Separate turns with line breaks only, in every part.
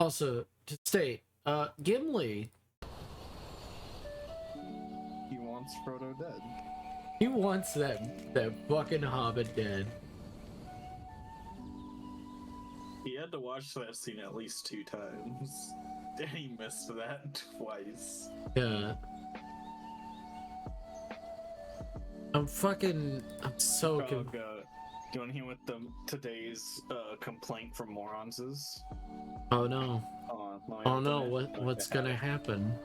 Also, to state, Gimli,
He wants Frodo dead.
he wants that fucking Hobbit dead.
He had to watch that scene at least 2 times. And he missed that twice.
Yeah. I'm so
Oh god. Do you want to hear what today's complaint from morons is?
Oh no. Oh no,
Okay.
what's gonna happen?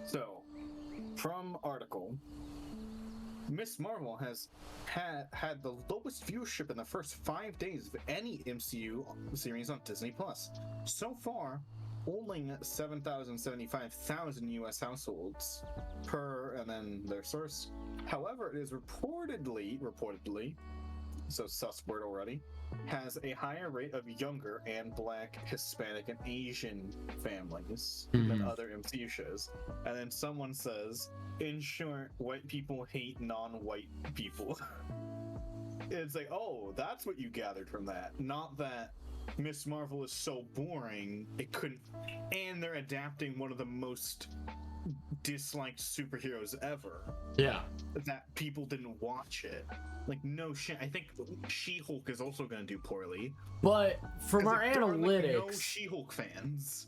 So, from article, Miss Marvel has had the lowest viewership in the first 5 days of any MCU series on Disney Plus. So far, only 775,000 US households per, and then their source. However, it is reportedly, so sus word already, has a higher rate of younger and Black, Hispanic, and Asian families than other MCU shows. And then someone says, in short, white people hate non-white people. It's like, oh, that's what you gathered from that. Not that Miss Marvel is so boring, it couldn't... And they're adapting one of the most disliked superheroes ever.
Yeah.
That people didn't watch it. Like, no shit. I think She-Hulk is also going to do poorly.
But from our
there are,
analytics,
like, no She-Hulk fans.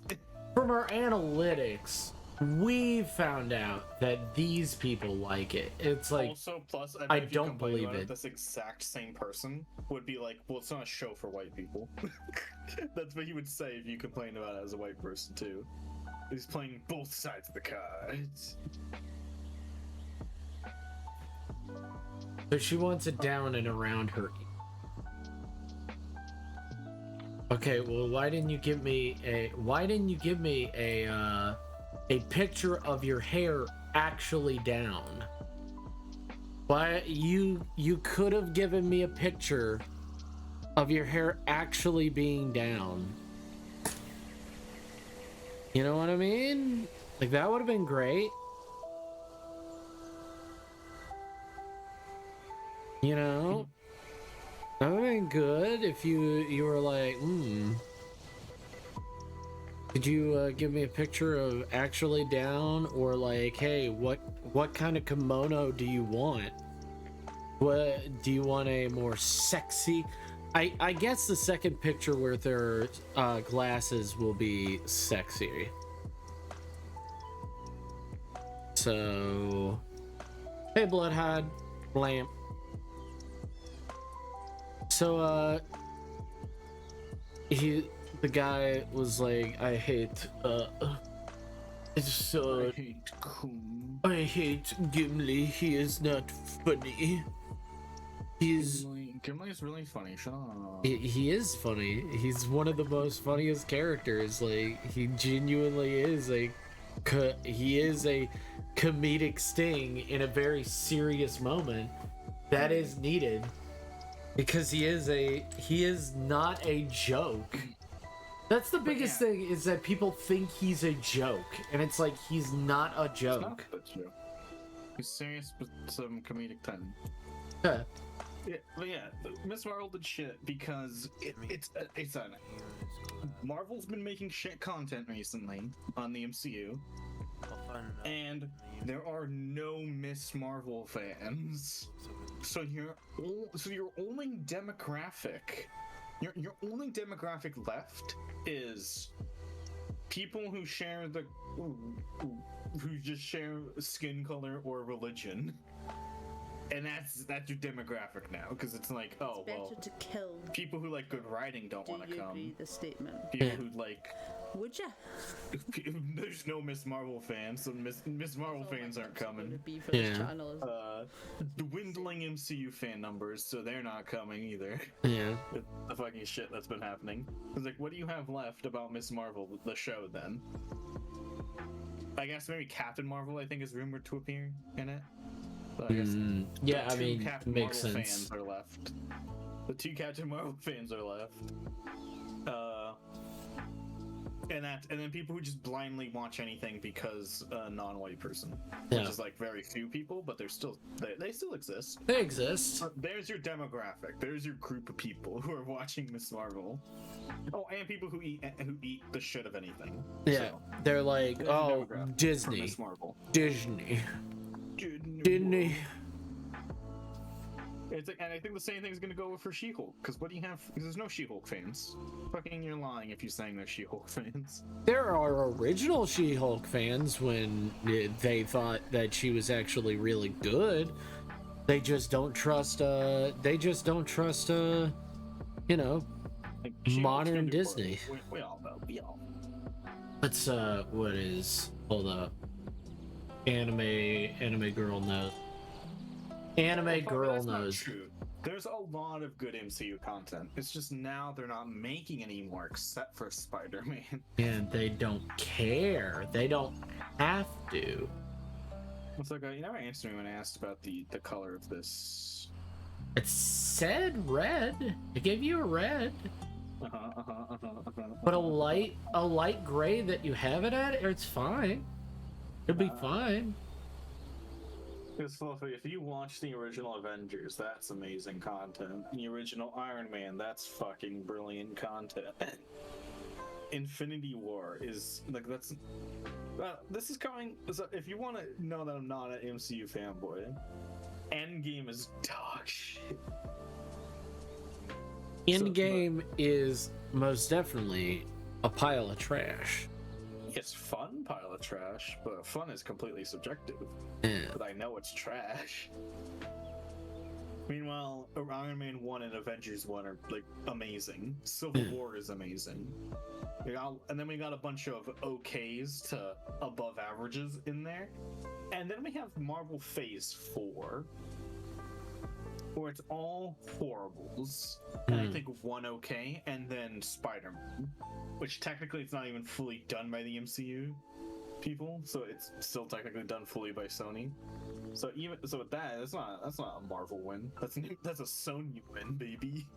from our analytics, we found out that these people like it. It's like,
Also, plus,
I don't believe it.
This exact same person would be like, well, it's not a show for white people. That's what he would say if you complained about it as a white person, too. He's playing both sides of the cards.
So she wants it down and around her. Okay, well, why didn't you give me a picture of your hair actually down? Why you could have given me a picture of your hair actually being down. You know what I mean? Like, that would have been great. You know? That would have been good if you were like, could you give me a picture of actually down, or like, hey, what kind of kimono do you want? What do you want? A more sexy? I guess the second picture with their glasses will be sexy. So, hey, Bloodhide, Lamp. So, the guy was like, I hate
Coom.
I hate Gimli. He is not funny.
Gimli's really funny. Shut up.
He is funny. He's one of the most funniest characters. Like, he genuinely is a comedic sting in a very serious moment that is needed, because he is not a joke. That's the biggest thing, is that people think he's a joke, and it's like, he's not a joke.
It's not, he's serious with some comedic time.
Yeah.
Yeah, but yeah, Miss Marvel did shit because it's Marvel's been making shit content recently on the MCU, and there are no Miss Marvel fans. So your only demographic, your only demographic left is people who just share skin color or religion. And that's your demographic now, because it's like, oh, well,
to kill.
People who like good writing don't want to come.
Agree the statement?
People who like.
Would ya?
There's no Miss Marvel fans, so Miss Marvel fans aren't coming. Dwindling MCU fan numbers, so they're not coming either.
Yeah.
The fucking shit that's been happening. It's like, what do you have left about Miss Marvel, the show, then? I guess maybe Captain Marvel, I think, is rumored to appear in it. I guess
yeah, I mean,
Captain
makes
Marvel
sense.
Fans are left. The 2 Captain Marvel fans are left. and then people who just blindly watch anything because a non-white person,
Yeah.
which is like very few people, but they're still they still exist.
They exist.
There's your demographic. There's your group of people who are watching Miss Marvel. Oh, and people who eat the shit of anything.
Yeah,
So,
they're like,
there's your
oh,
demographic for
Disney,
Miss Marvel.
Disney.
It's like, and I think the same thing's gonna go for She-Hulk. Because what do you have? Because there's no She-Hulk fans. Fucking, you're lying if you're saying there's She-Hulk fans.
There are original She-Hulk fans when they thought that she was actually really good. They just don't trust. They just don't trust. You know,
Like, She-Hulk's
modern
gonna do
Disney.
poorly. We all know. We all know.
Let's what is? Hold up. Anime girl knows. Anime
Well,
girl
that's not
knows.
true. There's a lot of good MCU content. It's just now they're not making any more except for Spider-Man.
And they don't care. They don't have to.
It's like, you never answered me when I asked about the color of this.
It said red. I gave you a red. But a light gray that you have it at, it's fine. It'll be fine.
It's fluffy. If you watch the original Avengers, that's amazing content. The original Iron Man, that's fucking brilliant content. Infinity War is like that's. This is coming. So if you want to know that I'm not an MCU fanboy, Endgame is dog shit.
Endgame is most definitely a pile of trash.
It's fun pile of trash, but fun is completely subjective.
Yeah.
But I know it's trash. Meanwhile, Iron Man 1 and Avengers 1 are like amazing. Civil War is amazing. And then we got a bunch of okays to above averages in there. And then we have Marvel Phase 4, where it's all horribles. And I think one okay, and then Spider-Man, which technically it's not even fully done by the MCU people, so it's still technically done fully by Sony. So even so with that, that's not a Marvel win. That's a Sony win, baby.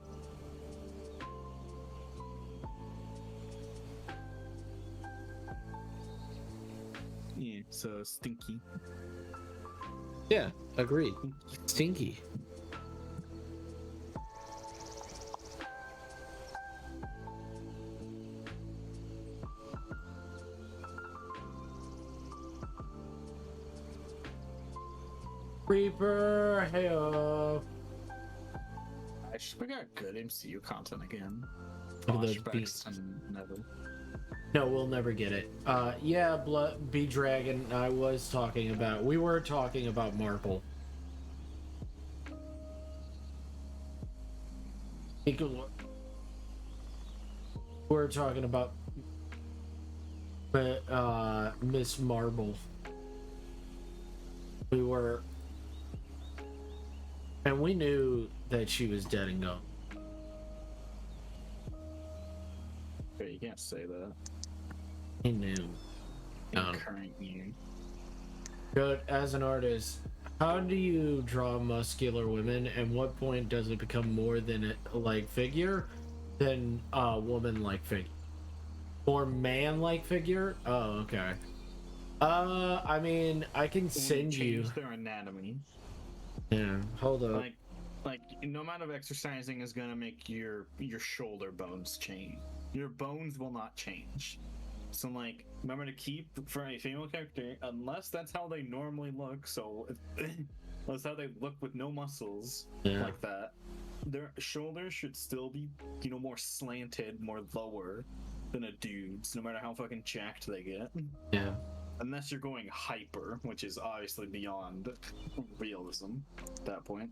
Yeah, so stinky.
Yeah, agreed. Stinky. Reaper, hey-oh.
We got good MCU content again.
Oh, the
Flashbacks and Neville.
No, we'll never get it. Yeah, B Dragon, we were talking about Marvel. We're talking about Miss Marvel. We were, and we knew that she was dead and gone.
Okay, you can't say that.
He knew.
In current year.
Good. As an artist, how do you draw muscular women, and what point does it become more than a like figure than a woman-like figure? Or man-like figure? Oh, okay. I mean, I can send you
their anatomy.
Yeah, hold up.
Like no amount of exercising is gonna make your shoulder bones change. Your bones will not change. So like, remember to keep for a female character, unless that's how they normally look. So that's how they look with no muscles like that. Their shoulders should still be, more slanted, more lower than a dude's, no matter how fucking jacked they get.
Yeah.
Unless you're going hyper, which is obviously beyond realism at that point.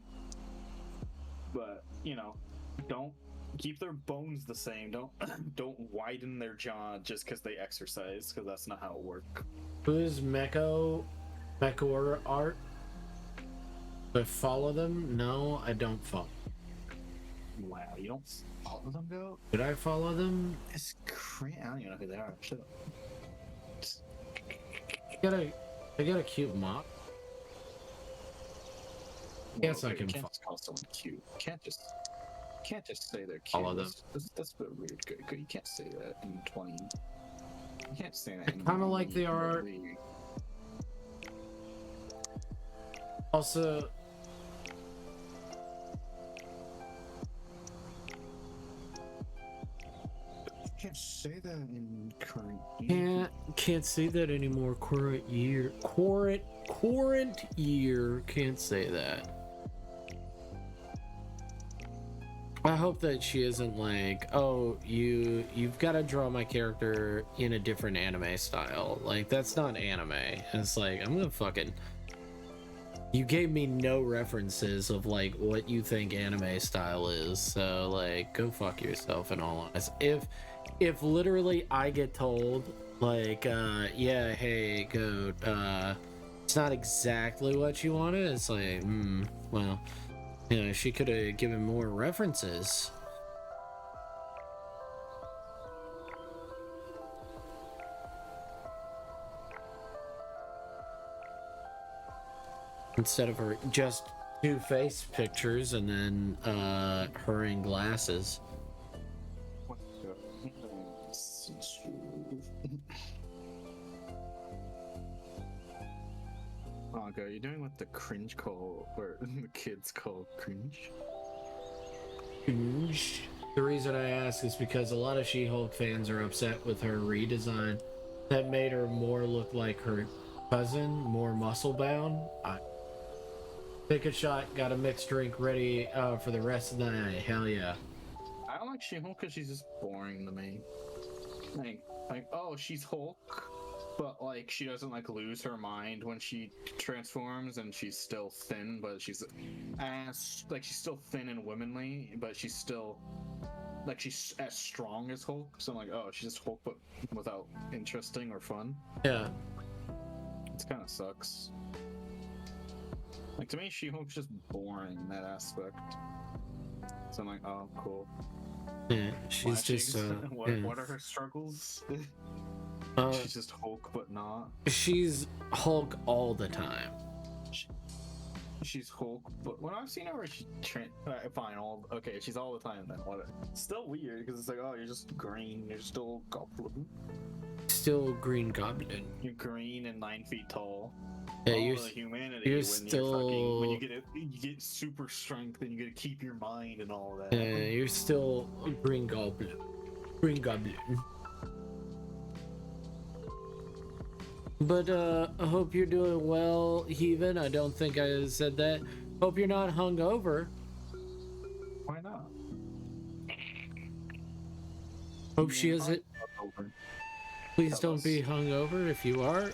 But, don't keep their bones the same. Don't widen their jaw just because they exercise, because that's not how it works.
Who's Mecho art? Do I follow them? No, I don't follow.
Wow, you don't follow them, though?
Did I follow them?
It's crazy. I don't even know who they are. Shut up.
I got a cute mop. Yes, I can
You can't just call someone cute. You can't just say they're cute.
Follow them.
That's a bit weird. You can't say that in You can't say that.
Kind of like the art. Also,
you can't say that in current.
can't say that anymore. Current year, current year. Can't say that. I hope that she isn't like, oh, you've got to draw my character in a different anime style. Like, that's not anime. And it's like, I'm gonna fucking. You gave me no references of like what you think anime style is, so like, go fuck yourself. In all honesty, if literally I get told like, yeah, hey, go, it's not exactly what you wanted. It's like, well. You know, she could have given more references. Instead of her just two face pictures and then her in glasses.
Go, you're doing what the cringe call, or the kids call cringe.
Cringe. The reason I ask is because a lot of She-Hulk fans are upset with her redesign that made her more look like her cousin, more muscle bound. Take a shot, got a mixed drink ready for the rest of the night. Hell yeah.
I don't like She-Hulk because she's just boring to me. Like, oh, she's Hulk, but like she doesn't like lose her mind when she transforms, and she's still thin, but she's she's still thin and womanly, but she's still like she's as strong as Hulk. So I'm like, oh, she's just Hulk, but without interesting or fun.
Yeah.
It kind of sucks. Like to me, She-Hulk's just boring in that aspect. So I'm like, oh, cool.
Yeah, she's just.
What are her struggles? She's just Hulk, but not.
She's Hulk all the time.
She's Hulk, but when I've seen her, she's fine. Okay, she's all the time. Then what? Still weird because it's like, oh, you're just green. You're still goblin.
Still Green Goblin.
You're green and 9 feet tall.
Yeah,
all the humanity.
You're still.
When you get super strength, and you get to keep your mind and all that.
Yeah, you're still Green Goblin. Green Goblin. But I hope you're doing well, Heathen. I don't think I said that. Hope you're not hungover.
Why not?
Hope she isn't. Please don't be hungover if you are.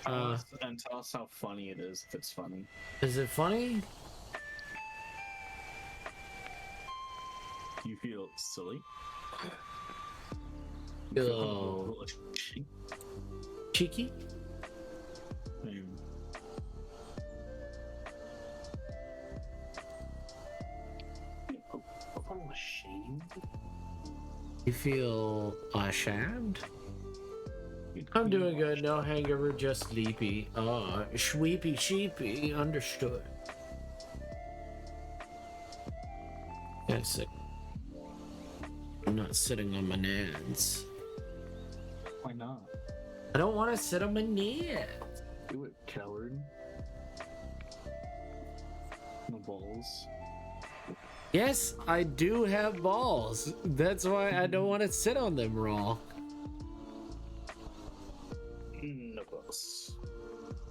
And tell us how funny it is, if it's funny.
Is it funny?
You feel silly?
Cheeky?
I'm ashamed.
You feel ashamed? I'm doing good, no hangover, just sleepy. Sweepy sheepy, understood. That's it. I'm not sitting on my nads.
Why not?
I don't want to sit on my nads.
Do it, coward. No balls.
Yes, I do have balls. That's why I don't want to sit on them raw.
No balls.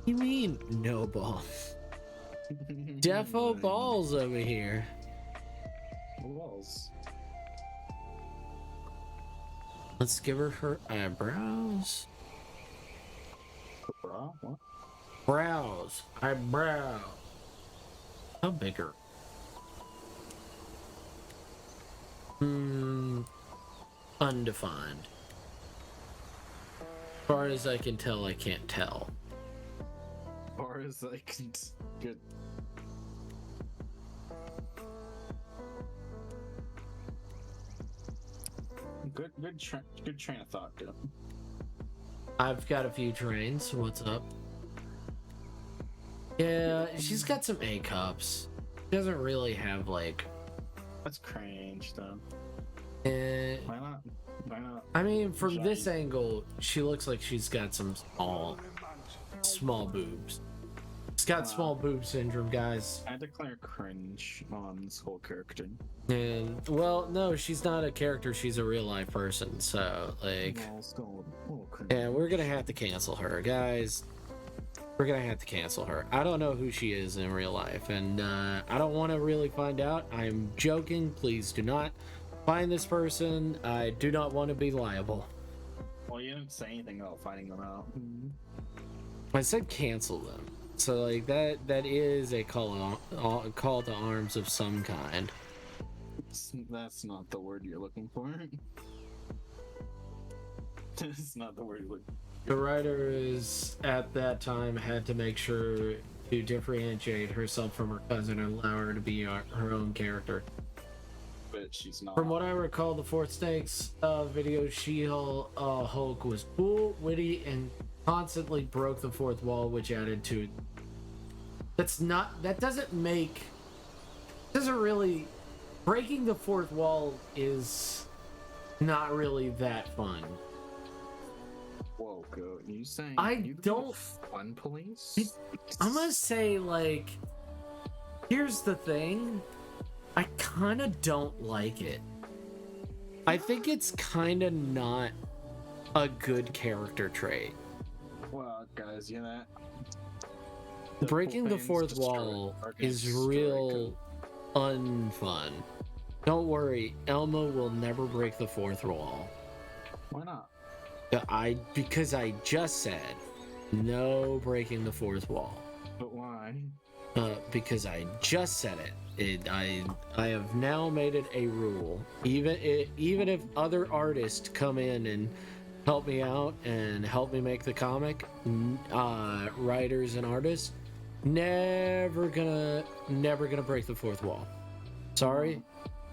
You mean no balls? Defo balls over here.
No balls.
Let's give her eyebrows.
Bra? What?
Brows. Eyebrow. How bigger? Undefined. As far as I can tell, I can't tell.
As far as I can. Good. Good train of thought, dude.
I've got a few trains. What's up? Yeah, she's got some A cups. She doesn't really have like.
That's cringe, though.
Eh,
Why
I mean, from this angle, she looks like she's got some small boobs. She's got small boob syndrome, guys.
I declare cringe on this whole character.
And well, no, she's not a character. She's a real life person. So like, yeah, we're gonna have to cancel her, guys. We're gonna have to cancel her. I don't know who she is in real life, and I don't want to really find out. I'm joking. Please do not find this person. I do not want to be liable.
Well, you didn't say anything about finding them out.
I said cancel them. So like that is a call to arms of some kind.
That's not the word you're looking for. That's not the word you're looking for.
The writers at that time had to make sure to differentiate herself from her cousin and allow her to be her own character.
But she's not.
From what I recall, the Fourth Snakes video, She-Hulk was cool, witty, and constantly broke the fourth wall, which added to. That doesn't really. Breaking the fourth wall is not really that fun.
Whoa, go. You saying
I don't
fun police?
I'm gonna say, like, here's the thing. I kind of don't like it. I think it's kind of not a good character trait.
Well, guys, you know,
breaking the fourth wall is real unfun. Don't worry, Elma will never break the fourth wall.
Why not?
Because I just said no breaking the fourth wall.
But why?
Because I just said it. I have now made it a rule. Even if other artists come in and help me out and help me make the comic, writers and artists, never gonna break the fourth wall. Sorry.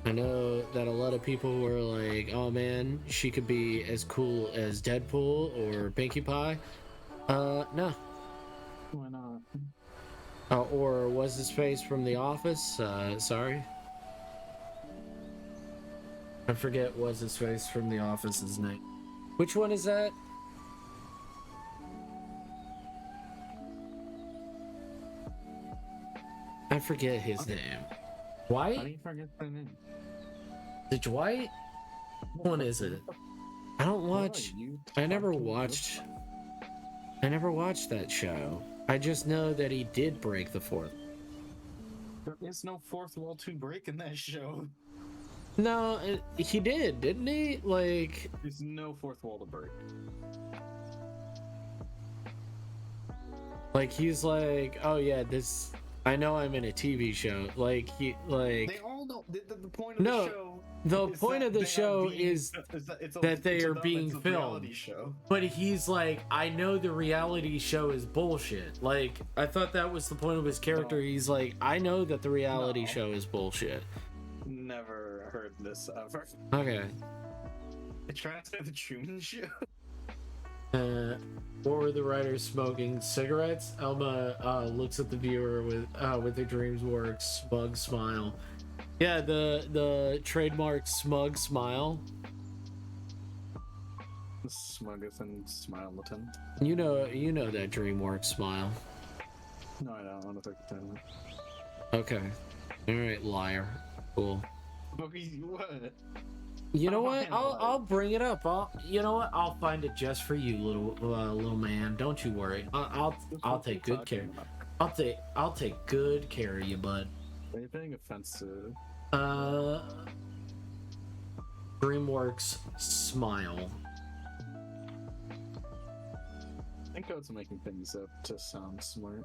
I know that a lot of people were like, oh man, she could be as cool as Deadpool or Pinkie Pie. No.
Why not?
Or was his face from The Office? Sorry. I forget what's his face from The Office's name. Which one is that? I forget his name. Dwight?
How do you forget the name?
The Dwight? Which one is it? I don't watch. I never watched that show. I just know that he did break the fourth.
There is no fourth wall to break in that show.
No, he did, didn't he? Like,
there's no fourth wall to break.
Like he's like, oh yeah, this. I know I'm in a TV show. Like he, like.
They all know the point of the show.
The point of the show is that they are being filmed. But he's like, I know the reality show is bullshit. Like, I thought that was the point of his character. No. He's like, I know that the reality show is bullshit.
Never heard this ever.
Okay.
I tried to say the Truman Show.
What were the writers smoking? Cigarettes? Elma looks at the viewer with the DreamWorks smug smile. Yeah, the trademark smug smile.
The smuggest and smile-aton.
You know that DreamWorks smile.
No, I don't want to pretend.
Okay. All right, liar. Cool.
What?
You know what? I'll bring it up. I'll find it just for you, little man. Don't you worry. I'll take good care. I'll take good care of you, bud.
Anything offensive?
DreamWorks smile.
I think Code's making things up to sound smart.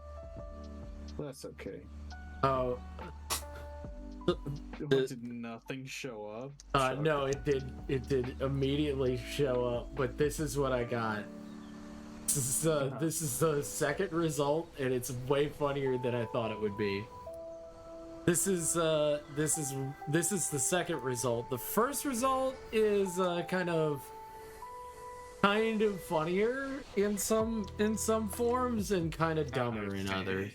That's okay.
Oh.
Did nothing show up?
No, it did. It did immediately show up. But this is what I got. This is the second result, and it's way funnier than I thought it would be. This is the second result. The first result is kind of funnier in some forms and kind of dumber in others.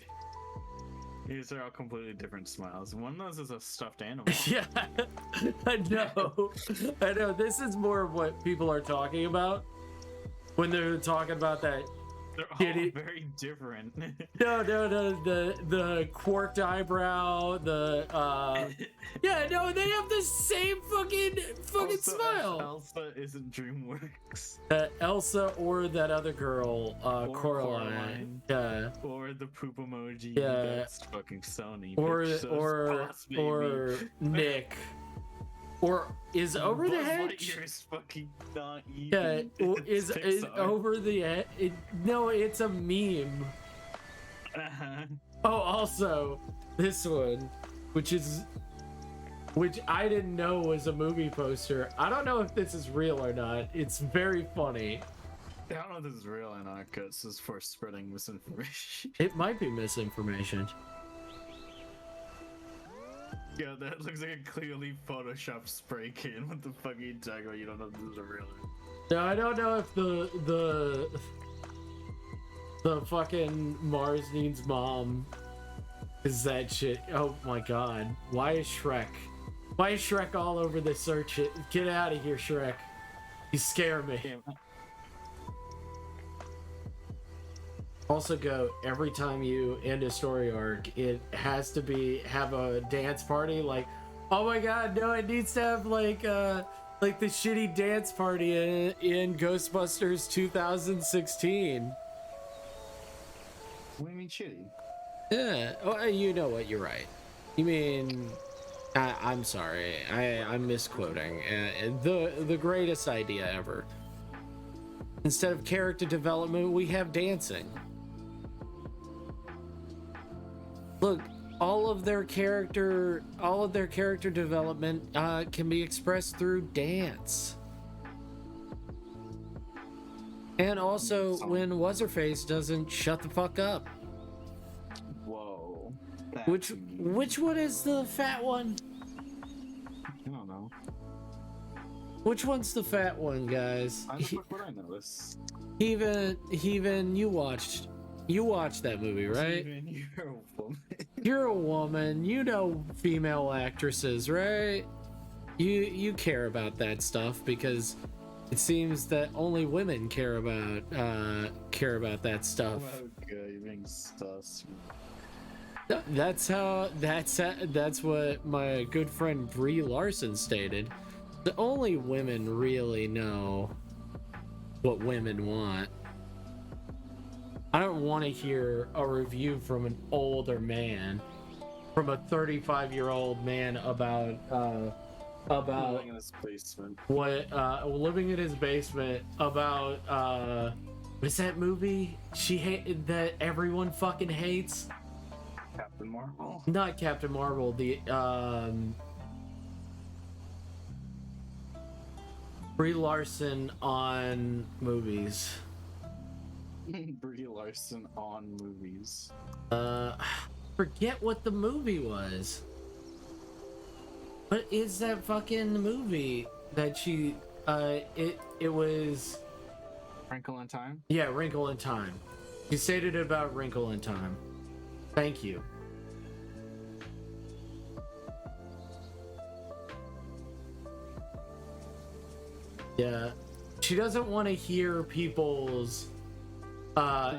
These are all completely different smiles. One of those is a stuffed animal.
Yeah, I know. I know. This is more of what people are talking about when they're talking about that.
They're all
Shitty.
very different.
No, the quarked eyebrow, yeah, no, they have the same fucking
Also,
smile.
Elsa isn't DreamWorks.
Elsa or that other girl,
Or
Coraline. Yeah.
Or the poop emoji.
Yeah.
That's fucking Sony.
Or
bitch. Those boss, baby.
or Nick. Or is over the
Buzz
hedge?
Lightyear's fucking not
Yeah,
even.
is over the hedge? No, it's a meme. Oh, also this one, which I didn't know was a movie poster. I don't know if this is real or not. It's very funny.
I don't know if this is real or not, because this is for spreading misinformation.
It might be misinformation.
Yeah, that looks like a clearly photoshopped spray can. What the fuck are you talking about? You don't know if this is a real one.
No, I don't know if the fucking Mars Needs Mom is that shit. Oh my god. Why is Shrek? Why is Shrek all over this search? Get out of here, Shrek. You scare me.
Damn.
Also, go every time you end a story arc, it has to have a dance party. Like, oh my god, no, it needs to have like the shitty dance party in Ghostbusters 2016.
What do you mean shitty?
Yeah, oh, you know what? You're right. You mean, I'm sorry, I'm misquoting. The greatest idea ever. Instead of character development, we have dancing. Look, all of their character development can be expressed through dance. And also when What's-Her-Face doesn't shut the fuck up.
Whoa.
Which one is the fat one?
I don't know.
Which one's the fat one, guys?
How the fuck would I know this?
Heaven, you watched that movie, right?
Even you're a woman.
You're a woman. You know female actresses, right? You care about that stuff because it seems that only women care about that stuff.
Oh god, you're being sus.
That's what my good friend Brie Larson stated. The only women really know what women want. I don't want to hear a review from an older man, from a 35-year-old man about
Living in his basement.
living in his basement about what is that movie that everyone fucking hates?
Captain Marvel.
Not Captain Marvel, the Brie Larson on movies.
Brie Larson on movies.
Forget what the movie was. What is that fucking movie that she it was
Wrinkle in Time?
Yeah, Wrinkle in Time. You stated about Wrinkle in Time. Thank you. Yeah. She doesn't want to hear people's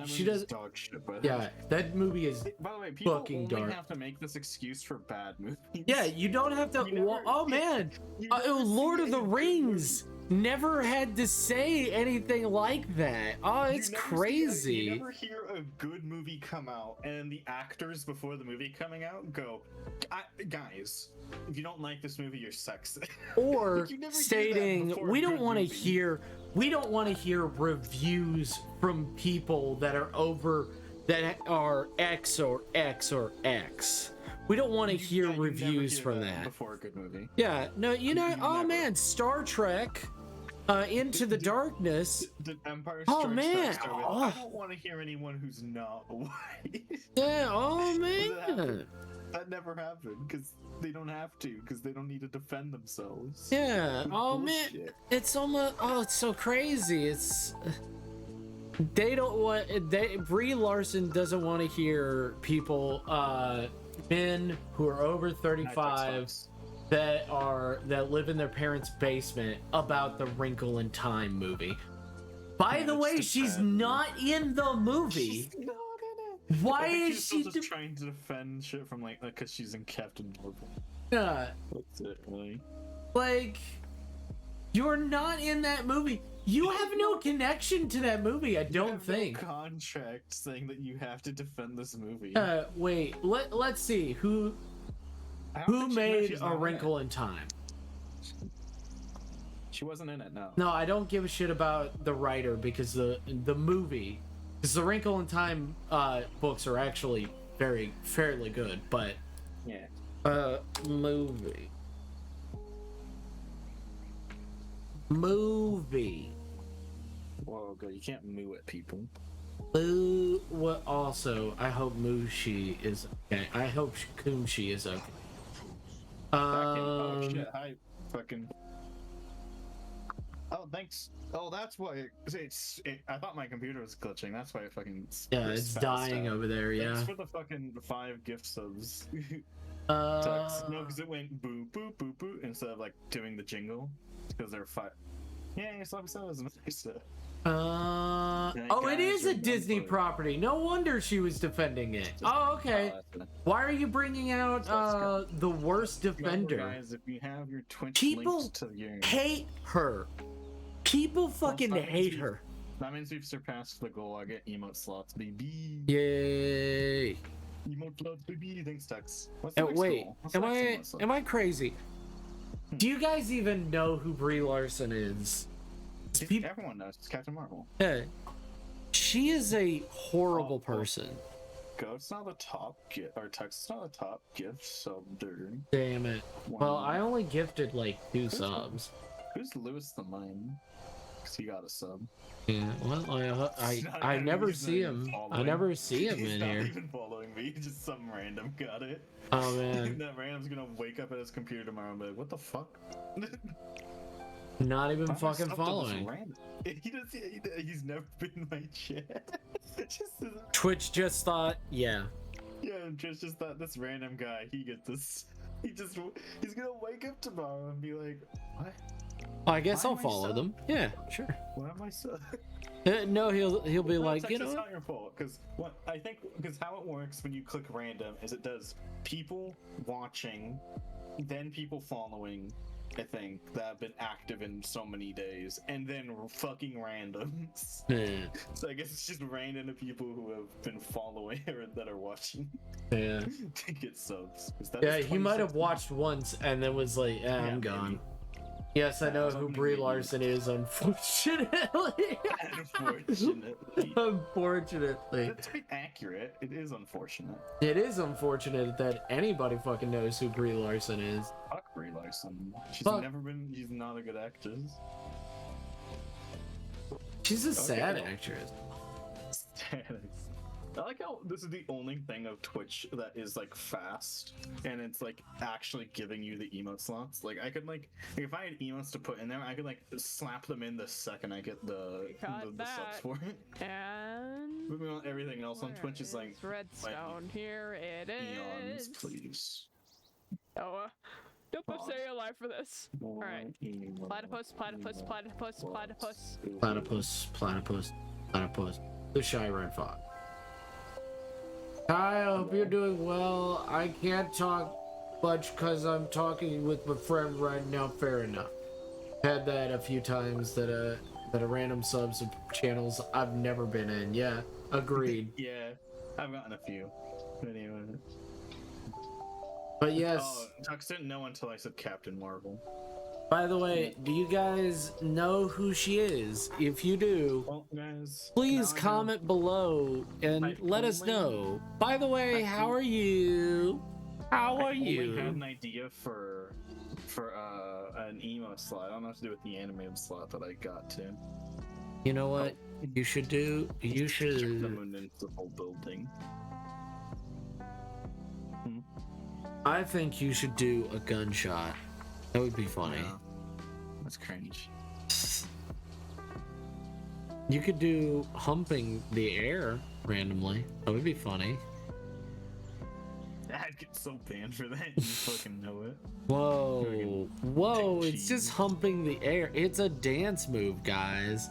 she does
dog shit, but
yeah, that movie is
by the way, people
fucking
only
dark.
have to make this excuse for bad movies.
Yeah, you don't have to oh man, Lord of the Rings never had to say anything like that. Oh, it's crazy.
You never hear a good movie come out and the actors before the movie coming out go, guys, if you don't like this movie, you're sexist.
Or
like, you never
stating
hear that
we don't want to hear reviews from people that are X or X or X. We don't want to hear reviews from that
before a good movie.
Yeah, no, man, Star Trek Into the Darkness.
The Empire
Oh man,
I don't want to hear anyone who's not white.
Yeah, oh man.
That never happened because they don't have to, because they don't need to defend themselves.
Yeah, oh
Bullshit.
man, it's almost it's so crazy. It's They don't want. Brie Larson doesn't want to hear people, men who are over 35 that live in their parents' basement about the Wrinkle in Time movie. By the way, she's not in the movie.
She's not in it.
Why
I think
is
she's
she
just trying to defend shit from like because she's in Captain Marvel.
Yeah,
That's it, really.
like you're not in that movie. You have no connection to that movie. I don't think.
No contract saying that you have to defend this movie.
Wait. Let's see who made A Wrinkle in Time.
She wasn't in it. No.
No, I don't give a shit about the writer because the movie, because the Wrinkle in Time books are actually fairly good, but
Yeah.
movie.
Whoa, good. You can't moo at people.
What? Also, I hope Mushi is okay. I hope Kumshi is okay.
Oh shit! Hi, fucking. Oh, thanks. Oh, that's why I thought my computer was glitching. That's why it fucking.
Yeah, it's dying over there.
Thanks
Yeah.
for the fucking 5 gift subs.
Uh,
No, because it went boo boo boo boo instead of like doing the jingle because they're 5. Yeah, Slappy Subs.
oh, it is a Disney property. No wonder she was defending it. Oh, okay. Why are you bringing out the worst defender?
Guys, if you have your Twitch
People
linked to your...
hate her. People fucking hate her.
That means we've surpassed the goal. I get emote slots, baby.
Yay.
Emote slots, baby. Thanks, Tex. What's the next
Wait,
goal? What's the next emote slot?
am I crazy? Do you guys even know who Brie Larson is?
Everyone knows. It's Captain Marvel.
Yeah. She is a horrible person.
Goat's not the top gift, or Tex is not the top gift sub, dude.
Damn it. Well, I only gifted like 2 subs.
Who's Lewis the Mime? Because he got a sub.
Yeah, well, I never see him. I never see him in here.
He's not even following me. Just some random got it.
Oh man.
That random's gonna wake up at his computer tomorrow and be like, "What the fuck?"
Not even fucking following.
He's never been in my chat.
Twitch just thought, yeah.
Yeah, Twitch just thought this random guy. He gets this. He's gonna wake up tomorrow and be like, "What?
I guess I'll follow them." Yeah, sure.
Why am I so?
No, he'll be like, you know.
It's not your fault, because how it works when you click random is it does people watching, then people following, I think, that have been active in so many days, and then fucking randoms.
Yeah.
So I guess it's just random people who have been following or that are watching.
Yeah.
To get subs.
Yeah, he might have watched once and then was like, I'm gone. Maybe. Yes, I know who Brie Larson is, unfortunately. Unfortunately.
To be accurate, it is unfortunate.
It is unfortunate that anybody fucking knows who Brie Larson is.
Fuck Brie Larson. She's not a good actress.
She's a sad actress.
I like how this is the only thing of Twitch that is like fast and it's like actually giving you the emote slots. Like I could like if I had emotes to put in there, I could like slap them in the second I get the subs for it.
And
moving on, everything else on Twitch is like
redstone. Here it is.
Eons, please.
Oh, don't say your life for this. All right. Platypus, platypus, platypus, platypus.
Platypus, platypus, platypus. The shy red fox. Hi, I hope you're doing well. I can't talk much because I'm talking with my friend right now. Fair enough. Had that a few times that a random subs of channels I've never been in. Yeah, agreed.
Yeah, I've gotten a few. Anyway.
But yes.
Oh, Tux didn't know until I said Captain Marvel.
By the way, do you guys know who she is? If you do,
well, guys,
please comment below and let us know. By the way, how are you? How are you?
I had an idea for an emote slot. I don't know what to do with the animated slot that I got to.
You know what you should do? You should.
The municipal building.
I think you should do a gunshot. That would be funny.
Yeah. That's cringe.
You could do humping the air randomly. That would be funny.
I'd get so banned for that. You fucking know it.
Whoa. Whoa,
Dick
it's just
cheese.
humping the air. It's a dance move, guys.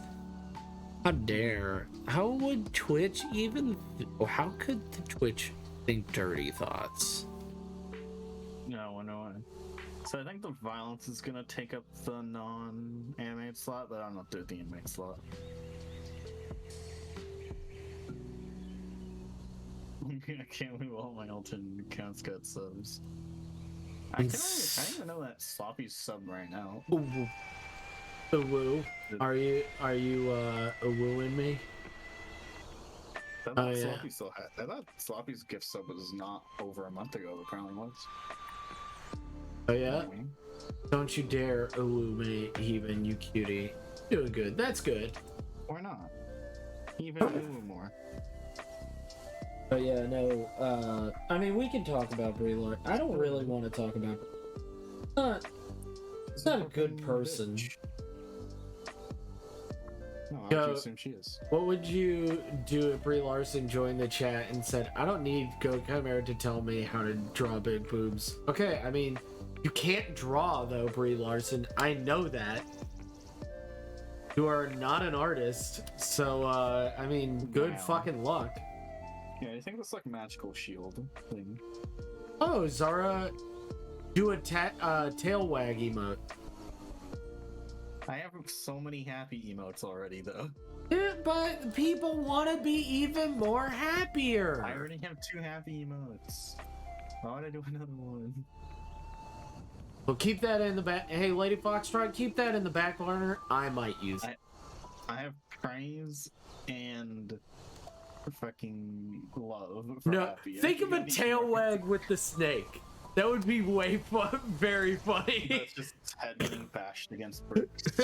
How dare. How would Twitch even... or how could the Twitch think dirty thoughts?
No. So I think the violence is gonna take up the non-animated slot, but I'm not doing the animated slot. I can't believe all my alternate accounts got subs. I don't even know that Sloppy's sub right now.
Ooh. The woo. Are you wooing me?
I thought Sloppy still had. I thought Sloppy's gift sub was not over a month ago. Apparently was.
Oh yeah? Don't you dare woo me, even, you cutie. Doing good. That's good.
Why not? Even woo more.
But yeah, no, I mean, we can talk about Brie Larson. I don't really want to talk about her. It's not a good person.
No, I would assume she is.
What would you do if Brie Larson joined the chat and said, I don't need Go Chimera to tell me how to draw big boobs? Okay, I mean, you can't draw, though, Brie Larson. I know that. You are not an artist, so, I mean, good fucking luck.
Yeah, I think that's like magical shield thing.
Oh, Zara, do a tail wag emote.
I have so many happy emotes already, though.
Yeah, but people want to be even more happier.
I already have 2 happy emotes. Why would I do another one?
Well, keep that in the back. Hey, Lady Foxtrot, keep that in the back burner. I might use it.
I have praise and fucking love for
No,
happy.
think of a tail wag with the snake. That would be way fun, very funny.
That's just its head being bashed against bricks.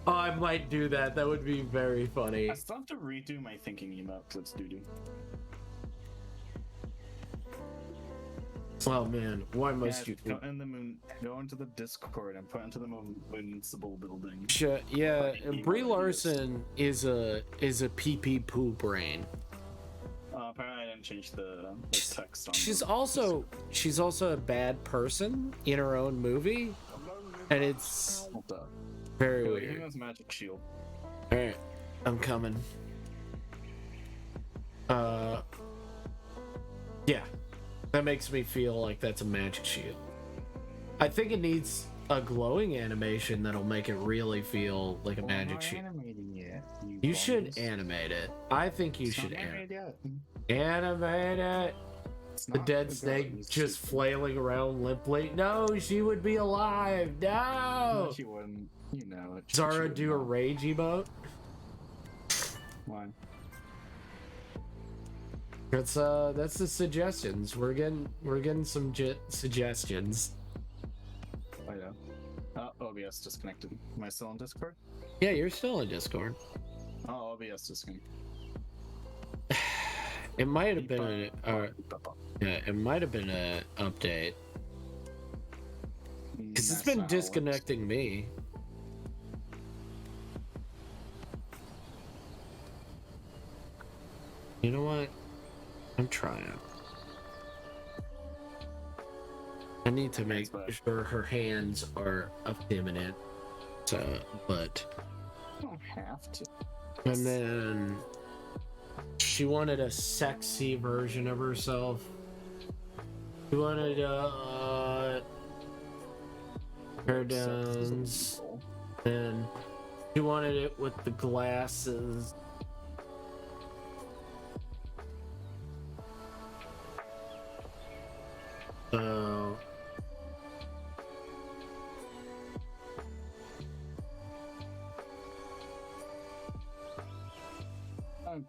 Oh, I might do that. That would be very funny.
I still have to redo my thinking emote because it's doo-doo.
Oh man, why must you?
Go into the Discord and put into the municipal building.
Yeah, Brie Larson is a pee poo brain.
Apparently, I didn't change the text on.
She's also a bad person in her own movie, and it's very weird.
He has magic shield.
All right, I'm coming. Yeah. That makes me feel like that's a magic shield. I think it needs a glowing animation that'll make it really feel like a magic shield. You should animate it. I think you should animate it. The dead snake just flailing around limply. No, she would be alive. No.
She wouldn't. You know it.
Zara, do a rage emote.
Why?
That's the suggestions. We're getting some suggestions.
Oh yeah. OBS disconnected. Am I still on Discord?
Yeah, you're still in Discord.
Oh, OBS disconnected.
It might have been it might have been an update. Because it's been disconnecting me. You know what? I'm trying. I need to make sure her hands are effeminate. So, but
You don't have to.
and then she wanted a sexy version of herself. She wanted hair downs, and she wanted it with the glasses.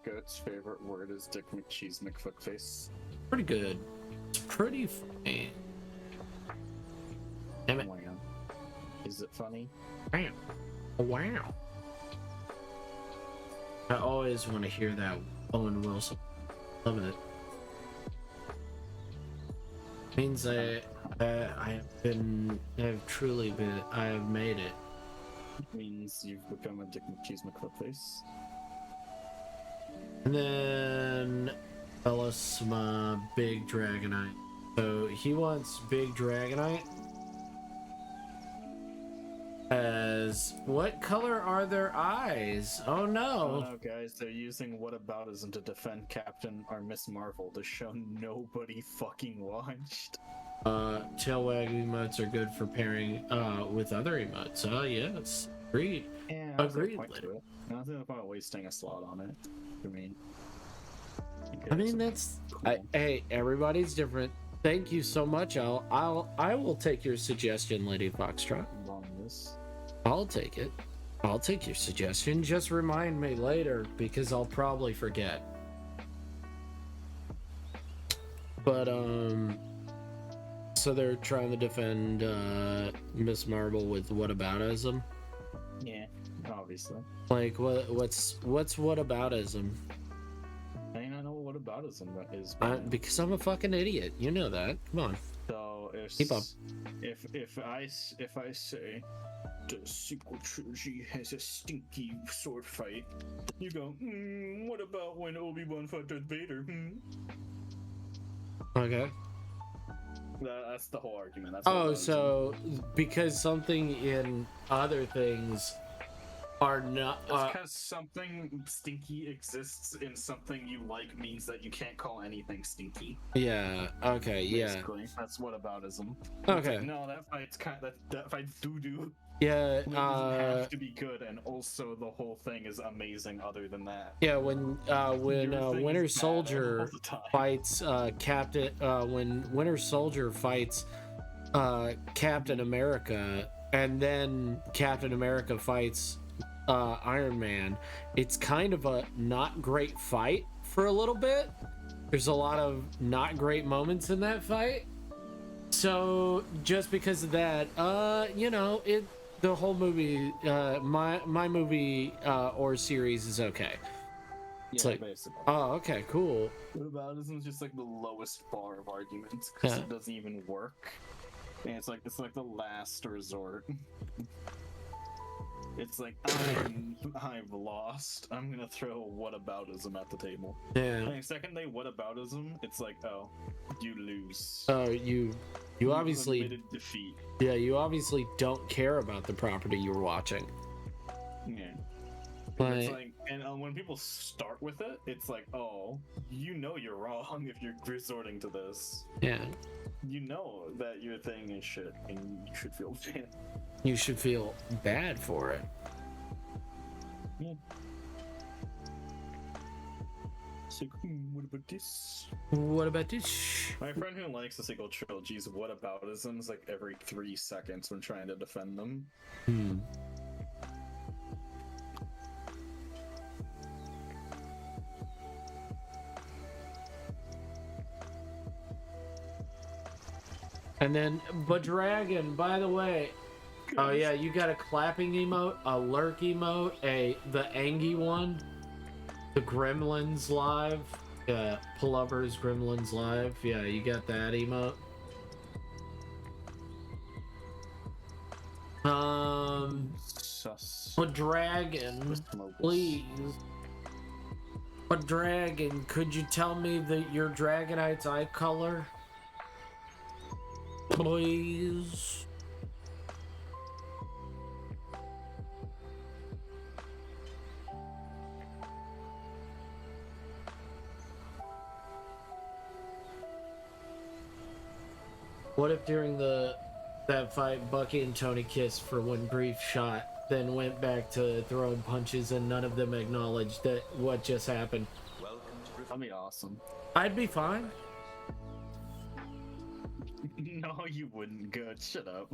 Goat's favorite word is Dick McCheese McFuckface.
Pretty good. It's pretty funny. Damn it.
Oh my god. Is it funny?
Bam. Oh, wow. I always want to hear that Owen Wilson. Love it. Means I have made it.
Means you've become a Dick McCheese McFlipface.
And then Bellisma Big Dragonite. So he wants Big Dragonite as what color are their eyes? Oh
Oh
no.
no, guys, they're using whataboutism to defend Captain or Miss Marvel to show nobody fucking watched.
Tail wag emotes are good for pairing with other emotes. Yes. Agreed.
Yeah,
Agreed.
to it. I don't think about wasting a slot on it. I mean,
I mean that's
cool.
hey, everybody's different. Thank you so much. I will take your suggestion, Lady Foxtrot.
On this.
I'll take it. I'll take your suggestion. Just remind me later because I'll probably forget. But so they're trying to defend Miss Marvel with whataboutism.
Yeah, obviously.
Like what's whataboutism?
I mean, I know what whataboutism is.
Because I'm a fucking idiot. You know that. Come on.
So
Keep up.
If I say the sequel trilogy has a stinky sword fight, you go, what about when Obi-Wan fought Darth Vader?
Okay.
That's the whole argument. That's
Oh, so because something in other things are not
because something stinky exists in something you like means that you can't call anything stinky.
yeah, okay, yeah.
Basically, that's whataboutism.
Okay.
Like, no, that fight's that fight's doo-doo.
Yeah,
It doesn't have to be good, and also the whole thing is amazing other than that.
yeah, when
Your thing
Winter
is bad
Soldier
all the time.
fights when Winter Soldier fights Captain America and then Captain America fights Iron Man, it's kind of a not great fight for a little bit. There's a lot of not great moments in that fight. So just because of that, the whole movie, my movie or series is okay. It's
Yeah,
like,
basically.
oh, okay, cool.
Whataboutism is just like the lowest bar of arguments because
Yeah.
it doesn't even work. And it's like the last resort. It's like I've lost. I'm gonna throw whataboutism at the table.
Yeah.
And the second they whataboutism, it's like, oh, you lose.
Oh, you obviously,
admitted defeat.
yeah, you obviously don't care about the property you're watching.
Yeah.
But
It's like, and when people start with it, it's like, oh, you know you're wrong if you're resorting to this.
yeah,
You know that your thing is shit, and you should feel bad.
you should feel bad for it.
Yeah. It's like, what about this?
What about this?
My friend who likes the sequel trilogies, whataboutisms like every 3 seconds when trying to defend them.
And then, but Dragon, by the way, oh yeah, you got a clapping emote, a lurk emote, the Angie one, the Gremlins live, yeah, Pullovers Gremlins live, yeah, you got that emote.
Sus.
But Dragon, please. But Dragon, could you tell me your Dragonite's eye color? Please. What if during that fight Bucky and Tony kissed for one brief shot, then went back to throwing punches and none of them acknowledged that what just happened?
That'd be awesome.
I'd be fine.
No, you wouldn't. Good. Shut up.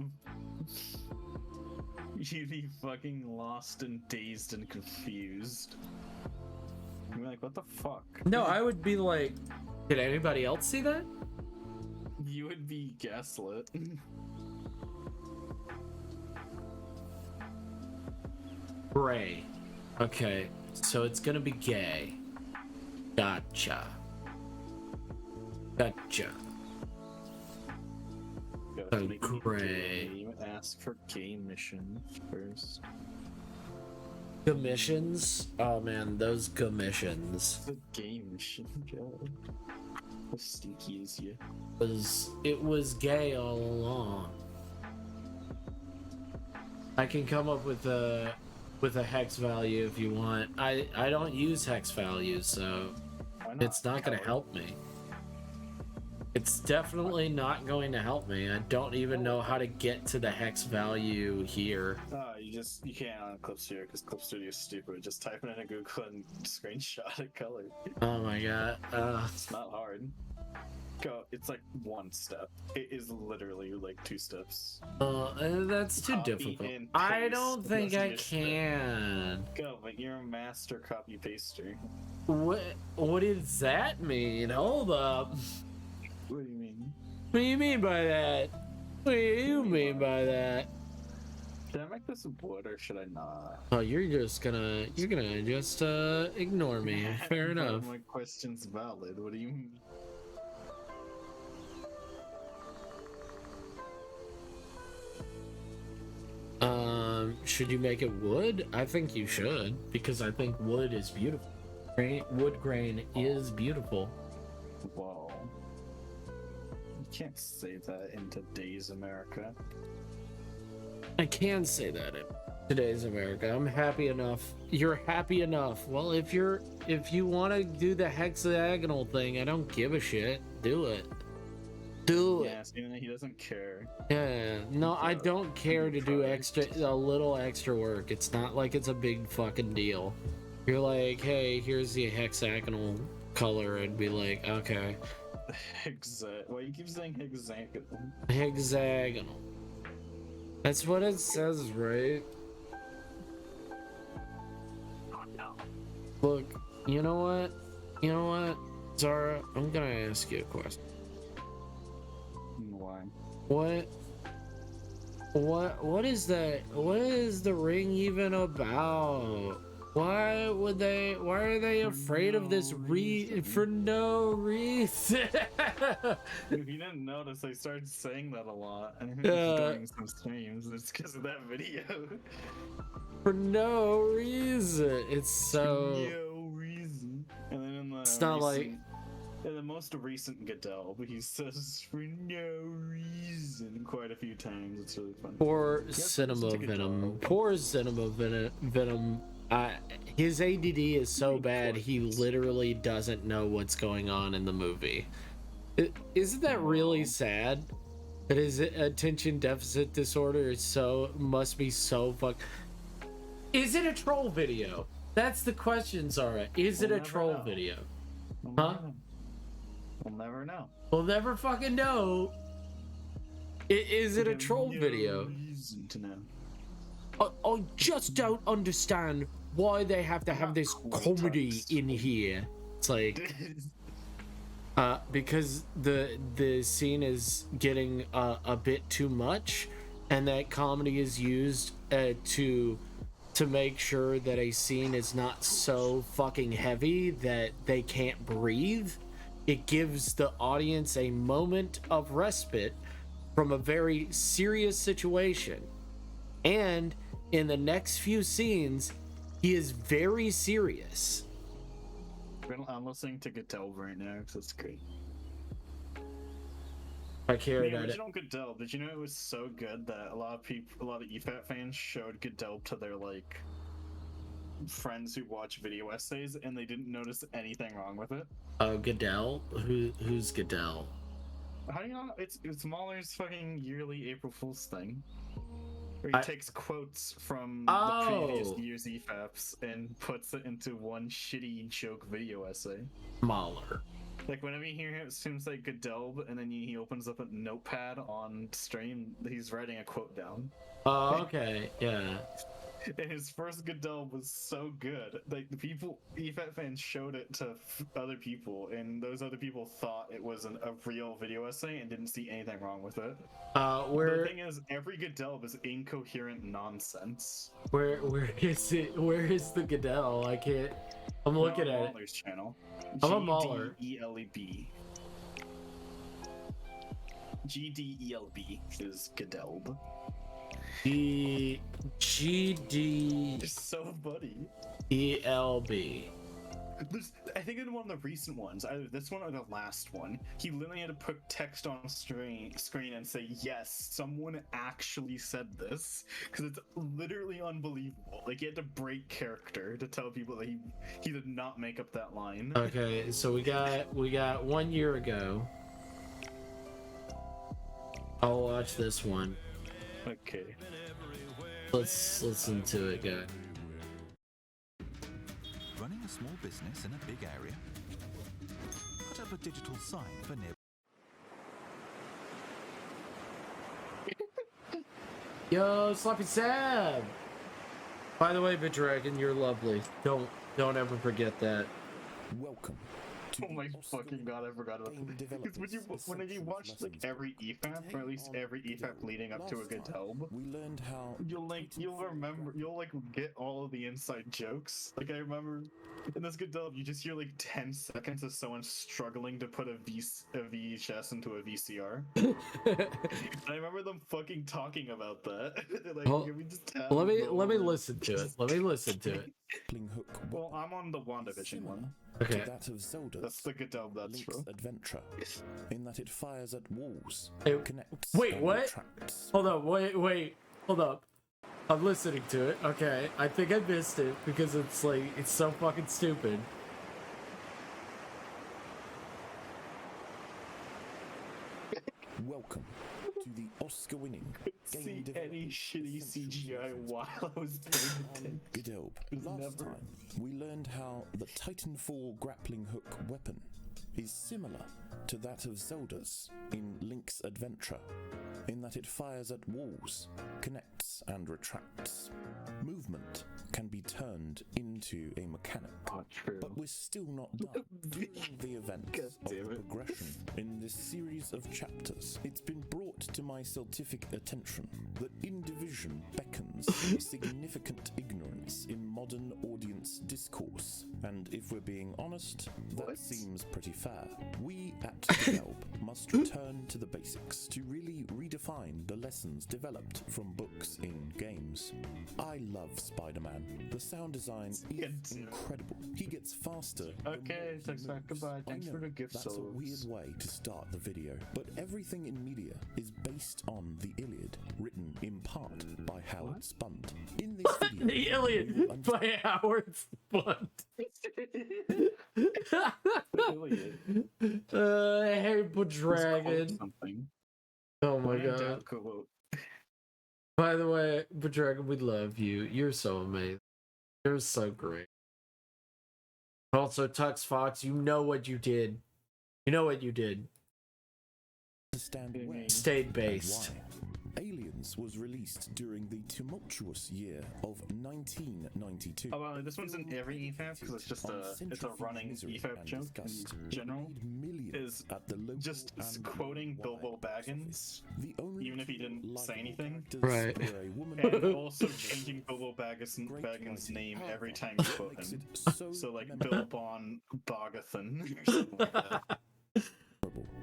You'd be fucking lost and dazed and confused. You'd be like, what the fuck?
No, I would be like, did anybody else see that?
You would be gaslit.
Gray. Okay, so it's gonna be gay. Gotcha. Gotcha.
Gotta
Oh,
make me
great.
gay. Ask for gay mission first.
Commissions? Oh man, those commissions.
The game should go. How stinky is you?
It was gay all along. I can come up with a hex value if you want. I don't use hex values, so it's not going to help me. It's definitely not going to help me. I don't even know how to get to the hex value here.
You can't on Clip Studio because Clip Studio is stupid. Just type it in Google and screenshot it color.
Oh my god.
It's not hard. It's like one step. It is literally like 2 steps.
That's too difficult. I don't think I can.
Go, but you're a master copy paster.
What does that mean? Hold up.
What do you mean?
What do you mean by that? What do you mean by that?
Should I make this wood or should I not?
Oh, you're gonna just ignore me. Fair enough.
My question's valid. What do you mean?
Should you make it wood? I think you should, because I think wood is beautiful. Wood grain is beautiful.
Whoa. You can't say that in today's America.
I can say that in today's America. I'm happy enough. You're happy enough. Well, if you want to do the hexagonal thing, I don't give a shit. Do it. Do it.
Yeah, he doesn't care.
Yeah, no, I don't care to do a little extra work. It's not like it's a big fucking deal. You're like, hey, here's the hexagonal color, and be like, okay.
Why you keep saying hexagonal?
Hexagonal. That's what it says, right?
Oh no.
Look, you know what? Zara, I'm gonna ask you a question.
Why?
What is that? What is the ring even about? Why are they afraid of this for no reason?
If you didn't notice, I started saying that a lot during some streams. It's because of that video.
For no reason. It's so.
For no reason. And then in the
it's not like.
In the most recent Goodell, he says for no reason quite a few times. It's really fun.
Poor Cinema Venom. Poor Cinema Venom. His ADD is so bad he literally doesn't know what's going on in the movie. Isn't that really sad? That his attention deficit disorder must be so fuck. Is it a troll video? That's the question, Zara. Is it a troll video? Huh?
We'll never know.
We'll never fucking know. Is it a troll video?
Reason to know.
I just don't understand why they have to have this comedy in here. It's like, because the scene is getting a bit too much, and that comedy is used to make sure that a scene is not so fucking heavy that they can't breathe. It gives the audience a moment of respite from a very serious situation. And in the next few scenes, he is very serious.
I'm listening to Goodell right now because it's great.
I care
The
about it.
original Goodell, did you know it was so good that a lot of EFAT fans showed Goodell to their like friends who watch video essays, and they didn't notice anything wrong with it?
Goodell? Who's Goodell?
How do you know? It's Mahler's fucking yearly April Fool's thing. Where he takes quotes from the previous year's EFAPs and puts it into one shitty joke video essay.
Mahler.
Like whenever you hear him, it seems like Goodell, and then he opens up a notepad on stream, he's writing a quote down.
Oh, okay, yeah.
And his first Goodell was so good. Like the people, EFAT fans showed it to other people, and those other people thought it was a real video essay and didn't see anything wrong with it. The thing is, every Goodell is incoherent nonsense.
Where is it? Where is the Goodell? I can't. I'm looking at
Mahler's channel.
I'm a Mahler.
GDELB. GDELB is Goodell.
GDELB.
It's so funny. I think in one of the recent ones, either this one or the last one, he literally had to put text on screen and say, yes, someone actually said this, because it's literally unbelievable. Like, he had to break character to tell people that he did not make up that line.
Okay, so we got 1 year ago. I'll watch this one.
Okay.
Let's listen to it, guys.
Running a small business in a big area? Put up a digital sign for near.
Yo, Sloppy Sam! By the way, Dragon, you're lovely. Don't ever forget that.
Welcome.
Oh my fucking god, I forgot about that. Because when you watch like every EFAP, or at least every EFAP leading up to a good help,
we learned how
you'll get all of the inside jokes. Like I remember in this good help, you just hear like 10 seconds of someone struggling to put a VHS into a VCR. And I remember them fucking talking about that. Like,
well,
can we just have
let me listen to it. Let me listen to it.
Well, I'm on the WandaVision one.
Okay.
That of Zelda's
That's the good help, that's
Link's
true.
Adventure, in that it fires at walls,
Hey,
connects,
wait,
and
what?
retracts.
Hold up, wait, hold up. I'm listening to it. Okay, I think I missed it because it's so fucking stupid.
Welcome to the Oscar-winning
See any shitty CGI while I was doing it.
Gidelb. Last time, we learned how the Titanfall grappling hook weapon is similar to that of Zelda's in Link's Adventure, in that it fires at walls, connects and retracts. Movement can be turned into a mechanic. But we're still not done. During the events of the progression in this series of chapters, it's been brought to my scientific attention that Indivision beckons significant ignorance in modern audience discourse. And if we're being honest, that seems pretty fair. We at Delb must return to the basics to really redefine the lessons developed from books in games. I love Spider-Man. The sound design is incredible. He gets faster.
Okay, thanks, goodbye. Thanks for the gift.
That's a weird way to start the video, but everything in media is based on the Iliad, written in part by Howard Spunt. In this video,
The Iliad by Howard Spunt. Hey, Dragon. Oh my god. By the way, Dragon, we love you. You're so amazing. You're so great. Also, Tux Fox, you know what you did. You know what you did. Stayed based.
Aliens was released during the tumultuous year of 1992.
Oh, well, this one's in every EFAP because it's just it's a running EFAP joke in general. Is just quoting Bilbo Baggins, even if he didn't say anything.
Right.
And also changing Bilbo Baggins' name every time you quote him. So like Bilbon Bogathan or something like that.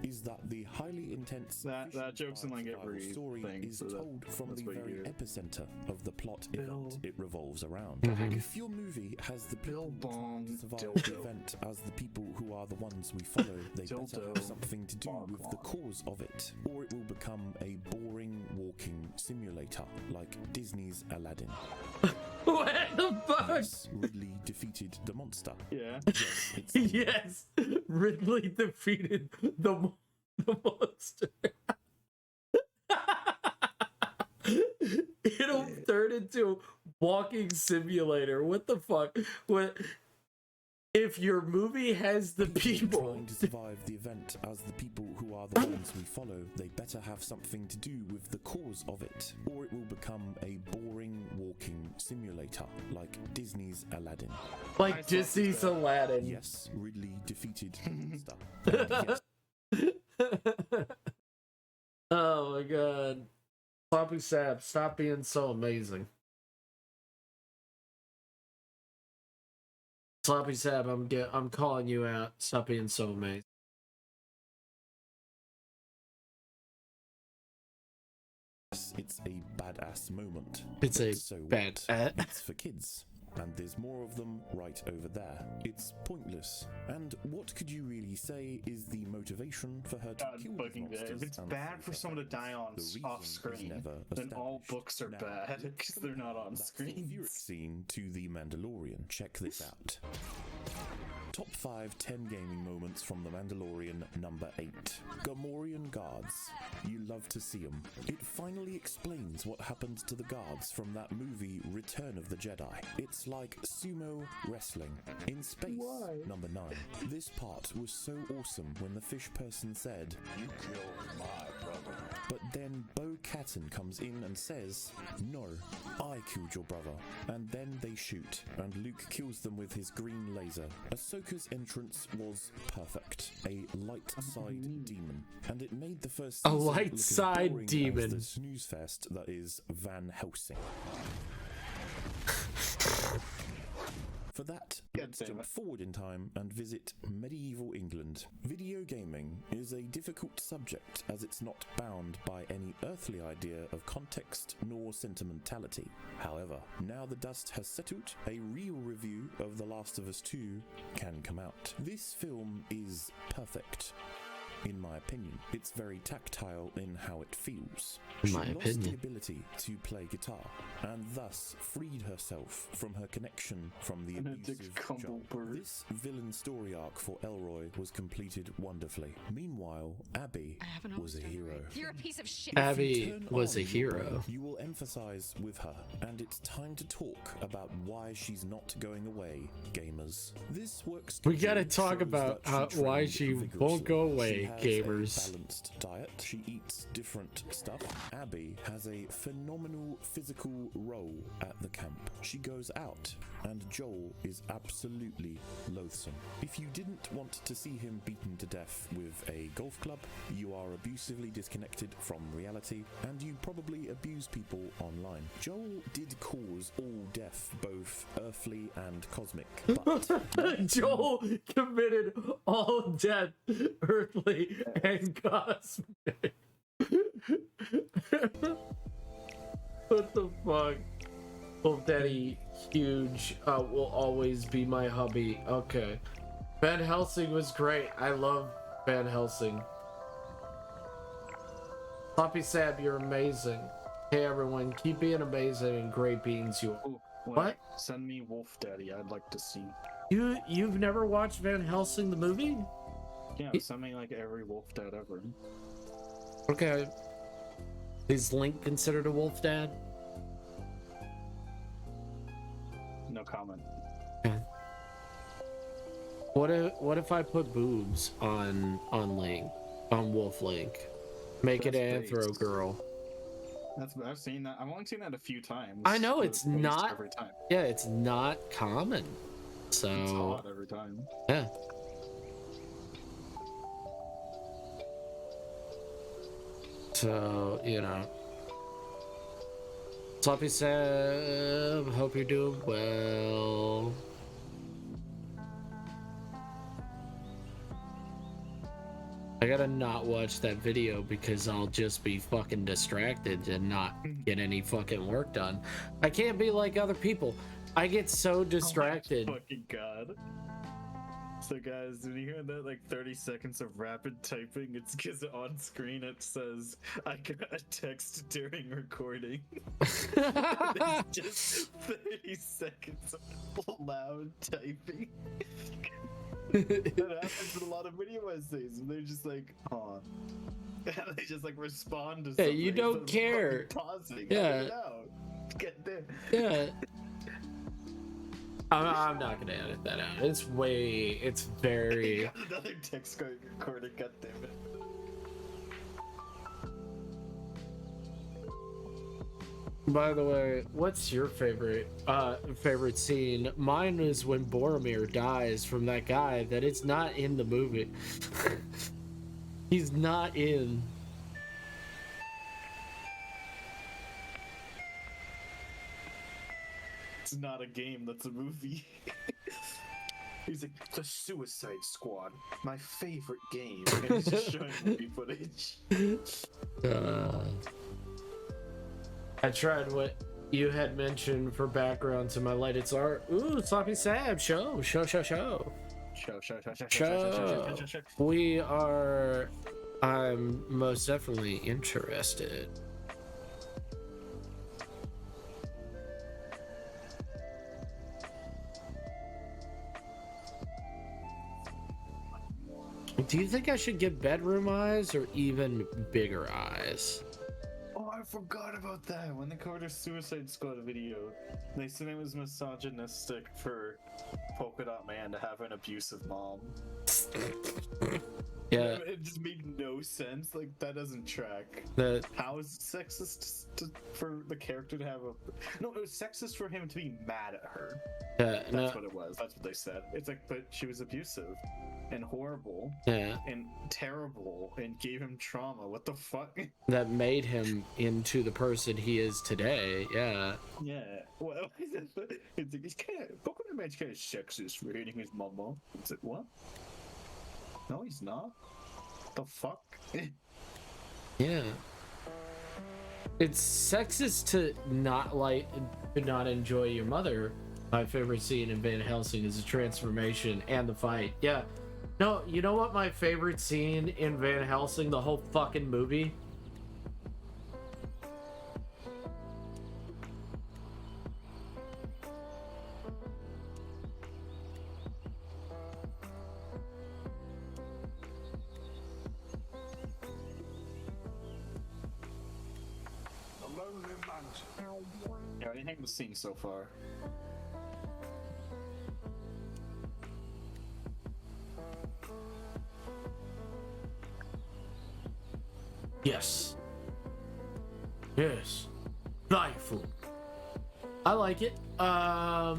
Is that the highly intense
that joke's in like every
story
thing,
is
so
told from the very epicenter of the plot event it revolves around.
Mhm.
If your movie has the people
Bong
who survive
dildo.
the event as the people who are the ones we follow, they better
Dildo.
have something to do
Bong
with the
bong.
cause of it, or it will become a boring walking simulator like Disney's Aladdin.
What the fuck?
Yes, Ridley defeated the monster.
Yeah.
Yes, it's
Yes, Ridley defeated the monster. It'll turn into walking simulator. What the fuck? What if your movie has the people?
Trying to survive the event as the people who are the ones we follow, they better have something to do with the cause of it, or it will become a boring walking simulator like Disney's Aladdin.
Like Disney's Aladdin.
Yes, Ridley defeated the monster. And yes,
Oh my god. Sloppy Sap, stop being so amazing. Sloppy Sap, I'm calling you out. Stop being so amazing.
thinks it's a badass moment.
It's
But
a
so
bad.
what? It's for kids. And there's more of them right over there. It's pointless. And what could you really say is the motivation for her to kill these monsters?
If it's
and
bad
save
for
her
someone to die on
The reason
off
is
screen,
never
then all
established.
books are
Now,
bad
let's
because they're not on
that
screens.
sulfuric scene to The Mandalorian. Check this out. Top 5 10 gaming moments from The Mandalorian, number 8. Gamorrean guards. You love to see them. It finally explains what happened to the guards from that movie Return of the Jedi. It's like sumo wrestling. In space, number 9. This part was so awesome when the fish person said, "You killed my brother." But then Bo-Katan comes in and says, "No, I killed your brother." And then they shoot, and Luke kills them with his green laser. Ahsoka's entrance was perfect. A light side demon. And it made the first
A
season
light
look as
side
boring
demon.
as the snooze fest that is Van Helsing. For that, let's jump forward in time and visit medieval England. Video gaming is a difficult subject as it's not bound by any earthly idea of context nor sentimentality. However, now the dust has settled, a real review of The Last of Us 2 can come out. This film is perfect. In my opinion, it's very tactile in how it feels. She lost the ability to play guitar, and thus freed herself from her connection from the abusive Joel. This villain story arc for Elroy was completed wonderfully. Meanwhile, Abby was a hero.
You're a piece of shit.
Abby was a hero.
You will emphasize with her, and it's time to talk about why she's not going away, gamers. This works.
We gotta talk about why she won't go away, gamers.
A balanced diet. She eats different stuff. Abby has a phenomenal physical role at the camp. She goes out, and Joel is absolutely loathsome. If you didn't want to see him beaten to death with a golf club, you are abusively disconnected from reality, and you probably abuse people online. Joel did cause all death, both earthly and cosmic, but
Joel committed all death, earthly and cosmic. What the fuck? Wolf Daddy huge will always be my hubby. Okay. Van Helsing was great. I love Van Helsing. Sloppy Sab, you're amazing. Hey everyone, keep being amazing and great beans you.
Oh,
What?
Send me Wolf Daddy. I'd like to see.
You've never watched Van Helsing the movie?
Yeah, send me like every Wolf Dad ever.
Okay. Is Link considered a wolf dad?
No comment.
Okay. What if I put boobs on Link, on Wolf Link? Make it an
That's
Anthro
based.
girl.
I've seen that. I've only seen that a few times.
I know
but
it's
based
not.
every time.
Yeah, it's not common.
It's
So
hot every time.
yeah. So you know. Sloppy Seb, hope you're doing well. I gotta not watch that video because I'll just be fucking distracted and not get any fucking work done. I can't be like other people. I get so distracted.
Oh my fucking god. So guys, when you hear that like 30 seconds of rapid typing, it's because on screen it says, "I got a text during recording." It's just 30 seconds of loud typing. That happens with a lot of video essays, and they're just like, "Huh." And they just like respond to something.
you don't
instead of
care.
fucking pausing.
Yeah.
Get it out. Get there.
Yeah. I'm not gonna edit that out. It's very.
Got another text recording. God damn it.
By the way, what's your favorite scene? Mine is when Boromir dies from that guy that it's not in the movie. He's not in.
It's not a game, that's a movie. He's like, "The Suicide Squad, my favorite game." And he's just showing movie footage.
I tried what you had mentioned for background to my latest art. Ooh, Sloppy Sab, show. We are. I'm most definitely interested. Do you think I should get bedroom eyes or even bigger eyes?
Oh, I forgot about that. When they covered a Suicide Squad video, they said it was misogynistic for Polka Dot Man to have an abusive mom.
Yeah.
It just made no sense. Like, that doesn't track. How is it sexist for the character to have a... No, it was sexist for him to be mad at her. That's what it was. That's what they said. It's like, but she was abusive and horrible and terrible and gave him trauma. What the fuck?
That made him into the person he is today. Yeah.
Well, it's like, he's kind of... Pokemon Man's kind of sexist for hating his mama. It's like, what? No, he's not. The fuck?
Yeah. It's sexist to not enjoy your mother. My favorite scene in Van Helsing is the transformation and the fight. Yeah. No, you know what my favorite scene in Van Helsing, the whole fucking movie?
Yeah, what do you think of the scene so far?
Yes. Yes. Delightful. I like it. I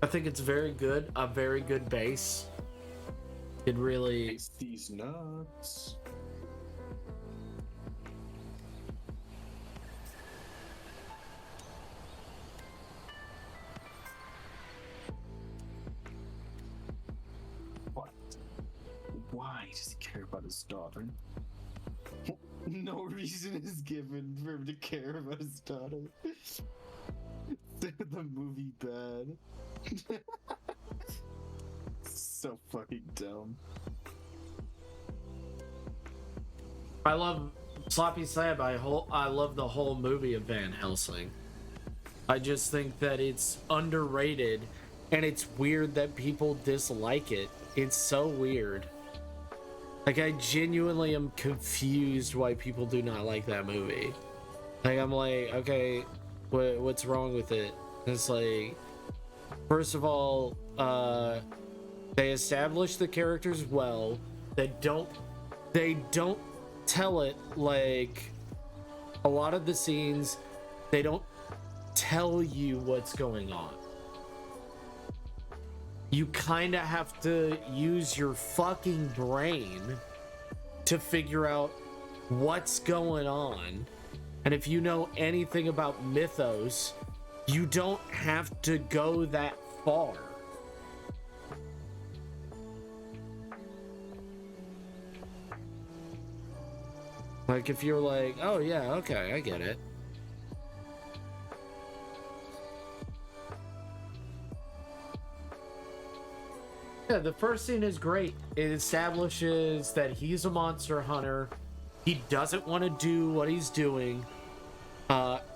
think it's very good. A very good base. It really...
It's these nuts. What? Why does he care about his daughter? No reason is given for him to care about his daughter. The movie bad. So fucking dumb.
I love Sloppy Slab. I love the whole movie of Van Helsing. I just think that it's underrated, and it's weird that people dislike it. It's so weird. Like, I genuinely am confused why people do not like that movie. Like, I'm like, okay, what's wrong with it? It's like, first of all, they establish the characters well. They don't tell it like a lot of the scenes. They don't tell you what's going on. You kind of have to use your fucking brain to figure out what's going on. And if you know anything about mythos, you don't have to go that far. Like, if you're like, oh yeah, okay, I get it. Yeah, the first scene is great. It establishes that he's a monster hunter. He doesn't want to do what he's doing.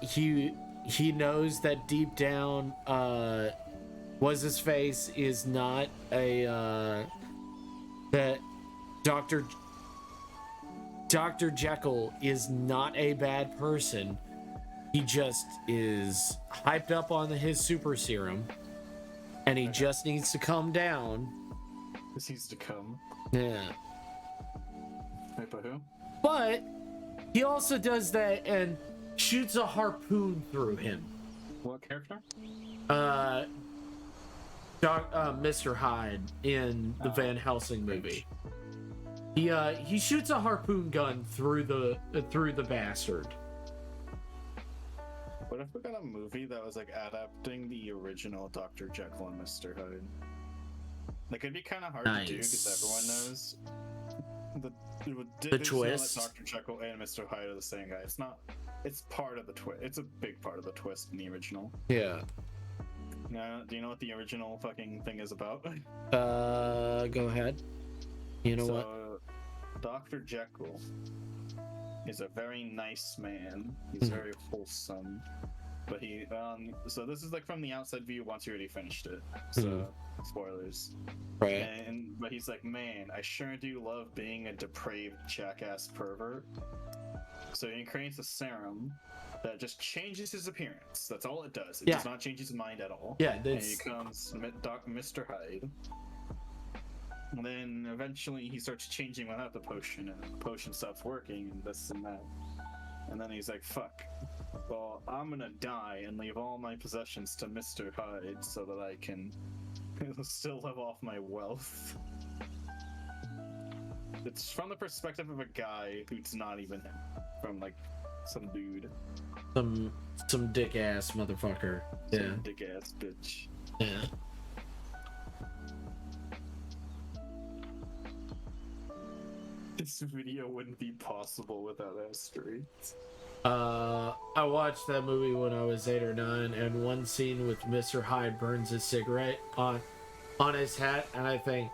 He knows that deep down, what's his face is not a that Dr. Jekyll is not a bad person. He just is hyped up on his super serum, and he just needs to calm down.
This needs to come.
Yeah.
Wait, but who?
But he also does that and shoots a harpoon through him.
What character?
Mr. Hyde in the Van Helsing movie. He shoots a harpoon gun through the bastard.
What if we got a movie that was like adapting the original Dr. Jekyll and Mr. Hyde? Like, it'd be kind of hard to do because everyone knows Did
twist.
Dr. Jekyll and Mr. Hyde are the same guy. It's not. It's part of the twist. It's a big part of the twist in the original.
Yeah.
Do you know what the original fucking thing is about?
Go ahead. You know what?
Dr. Jekyll is a very nice man. He's very wholesome. But he, so this is like from the outside view once you already finished it. So, spoilers.
Right.
But he's like, man, I sure do love being a depraved jackass pervert. So he creates a serum that just changes his appearance. That's all it does. It does not change his mind at all.
Yeah,
and he becomes Mr. Hyde. And then eventually he starts changing without the potion, and the potion stops working, and this and that. And then he's like, fuck. Well, I'm gonna die and leave all my possessions to Mr. Hyde so that I can still live off my wealth. It's from the perspective of a guy who's not even him. From like some dude.
Some dick ass motherfucker.
Some dick ass bitch.
Yeah.
This video wouldn't be possible without Asteroid.
I watched that movie when I was 8 or 9, and one scene with Mr. Hyde burns a cigarette on his hat, and I think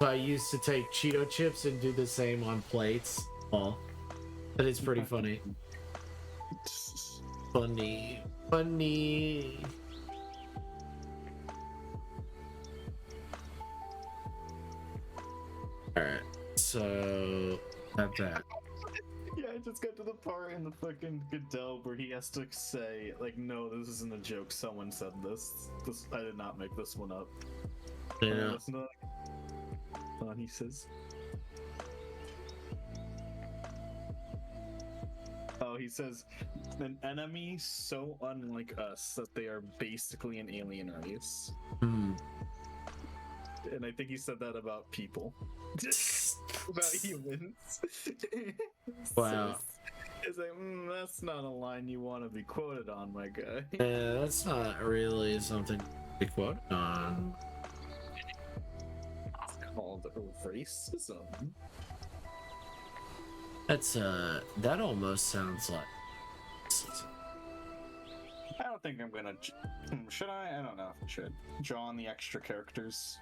I used to take Cheeto chips and do the same on plates. Oh, that is pretty funny. Funny. Alright, so that's that.
Yeah, I just got to the part in the fucking Goodell where he has to say, like, no, this isn't a joke. Someone said this. I did not make this one up.
Yeah.
Listen to that. He says. Oh, he says, an enemy so unlike us that they are basically an alien race.
Mm.
And I think he said that about people. About humans.
Wow.
It's like, that's not a line you want to be quoted on, my guy.
Yeah, that's not really something to be quoted on.
It's called racism.
That's that almost sounds like.
I don't think I'm gonna. Should I? I don't know if I should. Draw on the extra characters.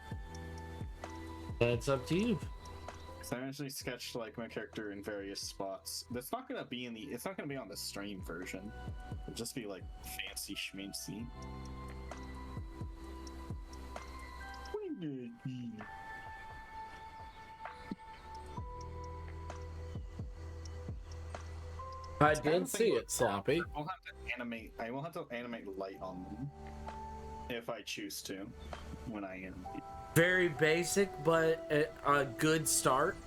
That's up to you.
So I actually sketched like my character in various spots. That's not gonna be in the. It's not gonna be on the stream version. It'll just be like fancy schmancy.
I did see it, Sloppy.
I will have to animate light on them if I choose to when I animate.
Very basic, but a good start.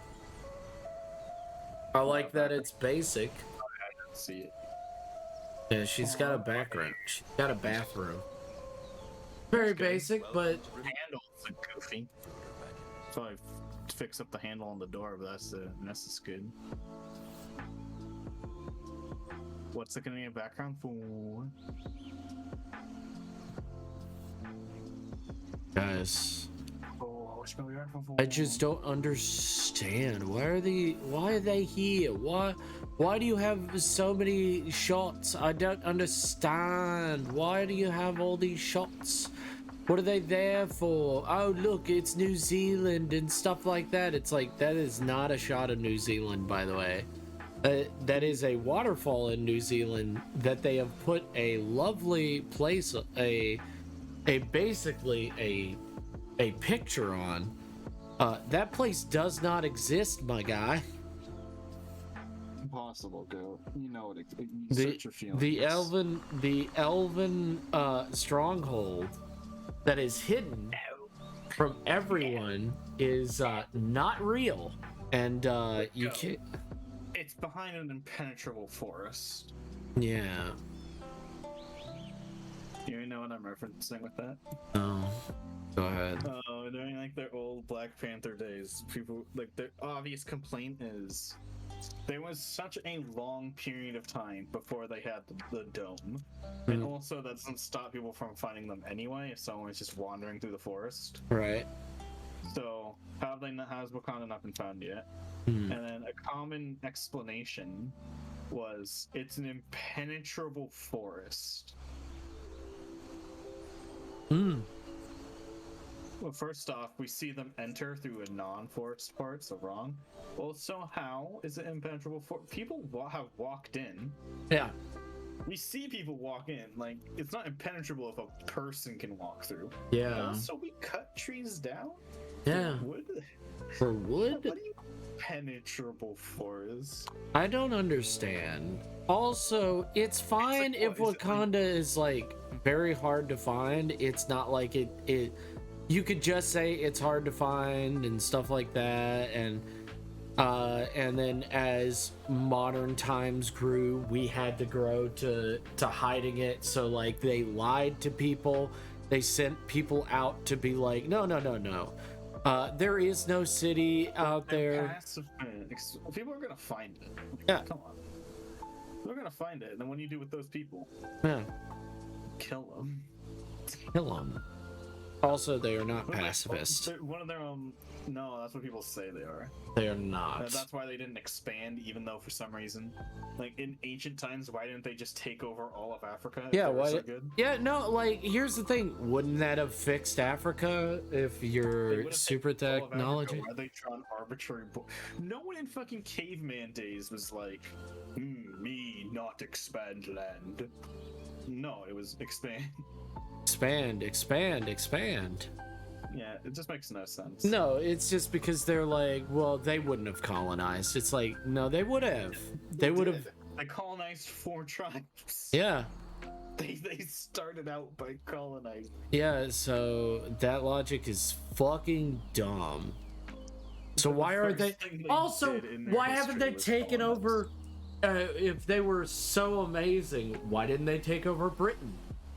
I like that it's basic.
I didn't see it.
Yeah, she's got a background. She's got a bathroom. Very basic, but
The handle's a goofy. So I fix up the handle on the door, but that's good. What's it gonna be a background for?
guys,
Oh, what's gonna be background for?
I just don't understand. Why are they here? Why do you have so many shots? I don't understand. Why do you have all these shots? What are they there for? Oh, look, it's New Zealand and stuff like that. It's like, that is not a shot of New Zealand, by the way. That is a waterfall in New Zealand that they have put a lovely place, basically a picture on. That place does not exist, my guy.
Impossible, go. You know what? Search your feelings.
The elven stronghold that is hidden from everyone is not real, and you can't.
It's behind an impenetrable forest.
Yeah.
You know what I'm referencing with that?
Oh, go ahead.
Oh, during like their old Black Panther days, people like their obvious complaint is there was such a long period of time before they had the dome, and also that doesn't stop people from finding them anyway if someone is just wandering through the forest.
Right.
So has Wakanda not been found yet?
Hmm.
And then a common explanation was it's an impenetrable forest.
Hmm.
Well, first off, we see them enter through a non-forest part, so wrong. Well, so how is it impenetrable for people have walked in?
Yeah.
We see people walk in. Like, it's not impenetrable if a person can walk through.
Yeah.
So we cut trees down?
Yeah.
Wood?
For wood?
What do you penetrable forest?
I don't understand. Also, it's fine if Wakanda is like very hard to find. It's not like it you could just say it's hard to find and stuff like that, and then as modern times grew, we had to grow to hiding it. So like they lied to people. They sent people out to be like, no. There is no city out there.
People are gonna find it.
Yeah.
Come on. They're gonna find it. And then what do you do with those people?
Yeah.
Kill them.
Kill them. Also, they are not pacifist.
One of their no, that's what people say they are.
They are not.
That's why they didn't expand, even though for some reason, like in ancient times, why didn't they just take over all of Africa?
Yeah, why?
So good?
Yeah, no. Like, here's the thing: wouldn't that have fixed Africa if your super technology?
Why they drawn arbitrary? No one in fucking caveman days was like, "Me not expand land." No, it was expand. Expand. Yeah, it just makes no sense.
No, it's just because they're like, well, they wouldn't have colonized. It's like, no, they would have. They would have.
They colonized 4 tribes.
Yeah.
They started out by colonizing.
Yeah, so that logic is fucking dumb. So why are they? Also, why haven't they taken over? If they were so amazing, why didn't they take over Britain?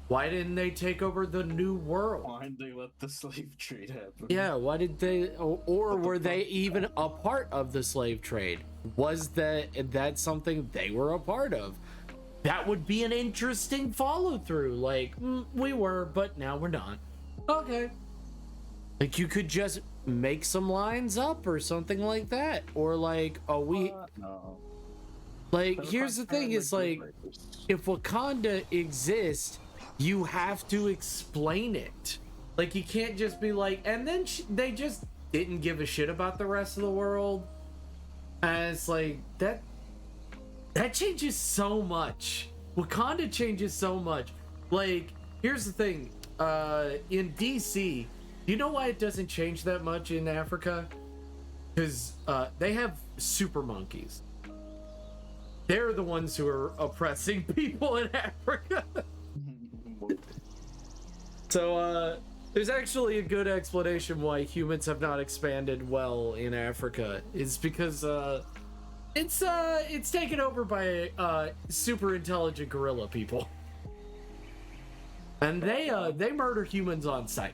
Why didn't they take over the New World?
Why did they let the slave trade happen?
Yeah, why did they, or were they even a part of the slave trade? Was that something they were a part of? That would be an interesting follow through. Like, we were, but now we're not. Okay. Like, you could just make some lines up or something like that. Or like,
No.
Like, here's the thing, is like, if Wakanda exists, you have to explain it. Like, you can't just be like, and then they just didn't give a shit about the rest of the world. And it's like, that changes so much. Wakanda changes so much. Like, here's the thing. In DC, you know why it doesn't change that much in Africa? Because they have super monkeys. They're the ones who are oppressing people in Africa. So, there's actually a good explanation why humans have not expanded well in Africa. It's because, it's taken over by, super intelligent gorilla people. And they murder humans on sight.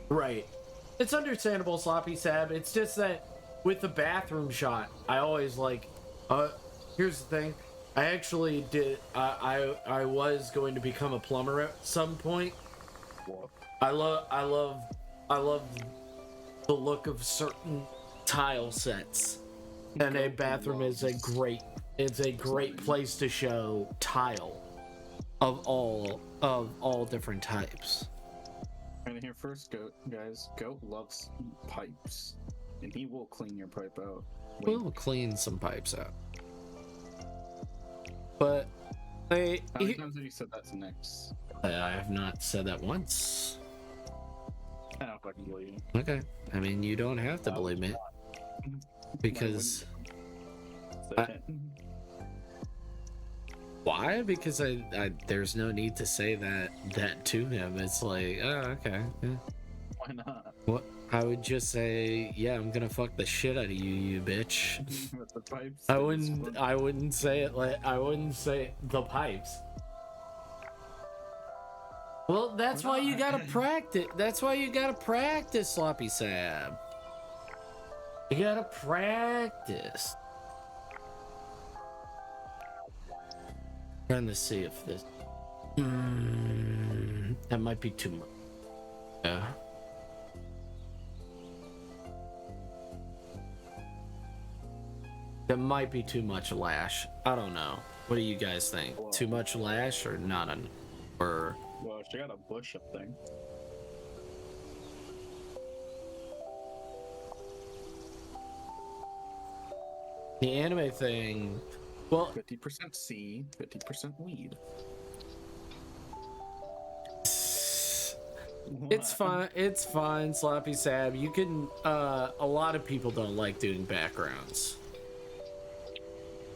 Right. It's understandable, Sloppy Sab. It's just that with the bathroom shot, I always like, here's the thing. I actually did, I was going to become a plumber at some point. I love the look of certain tile sets. And a bathroom is a great place to show tile of all different types.
And here first, Goat, guys. Goat loves pipes, and he will clean your pipe out.
We'll clean some pipes out. But
how many times have you said that to Nyx?
I have not said that once.
I don't fucking believe you.
Okay. I mean, you don't have to believe me. Because why? Because I there's no need to say that to him. It's like, oh, okay. Yeah.
Why not?
What? I would just say, yeah, I'm gonna fuck the shit out of you, you bitch.
With the pipes.
I wouldn't say it like I wouldn't say the pipes. Well, that's why you gotta practice. That's why you gotta practice, Sloppy Sab. You gotta practice. Trying to see if this. That might be too much. Yeah. That might be too much Lash. I don't know. What do you guys think?
Well,
Too much Lash or not enough? Or
well, she got a bush up thing.
the anime thing? Well,
50% seed, 50% weed.
it's fine. It's fine, Sloppy Sab. You can. A lot of people don't like doing backgrounds.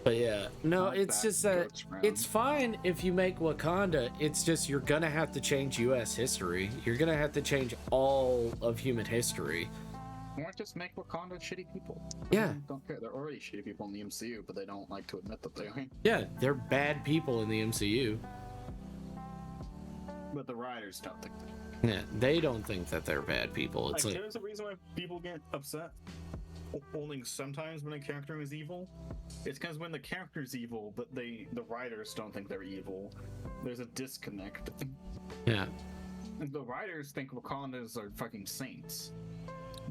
But yeah, no,
Like
it's
that
just that
goes round.
it's fine if you make Wakanda. It's just you're gonna have to change U.S. history. You're gonna have to change all of human history.
Or just make Wakanda shitty people.
Yeah.
Don't care. They're already shitty people in the MCU, but they don't like to admit that they are.
Yeah, they're bad people in the MCU.
But the writers don't think that.
Yeah, they don't think that they're bad people. It's like,
there's a reason why people get upset only sometimes when a character is evil. It's because when the character's evil, but the writers don't think they're evil, there's a disconnect.
yeah,
The writers think Wakandans are fucking saints.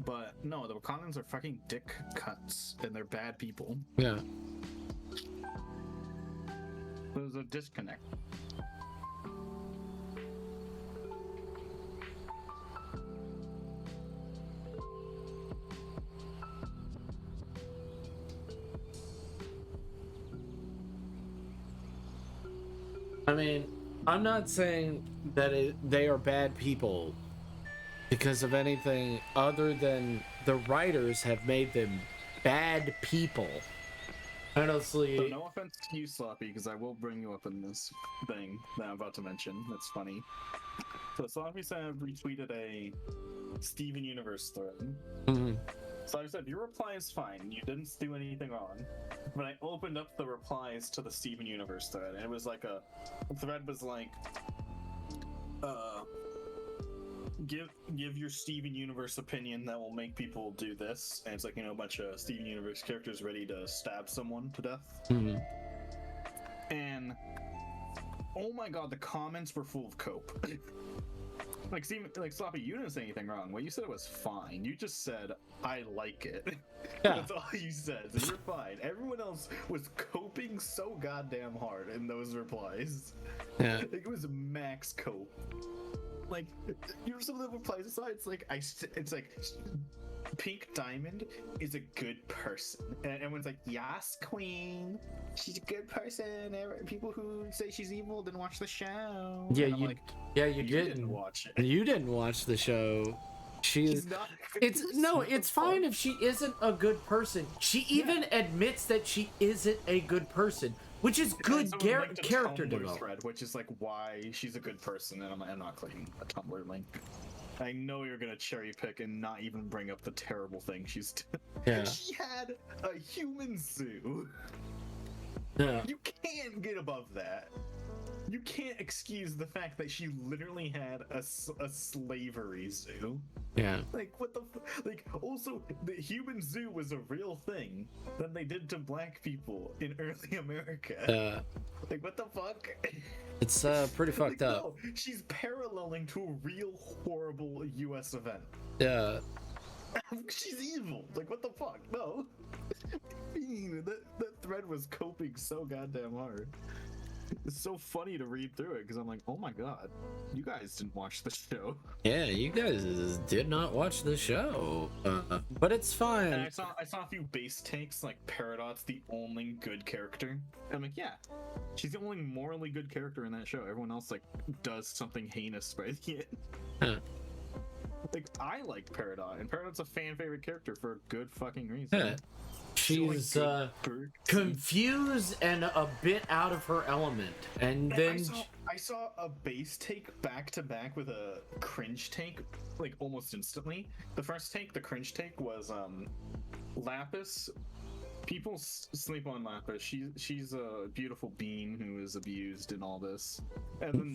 But no, the Wakandans are fucking dick cuts, and they're bad people.
yeah.
There's a disconnect.
I mean, I'm not saying that they are bad people because of anything other than the writers have made them bad people. Honestly,
So no offense to you, Sloppy, because I will bring you up in this thing that I'm about to mention. That's funny. So Sloppy said I've retweeted a Steven Universe thread.
mhm.
So I said, your reply is fine. You didn't do anything wrong. But I opened up the replies to the Steven Universe thread, and it was like the thread was like, give your Steven Universe opinion that will make people do this. And it's like, a bunch of Steven Universe characters ready to stab someone to death.
Mhm.
And oh my god, the comments were full of cope. Like Steven, like Sloppy, you didn't say anything wrong. What you said was fine. You just said I like it.
Yeah.
That's all you said. So you're fine. Everyone else was coping so goddamn hard in those replies.
Yeah.
Like, it was max cope. Like some of the replies aside, it's like it's like Pink Diamond is a good person, and everyone's like, "Yes, Queen, she's a good person." People who say she's evil didn't watch the show.
Yeah,
And I'm
you.
like,
Yeah, you
you didn't watch it.
You didn't watch the show.
She's not. A good
It's
person.
no.
What the
It's fine
fuck?
if she isn't a good person. She even admits that she isn't a good person, which is good
And someone linked a
character
Tumblr
development.
thread, which is like why she's a good person, and I'm not clicking a Tumblr link. I know you're gonna cherry pick and not even bring up the terrible thing she's done.
Yeah.
She had a human zoo.
Yeah.
You can't get above that. You can't excuse the fact that she literally had a slavery zoo.
Yeah.
Like, what the like, also, the human zoo was a real thing that they did to black people in early America. Like, what the fuck?
It's pretty fucked
Like,
up.
no, she's paralleling to a real horrible US event.
Yeah.
She's evil. Like, what the fuck? No. That thread was coping so goddamn hard. It's so funny to read through it because I'm like, oh my god, you guys didn't watch the show.
Yeah, you guys did not watch the show, but it's fine.
And I saw a few base takes like Peridot's the only good character. I'm like, yeah, she's the only morally good character in that show. Everyone else like does something heinous by the end.
Huh.
Like, I like Peridot, and Peridot's a fan favorite character for a good fucking reason.
Yeah. She's confused and a bit out of her element, and then
I saw a base take back to back with a cringe take, like almost instantly. The first take, the cringe take, was Lapis. People sleep on Lapis. She's a beautiful being who is abused in all this. And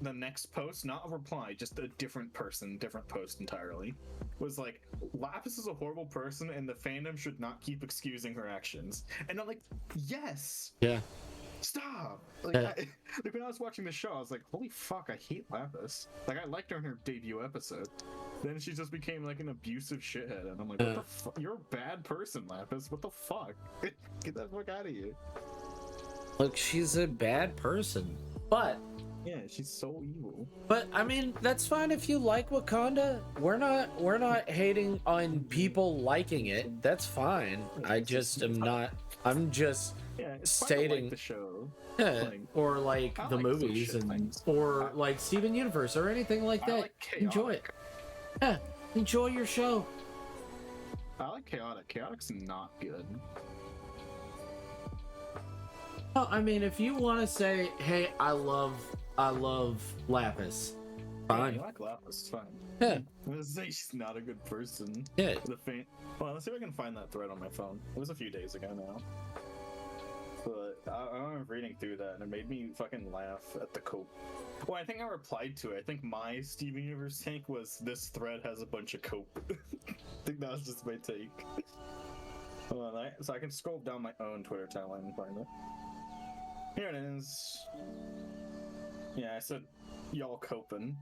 the next post, not a reply, just a different person, different post entirely, was like, Lapis is a horrible person and the fandom should not keep excusing her actions. And I'm like, yes,
yeah,
stop. Like, like when I was watching the show, I was like, holy fuck, I hate Lapis. Like, I liked her in her debut episode. Then she just became like an abusive shithead, and I'm like, what the fuck? You're a bad person, Lapis. What the fuck? Get that fuck out of here.
Look, she's a bad person, but
Yeah, she's so evil.
But I mean, that's fine if you like Wakanda. We're not hating on people liking it. That's fine. I just am not. I'm just
Yeah, it's fun to like
stating
the show.
yeah,
like,
or like
I
the
like some
movies
shit
and
things.
or like Steven Universe or anything like
I
that.
like
Enjoy it. Yeah, enjoy your show.
I like Chaotic. Chaotic's not good.
Well, I mean, if you want to say, "Hey, I love Lapis,"
Yeah,
fine.
you like Lapis, it's fine.
Yeah,
I'm gonna say she's not a good person.
yeah.
The faint. Well, let's see if I can find that thread on my phone. It was a few days ago now. But I remember reading through that and it made me fucking laugh at the cope. Well, I think I replied to it. I think my Steven Universe take was this thread has a bunch of cope. I think that was just my take. Hold on, so I can scroll down my own Twitter timeline and find it. Here it is. Yeah, I said y'all coping.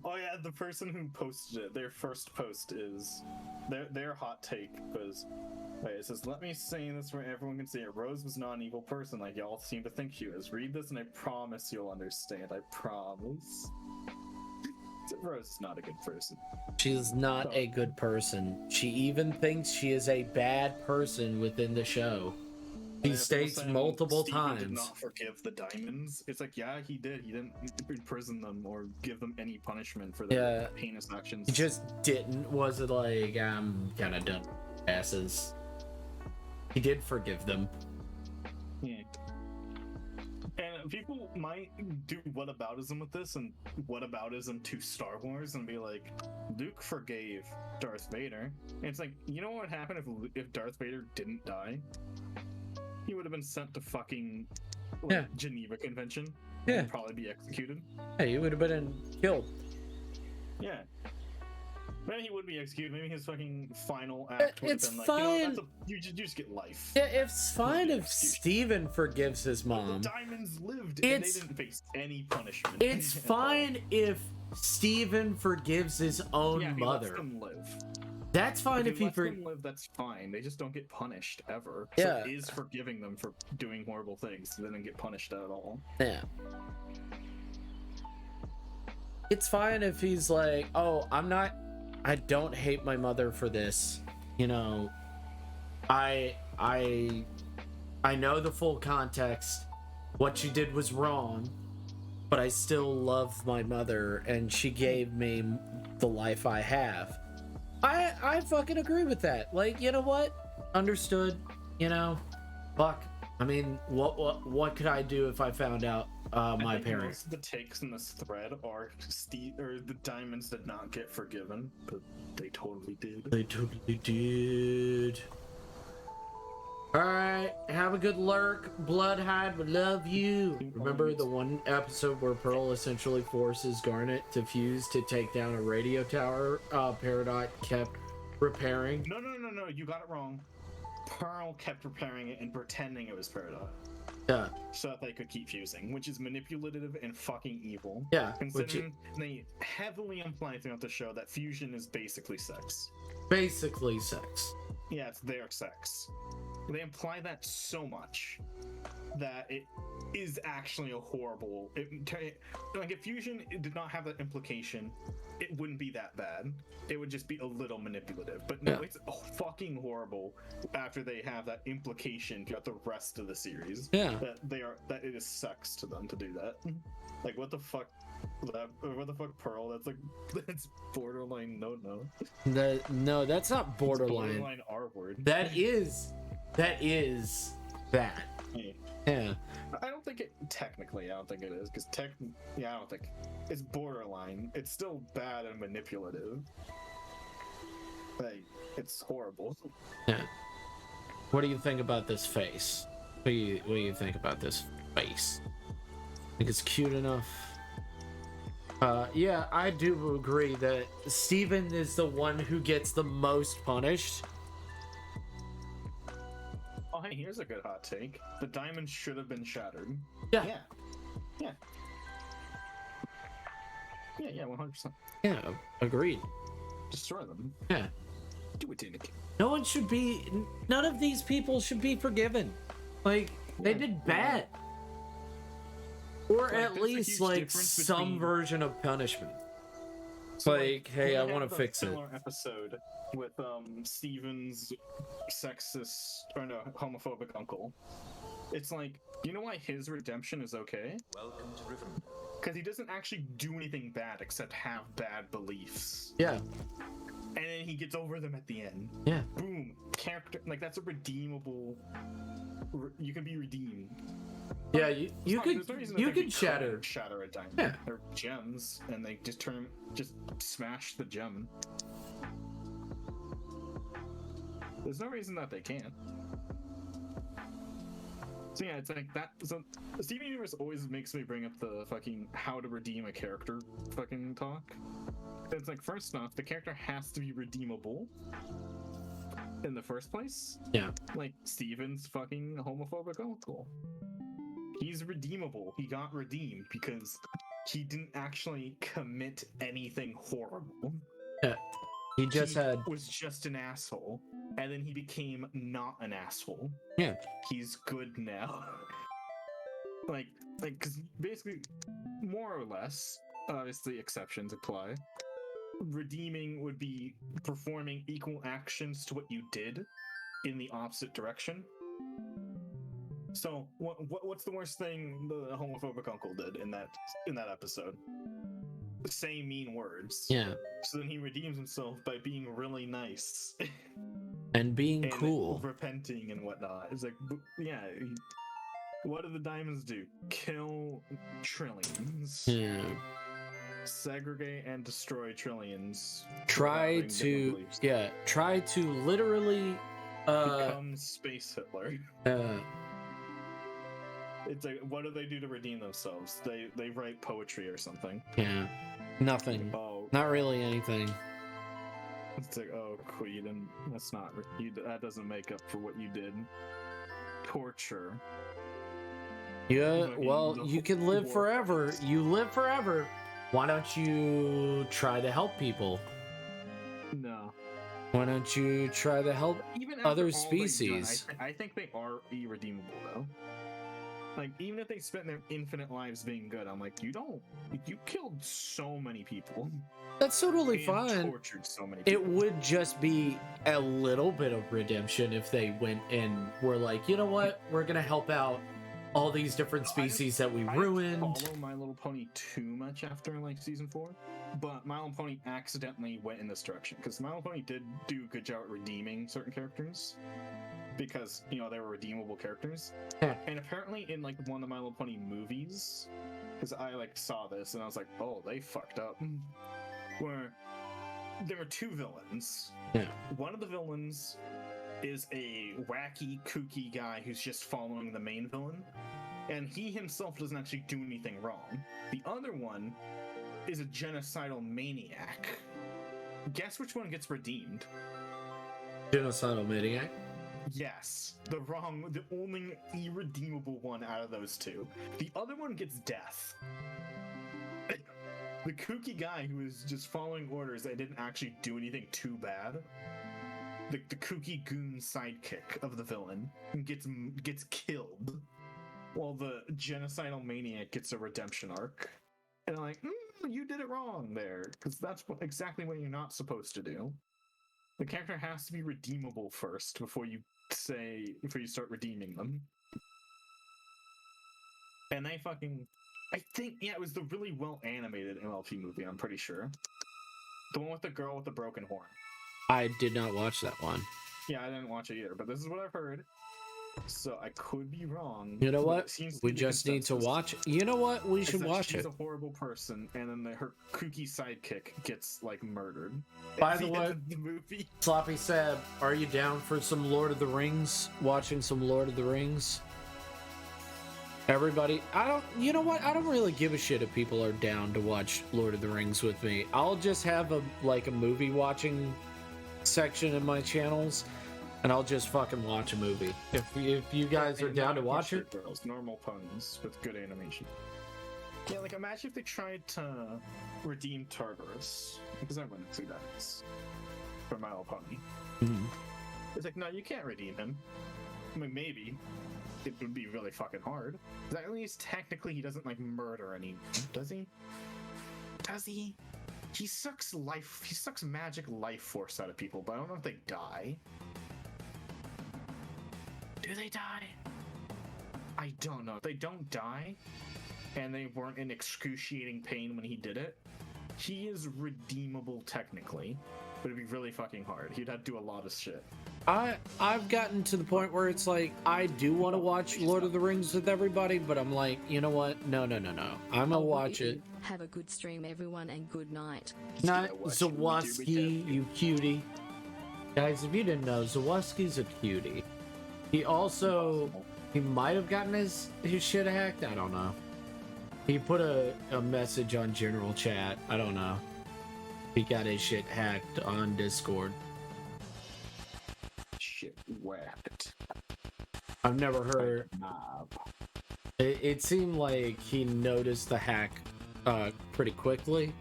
Oh yeah, the person who posted it, their first post is their hot take was wait, it says, let me say this where everyone can see it. Rose was not an evil person like y'all seem to think she was. Read this and I promise you'll understand. I promise. Rose is not a good person.
She's not a good person. She even thinks she is a bad person within the show. He states multiple times.
Did not forgive the diamonds. It's like, yeah, he did. He didn't imprison them or give them any punishment for their heinous actions.
He just didn't. Was it like, I'm kind of done with asses? He did forgive them.
Yeah. And people might do whataboutism with this and whataboutism to Star Wars and be like, Luke forgave Darth Vader. And it's like, you know what would happen if Darth Vader didn't die? He would have been sent to fucking Geneva Convention.
Yeah.
And probably be executed.
Hey, he would have been killed.
Yeah. Maybe he would be executed. Maybe his fucking final act would have
It's
been like,
fine.
you just get life.
Yeah, it's fine if Steven forgives his mom.
The diamonds lived and they didn't face any punishment.
It's fine if Steven forgives his own mother.
Lets them live.
That's fine if he
lets them live, that's fine. They just don't get punished ever.
Yeah.
So it is forgiving them for doing horrible things. They didn't get punished at all.
Yeah. It's fine if he's like, oh, I don't hate my mother for this. You know, I know the full context. What she did was wrong, but I still love my mother and she gave me the life I have. I fucking agree with that. Like, you know what? Understood. You know, fuck. I mean, what could I do if I found out my parents?
Most of the takes in this thread are the diamonds did not get forgiven, but they totally did.
They totally did. Alright, have a good lurk. Bloodhide would love you. Remember the one episode where Pearl essentially forces Garnet to fuse to take down a radio tower Peridot kept repairing?
No, you got it wrong. Pearl kept repairing it and pretending it was Peridot.
Yeah.
So that they could keep fusing, which is manipulative and fucking evil.
Yeah.
Considering they heavily imply throughout the show that fusion is basically sex.
Basically sex.
Yeah, it's their sex. They imply that so much that it is actually a horrible. Like if fusion did not have that implication, it wouldn't be that bad. It would just be a little manipulative. But no, it's fucking horrible after they have that implication throughout the rest of the series.
Yeah.
That it is sex to them to do that. Like what the fuck? What the fuck, Pearl? That's borderline no.
No, that's not borderline.
It's borderline R word.
That is that. Yeah.
I don't think it technically. I don't think it is because I don't think it's borderline. It's still bad and manipulative. Like it's horrible.
Yeah. What do you think about this face? What do you think about this face? Think it's cute enough? Yeah, I do agree that Steven is the one who gets the most punished.
Oh, hey, here's a good hot take. The diamond should have been shattered.
Yeah.
Yeah. 100%.
Yeah, agreed.
Destroy them.
Yeah.
Do it, Danik.
None of these people should be forgiven. Like, they did bad. Or
Like,
at
there's a
least,
huge
like,
difference
some
between-
version of punishment.
So,
Like, hey,
we
I
have
want to
a
fix it.
similar episode with Steven's sexist or no homophobic uncle. It's like, you know why his redemption is okay?
Welcome to Riven.
Because he doesn't actually do anything bad except have bad beliefs,
Yeah,
and then he gets over them at the end.
yeah.
Boom, character, like that's a redeemable. You can be redeemed.
Yeah, you
There's no reason that
you
they
could shatter.
shatter a diamond.
Yeah.
They're gems, and they just smash the gem. There's no reason that they can't. So yeah, it's like that. So Steven Universe always makes me bring up the fucking how to redeem a character fucking talk. It's like, first off, the character has to be redeemable in the first place.
Yeah.
Like Steven's fucking homophobic uncle. He's redeemable. He got redeemed because he didn't actually commit anything horrible.
Yeah. He just
was just an asshole, and then he became not an asshole.
Yeah.
He's good now. like, because basically, more or less, obviously exceptions apply. Redeeming would be performing equal actions to what you did in the opposite direction. So, what's the worst thing the homophobic uncle did in that episode? Say mean words.
Yeah.
So then he redeems himself by being really nice
And being
and
cool.
repenting and whatnot. It's like, yeah. What do the diamonds do? Kill trillions.
Yeah.
Segregate and destroy trillions.
Try
having different
to
beliefs.
try to literally
Become Space Hitler.
uh
It's like, what do they do to redeem themselves? They write poetry or something.
yeah. Nothing.
Oh,
Not really anything.
it's like, oh, Queen, that's not that doesn't make up for what you did. Torture.
Yeah,
Fucking
well,
the
you can live
war
forever.
crimes.
You live forever. Why don't you try to help people?
No.
Why don't you try to help
Even after
other
all they've done,
species?
I think they are irredeemable though. Like, even if they spent their infinite lives being good, I'm like, you killed so many people.
That's totally
and
fine.
Tortured so many people.
It would just be a little bit of redemption if they went and were like, you know what? We're gonna help out all these different species that we
I
ruined.
didn't follow My Little Pony too much after like season 4, but My Little Pony accidentally went in this direction because My Little Pony did do a good job at redeeming certain characters because they were redeemable characters.
Yeah.
And apparently in like one of the My Little Pony movies, because I like saw this and I was like, oh, they fucked up. Where there were two villains.
Yeah.
One of the villains is a wacky, kooky guy who's just following the main villain, and he himself doesn't actually do anything wrong. The other one is a genocidal maniac. Guess which one gets redeemed?
Genocidal maniac.
Yes, the only irredeemable one out of those two. The other one gets death. The kooky guy who is just following orders that didn't actually do anything too bad, the kooky goon sidekick of the villain, gets killed, while the genocidal maniac gets a redemption arc. And I'm like, you did it wrong there, because that's exactly what you're not supposed to do. The character has to be redeemable first before you start redeeming them. And they fucking, I think, yeah, it was the really well animated MLP movie, I'm pretty sure. The one with the girl with the broken horn.
I did not watch that one.
Yeah, I didn't watch it either, but this is what I've heard. So I could be wrong.
You know
but
what?
it seems to
We
be the
just need to
consensus.
watch. You know what? We
Is
should
that
watch
she's
it.
a horrible person, and then her kooky sidekick gets like murdered.
By
at
the
end
way-
of the movie.
Sloppy Sab, are you down for some Lord of the Rings? Watching some Lord of the Rings? Everybody, you know what? I don't really give a shit if people are down to watch Lord of the Rings with me. I'll just have a movie watching section in my channels. and I'll just fucking watch a movie. If you guys are
And
down to
not
watch it,
push girls, normal ponies with good animation. Yeah, like imagine if they tried to redeem Tartarus, because everyone knows who that is from My Little Pony. It's like, no, you can't redeem him. I mean, maybe it would be really fucking hard. But at least technically, he doesn't like murder anyone, does he? Does he? He sucks life. He sucks magic life force out of people, but I don't know if they die. Do they die? I don't know. If they don't die, and they weren't in excruciating pain when he did it, he is redeemable technically, but it'd be really fucking hard. He'd have to do a lot of shit.
I've gotten to the point where it's like I do want to watch Lord of the Rings with everybody, but I'm like, you know what? No. I'm gonna watch it.
Have a good stream, everyone, and good night.
Not Zawoski, you cutie. Guys, if you didn't know, Zawoski's a cutie. He also, he might have gotten his shit hacked. I don't know. He put a message on general chat. I don't know. He got his shit hacked on Discord.
Shit wept.
I've never heard. It seemed like he noticed the hack pretty quickly.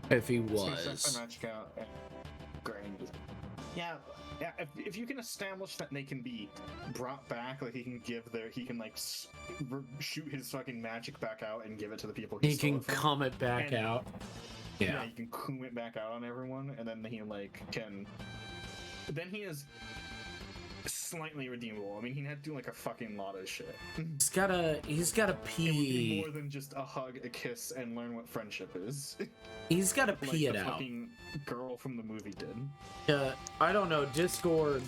If he was.
Yeah, if you can establish that they can be brought back, like he can like shoot his fucking magic back out and give it to the people
He can cum it back out.
Yeah, you can cum it back out on everyone, and then he like can. Then he is slightly redeemable. I mean, he had to do like a fucking lot of shit.
He's gotta pee.
It would be more than just a hug, a kiss, and learn what friendship is.
He's gotta
like
pee
the
it out.
Fucking girl from the movie did.
I don't know. Discord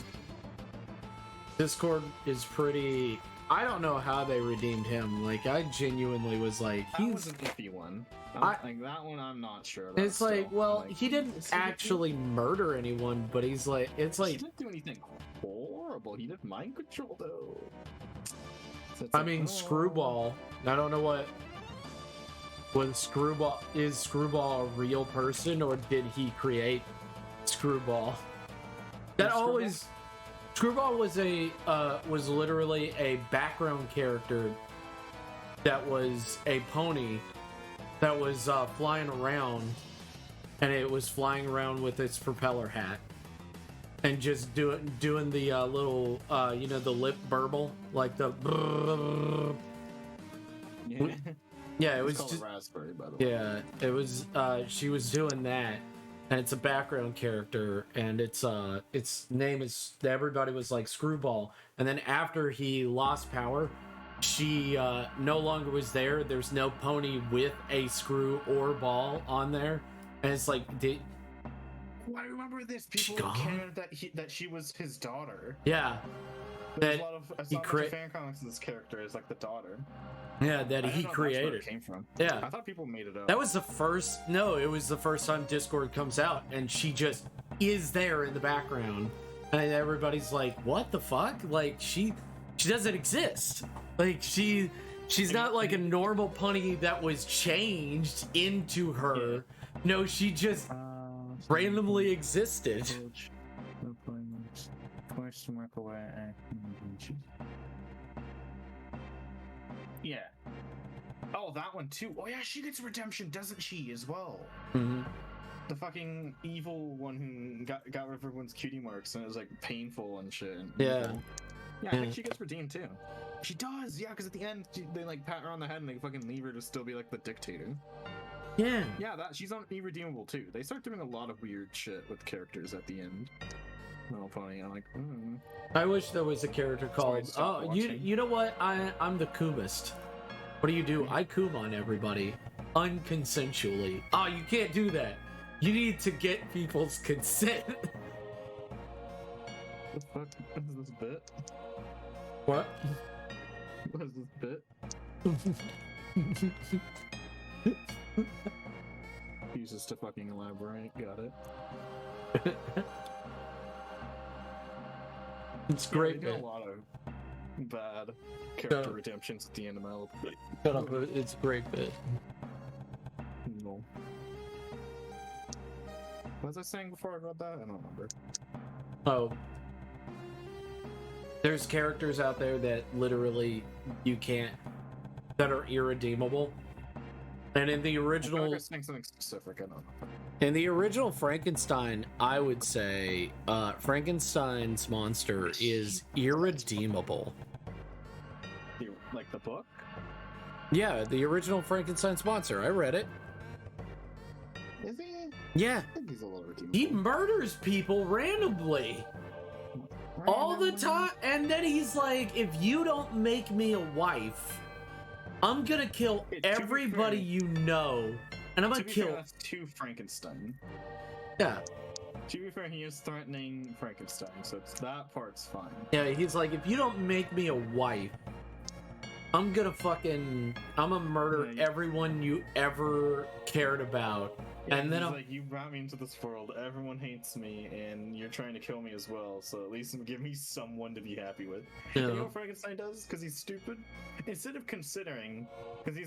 is pretty. I don't know how they redeemed him. Like, I genuinely was like,
that was an iffy one. Like that one, I'm not sure about.
It's like, well, he didn't actually murder anyone, but he's like, it's like
he didn't do anything horrible. He did mind control though. So
I mean, Screwball. I don't know what. Was Screwball, is Screwball a real person, or did he create Screwball? That always. Screwball was was literally a background character that was a pony that was flying around, and it was flying around with its propeller hat and just doing the little the lip burble, like the yeah, it was
called
just
raspberry, by the way.
yeah, it was she was doing that. And it's a background character, and its name is, everybody was like Screwball. And then after he lost power, she no longer was there. There's no pony with a screw or ball on there, and it's like,
I remember this. People cared that she was his daughter.
Yeah,
There's a lot of fan comics of this character is like the daughter.
Yeah, that he created.
Where it came from.
Yeah,
I thought people made it up.
That was the first. No, it was the first time Discord comes out, and she just is there in the background, and everybody's like, "What the fuck?" Like she doesn't exist. Like she's not like a normal pony that was changed into her. Yeah. No, she just randomly existed.
Yeah. Oh, that one too. Oh yeah, she gets redemption, doesn't she, as well?
Mm-hmm.
The fucking evil one who got rid of everyone's cutie marks, and it was like painful and shit.
Yeah.
Yeah, I think she gets redeemed too. She does, yeah, because at the end they like pat her on the head and they fucking leave her to still be like the dictator.
Yeah.
Yeah, she's on irredeemable too. They start doing a lot of weird shit with characters at the end. Well, funny. I'm like,
I wish there was a character called. Oh, you know what? I'm the coomist. What do? I coom on everybody unconsensually. Oh, you can't do that. You need to get people's consent.
What the fuck is this bit?
What?
What is this bit? Uses to fucking elaborate. Got it.
It's great.
They do a lot of bad character redemptions at the end of my.
Shut up! It's a great bit.
No. was I saying before I read that? I don't remember.
Oh. There's characters out there that literally you can't, that are irredeemable. And in the original,
I was saying something specific. I don't know.
in the original Frankenstein, I would say Frankenstein's monster is irredeemable.
Like the book?
Yeah, the original Frankenstein's monster. I read it.
Is he?
Yeah,
I think he's a little redeemable.
he murders people randomly all the time, and then he's like, "If you don't make me a wife, I'm gonna kill
To be
everybody
fair-
you know, and I'm
To
gonna
be
kill."
fair, that's to Frankenstein.
Yeah,
To be fair, he is threatening Frankenstein, so that part's fine.
yeah. He's like, "If you don't make me a wife, I'm gonna murder
Yeah,
everyone you ever cared about." And then
he's
I'm
like, you brought me into this world, everyone hates me, and you're trying to kill me as well, so at least give me someone to be happy with.
Yeah.
You know what Frankenstein does? Because he's stupid? Instead of considering, because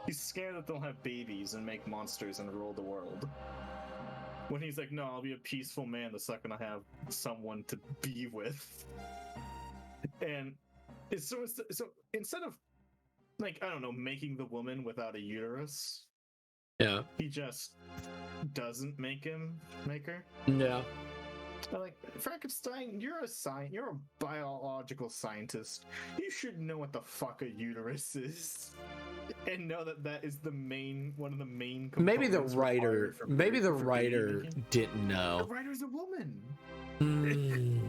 he's scared that they'll have babies and make monsters and rule the world. When he's like, no, I'll be a peaceful man the second I have someone to be with. And so instead of, like, I don't know, making the woman without a uterus,
yeah,
he just doesn't make her.
yeah.
Like, Frankenstein, you're a biological scientist. You should know what the fuck a uterus is, and know that is one of the main.
Maybe the
components
writer,
required for
maybe
baby making.
didn't
The
know.
writer's a woman.
Mm.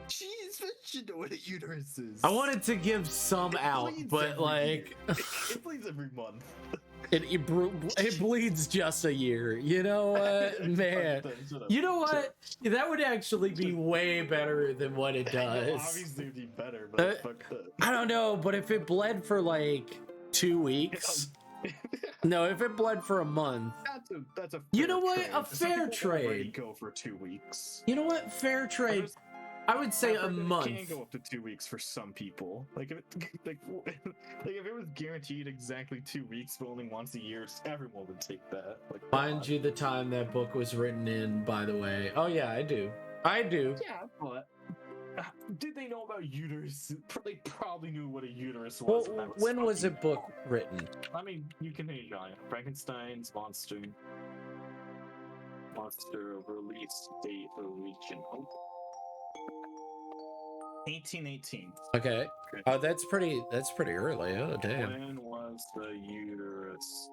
Jeez, but you know what a uterus is.
I wanted to give some out,
bleeds
but
every
like,
year. It bleeds every month.
it bleeds just a year. You know what, man?
Shut up.
You know what? That would actually be way better than what it
I know,
does.
obviously, it'd be better, but fuck that.
I don't know, but if it bled for like 2 weeks, no, if it bled for a month,
That's a.
You
fair
know what?
trade.
A
Some
fair
people already
trade.
Go for 2 weeks.
you know what? Fair trade.
Others-
I would say
I've
a
heard that it
month.
can go up to 2 weeks for some people. Like if it, like if it was guaranteed exactly 2 weeks, but only once a year, everyone would take that. Like,
Mind you, the time that book was written in, by the way. Oh yeah, I do.
Yeah, but did they know about uterus? They probably knew what a uterus
Well,
was.
when was it book written?
I mean, you can hate on it. Frankenstein's monster release date original 1818.
Okay. Oh, that's pretty early. Oh damn.
When was the uterus?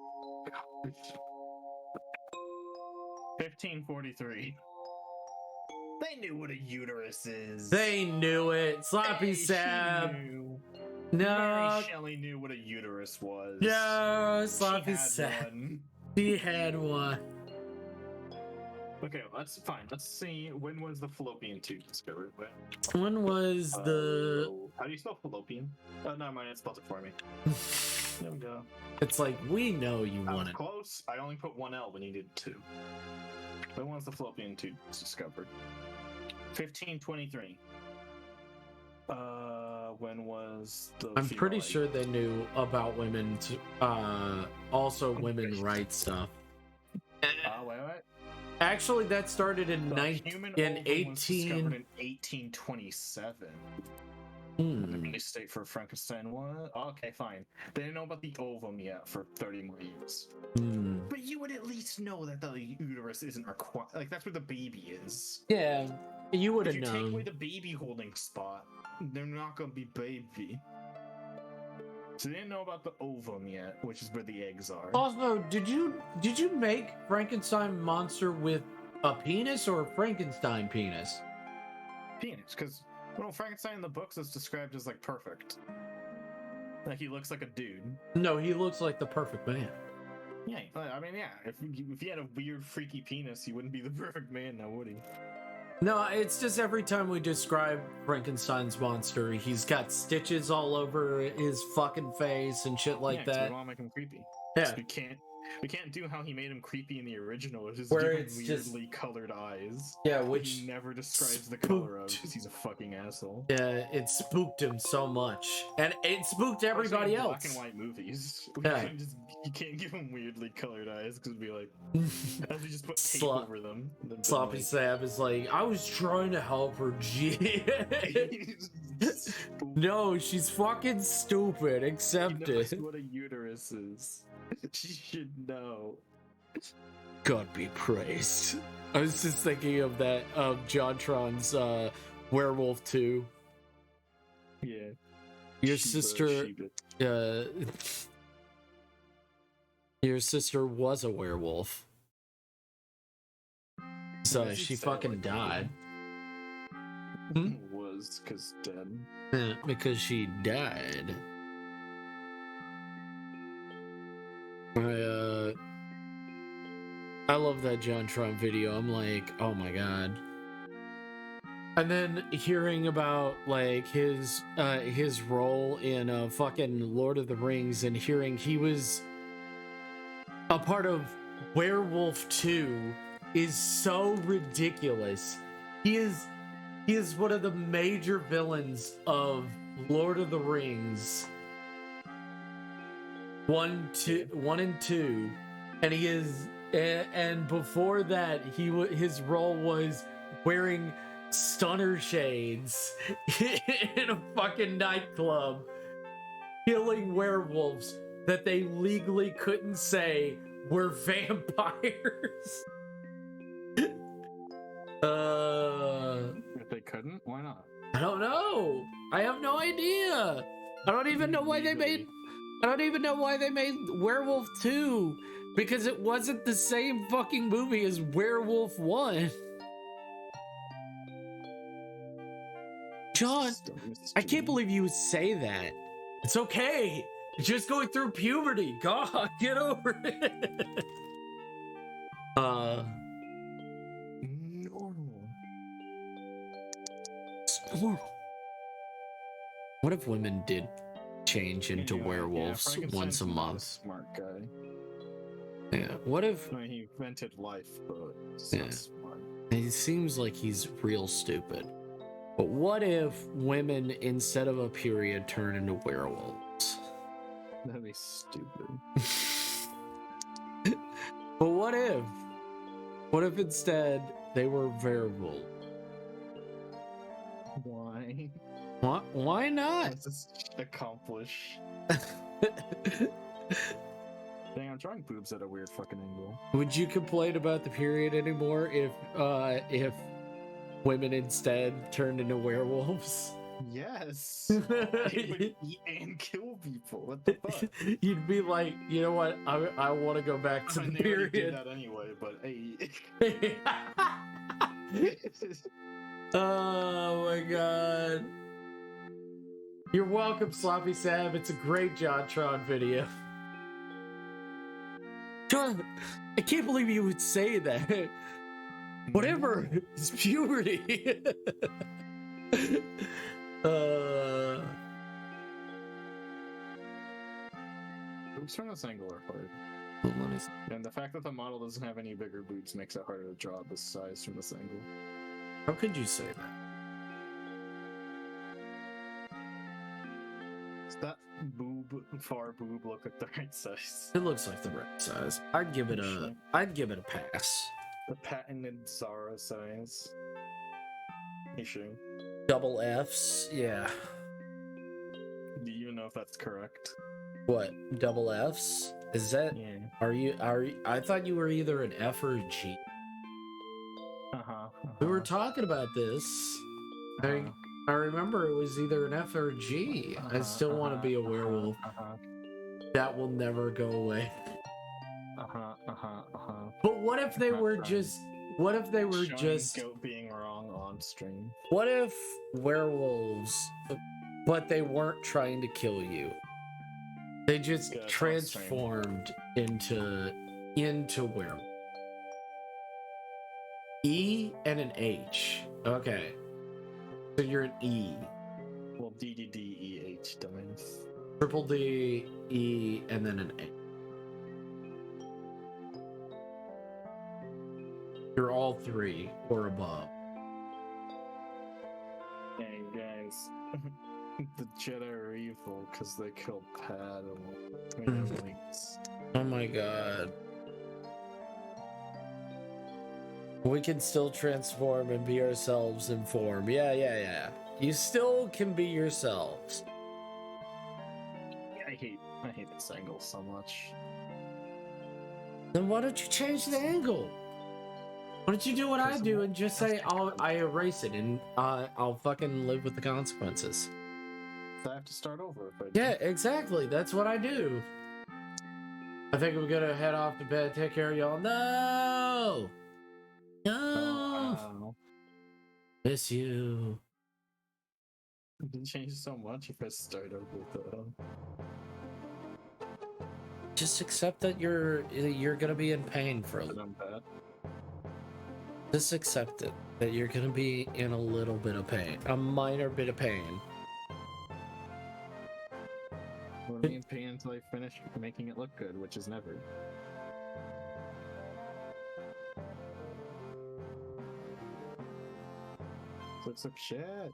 1543. They knew what a uterus is.
They knew it. Sloppy
Hey,
Sam.
she knew.
No.
Mary Shelley knew what a uterus was.
No,
She
Sloppy
had
Sam.
one.
She had one.
Okay, well, that's fine. Let's see. When was the fallopian tube discovered?
When was the?
How do you spell fallopian? Oh, no, mind. It spelled it for me. There we go.
It's like we know you
I was
want it.
close. I only put one L when you did two. When was the fallopian tube discovered? 1523. When was the?
I'm pretty
female
sure
egg?
they knew about women. Also women rights stuff.
Wait.
Actually, that started in
The human ovum was discovered in 1827. The release date for Frankenstein was okay, fine. They didn't know about the ovum yet for 30 more years.
Hmm.
But you would at least know that the uterus isn't required. Like that's where the baby is.
Yeah, you would
If
have
you take away
known.
the baby holding spot, they're not gonna be baby. So they didn't know about the ovum yet, which is where the eggs are.
Also, did you make Frankenstein monster with a penis or a Frankenstein penis?
Penis, because Frankenstein in the books is described as like perfect. Like he looks like a dude.
No, he looks like the perfect man.
Yeah, I mean, yeah. If he had a weird, freaky penis, he wouldn't be the perfect man now, would he?
No, it's just every time we describe Frankenstein's monster, he's got stitches all over his fucking face and shit like
yeah, 'cause
that.
we want to make him creepy.
Yeah.
So we can't We can't do how he made him creepy in the original, which is
Where
give him
it's just-
weirdly colored eyes.
Yeah,
Which
which
he never describes the color of
spooked.
because he's a fucking asshole.
Yeah, it spooked him so much, and it spooked everybody
Especially in
else.
Black and white movies.
Yeah.
You can't give him weirdly colored eyes because it'd be like, as we just put tape
Slop-
over them. Then
Sloppy Sam is like, I was trying to help her, G. No, she's fucking stupid. Accept
She knows
it.
what a uterus is. She should know.
God be praised. I was just thinking of that JonTron's Werewolf 2.
Yeah.
Your sister, your sister was a werewolf, so
Why does he
she
say it
fucking
like that?
died.
Was because dead.
Because she died. I love that JonTron video. I'm like, oh my god. And then hearing about like his role in fucking Lord of the Rings, and hearing he was a part of Werewolf 2 is so ridiculous. He is one of the major villains of Lord of the Rings 1, and 2, and he is, and before that his role was wearing stunner shades in a fucking nightclub, killing werewolves that they legally couldn't say were vampires.
If they couldn't, why not?
I don't know. I have no idea. I don't even know why they made Werewolf 2, because it wasn't the same fucking movie as Werewolf 1. John, I can't believe you would say that. It's okay. You're just going through puberty. God, get over it.
Normal.
What if women did change into
Anyway,
werewolves
Frankenstein's
once a
not
month?
smart guy.
Yeah. What if
I mean, he invented life, but he's
Yeah.
not smart.
it seems like he's real stupid? But what if women, instead of a period, turn into werewolves?
That'd be stupid.
But what if? What if instead they were werewolves?
Why?
Why not?
What's this accomplish? Dang, I'm drawing boobs at a weird fucking angle.
Would you complain about the period anymore if women instead turned into werewolves?
Yes. They would eat and kill people. What the fuck?
You'd be like, you know what? I want to go back to
I
the
mean, they already did
period.
that anyway, but hey.
Oh my god. You're welcome, Sloppy Sam. It's a great JonTron video. John, I can't believe you would say that. Whatever. It's puberty.
Boobs from this angle are hard. And the fact that the model doesn't have any bigger boobs makes it harder to draw this size from this angle.
How could you say that?
Does that far boob look like the right size?
It looks like the right size. I'd give it a pass.
The patented Zara size. You sure?
Double F's, yeah.
Do you even know if that's correct?
What? Double F's? Is that?
Yeah.
Are you? I thought you were either an F or a G. We were talking about this. I remember it was either an F or a G. I still want to be a werewolf. That will never go away. But what if they were just? What if they were just?
Goat being wrong on stream.
What if werewolves, but they weren't trying to kill you? They just
Yeah, that's
transformed into werewolf. E and an H. Okay. So you're an E.
Well, DDDEH dumbass.
Triple D, E, and then an A. You're all 3 or above.
Hey guys, the Jedi are evil because they killed Padme.
Oh my god. We can still transform and be ourselves in form. Yeah. You still can be yourselves.
I hate this angle so much.
Then why don't you change the angle? Why don't you do what I do and just say I erase it and I'll fucking live with the consequences.
So I have to start over if I do.
Yeah, exactly. That's what I do. I think I'm gonna head off to bed. Take care of y'all. No! No!
Oh, wow.
Miss you.
It didn't change so much if I start over though.
Just accept that you're gonna be in pain for a little.
I'm bad.
Just accept it. That you're gonna be in a little bit of pain. A minor bit of pain.
Well, me in pain until I finish making it look good, which is never. Looks like shit.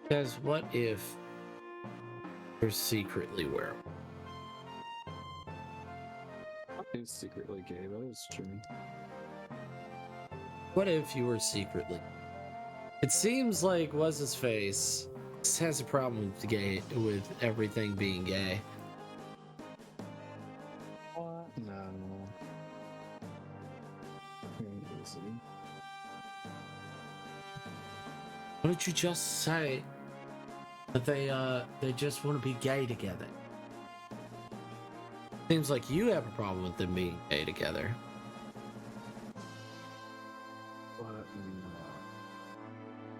Guys, what if you're secretly werewolf?
Is secretly gay, that is true.
What if you were secretly? It seems like what's his face has a problem with everything being gay.
What? No. Easy.
Why don't you just say that they just want to be gay together? Seems like you have a problem with them being gay together.
What?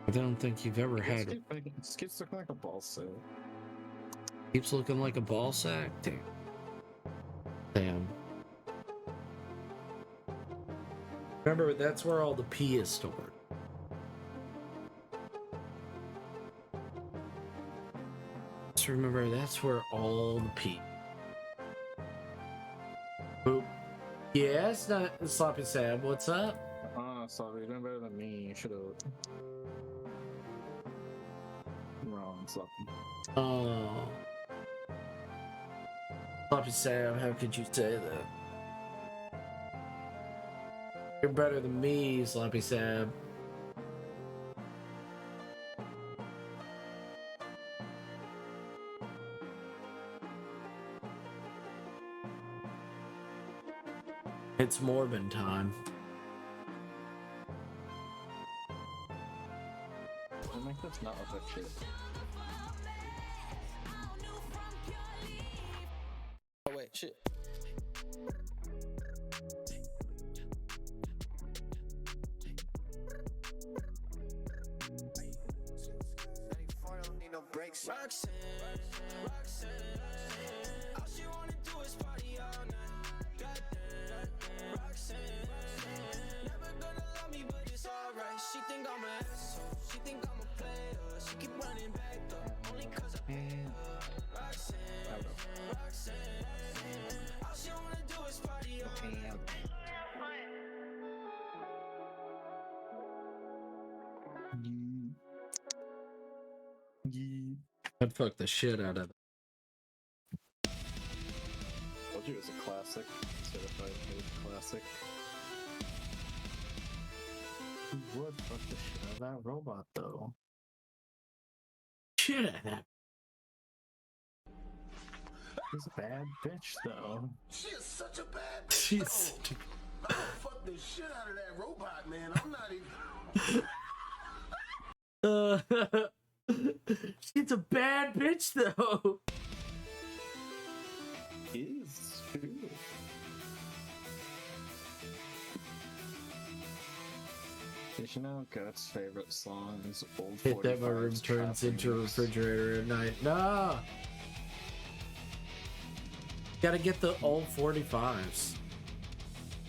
I don't think you've ever had it.
This keeps looking like a ball sack.
Keeps looking like a ball sack. Damn. Remember, that's where all the pee is stored. Just remember, that's where all the pee. Boop. Yeah, it's not Sloppy Sam. What's up?
Oh, sorry, you're doing better than me. You should have. Wrong, Sloppy.
Oh. Sloppy Sam, how could you say that? You're better than me, Sloppy Sam. It's Morbin time.
I think that's not what that shit.
Oh wait, shit. Roxanne, Roxanne, all she wanna do is party all night. Goddamn, Roxanne, never gonna love me, but it's alright. She think I'm an asshole, she think I'm a player. She keep running back though, only cause I pay her. Roxanne, Roxanne, all she wanna do is party all night.
I'd fuck the shit out of it.
Told you it was a classic. Certified hate classic. Who would fuck the shit out of that robot though?
Shit out of that.
She's a bad bitch though.
She is such a bad bitch.
She's
I'm gonna fuck the shit out of that robot, man. I'm not even.
She's a bad bitch though.
Is too. Did you know Goat's favorite song is Old
Hit that my room
45's
turns
Trap
into a
Remix?
refrigerator at night. No. Gotta get the old 45s.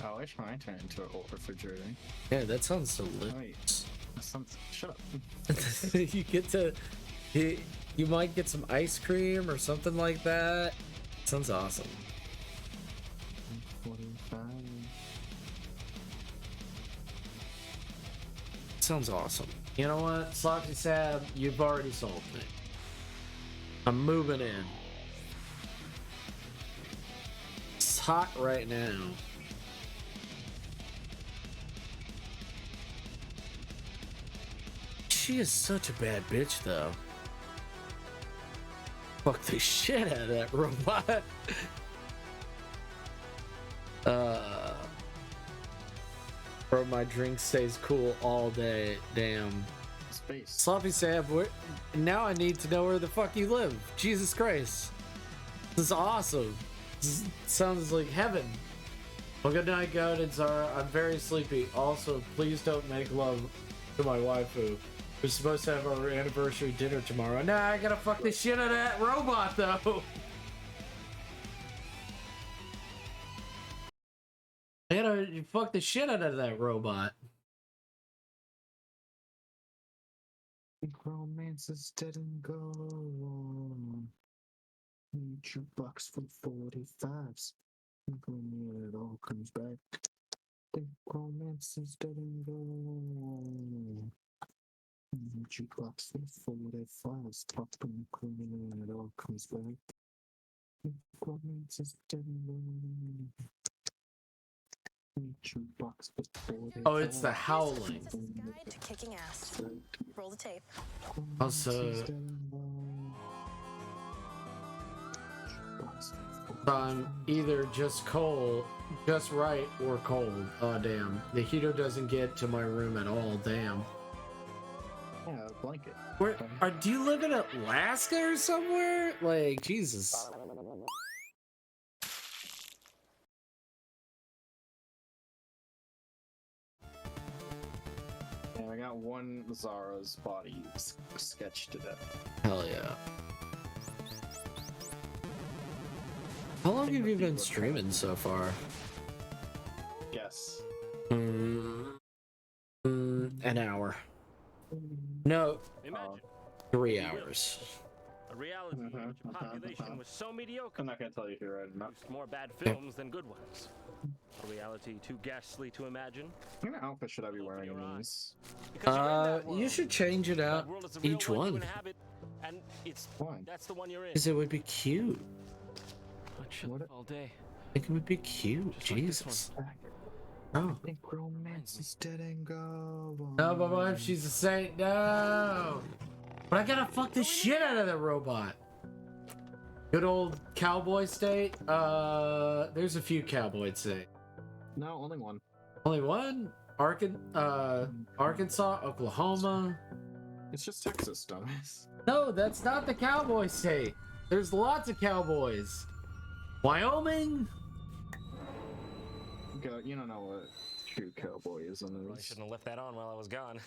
Oh, I try turn into an old refrigerator.
Yeah, that sounds
Wait,
delicious.
that sounds. Shut up.
You get to, you might get some ice cream or something like that. Sounds awesome.
45.
Sounds awesome. You know what, Sloppy Sab, you've already sold me. I'm moving in. It's hot right now. She is such a bad bitch, though. Fuck the shit out of that robot. Bro, my drink stays cool all day. Damn.
Space.
Sloppy Sab, now I need to know where the fuck you live. Jesus Christ. This is awesome. This sounds like heaven. Well, good night, God and Zara. I'm very sleepy. Also, please don't make love to my waifu. We're supposed to have our anniversary dinner tomorrow. Nah, I gotta fuck the shit out of that robot, though. I gotta fuck the shit out of that robot.
Romance is dead and gone. Need your bucks for 45s. When it all comes back. Think romance is dead and gone. Need your bucks for 45s. Pop and when it all comes back. Think romance is dead and gone.
Oh, it's the howling.
Guide to kicking ass. Roll the tape.
Also, I'm either just cold, just right, or cold. Oh, damn. The heater doesn't get to my room at all. Damn.
Yeah, blanket.
Where do you live in Alaska or somewhere? Like, Jesus.
Yeah, I got one Zara's body sketched to death.
Hell yeah. How long have you been streaming so far?
Yes.
An hour. No,
Imagine
3 hours.
a reality in which a population was so mediocre,
I'm not gonna tell you who right now.
produced more bad films than good ones. A reality too ghastly to imagine.
What kind of outfit should I be wearing in these?
Because you're in that
You
world.
should change it
That
up
world is the real
each
one you
one.
inhabit, and
Why?
that's the one you're in.
Because it would be cute.
I'd shut
What-
up all day.
I think it would be cute.
Just like this
Jesus.
one.
Oh.
I think romance is dead and gone.
No, my wife, she's a saint. No. But I gotta fuck the shit out of that robot. Good old cowboy state. There's a few cowboy states.
No, only one.
Only one? Arkansas, Oklahoma.
It's just Texas, dumbass.
No, that's not the cowboy state. There's lots of cowboys. Wyoming?
You don't know what true cowboyism
Probably
is.
shouldn't have left that on while I was gone.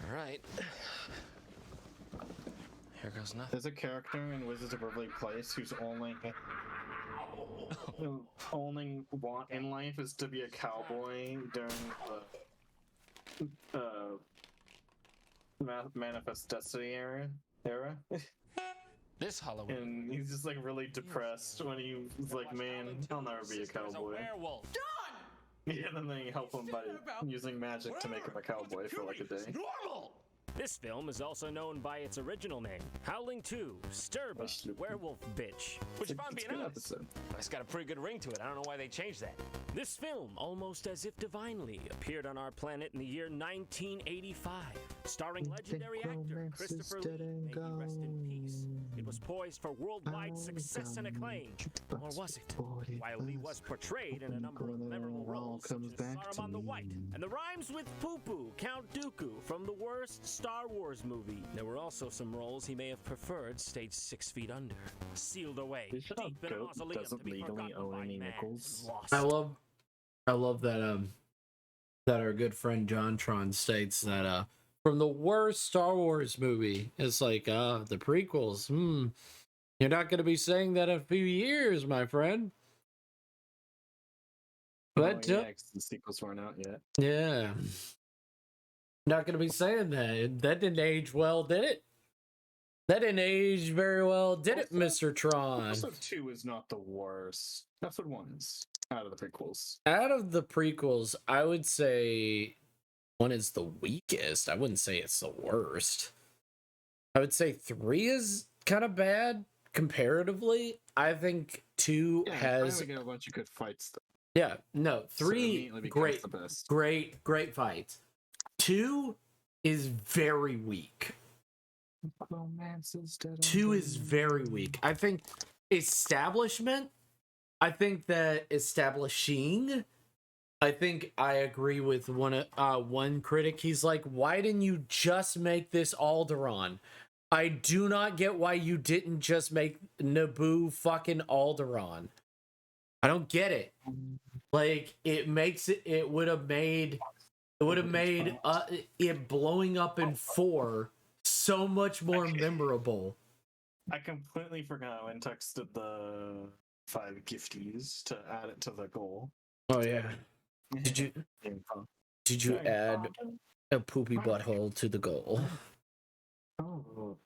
All right. Here goes nothing.
There's a character in Wizards of Waverly Place who's who only want in life is to be a cowboy during the Manifest Destiny era.
This Halloween.
And he's just like really depressed when he's like, man, I'll never be a
There's
cowboy.
werewolf.
Yeah, and then they help him by using magic to make him a cowboy for like a day.
Normal. This film is also known by its original name, Howling 2, Sturba, Werewolf Bitch. Which, if I'm
It's a
being
good
honest,
episode.
it's got a pretty good ring to it. I don't know why they changed that. This film, almost as if divinely, appeared on our planet in the year 1985, starring legendary actor Christopher Lee. May he rest in peace. It was poised for worldwide success and acclaim. Or was it? While Lee was portrayed in a number of memorable roles, such as Saruman the White, and the rhymes with Poo-Poo, Count Dooku, from the worst Star Wars movie. There were also some roles he may have preferred stayed 6 feet under, sealed away
They should have
deep in a
Goat
mausoleum
doesn't
to be
legally
forgotten
own
by
any
man
nickels.
lost.
I love that our good friend Jontron states that from the worst Star Wars movie, it's like the prequels. You're not going to be saying that in a few years, my friend. But
yeah, 'cause the sequels weren't out yet.
yeah, not going to be saying that. That didn't age well, did it? That didn't age very well, did it, Mr. Tron?
Episode 2 is not the worst. Episode 1 is out of the prequels.
Out of the prequels, I would say 1 is the weakest. I wouldn't say it's the worst. I would say 3 is kind of bad comparatively. I think 2 has
finally get a bunch of good fights.
Yeah, no,
So
3
immediately becomes the best.
great fights. 2 is very weak. 2 is very weak. I think establishment, I think that establishing, I think I agree with one critic. He's like, why didn't you just make this Alderaan? I do not get why you didn't just make Naboo fucking Alderaan. I don't get it. Like, it would have made it blowing up in 4 so much more memorable.
I completely forgot when texted the 5 gifties to add it to the goal.
Oh yeah. Did you add a poopy butthole to the goal?
Oh.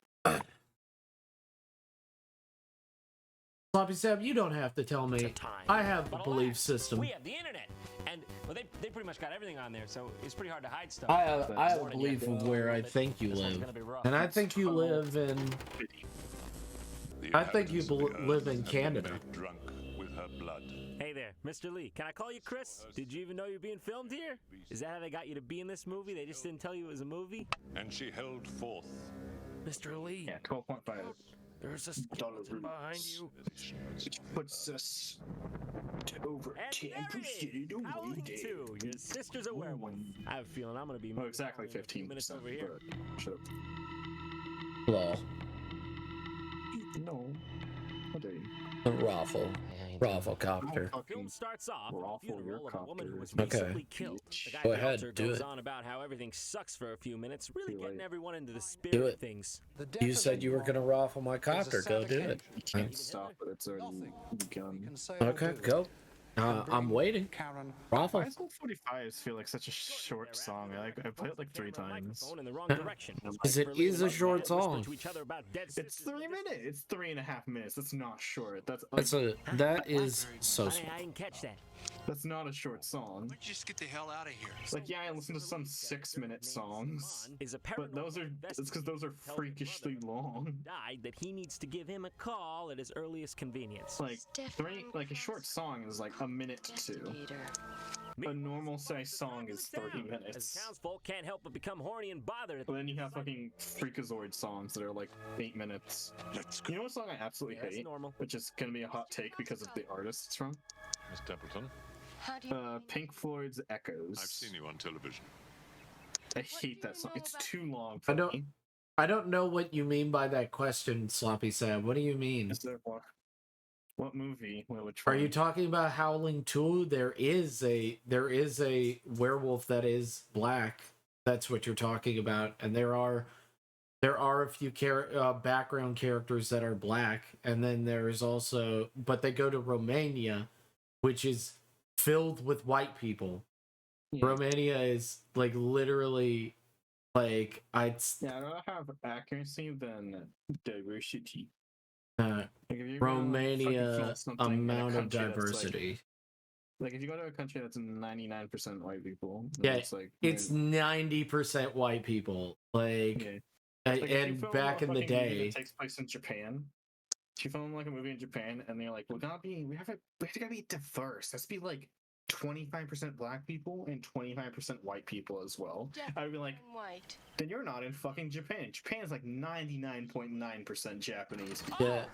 Sloppy Sam, you don't have to tell me. I have a belief system.
We have the internet, and well, they pretty much got everything on there, so it's pretty hard to hide stuff.
I have a belief of where I think you live, and I think you live in. I think you live in Canada.
Drunk with her blood.
Hey there, Mr. Lee. Can I call you Chris? Did you even know you're being filmed here? Is that how they got you to be in this movie? They just didn't tell you it was a movie?
And she held forth.
Mr. Lee.
Yeah, 12.5.
There's a skeleton behind you.
Which puts us to over 10% away there.
Too. Your sister's a werewolf. I have a feeling I'm gonna be.
Oh, exactly
in a few
15%.
minutes over here.
But shut up.
Lol.
No. What are you?
A Rafflecopter.
The film starts off with a funeral of a woman who was
Okay.
recently killed. The guy
Go
who
ahead,
tells her
do
goes
it.
on about how everything sucks for a few minutes, really getting everyone into the spirit
Do
of
it.
things.
You said you were gonna raffle my copter. Go do it.
You can't stop it. It's already begun.
Okay, go. I'm waiting. Raffle.
Why does 45s feel like such a short song? I played it like 3 times.
In the wrong direction.
Because it is a short song.
It's 3 minutes. It's 3.5 minutes. That's not short. That
is so
Honey,
small.
I didn't catch that.
That's not a short song.
Just get the hell out of here.
Like, yeah, I listen to some 6-minute songs, but it's because those are freakishly long.
Died that he needs to give him a call at his earliest convenience.
Like a short song is like a minute to 2. A normal size song is 30
As
minutes.
the townsfolk can't help but become horny and bothered.
But then you have fucking Freakazoid songs that are like 8 minutes. You know what song I absolutely hate? Which is gonna be a hot take because of the artist it's from?
Miss Templeton,
Pink Floyd's Echoes.
I've seen you on television.
I hate that song. It's too long for me.
I don't know what you mean by that question, Sloppy Sam. What do you mean?
What movie? Which
Are
one?
you talking about Howling 2? There is a werewolf that is black. That's what you're talking about. And there are a few background characters that are black, and then there is also, but they go to Romania, which is filled with white people. Yeah. Romania is like literally like
I'd rather have accuracy than diversity.
Romania amount of diversity.
Like if you go to a country that's 99% white people,
yeah,
it's like
it's 90% white people. Like, and back in the day,
it takes place in Japan. If you film like a movie in Japan, and they're like, we have to be diverse. Let's be like 25% black people and 25% white people as well. I would be like, white. Then you're not in fucking Japan. Japan is like 99.9% Japanese people.
Yeah.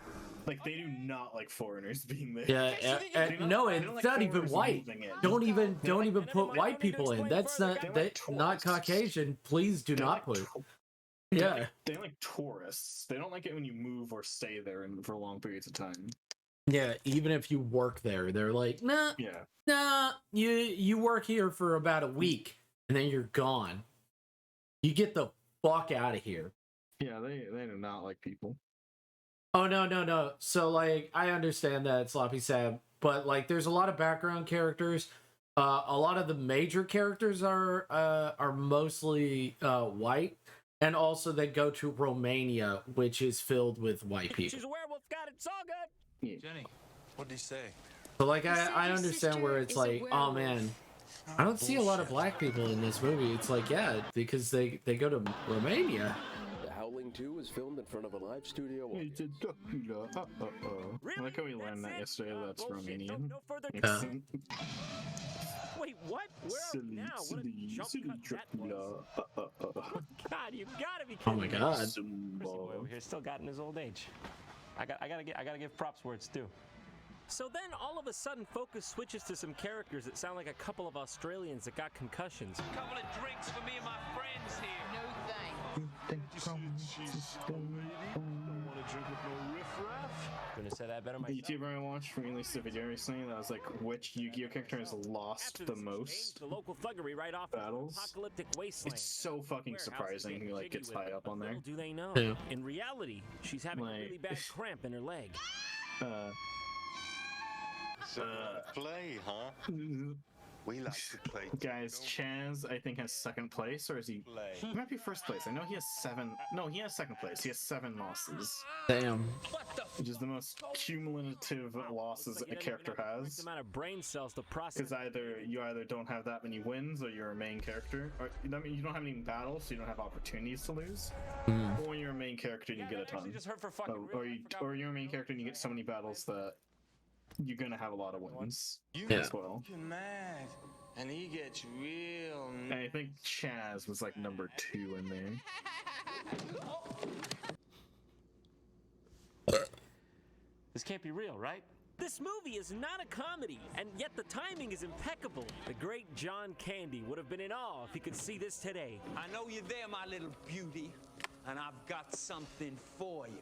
Like they do not like foreigners being there.
Yeah, no, it's not even white. Don't even put white people in. That's not Caucasian. Please do not put. Yeah.
They like tourists. They don't like it when you move or stay there for long periods of time.
Yeah, even if you work there, they're like, nah, you work here for about a week and then you're gone. You get the fuck out of here.
Yeah, they do not like people.
Oh no. So like I understand that Sloppy Sam, but like there's a lot of background characters. A lot of the major characters are mostly white, and also they go to Romania, which is filled with white people.
She's a werewolf. Got it. It's all good.
Yeah.
Jenny, what did he say?
So like
He said
I
your
understand where
sister
it's
is a
like, oh
werewolf.
man, I don't see a lot of black people in this movie. It's like, yeah, because they go to Romania.
The Howling 2 was filmed in front of a live studio.
It's a Dracula.
Really?
I like how we learned that
That's it?
yesterday. That's
Bullshit.
Romanian.
No further. Wait, what? Where are we now? What a jump cut that was. God, you gotta be
Oh
kidding
my
me.
god.
Chrissy boy over here still got in his old age. I gotta give props where it's due. So then all of a sudden focus switches to some characters that sound like a couple of Australians that got concussions.
Couple of drinks for me and my friends here. No
Couldn't have said that better
The
myself.
YouTuber I watched released a video recently that was like, which Yu-Gi-Oh character has lost
After
the
this
most
the local thuggery right off
battles?
apocalyptic wasteland.
It's so fucking
Warehouses
surprising
getting
who like
jiggy
gets
with
high
it,
up
but
on there.
little do they know.
Yeah.
In reality, she's having a really
Like-
bad cramp in her leg.
So, play, huh? We like to play.
Guys, Chaz I think has second place, or is he?
Play.
He might be first place. I know he has 7. No, he has second place. He has 7 losses,
Damn.
which is the most cumulative losses a character has.
amount of brain cells to process.
Because you either don't have that many wins, or you're a main character, or I mean you don't have any battles, so you don't have opportunities to lose. Or when you're a main character and you get a ton,
Just heard for fucking
or you're a main character and you get so many battles that you're gonna have a lot of wins
You
Yeah.
as well.
You're mad, and he gets real.
And I think Chaz was like number 2 in there.
This can't be real, right? This movie is not a comedy, and yet the timing is impeccable. The great John Candy would have been in awe if he could see this today.
I know you're there, my little beauty, and I've got something for you.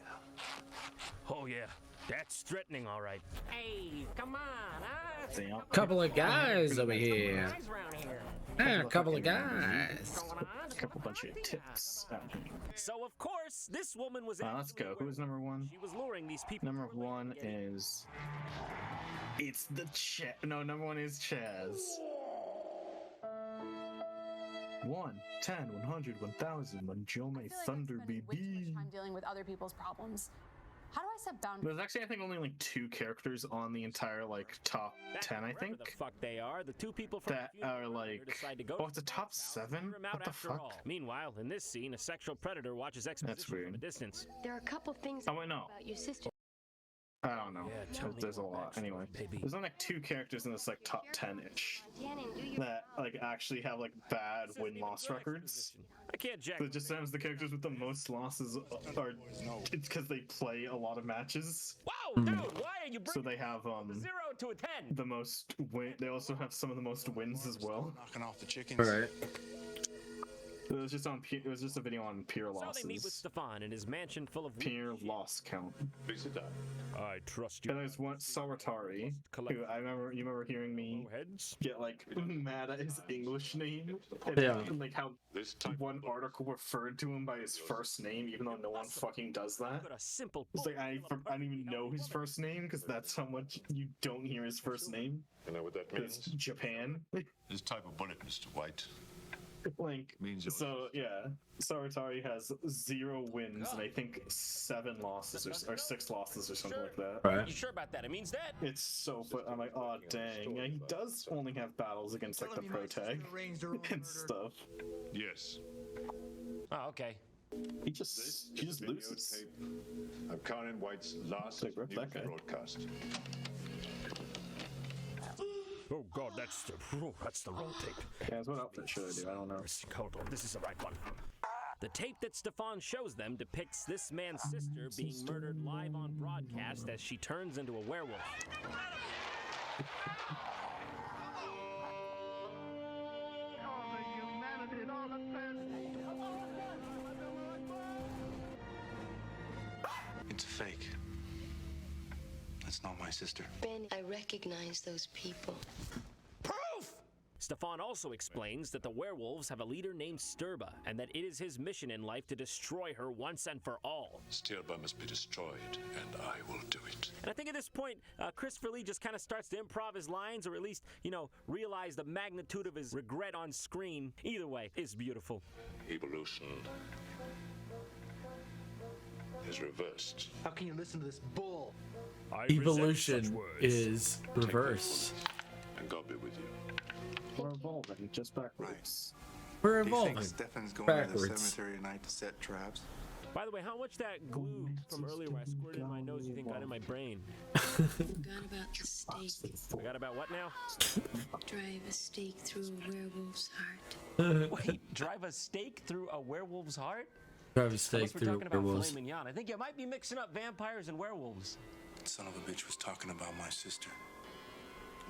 Oh yeah, that's threatening, all right. Hey, come on,
Damn.
Couple of guys over here.
guys around here.
Yeah, a couple of guys.
A couple bunch of tips.
So of course, this woman was.
Let's go. Who is number 1?
She was luring these people.
Number 1 is. It's the No, number 1 is Chaz. 1, 10, 100, 1000. When Joe may thunder
Way too
baby.
much time dealing with other people's problems. How do I set boundaries?
There's actually, I think, only like 2 characters on the entire like top 10. I
Wherever
think
the fuck they are, the two people from
that
the funeral
are
earlier
like.
decide to go
Oh,
to
it's a
the
top
house,
7.
clear 'em out
What the
after
fuck?
all. Meanwhile, in this scene, a sexual predator watches exposition
weird.
from a distance.
There are a couple things
Oh wait, no.
about your sister.
I don't know.
Yeah, tell me
There's a
more
lot.
backstory,
Anyway,
baby.
there's only like 2 characters in this like top 10-ish that like actually have like bad
This isn't even
win-loss
good
records.
exposition. I can't jack.
So it just sounds the characters with the most losses are it's because they play a lot of matches.
Whoa, dude, why are you
So
bringing
they have
0 to a 10?
the most win. They also have some of the most wins as well.
Knocking off the chickens.
Alright.
It was just a video on peer
So they meet with
losses.
Stefan in his mansion full of
Peer loss count.
Please sit down.
I trust you.
And there's one Sawatari, who you remember hearing me
Heads.
get like mad at his English name,
Yeah.
and like how
This type
one article referred to him by his first name, even though no one fucking does that.
Put a simple.
It's like I don't even know his first name because that's how much you don't hear his first name.
You know what that
It's
means?
Japan.
This type of bullet, Mr. White.
Like
Means
so, yeah. Sawatari has 0 wins and I think 7 losses or 6 losses or something like that.
Right.
You sure about that? It means that.
It's so fun. I'm like, oh dang. Yeah, he does only have battles against like the pro tag and stuff.
Yes.
Oh, okay.
He just loses.
Videotape of Karen White's last
Like, rip
news
that guy.
broadcast.
Oh God, that's the wrong tape.
Guys, what outfit should I do? I don't know.
Hold on, this is the right one. The tape that Stefan shows them depicts this man's sister being murdered live on broadcast as she turns into a werewolf.
It's a fake. That's not my sister.
Ben, I recognize those people.
Proof! Stefan also explains that the werewolves have a leader named Sturba, and that it is his mission in life to destroy her once and for all.
Sturba must be destroyed, and I will do it.
And I think at this point, Christopher Lee just kind of starts to improv his lines, or at least, realize the magnitude of his regret on screen. Either way, it's beautiful.
Evolution is reversed.
How can you listen to this bull?
Evolution is reversed.
And God be with you.
We're evolving just backwards.
We're
Do you
evolving
think Stefan's going
backwards.
to the cemetery tonight to set traps?
By the way, how much that glue from earlier where I squirted in my nose you think got in my brain?
Forgot about the stake.
Forgot about what now?
Drive a stake through a werewolf's heart.
Wait, drive a stake through a werewolf's heart?
Drive a stake
Unless we're
through
talking about
werewolves.
filet mignon. I think you might be mixing up vampires and werewolves.
Son of a bitch was talking about my sister.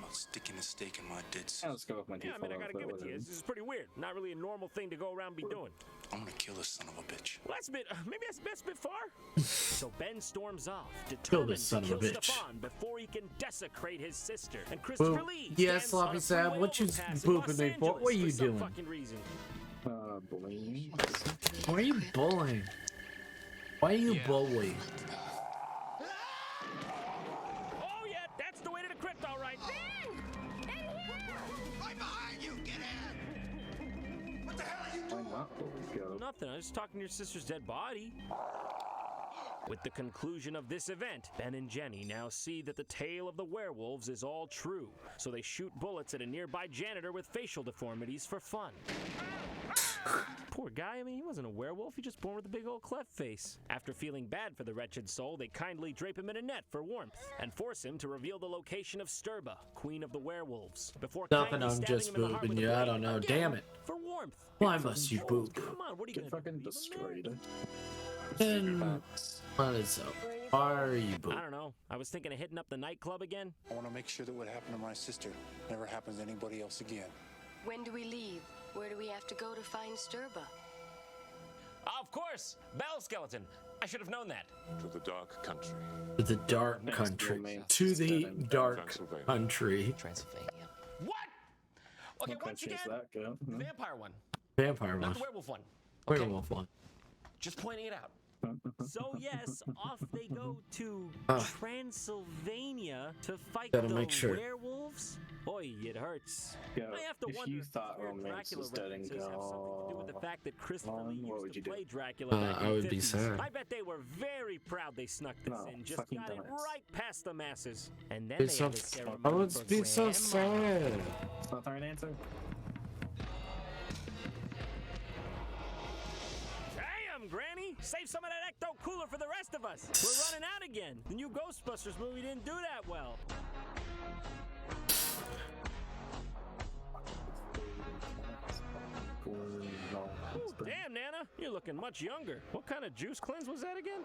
About sticking a stake in my dead sister.
Let's go with my
Yeah, I mean, I gotta give it to you. This is pretty weird. Not really a normal thing to go around be doing.
I'm gonna kill this son of a bitch.
Well, that's a bit, maybe that's a bit far. So Ben storms off,
Kill
determined
this son
to
of a
kill
bitch.
Stefan before he can desecrate his sister. And Christopher
Boop.
Lee
Yeah,
stands
Sloppy
on a
Sam,
freeway
what you
overpass in
booping
Los
me for? What are
Angeles
you
some
doing?
fucking reason.
Bullying.
Why are you bullying? Why are you bullying?
Oh yeah, that's the way to the crypt, all right.
Right behind you! Get in! What the hell are you doing?
Why not? Go.
Nothing. I was just talking to your sister's dead body. With the conclusion of this event, Ben and Jenny now see that the tale of the werewolves is all true, so they shoot bullets at a nearby janitor with facial deformities for fun. Poor guy, I mean, he wasn't a werewolf, he just born with a big old cleft face. After feeling bad for the wretched soul, they kindly drape him in a net for warmth, and force him to reveal the location of Sturba, queen of the werewolves. Before
Nothing,
kindly
I'm
stabbing
just
him in the heart
booping
with a
you. I
blade
don't know.
again,
Damn it.
For warmth.
Why must you boop?
Come on, what are you
Get
gonna
fucking
do?
destroyed.
And what is up? Why are you
I
boop?
don't know. I was thinking of hitting up the nightclub again.
I want to make sure that what happened to my sister never happens to anybody else again.
When do we leave? Where do we have to go to find Sturba?
Of course, Bell Skeleton. I should have known that.
To the dark country.
To the dark country. To the dark country.
Transylvania.
What? Okay,
What
once
country
again,
is that, go?
the vampire one,
Vampire
not
one.
the werewolf one.
Werewolf one.
Just pointing it out. So yes, off they go to Transylvania to fight
Gotta
the
make sure.
werewolves. Boy, it hurts.
Yo,
I have to
if
wonder
you
if
thought
weird
romance
Dracula
was dead and
references have something to do with the fact that Christopher Lee
what
used
would
to
you do?
play Dracula back in
I
the
would be
50s.
sad.
I bet they were very proud they snuck this
No,
in, just
fucking
got it
dumbass.
right past the masses. And then
Be
they
so,
had a ceremony
I would
for
be so
Grandma.
sad.
It's not the right answer.
Damn, Granny! Save some of that ecto cooler for the rest of us. We're running out again. The new Ghostbusters movie didn't do that well. Ooh, damn, Nana, you're looking much younger. What kind of juice cleanse was that again?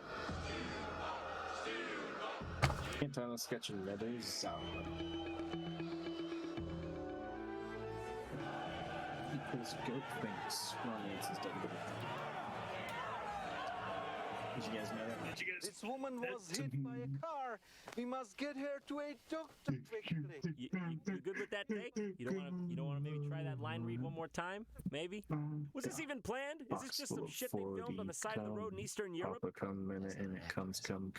Can't tell the sketch in leathers. Equals goat thinks romance is dead. Did you guys know that? Did you guys?
This woman was hit by a car. We must get her to a doctor quickly.
You good with that take? You don't want to maybe try that line read one more time? Maybe? Was this even planned? Is this just some shit they filmed on the side of the road in Eastern Europe?
Papa come in and it comes, come.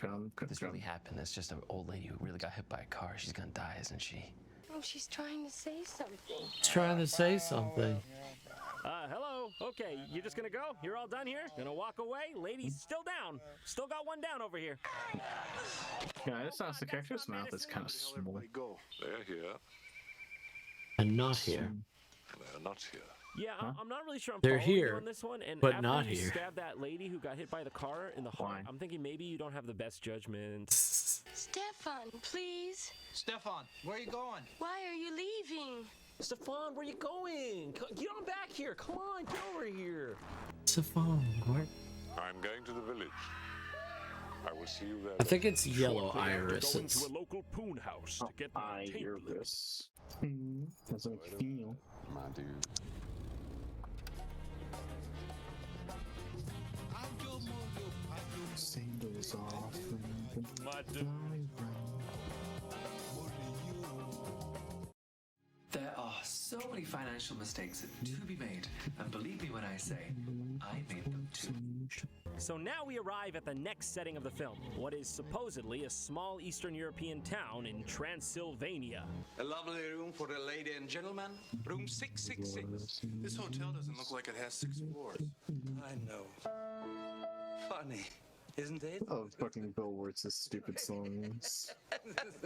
This really happened. It's just an old lady who really got hit by a car. She's gonna die, isn't she?
Oh, she's trying to say something.
He's trying to say something.
Hello? Okay, you're just gonna go? You're all done here? Gonna walk away? Lady's still down. Still got one down over here.
Yeah, this sounds the character's mouth is kind of small.
Go. They're here.
And not here.
They're not here.
Yeah, I'm not really sure I'm
They're
following you
here,
on this one. And
but
after
not
you
here.
stab that lady who got hit by the car in the heart, I'm thinking maybe you don't have the best judgment.
Stefan, please.
Stefan, where are you going?
Why are you leaving?
Stefan, where are you going? Get on back here. Come on, get over here.
Stefan, where?
I'm going to the village. I will see you there.
I think it's yellow
Shortly after
irises.
going to a local poon house to get my tape licked.
Iris. That's how I feel.
My dude.
Sandals off.
My dude.
There are so many only financial mistakes to be made, and believe me when I say, I made them too.
So now we arrive at the next setting of the film, what is supposedly a small Eastern European town in Transylvania.
A lovely room for the lady and gentleman. Room 666. This hotel doesn't look like it has 6 floors. I know. Funny, isn't it?
Oh, fucking Bill Wurtz's stupid songs.
I don't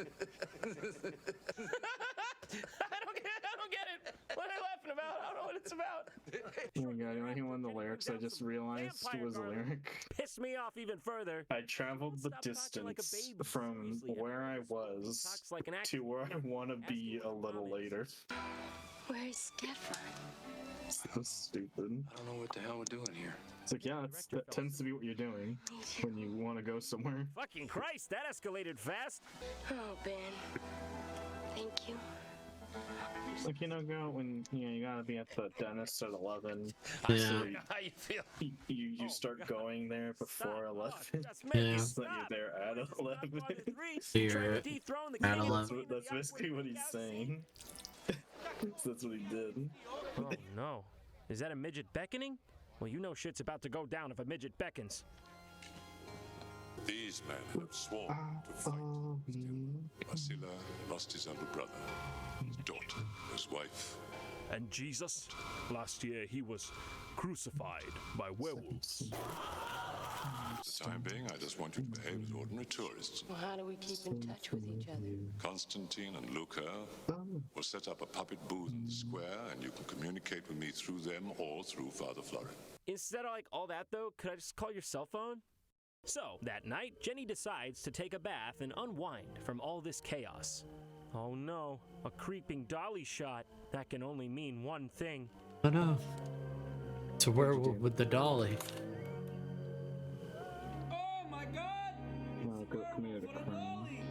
get it. What are they laughing about? I don't know what it's about.
Oh my god, you know one of the lyrics I just realized was a lyric?
Pissed me off even further.
I traveled the distance from where I was to where I want to be a little later.
Where's Stefan?
So stupid.
I don't know what the hell we're doing here.
It's like, yeah, that tends to be what you're doing when you want to go somewhere.
Fucking Christ, that escalated fast.
Oh, Ben. Thank you.
It's like, girl, when you gotta be at the dentist at 11.
Yeah.
So
How you feel?
You start going there before 11.
Yeah.
So you're there at 11.
You're at 11.
That's basically what he's saying. That's what he did.
Oh no. Is that a midget beckoning? Well, you know shit's about to go down if a midget beckons.
These men have sworn to fight. Vasila lost his older brother, his daughter, his wife.
And Jesus? Last year he was crucified by werewolves.
For the time being, I just want you to behave as ordinary tourists.
Well, how do we keep in touch with each other?
Constantine and Luca will set up a puppet booth in the square, and you can communicate with me through them or through Father Florin.
Instead of all that though, could I just call your cell phone? So, that night, Jenny decides to take a bath and unwind from all this chaos. Oh no, a creeping dolly shot. That can only mean one thing.
Oh no. It's a werewolf with the dolly.
Oh my god!
Committed a crime.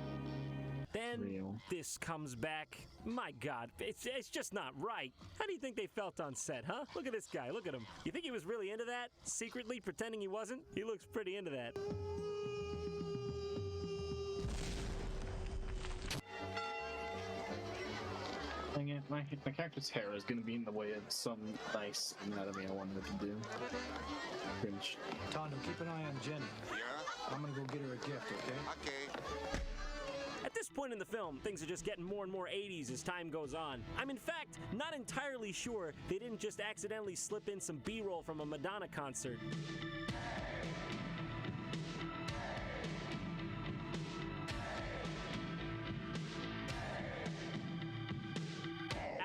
Then this comes back. My god, it's just not right. How do you think they felt on set, huh? Look at this guy, look at him. You think he was really into that? Secretly pretending he wasn't? He looks pretty into that.
Dang it, my character's hair is gonna be in the way of some nice anatomy I wanted to do. Cringe.
Tondo, keep an eye on Jenny.
Yeah?
I'm gonna go get her a gift, okay?
Okay.
At this point in the film, things are just getting more and more 80s as time goes on. I'm in fact not entirely sure they didn't just accidentally slip in some B-roll from a Madonna concert.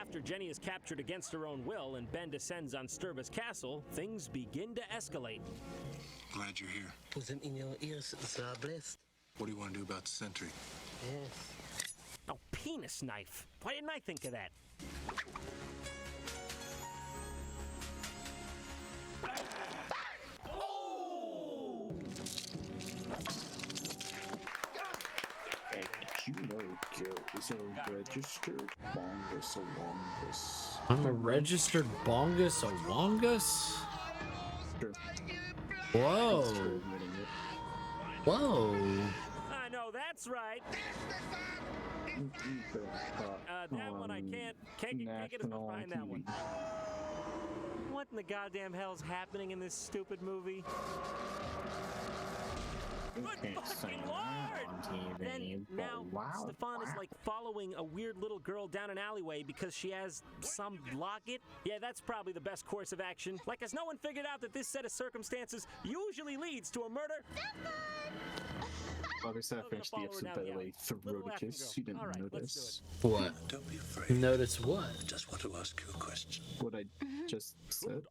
After Jenny is captured against her own will and Ben descends on Sturba's castle, things begin to escalate.
Glad you're here.
Wasn't in your ears, so blessed.
What do you want to do about the sentry?
Yes.
Oh, penis knife. Why didn't I think of that?
Hey, did you know Joe is a registered bongus alongus?
I'm a registered bongus alongus?
Sure.
Whoa.
Thanks for admitting it.
Whoa.
I know, that's right. That one I can't get us behind that one. What in the goddamn hell's happening in this stupid movie? Good fucking lord! Then now Stefan is like following a weird little girl down an alleyway because she has some locket. Yeah, that's probably the best course of action. Like, as no one figured out that this set of circumstances usually leads to a murder.
Obviously, I finished the episode, by the way, Throaticus. You didn't notice.
What?
Don't be afraid.
Notice what?
Just want to ask you a question.
What I just said?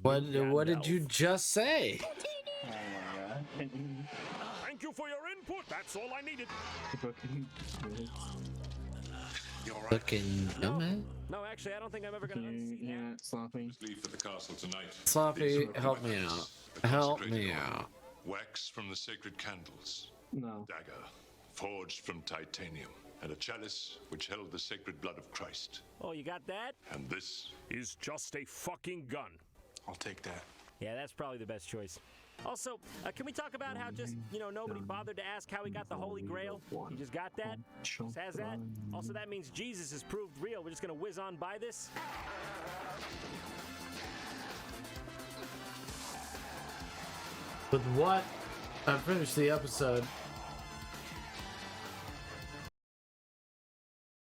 What did you just say?
Oh my god.
Thank you for your input. That's all I needed.
You all right?
Fucking dumbass.
No, actually, I don't think I'm ever gonna unsee that.
Yeah, Sloppy.
Leave for the castle tonight.
Sloppy, help me out. Help me out.
Wax from the sacred candles.
No.
Dagger, forged from titanium. And a chalice which held the sacred blood of Christ.
Oh, you got that?
And this
is just a fucking gun.
I'll take that.
Yeah, that's probably the best choice. Also, can we talk about how just, nobody bothered to ask how he got the Holy Grail? He just got that? Just has that? Also, that means Jesus is proved real. We're just gonna whiz on by this?
With what? I finished the episode.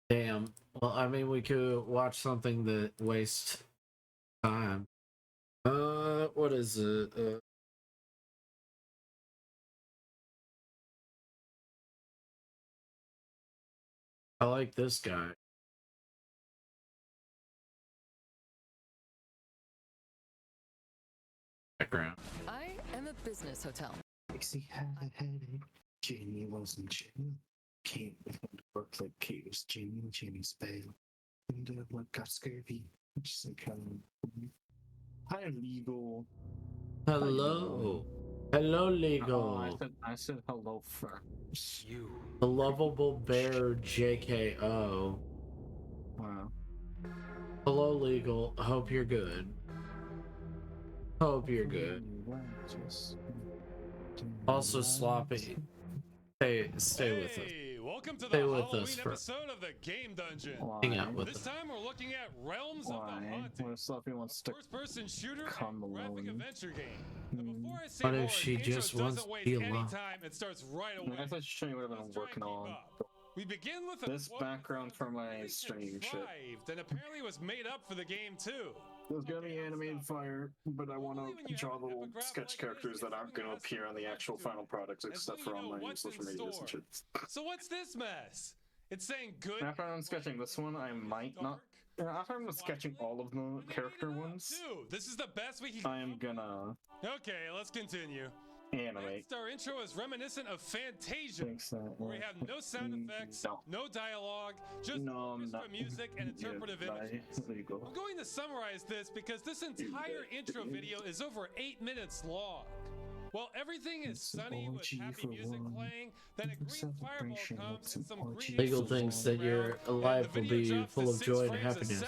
Damn. Well, I mean, we could watch something that wastes time. What is it? I like this guy. Background.
I am a business hotel.
Dixie had a headache. Jamie wasn't Jamie. Came to work like Kate was Jamie and Jamie's bail. And what got scurvy. Just like, hi, Legal.
Hello. Hello, Legal.
I said hello first.
You. The lovable bear JKO.
Wow.
Hello, Legal. Hope you're good. Hope you're good. Also, Sloppy. Stay with us.
Welcome to
Stay
the
with
Halloween
us for
episode of the Game Dungeon.
hang out with
This
us.
time we're looking at Realms of the Haunted.
What Sloppy wants to
First-person shooter
come
and graphic
alone.
adventure game. Now, before I say
What
more,
if she
the intro
just wants
doesn't
to
waste
be
any
alone?
time. It starts right away.
I thought you would have been working on
We begin with a
this
quote
background for my stream shit.
contrived and apparently was made up for the game too.
There's gonna be animated fire, but I want to draw little sketch characters that aren't gonna appear on the actual final product except for on my social medias and shit.
So what's this mess? It's saying good.
After I'm sketching this one, I might not. After I'm sketching all of the character ones,
This is the best we can.
I am gonna
Okay, let's continue.
animate.
Next, our intro is reminiscent of Fantasia, where we have no sound effects, no dialogue, just orchestra music and interpretive images. I'm going to summarize this because this entire intro video is over 8 minutes long. While everything is sunny with happy music playing, then a green fireball comes and some green
Legal thinks that your life will be full of joy and happiness.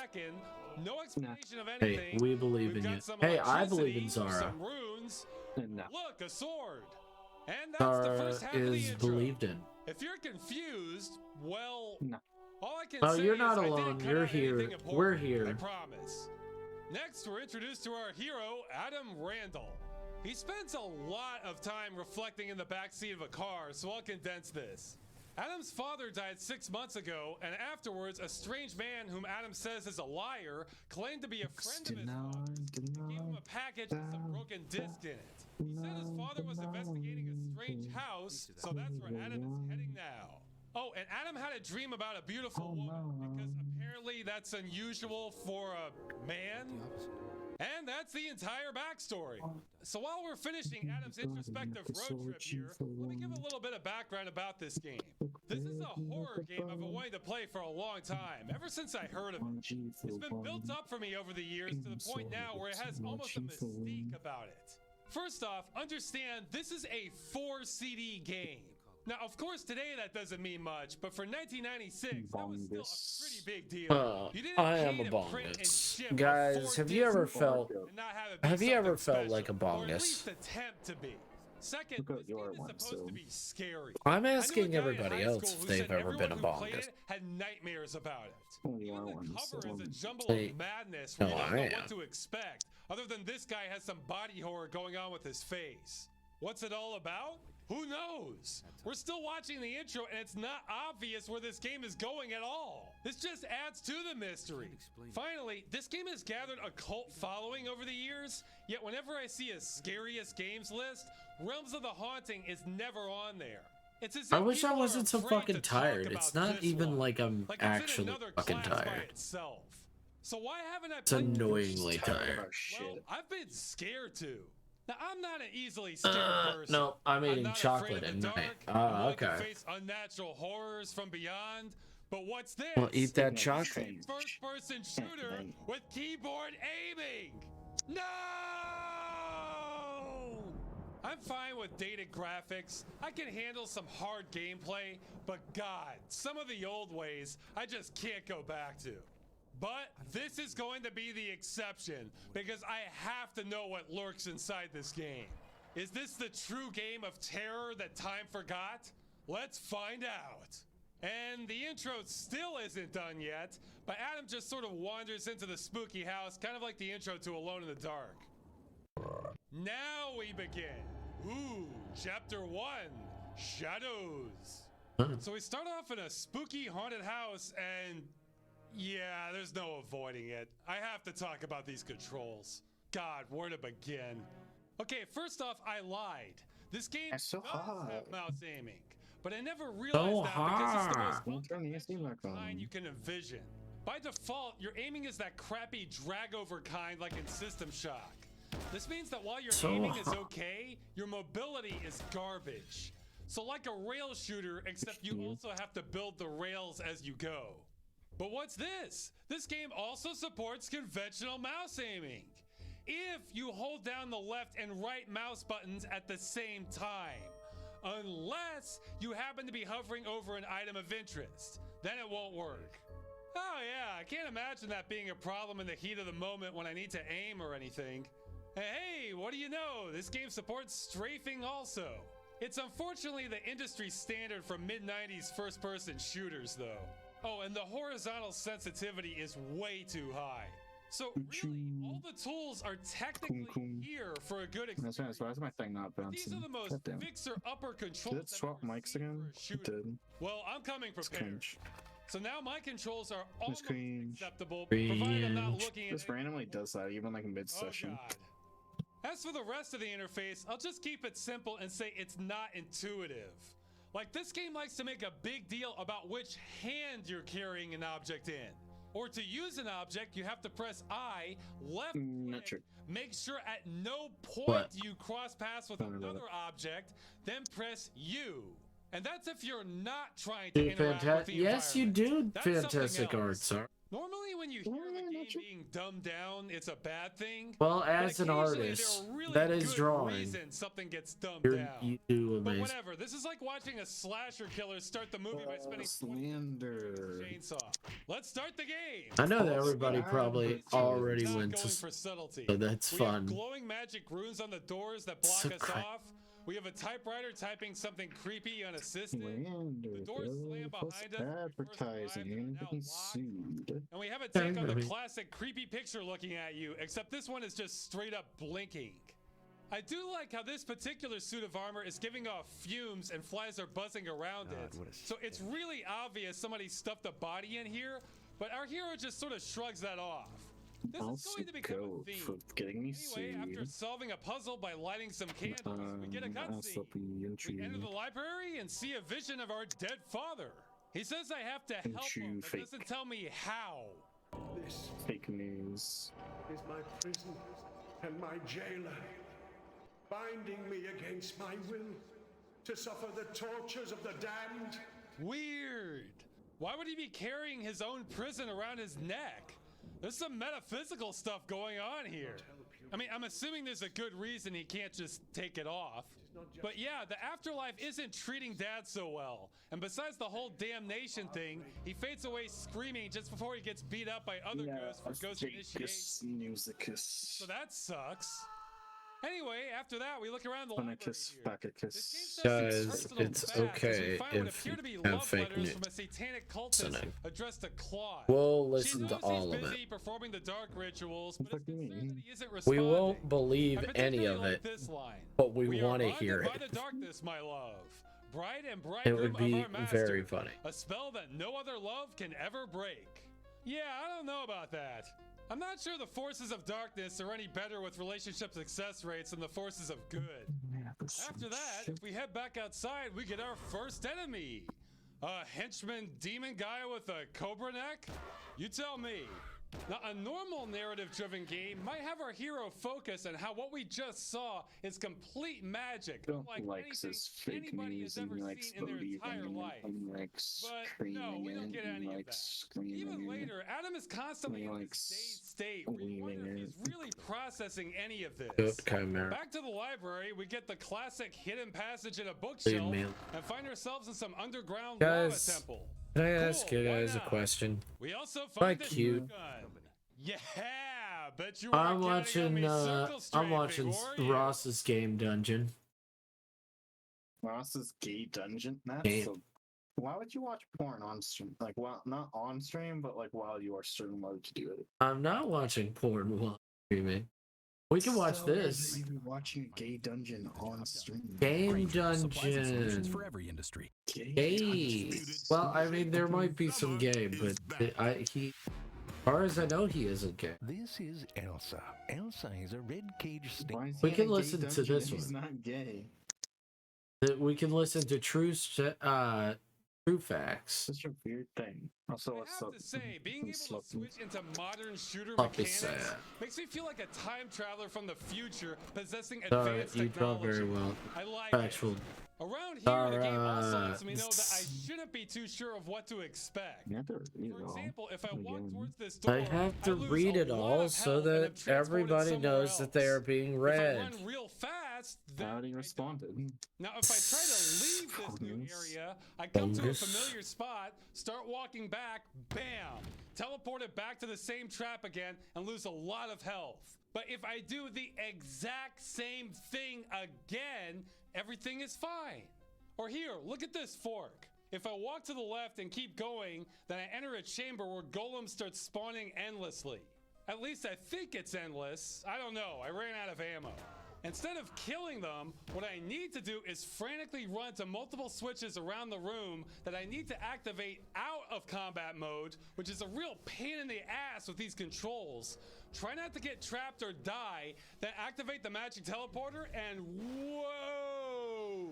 No explanation of
Hey,
anything.
we believe in you. Hey, I believe in Zara.
Some runes. Look, a sword. And that's the
Zara
first half of the
is
intro.
believed in.
If you're confused, well, all I can
Oh,
say
you're
is
not
I didn't
alone.
cut
You're
out
here.
anything important,
We're here.
I promise. Next, we're introduced to our hero, Adam Randall. He spends a lot of time reflecting in the backseat of a car, so I'll condense this. Adam's father died 6 months ago, and afterwards, a strange man whom Adam says is a liar claimed to be a friend of his father's. He gave him a package with some broken disc in it. He said his father was investigating a strange house, so that's where Adam is heading now. Oh, and Adam had a dream about a beautiful woman, because apparently that's unusual for a man. And that's the entire backstory. So while we're finishing Adam's introspective road trip here, let me give a little bit of background about this game. This is a horror game I've been wanting to play for a long time, ever since I heard of it. It's been built up for me over the years to the point now where it has almost a mystique about it. First off, understand this is a 4 CD game. Now, of course, today that doesn't mean much, but for 1996, that was still a pretty big deal. You didn't
I am
pay
a
to print and
bongus.
ship a
Guys,
4
have you ever
disc
felt
and not have it be
have you ever
something
felt like a
special, or at
bongus?
least attempt to be. Second, this game is supposed to be scary.
I'm
I knew a
asking
guy in
everybody
high
else
school
if
who
they've
said
ever been a
everyone who played
bongus.
it had nightmares about it. Even the cover is a jumble
Hey,
of madness
no,
where you don't
I
know
am.
what to expect, other than this guy has some body horror going on with his face. What's it all about? Who knows? We're still watching the intro and it's not obvious where this game is going at all. This just adds to the mystery. Finally, this game has gathered a cult following over the years, yet whenever I see a scariest games list, Realms of the Haunting is never on there. It's as if
I wish I
people are
wasn't so
afraid
fucking
to talk
tired.
about
It's not
this
even
one.
like I'm
Like it's in
actually
another
fucking
class by
tired.
itself. So why haven't I
It's
played this?
annoyingly tired.
Well, I've been scared too. Now, I'm not an easily scared person.
No, I'm eating
not
chocolate
afraid
at
of the
night.
dark.
Ah,
I'm willing to
okay.
face unnatural horrors from beyond. But what's this?
Well, eat that chocolate.
First-person shooter with keyboard aiming. No! I'm fine with dated graphics. I can handle some hard gameplay, but God, some of the old ways I just can't go back to. But this is going to be the exception because I have to know what lurks inside this game. Is this the true game of terror that time forgot? Let's find out. And the intro still isn't done yet, but Adam just sort of wanders into the spooky house, kind of like the intro to Alone in the Dark. Now we begin. Ooh, Chapter 1, Shadows. So we start off in a spooky haunted house, and yeah, there's no avoiding it. I have to talk about these controls. God, where to begin? Okay, first off, I lied. This game does have mouse aiming, but I never realized that because it's the most unconventional kind you can envision. By default, your aiming is that crappy drag-over kind like in System Shock. This means that while your aiming is okay, your mobility is garbage. So like a rail shooter, except you also have to build the rails as you go. But what's this? This game also supports conventional mouse aiming. If you hold down the left and right mouse buttons at the same time. Unless you happen to be hovering over an item of interest. Then it won't work. Oh yeah, I can't imagine that being a problem in the heat of the moment when I need to aim or anything. Hey, what do you know? This game supports strafing also. It's unfortunately the industry standard for mid-90s first-person shooters though. Oh, and the horizontal sensitivity is way too high. So really, all the tools are technically here for a good experience.
Why is my thing not bouncing?
These are the most fixer-upper controls.
Did it swap mics again? It did.
Well, I'm coming prepared. So now my controls are almost acceptable,
Cringe.
provided I'm not looking at
This randomly does that even like mid-session.
As for the rest of the interface, I'll just keep it simple and say it's not intuitive. Like this game likes to make a big deal about which hand you're carrying an object in. Or to use an object, you have to press I, left click, make sure at no point you cross paths with another object, then press U. And that's if you're not trying to interact with the
yes, you do. Fantastic art, sir.
Normally when you hear of a game being dumbed down, it's a bad thing.
Well, as an artist, that is drawing.
Something gets dumbed down.
You do amazing.
But whatever, this is like watching a slasher killer start the movie by spending chainsaw. Let's start the game.
I know that everybody probably already went to,
for subtlety.
so that's
We
fun.
have glowing magic runes on the doors that block us off. We have a typewriter typing something creepy unassisted. The doors slam behind us.
Advertising and sued.
And we have a take on the classic creepy picture looking at you, except this one is just straight up blinking. I do like how this particular suit of armor is giving off fumes and flies are buzzing around it. So it's really obvious somebody stuffed a body in here, but our hero just sort of shrugs that off. This is going to become a theme.
For getting me
Anyway, after solving a puzzle by lighting some candles, we get a cutscene. We enter the library and see a vision of our dead father. He says I have to help him, but doesn't tell me how.
This
fake news
is my prison and my jailer, binding me against my will to suffer the tortures of the damned.
Weird. Why would he be carrying his own prison around his neck? There's some metaphysical stuff going on here. I mean, I'm assuming there's a good reason he can't just take it off. But yeah, the afterlife isn't treating Dad so well. And besides the whole damnation thing, he fades away screaming just before he gets beat up by other ghosts for ghost initiation. So that sucks. Anyway, after that, we look around the library here.
Guys, it's okay if you have fake news.
From a satanic cultist addressed to Claude.
We'll listen to all of
busy
it.
performing the dark rituals, but it's concerned that he isn't
We
responding.
won't believe any of
like
it,
this line.
but we want to
Blinded
hear
by
it.
the darkness, my love. Bride and
It
bridegroom
would be
of our master.
very funny.
A spell that no other love can ever break. Yeah, I don't know about that. I'm not sure the forces of darkness are any better with relationship success rates than the forces of good. After that, if we head back outside, we get our first enemy. A henchman demon guy with a cobra neck? You tell me. Now, a normal narrative-driven game might have our hero focus on how what we just saw is complete magic, unlike anything anybody has ever seen in their entire life. But no, we don't get any of that. Even later, Adam is constantly in this dazed state where you wonder if he's really processing any of this.
Good camera.
Back to the library, we get the classic hidden passage in a bookshelf
man.
and find ourselves in some underground
Guys,
lava temple.
Can I ask you guys a question?
We also
Am I
find a
cute?
gun. Yeah, Bet you
I'm
weren't counting on
watching.
me circle
I'm
strafing,
watching
were you?
Ross's game dungeon.
Ross's gay dungeon. That's
Game.
so. Why would you watch porn on stream? Like, well, not on stream, but like while you are streaming, why would you do it?
I'm not watching porn while streaming. We can watch
So weird
this.
that you'd be watching a gay dungeon on stream.
Game
Supplies and solutions
dungeon.
for every industry.
Gay. Well, I mean, there might be some gay, but he, as far as I know, he isn't gay.
This is Elsa. Elsa is a red cage snake.
We can listen to this
He's
one.
not gay.
We can listen to true facts.
Such a weird thing. Also,
I
what's
have
up?
to say, being able to switch into modern shooter
Puppy
mechanics
sad.
makes me feel like a time traveler from the future possessing
Sorry,
advanced
you draw
technology.
very well.
I like
Factual.
it. Around here, the game also lets me know that I shouldn't be too sure of what to expect. For example, if I walk towards this door,
I have to
lose
read
a
it
lot
all
of
so
health and
that
am transported
everybody
somewhere
knows that they are
else.
being
If I
read.
run real fast, then
How he responded.
now, if I try to leave this new area, I come to a
Fungus.
familiar spot, start walking back, bam! Teleported back to the same trap again and lose a lot of health. But if I do the exact same thing again, everything is fine. Or here, look at this fork. If I walk to the left and keep going, then I enter a chamber where golems start spawning endlessly. At least I think it's endless. I don't know, I ran out of ammo. Instead of killing them, what I need to do is frantically run to multiple switches around the room that I need to activate out of combat mode, which is a real pain in the ass with these controls. Try not to get trapped or die, then activate the magic teleporter and whoa!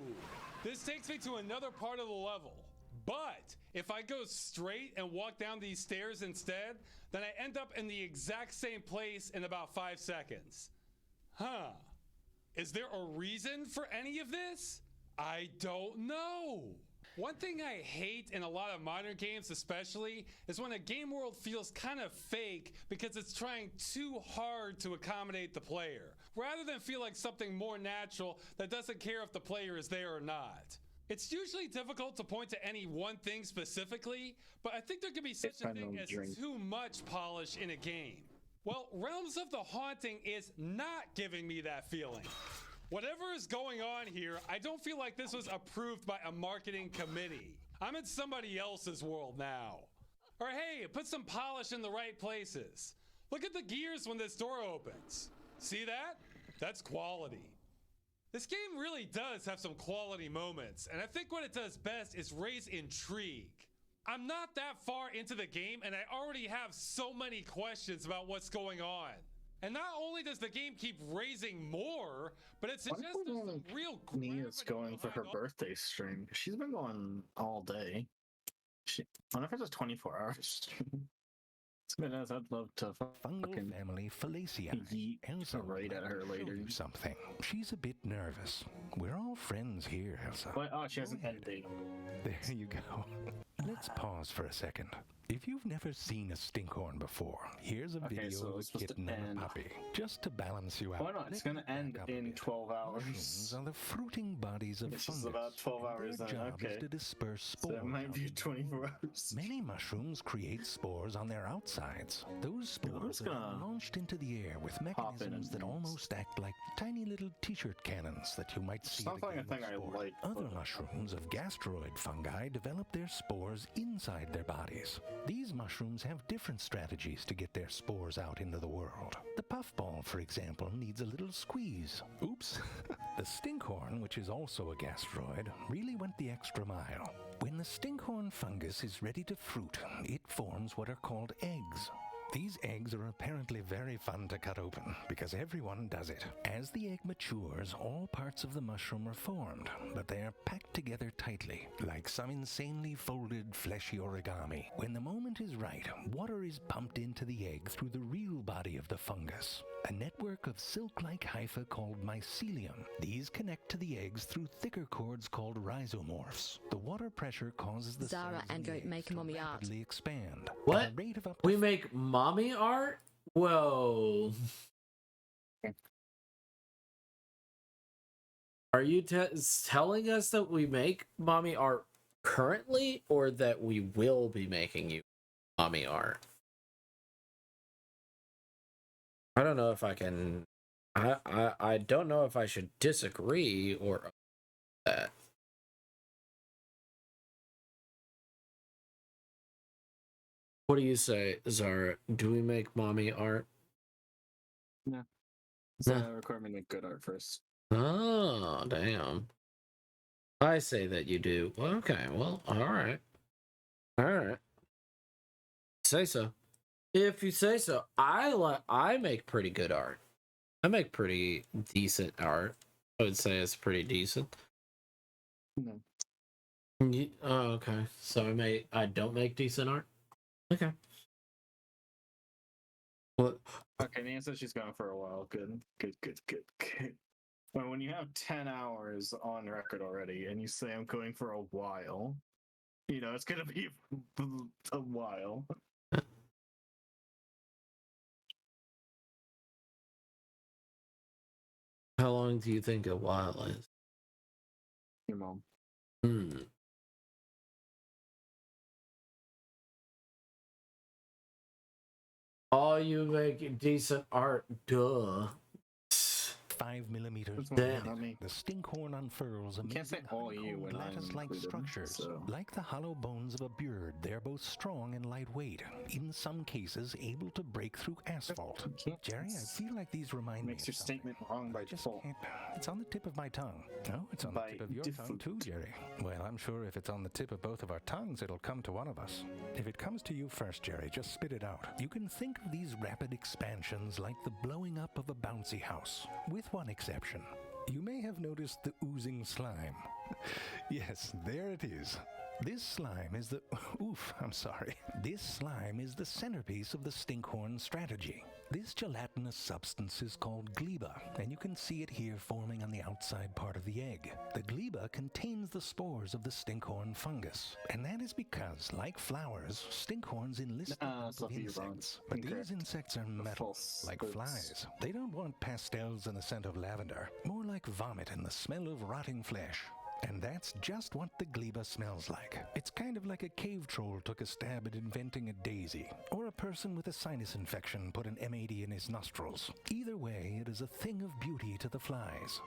This takes me to another part of the level. But if I go straight and walk down these stairs instead, then I end up in the exact same place in about 5 seconds. Huh. Is there a reason for any of this? I don't know. One thing I hate in a lot of modern games especially is when a game world feels kind of fake because it's trying too hard to accommodate the player, rather than feel like something more natural that doesn't care if the player is there or not. It's usually difficult to point to any one thing specifically, but I think there can be such a thing as too much polish in a game. Well, Realms of the Haunting is not giving me that feeling. Whatever is going on here, I don't feel like this was approved by a marketing committee. I'm in somebody else's world now. Or hey, put some polish in the right places. Look at the gears when this door opens. See that? That's quality. This game really does have some quality moments, and I think what it does best is raise intrigue. I'm not that far into the game, and I already have so many questions about what's going on. And not only does the game keep raising more, but it suggests there's some real
Nia's going for her birthday stream. She's been going all day. I wonder if it's a 24-hour stream. I'd love to
Fungal family Falaceae. Elsa
right at her later.
Something. She's a bit nervous. We're all friends here, Elsa.
But, oh, she has an end date.
There you go. Let's pause for a second. If you've never seen a stinkhorn before, here's a video
so
of
it's
a
supposed to
kitten and
end.
a puppy. Just to balance you out.
Oh no, it's gonna end in 12 hours.
Mushrooms are the fruiting bodies of
This
fungus.
is about 12 hours
Their
then,
job
okay.
is to disperse
So
spores.
it might be
out.
24 hours.
Many mushrooms create spores on their outsides. Those spores are
gonna
launched into the air with mechanisms that almost act like tiny little t-shirt cannons that you might see.
Sounds
at a
like a
game
thing
of
I
sport.
like,
Other mushrooms of gastroid fungi develop their spores inside their bodies. These mushrooms have different strategies to get their spores out into the world. The puffball, for example, needs a little squeeze. Oops. The stinkhorn, which is also a gastroid, really went the extra mile. When the stinkhorn fungus is ready to fruit, it forms what are called eggs. These eggs are apparently very fun to cut open, because everyone does it. As the egg matures, all parts of the mushroom are formed, but they are packed together tightly, like some insanely folded fleshy origami. When the moment is right, water is pumped into the egg through the real body of the fungus, a network of silk-like hypha called mycelium. These connect to the eggs through thicker cords called rhizomorphs. The water pressure causes the
Zara
cells in
and
the
Goat
eggs
make
to
mommy art.
rapidly expand.
What?
At a rate of up to
We make mommy art? Whoa. Are you telling us that we make mommy art currently, or that we will be making you mommy art? I don't know if I can. I don't know if I should disagree or that. What do you say, Zara? Do we make mommy art?
No. So require me to make good art first.
Oh, damn. I say that you do. Okay, well, alright. Alright. Say so. If you say so. I make pretty good art. I make pretty decent art. I would say it's pretty decent.
No.
Oh, okay. So I don't make decent art? Okay. What?
Okay, Nan says she's gone for a while. Good. But when you have 10 hours on record already and you say I'm going for a while, you know, it's going to be a while.
How long do you think a while is?
Your mom.
Oh, you make decent art, duh.
5 millimeters.
Damn.
The stinkhorn unfurls amazing lattice-like structures. Like the hollow bones of a bird, they're both strong and lightweight, in some cases able to break through asphalt. Jerry, I feel like these remind me
Makes your statement wrong by default.
It's on the tip of my tongue. No, it's on the tip of your tongue too, Jerry. Well, I'm sure if it's on the tip of both of our tongues, it'll come to one of us. If it comes to you first, Jerry, just spit it out. You can think of these rapid expansions like the blowing up of a bouncy house, with one exception. You may have noticed the oozing slime. Yes, there it is. This slime is the... This slime is the centerpiece of the stinkhorn strategy. This gelatinous substance is called gleba, and you can see it here forming on the outside part of the egg. The gleba contains the spores of the stinkhorn fungus, and that is because, like flowers, stinkhorns enlist the help of insects. But these insects are metal, like flies. They don't want pastels and the scent of lavender, more like vomit and the smell of rotting flesh. And that's just what the gleba smells like. It's kind of like a cave troll took a stab at inventing a daisy, or a person with a sinus infection put an M80 in his nostrils. Either way, it is a thing of beauty to the flies.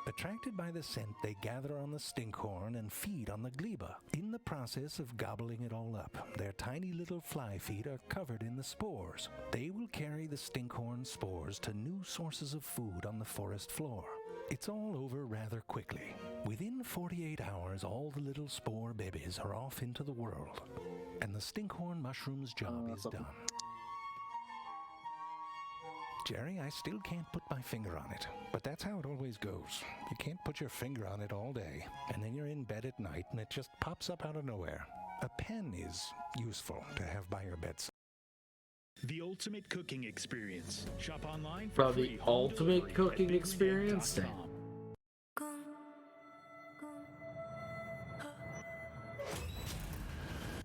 Attracted by the scent, they gather on the stinkhorn and feed on the gleba. In the process of gobbling it all up, their tiny little fly feet are covered in the spores. They will carry the stinkhorn spores to new sources of food on the forest floor. It's all over rather quickly. Within 48 hours, all the little spore babies are off into the world, and the stinkhorn mushroom's job is done. Jerry, I still can't put my finger on it, but that's how it always goes. You can't put your finger on it all day, and then you're in bed at night and it just pops up out of nowhere. A pen is useful to have by your bedside.
The ultimate cooking experience. Shop online
for the ultimate cooking experience.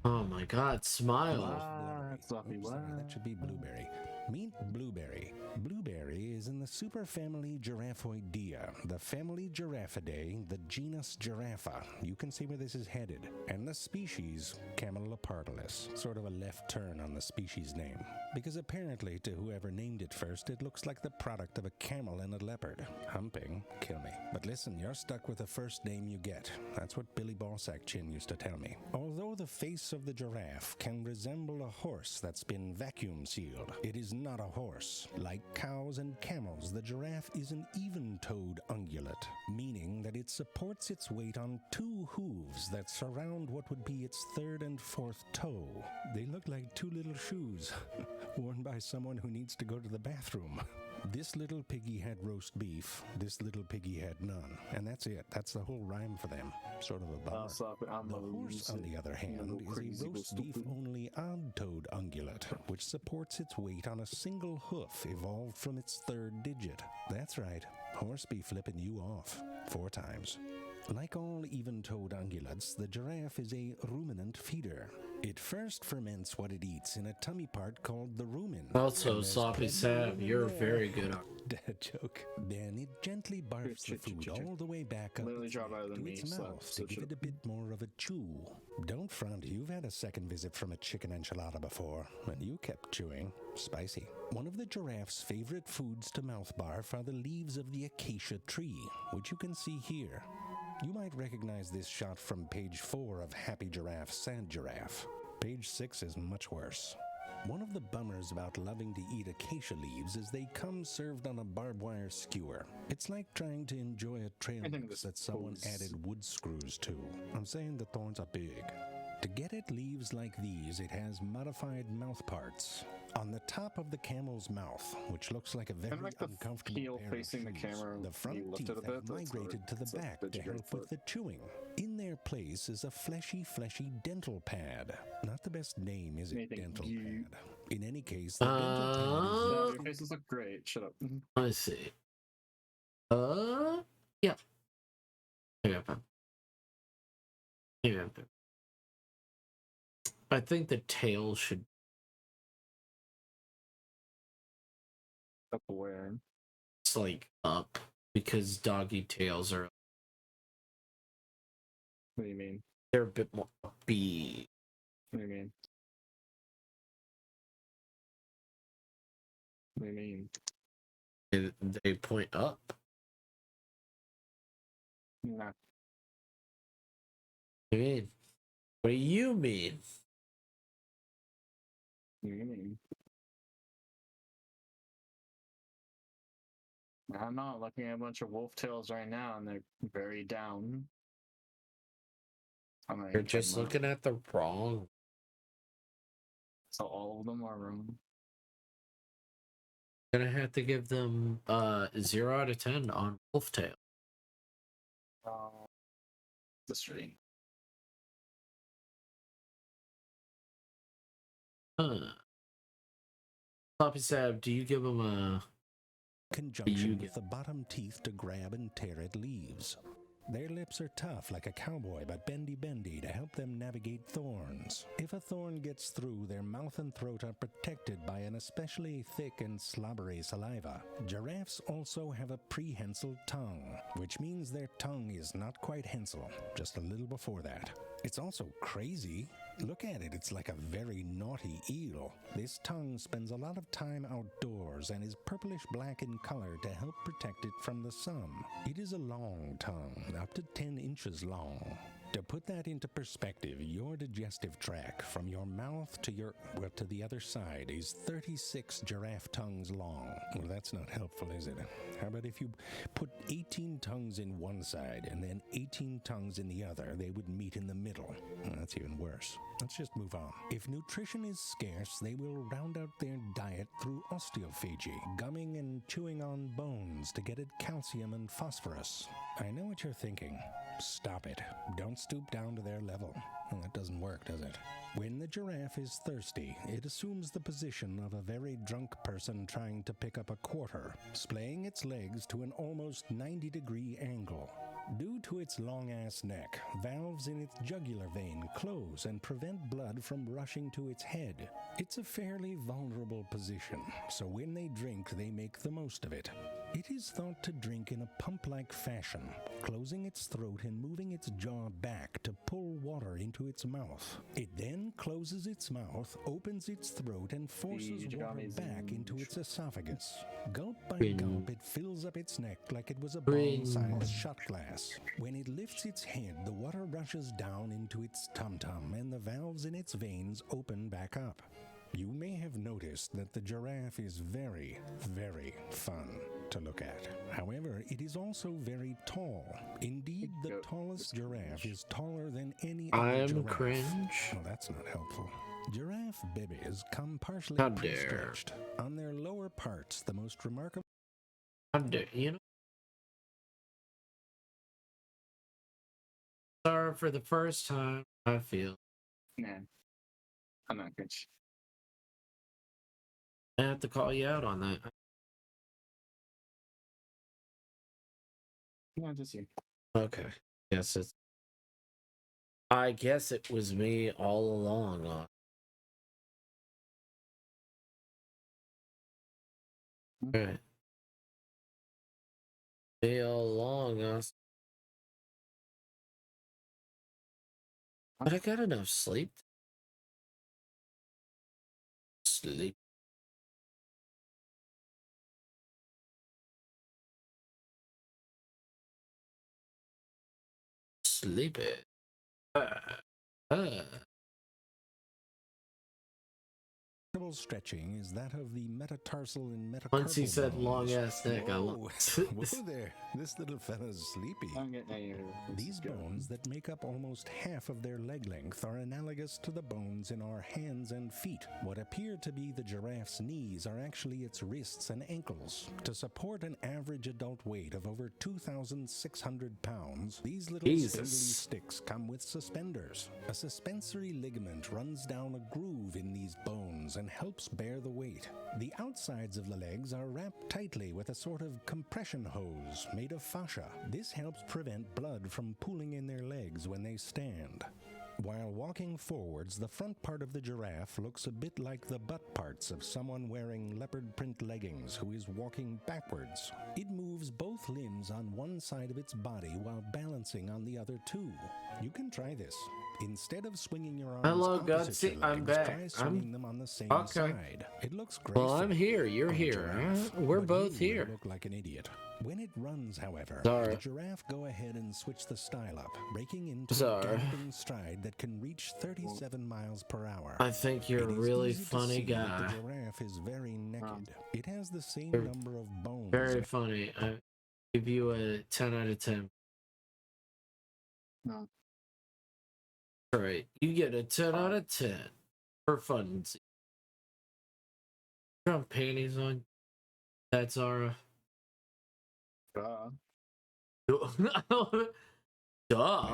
Oh my God! Smile.
That should be Blueberry. Meet Blueberry. Blueberry is in the superfamily Giraffoidea, the family Giraffidae, the genus Giraffa. You can see where this is headed. And the species, Camelopardalis. Sort of a left turn on the species name. Because apparently, to whoever named it first, it looks like the product of a camel and a leopard. Humping, kill me. But listen, you're stuck with the first name you get. That's what Billy Ballsack Chin used to tell me. Although the face of the giraffe can resemble a horse that's been vacuum sealed, it is not a horse. Like cows and camels, the giraffe is an even-toed ungulate, meaning that it supports its weight on two hooves that surround what would be its third and fourth toe. They look like two little shoes, worn by someone who needs to go to the bathroom. This little piggy had roast beef, this little piggy had none. And that's it. That's the whole rhyme for them. Sort of a bummer. The horse, on the other hand, is a roast beef-only odd-toed ungulate, which supports its weight on a single hoof evolved from its third digit. That's right. Horse be flipping you off 4 times. Like all even-toed ungulates, the giraffe is a ruminant feeder. It first ferments what it eats in a tummy part called the rumen.
Also,
And there's
Sloppy
plenty
Sab,
room
you're
there.
very good on.
Dad joke. Then it gently barfs the food all the way back up
Literally
its
drop out of the
to
meat,
its
so-
mouth
so
to give
shut
it a bit more of a chew. Don't front, you've had a second visit from a chicken enchilada before, and you kept chewing. Spicy. One of the giraffe's favorite foods to mouth barf are the leaves of the acacia tree, which you can see here. You might recognize this shot from page 4 of Happy Giraffe, Sad Giraffe. Page 6 is much worse. One of the bummers about loving to eat acacia leaves is they come served on a barbed wire skewer. It's like trying to enjoy a trail mix that someone added wood screws to. I'm saying the thorns are big. To get at leaves like these, it has modified mouth parts. On the top of the camel's mouth, which looks like a very uncomfortable
heel
pair
facing
of
the
shoes,
camera,
the front
you lift
teeth
it a bit,
have
that's
migrated to the
it's a
back
bit
to
great
help
for
with the chewing. In their place is a fleshy dental pad. Not the best name, is it? Dental pad. In any case, the dental pad is...
Your faces look great. Shut up.
I see. Yeah. Yeah. I think the tail should
up where?
It's like up because doggy tails are.
What do you mean?
They're a bit more upbeat.
What do you mean? What do you mean?
They point up.
Nah.
What do you mean? What do you mean?
What do you mean? I'm not looking at a bunch of wolf tails right now, and they're very down.
You're just looking at the wrong.
So all of them are wrong.
Gonna have to give them 0 out of 10 on wolf tail.
The stream.
Sloppy Sab, do you give them a
conjunction with the bottom teeth to grab and tear at leaves. Their lips are tough like a cowboy, but bendy to help them navigate thorns. If a thorn gets through, their mouth and throat are protected by an especially thick and slobbery saliva. Giraffes also have a prehensile tongue, which means their tongue is not quite hensile, just a little before that. It's also crazy. Look at it, it's like a very naughty eel. This tongue spends a lot of time outdoors and is purplish black in color to help protect it from the sun. It is a long tongue, up to 10 inches long. To put that into perspective, your digestive tract from your mouth to to the other side is 36 giraffe tongues long. Well, that's not helpful, is it? How about if you put 18 tongues in one side and then 18 tongues in the other, they would meet in the middle. Well, that's even worse. Let's just move on. If nutrition is scarce, they will round out their diet through osteophagy, gumming and chewing on bones to get at calcium and phosphorus. I know what you're thinking. Stop it. Don't stoop down to their level. Well, that doesn't work, does it? When the giraffe is thirsty, it assumes the position of a very drunk person trying to pick up a quarter, splaying its legs to an almost 90-degree angle. Due to its long-ass neck, valves in its jugular vein close and prevent blood from rushing to its head. It's a fairly vulnerable position, so when they drink, they make the most of it. It is thought to drink in a pump-like fashion, closing its throat and moving its jaw back to pull water into its mouth. It then closes its mouth, opens its throat, and forces water back into its esophagus. Gulp by gulp, it fills up its neck like it was a ball-sized shot glass. When it lifts its head, the water rushes down into its tum-tum, and the valves in its veins open back up. You may have noticed that the giraffe is very, very fun to look at. However, it is also very tall. Indeed, the tallest giraffe is taller than any other giraffe.
Cringe.
Well, that's not helpful. Giraffe babies come partially
How dare.
pre-stretched. On their lower parts, the most remarkable...
How dare, you know? Sorry for the first time, I feel.
Nah. I'm not good.
I have to call you out on that.
No, just you.
Okay. Yes, it's I guess it was me all along. Right. Me all along. But I got enough sleep. Sleep. Sleepy.
Stretching is that of the metatarsal and metacarpal
Once he said
bones.
long ass neck,
Whoa. Whoa there, this little fella's sleepy. These bones that make up almost half of their leg length are analogous to the bones in our hands and feet. What appear to be the giraffe's knees are actually its wrists and ankles. To support an average adult weight of over 2,600 pounds, these little spindly sticks come with suspenders. A suspensory ligament runs down a groove in these bones and helps bear the weight. The outsides of the legs are wrapped tightly with a sort of compression hose made of fascia. This helps prevent blood from pooling in their legs when they stand. While walking forwards, the front part of the giraffe looks a bit like the butt parts of someone wearing leopard print leggings who is walking backwards. It moves both limbs on one side of its body while balancing on the other two. You can try this. Instead of swinging your arms
Hello,
opposite your
Gutsy. I'm
legs,
back.
try swinging them on the same
okay.
side. It looks graceful.
Well, I'm here. You're
on a
here.
giraffe,
We're
but
both
you
here.
look like an idiot. When it runs, however,
Sorry.
the giraffe go ahead and switch the style up, breaking into
Sorry.
a galloping stride that can reach 37 miles per hour.
I think you're a
It is
really
easy to
funny
see that
guy.
The giraffe is very naked. It has the same
You're
number of bones.
Very funny. I give you a 10 out of 10.
No.
All right, you get a 10 out of 10 for funsies. You have panties on? That's Zara. Duh.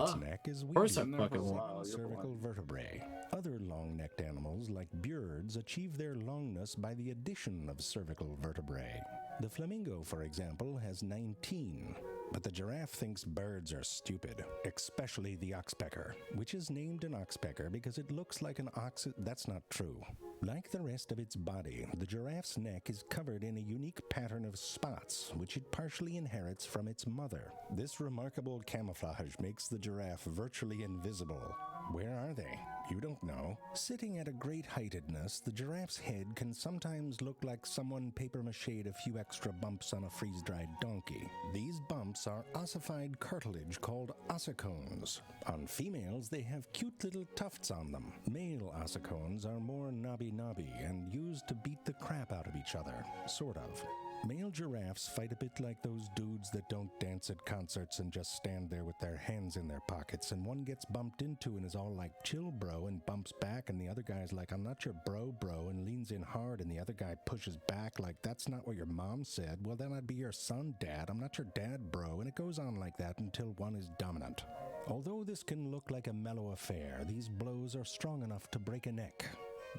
Its neck is
Of course I
weedy.
fucking
Single
want.
cervical vertebrae. Other long-necked animals, like birds, achieve their longness by the addition of cervical vertebrae. The flamingo, for example, has 19. But the giraffe thinks birds are stupid, especially the oxpecker, which is named an oxpecker because it looks like an ox. That's not true. Like the rest of its body, the giraffe's neck is covered in a unique pattern of spots, which it partially inherits from its mother. This remarkable camouflage makes the giraffe virtually invisible. Where are they? You don't know. Sitting at a great heightedness, the giraffe's head can sometimes look like someone papier-mâchéd a few extra bumps on a freeze-dried donkey. These bumps are ossified cartilage called ossicones. On females, they have cute little tufts on them. Male ossicones are more knobby-knobby and used to beat the crap out of each other, sort of. Male giraffes fight a bit like those dudes that don't dance at concerts and just stand there with their hands in their pockets, and one gets bumped into and is all like, chill bro, and bumps back, and the other guy's like, I'm not your bro, and leans in hard, and the other guy pushes back like, that's not what your mom said. Well, then I'd be your son, dad. I'm not your dad, bro. And it goes on like that until one is dominant. Although this can look like a mellow affair, these blows are strong enough to break a neck.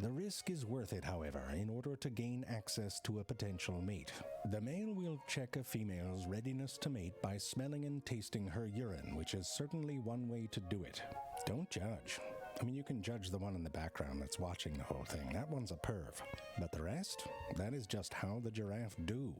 The risk is worth it, however, in order to gain access to a potential mate. The male will check a female's readiness to mate by smelling and tasting her urine, which is certainly one way to do it. Don't judge. I mean, you can judge the one in the background that's watching the whole thing. That one's a perv. But the rest? That is just how the giraffe do.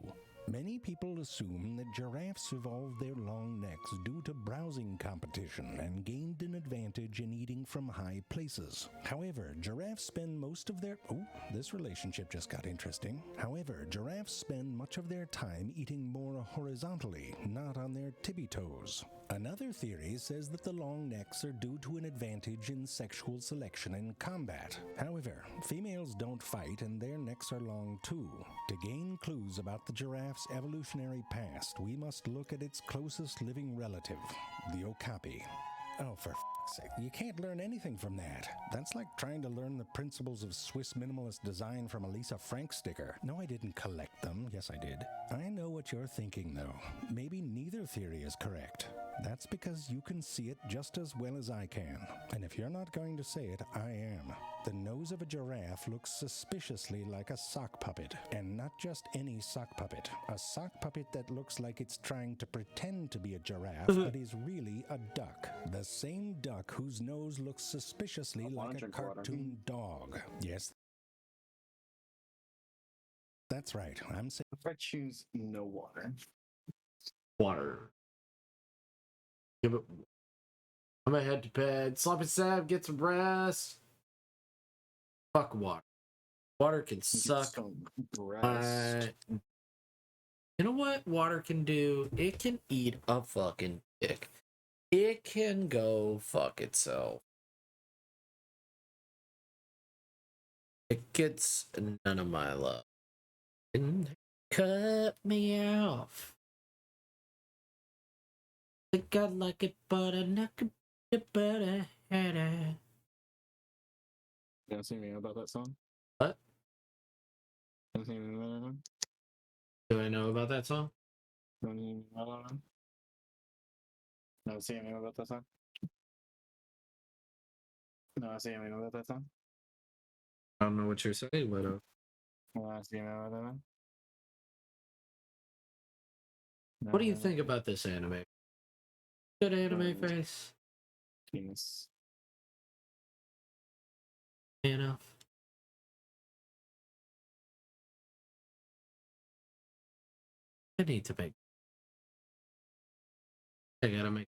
Many people assume that giraffes evolved their long necks due to browsing competition and gained an advantage in eating from high places. However, giraffes spend most of their... Oh, this relationship just got interesting. However, giraffes spend much of their time eating more horizontally, not on their tippy toes. Another theory says that the long necks are due to an advantage in sexual selection and combat. However, females don't fight and their necks are long too. To gain clues about the giraffe's evolutionary past, we must look at its closest living relative, the okapi. Oh, for f***'s sake, you can't learn anything from that. That's like trying to learn the principles of Swiss minimalist design from a Lisa Frank sticker. No, I didn't collect them. Yes, I did. I know what you're thinking, though. Maybe neither theory is correct. That's because you can see it just as well as I can. And if you're not going to say it, I am. the nose of a giraffe looks suspiciously like a sock puppet. And not just any sock puppet. A sock puppet that looks like it's trying to pretend to be a giraffe, but is really a duck. The same duck whose nose looks suspiciously like a cartoon dog. Yes, that's right. I'm saying.
If I choose no water.
Water. Give it. I'm gonna head to bed. Sloppy Sab, get some rest. Fuck water. Water can suck. You know what water can do? It can eat a fucking dick. It can go fuck itself. It gets none of my love. And cut me off. Think I like it, but I knock it better.
You don't see me about that song?
What?
Don't see me about that song?
Do I know about that song?
No, see me about that song? No, see me about that song?
I don't know what you're saying, but
No, see me about that song?
what do you think about this anime? Good anime face.
Penis.
Enough. I need to make. I gotta make.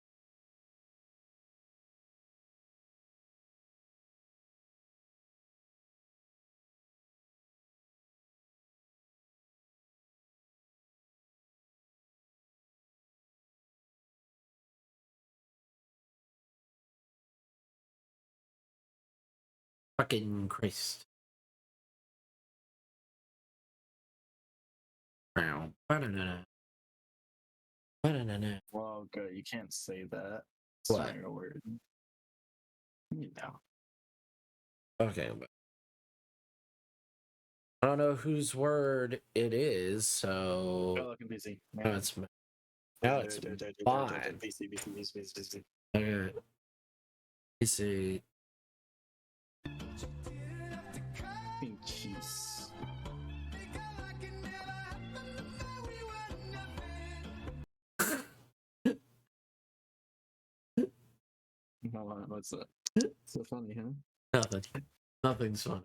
Fucking Christ. Banana.
Well, good. You can't say that.
What?
Swear a word. You know.
Okay, but I don't know whose word it is, so
Go look in PC.
now it's mine. Okay. PC.
Jeez. What's that? So funny, huh?
Nothing. Nothing's fun.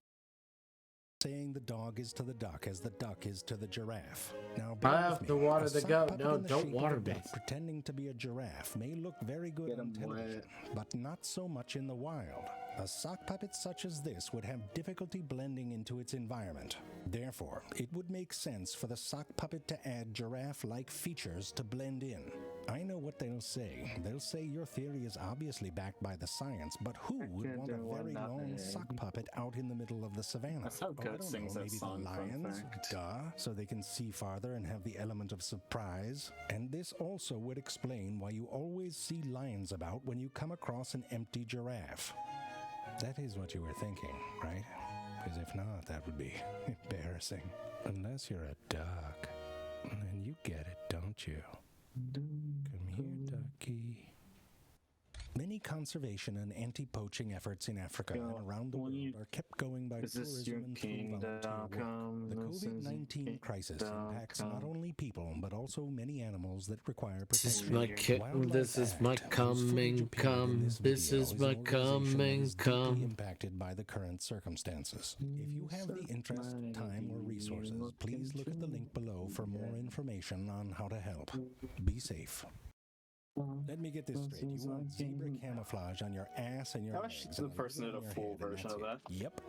Saying the dog is to the duck as the duck is to the giraffe. Now,
I have to water the goat. No, don't water me.
Pretending to be a giraffe may look very good on television, but not so much in the wild. A sock puppet such as this would have difficulty blending into its environment. Therefore, it would make sense for the sock puppet to add giraffe-like features to blend in. I know what they'll say. They'll say your theory is obviously backed by the science, but who would want a very long sock puppet out in the middle of the savannah?
That's how Goat sings that song,
Maybe the lions? Duh, so they can see farther and have the element of surprise. And this also would explain why you always see lions about when you come across an empty giraffe. That is what you were thinking, right? Because if not, that would be embarrassing. Unless you're a duck. And you get it, don't you? Come here, ducky. Many conservation and anti-poaching efforts in Africa and around the world are kept going by tourism and through volunteer work. The COVID-19 crisis impacts not only people, but also many animals that require protection.
This is my coming come. This is my coming come.
Impacted by the current circumstances. If you have the interest, time, or resources, please look at the link below for more information on how to help. Be safe. Let me get this straight. You want zebra camouflage on your ass and your
I
legs.
wish the person did a full version of that.
Yep.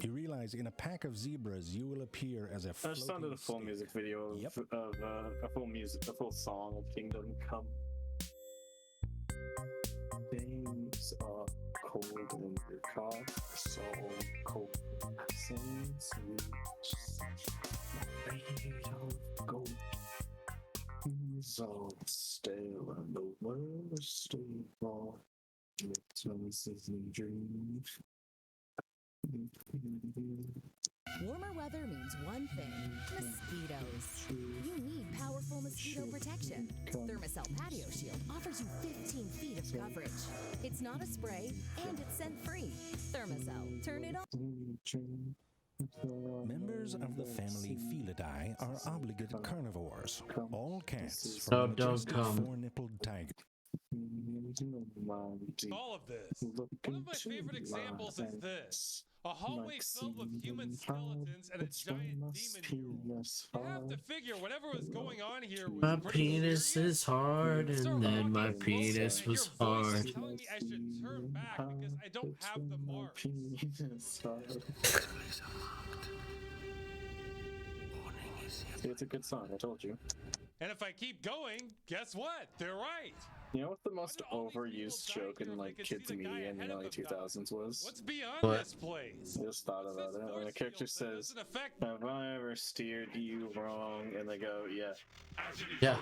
You realize in a pack of zebras, you will appear as a
I just sounded a full music video of a full song of Kingdom Come. Days are cold and your car so cold. Since we made of gold. So stale and the worst stable. It's my dream.
Warmer weather means one thing: mosquitoes. You need powerful mosquito protection. Thermacell Patio Shield offers you 15 feet of coverage. It's not a spray, and it's scent-free. Thermacell, turn it on.
Members of the family Felidae are obligate carnivores. All cats
No,
from the
don't
majestic
come.
four-nippled tiger.
All of this. One of my favorite examples is this. A hallway filled with human skeletons and a giant demon mural. You have to figure whatever was going on here was
My
pretty
penis
serious.
is hard,
You start
and then
walking
my
closer,
penis
and
was
your voice is
hard.
telling me I should turn back because I don't have the marks.
See, it's a good song, I told you.
And if I keep going, guess what? They're right.
You know what the most overused joke in like kids media in the early 2000s was?
What's beyond
What?
this place?
I just thought about it. When a character says, "Have I ever steered you wrong?" and they go, "Yeah."
Yeah.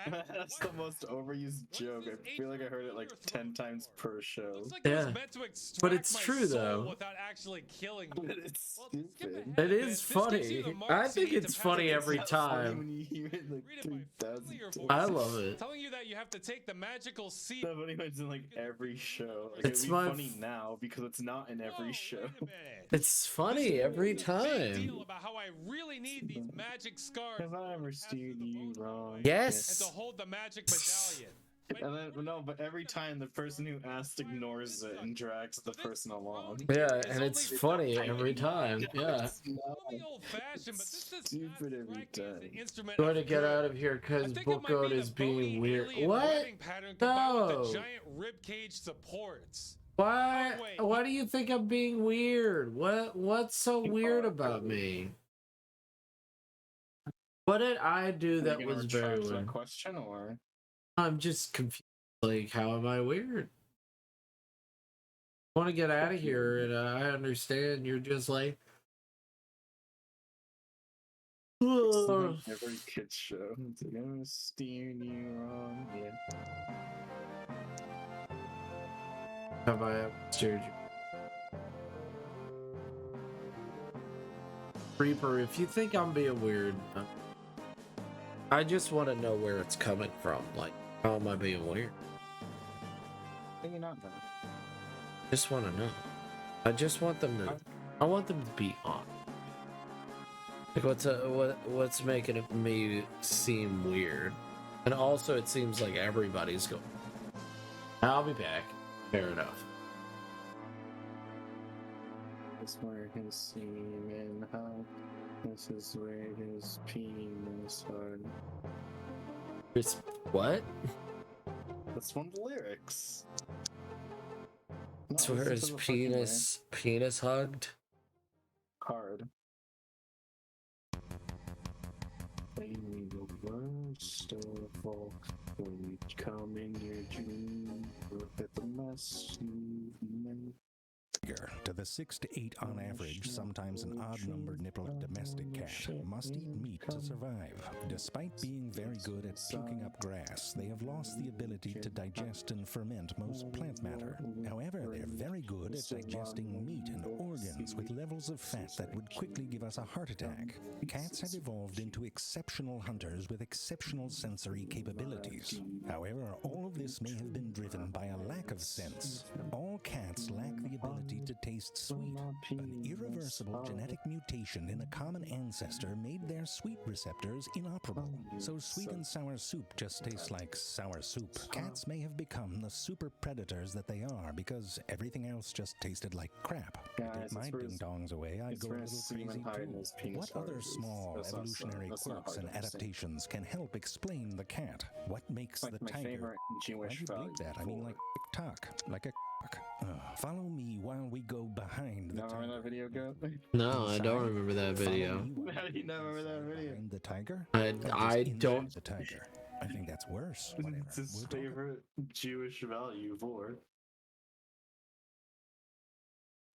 That's the most overused joke. I feel like I heard it like 10 times per show.
Looks like it was
Yeah.
meant to extract
But it's
my
true,
soul
though.
without actually killing me.
But it's
Well, skip
stupid.
ahead
It
a bit.
is
This gives you
funny.
the marks
I
you
think
need
it's
to
funny
pass
every
It's not funny
time.
when you hear it like
Read it by
3,000
clear
times.
voice.
I love it.
Telling you that you have to take the magical seed.
No, but it's in like every show. Like,
It's
it'd be
my
funny now because it's not in every show.
Wait a minute.
It's funny every
Big
time.
deal about how I really need these magic scars
Have I ever steered you wrong?
and
Yes.
to hold the magic medallion.
And then, no, but every time the person who asked ignores it and drags the person along.
Yeah, and it's funny every time. Yeah.
It's not
Call me old-fashioned, but this does
stupid every
strike me as an
time.
instrument
Going
of
to get
good.
out of here because
I think it might
Bookgoat
be the
is being
bony
weird.
alien
What?
webbing pattern combined with
No.
the giant rib cage supports.
Why?
Oh, wait.
Why do you think I'm being weird? What's so weird about me? What did I do that was very
that
weird?
question or
I'm just confused. Like, how am I weird? I want to get out of here, and I understand you're just like,
it's like every kid's show. It's like, I'm steering you wrong. Yeah.
have I ever steered you? Reaper, if you think I'm being weird, I just want to know where it's coming from. Like, how am I being weird?
Maybe not though.
Just want to know. I just want them to. I want them to be on. Like, what's making me seem weird? And also, it seems like everybody's going. I'll be back. Fair enough.
This is where his semen hug. This is where his penis hard.
It's what?
That's one of the lyrics.
That's where his penis hugged.
Hard. Baby, the worst of all. When you come in your dream, look at the mess you've made.
To the 6 to 8 on average, sometimes an odd-numbered nippled domestic cat must eat meat to survive. Despite being very good at puking up grass, they have lost the ability to digest and ferment most plant matter. However, they're very good at digesting meat and organs with levels of fat that would quickly give us a heart attack. Cats have evolved into exceptional hunters with exceptional sensory capabilities. However, all of this may have been driven by a lack of sense. All cats lack the ability to taste sweet. An irreversible genetic mutation in a common ancestor made their sweet receptors inoperable. So sweet and sour soup just tastes like sour soup. Cats may have become the super predators that they are because everything else just tasted like crap. To take my ding-dongs away, I'd go a little crazy too. What other small evolutionary quirks and adaptations can help explain the cat? What makes the tiger? Why do you believe that? I mean, like TikTok, like a follow me while we go behind the tiger.
Remember that video, Go?
No, I don't remember that video.
How do you not remember that video?
Behind the tiger?
I don't.
The tiger. I think that's worse. Whatever.
It's his favorite Jewish value for.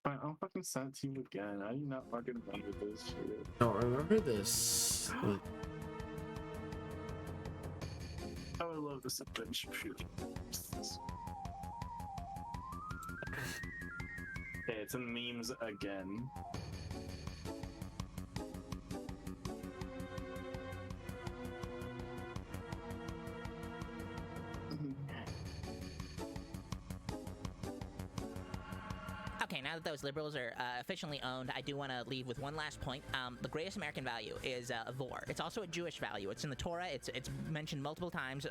Fine, I'll fucking send it to you again. I do not fucking remember this shit.
Don't remember this.
I would love this adventure shooting. Okay, it's in memes again.
Okay, now that those liberals are efficiently owned, I do want to leave with one last point. The greatest American value is vor. It's also a Jewish value. It's in the Torah. It's mentioned multiple times.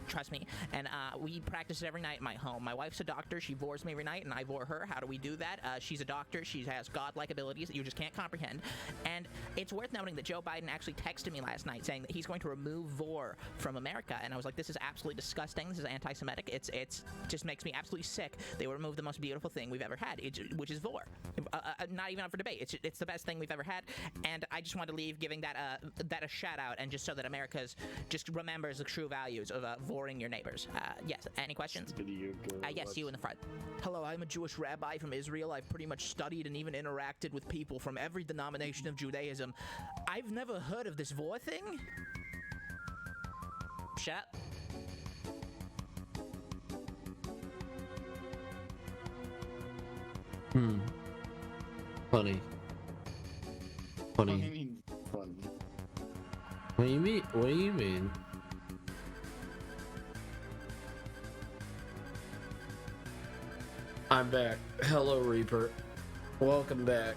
Trust me. And we practice it every night in my home. My wife's a doctor. She vors me every night, and I vor her. How do we do that? She's a doctor. She has godlike abilities that you just can't comprehend. And it's worth noting that Joe Biden actually texted me last night saying that he's going to remove vor from America. And I was like, this is absolutely disgusting. This is anti-Semitic. It's just makes me absolutely sick. They will remove the most beautiful thing we've ever had, which is vor. Not even up for debate. It's the best thing we've ever had. And I just want to leave giving that a shout out, and just so that America's just remembers the true values of voring your neighbors. Yes. Any questions? Yes, you in the front. Hello, I'm a Jewish rabbi from Israel. I've pretty much studied and even interacted with people from every denomination of Judaism. I've never heard of this vor thing. Shut up.
Funny.
What do you mean funny?
What do you mean? What do you mean? I'm back. Hello, Reaper. Welcome back.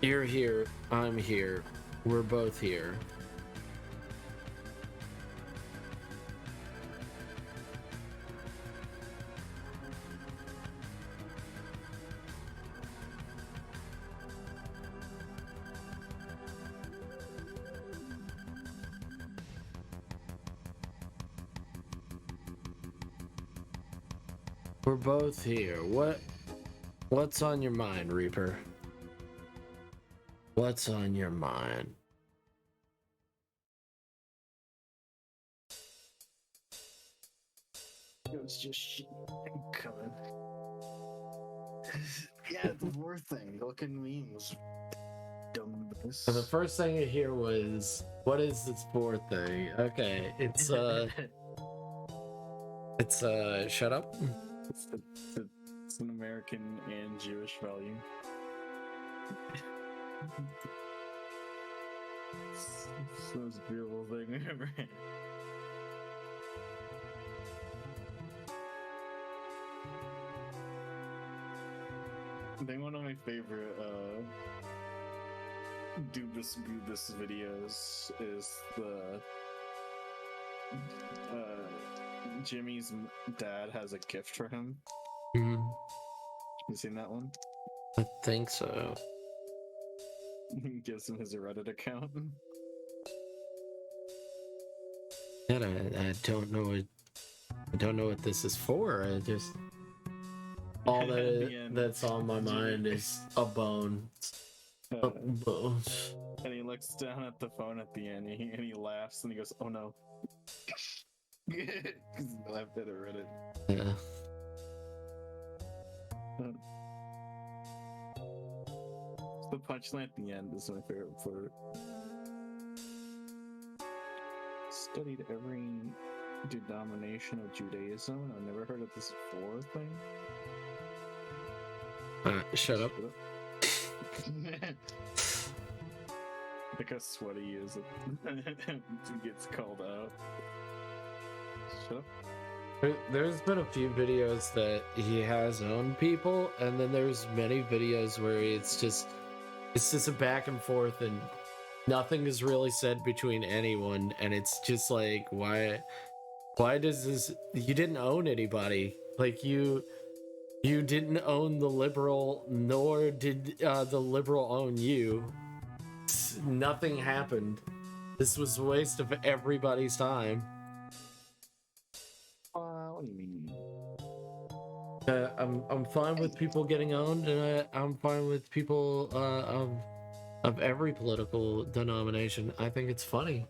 You're here. I'm here. We're both here. We're both here. What's on your mind, Reaper? What's on your mind?
It was just shit coming. Yeah, the war thing. Looking memes. Dumbass.
So the first thing I hear was, what is this vor thing? Okay, it's shut up.
It's an American and Jewish value. It's the most beautiful thing I've ever had. I think one of my favorite do this videos is the Jimmy's dad has a gift for him. You seen that one?
I think so.
He gives him his Reddit account.
And I don't know what this is for. I just all that's on my mind is a bone. A bone.
And he looks down at the phone at the end, and he laughs, and he goes, "Oh no!" Because he laughed at Reddit.
Yeah.
The punchline at the end is my favorite part. Studied every denomination of Judaism. I've never heard of this vor thing.
Shut up.
Look how sweaty he is. He gets called out. Shut up.
There's been a few videos that he has owned people, and then there's many videos where it's just a back and forth, and nothing is really said between anyone, and it's just like, why does this? You didn't own anybody. Like you didn't own the liberal, nor did the liberal own you. Nothing happened. This was a waste of everybody's time.
What do you mean?
I'm fine with people getting owned, and I'm fine with people of every political denomination. I think it's funny.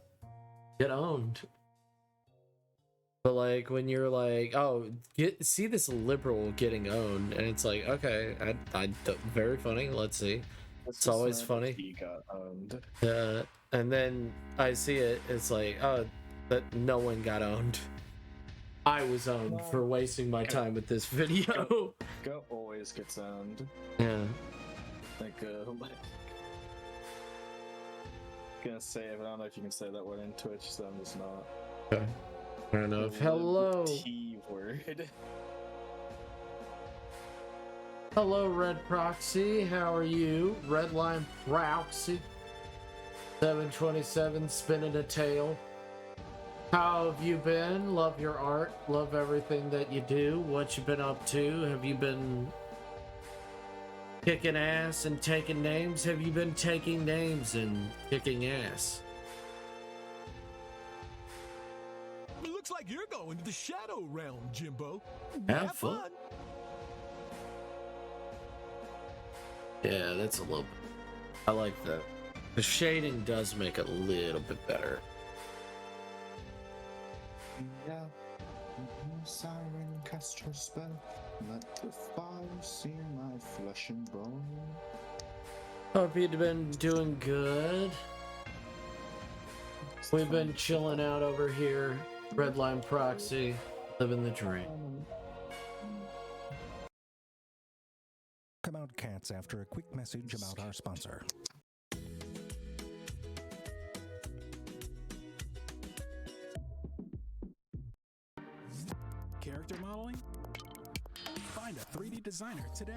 Get owned. But like when you're like, oh, see this liberal getting owned, and it's like, okay, I very funny. Let's see. It's always funny.
He got owned.
And then I see it. It's like, oh, that no one got owned. I was owned for wasting my time with this video.
Go always gets owned.
Yeah.
Like gonna say it, but I don't know if you can say that word in Twitch, so I'm just not.
Okay. I don't know if hello.
T word.
Hello, Red Proxy. How are you? Redline Proxy. 727 spinning a tail. How have you been? Love your art. Love everything that you do. What you been up to? Have you been kicking ass and taking names? Have you been taking names and kicking ass?
It looks like you're going to the Shadow Realm, Jimbo.
Have fun. Yeah, that's a little bit. I like that. The shading does make it a little bit better.
Yeah. Siren, cast your spell. Let the fire sear my flesh and bone.
Hope you've been doing good. We've been chilling out over here. Redline Proxy, living the dream.
Come out, cats, after a quick message about our sponsor.
Character modeling? Find a 3D designer today.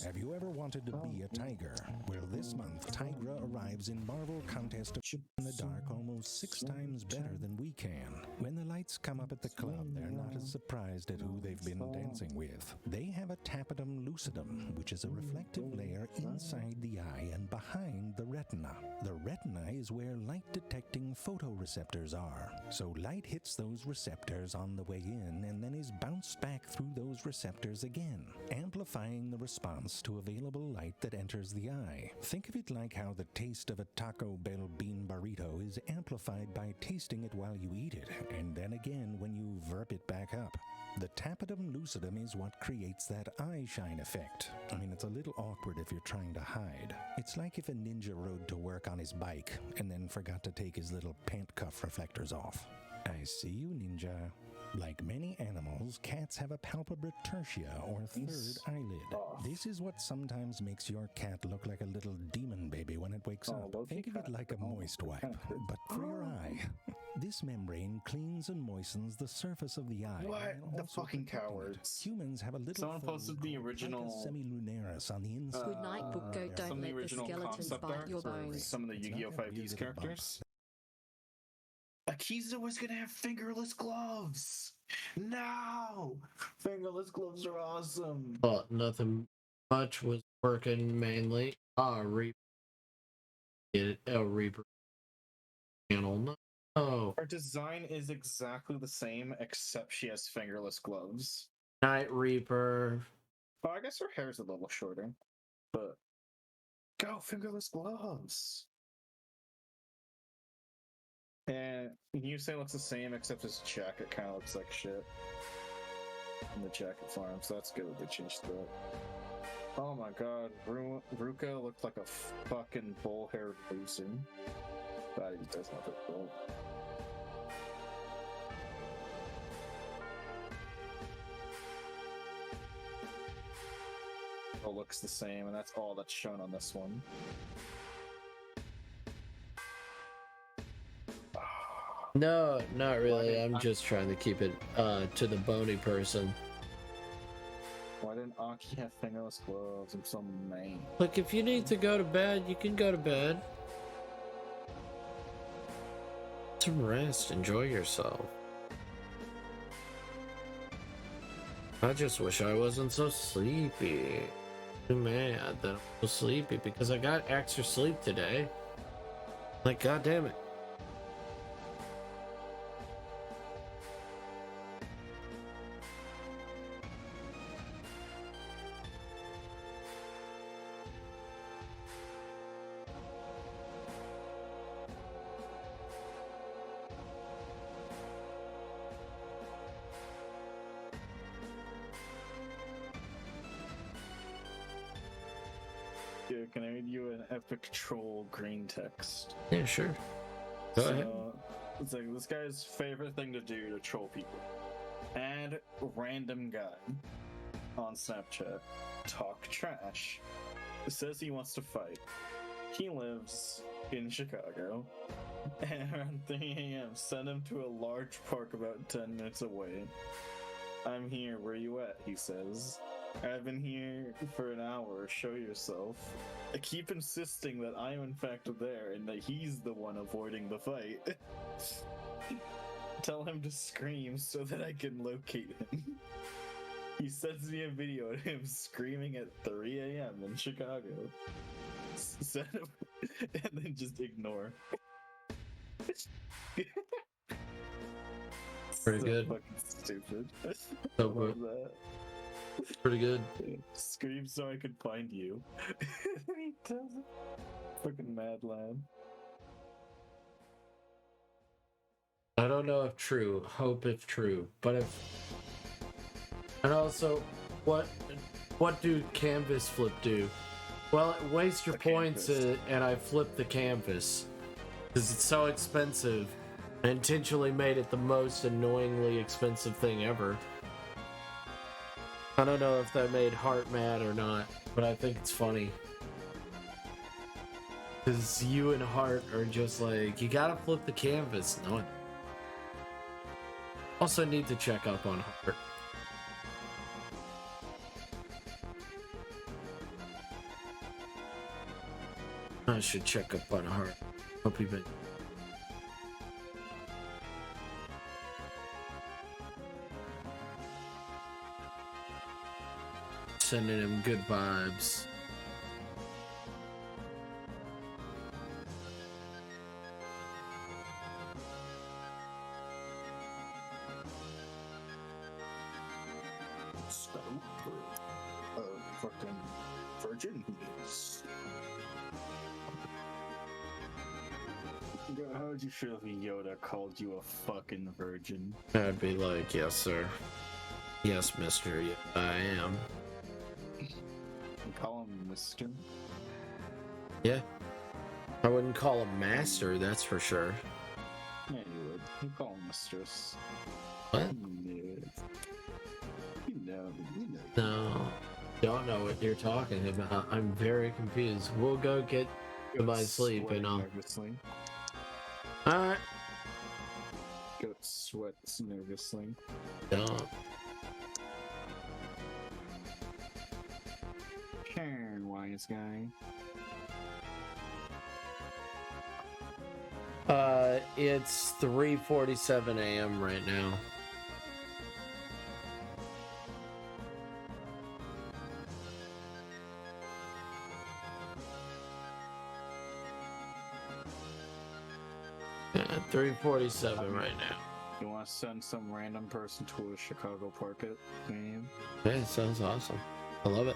Have you ever wanted to be a tiger? Well, this month, Tigra arrives in Marvel Contest of in the Dark almost 6 times better than we can. When the lights come up at the club, they're not as surprised at who they've been dancing with. They have a tapetum lucidum, which is a reflective layer inside the eye and behind the retina. The retina is where light-detecting photoreceptors are. So light hits those receptors on the way in and then is bounced back through those receptors again, amplifying the response to available light that enters the eye. Think of it like how the taste of a Taco Bell bean burrito is amplified by tasting it while you eat it, and then again when you verp it back up. The tapetum lucidum is what creates that eye shine effect. I mean, it's a little awkward if you're trying to hide. It's like if a ninja rode to work on his bike and then forgot to take his little pant cuff reflectors off. I see you, ninja. Like many animals, cats have a palpebral tertia, or third eyelid. This is what sometimes makes your cat look like a little demon baby when it wakes up. Think of it like a moist wipe, but for your eye. This membrane cleans and moistens the surface of the eye.
What? The fucking cowards.
Humans have a little
Someone posted the original
semilunaris on the inside.
Good night, book goat. Don't
some of the
let the
original
skeletons
concept
bite
art
your
for
bones.
some of the Yu-Gi-Oh! 5D's characters. Akiza was gonna have fingerless gloves. No! Fingerless gloves are awesome.
But nothing much was working mainly. Reaper. Get it? Reaper channel. No.
Her design is exactly the same, except she has fingerless gloves.
Night Reaper.
Oh, I guess her hair's a little shorter. But go fingerless gloves. And you say it looks the same, except his jacket kind of looks like shit in the jacket farm, so that's good they changed that. Oh my god, Ruka looked like a fucking bull-haired loser. But he does not look cool. It looks the same, and that's all that's shown on this one.
No, not really. I'm just trying to keep it to the bony person.
Why didn't Aki have fingerless gloves? I'm so mad.
Look, if you need to go to bed, you can go to bed. Some rest, enjoy yourself. I just wish I wasn't so sleepy. I'm mad that I'm so sleepy because I got extra sleep today. Like, god damn it.
Dude, can I read you an epic troll green text?
Yeah, sure. Go ahead.
It's like this guy's favorite thing to do to troll people. Add random guy on Snapchat. Talk trash. Says he wants to fight. He lives in Chicago. And around 3 a.m. send him to a large park about 10 minutes away. I'm here, where you at? He says. I've been here for an hour, show yourself. I keep insisting that I am in fact there and that he's the one avoiding the fight. Tell him to scream so that I can locate him. He sends me a video of him screaming at 3 a.m. in Chicago. Send him, and then just ignore.
Pretty
So
good.
Fucking stupid.
So
Love
good.
that.
Pretty good.
Scream so I could find you. He does it. Fucking mad lad.
I don't know if true. Hope if true. But if... And also, what do canvas flip do? Well, it wastes your points and I flip the canvas. Because it's so expensive. I intentionally made it the most annoyingly expensive thing ever. I don't know if that made Hart mad or not, but I think it's funny. Because you and Hart are just like, you gotta flip the canvas. No. Also need to check up on Hart. I should check up on Hart. Hope you've been... Sending him good vibes.
Stop. Fucking virgin. How would you feel if Yoda called you a fucking virgin?
I'd be like, yes, sir. Yes, mister. Yeah, I am.
You call him Mr.
Yeah. I wouldn't call him master, that's for sure.
Yeah, you would. You call him mistress.
What?
You know.
No. Don't know what you're talking about. I'm very confused. We'll go get to my sleep and I'll...
Nervously.
Alright.
Goat sweats nervously.
Don't.
Sure, wise guy.
It's 3:47 a.m. right now. Yeah, 3:47 right now.
You want to send some random person to a Chicago park at 3 a.m.?
Yeah, it sounds awesome. I love it.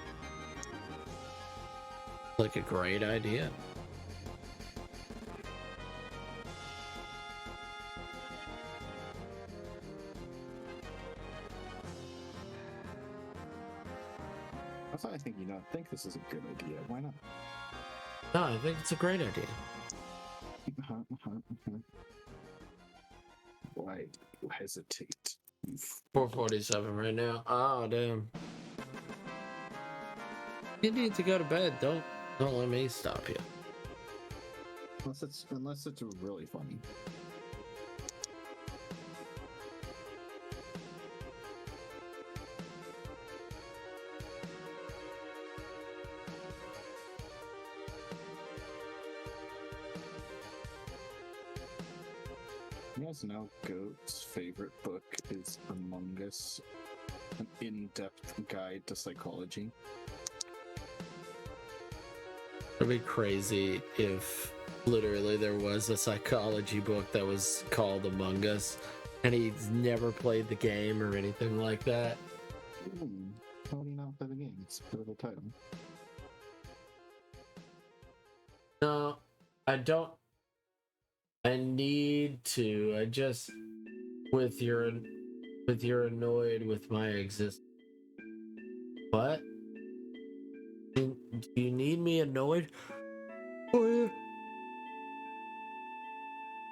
Like a great idea.
I think you don't think this is a good idea. Why not?
No, I think it's a great idea.
Why hesitate?
4:47 right now. Oh, damn. You need to go to bed. Don't let me stop you.
Unless it's really funny. You guys know Goat's favorite book is Among Us, an in-depth guide to psychology.
It'd be crazy if literally there was a psychology book that was called Among Us and he's never played the game or anything like that.
How would he not play the game? It's a bit of a title.
No, I don't. I need to. I just with your annoyed with my existence. What? Do you need me annoyed?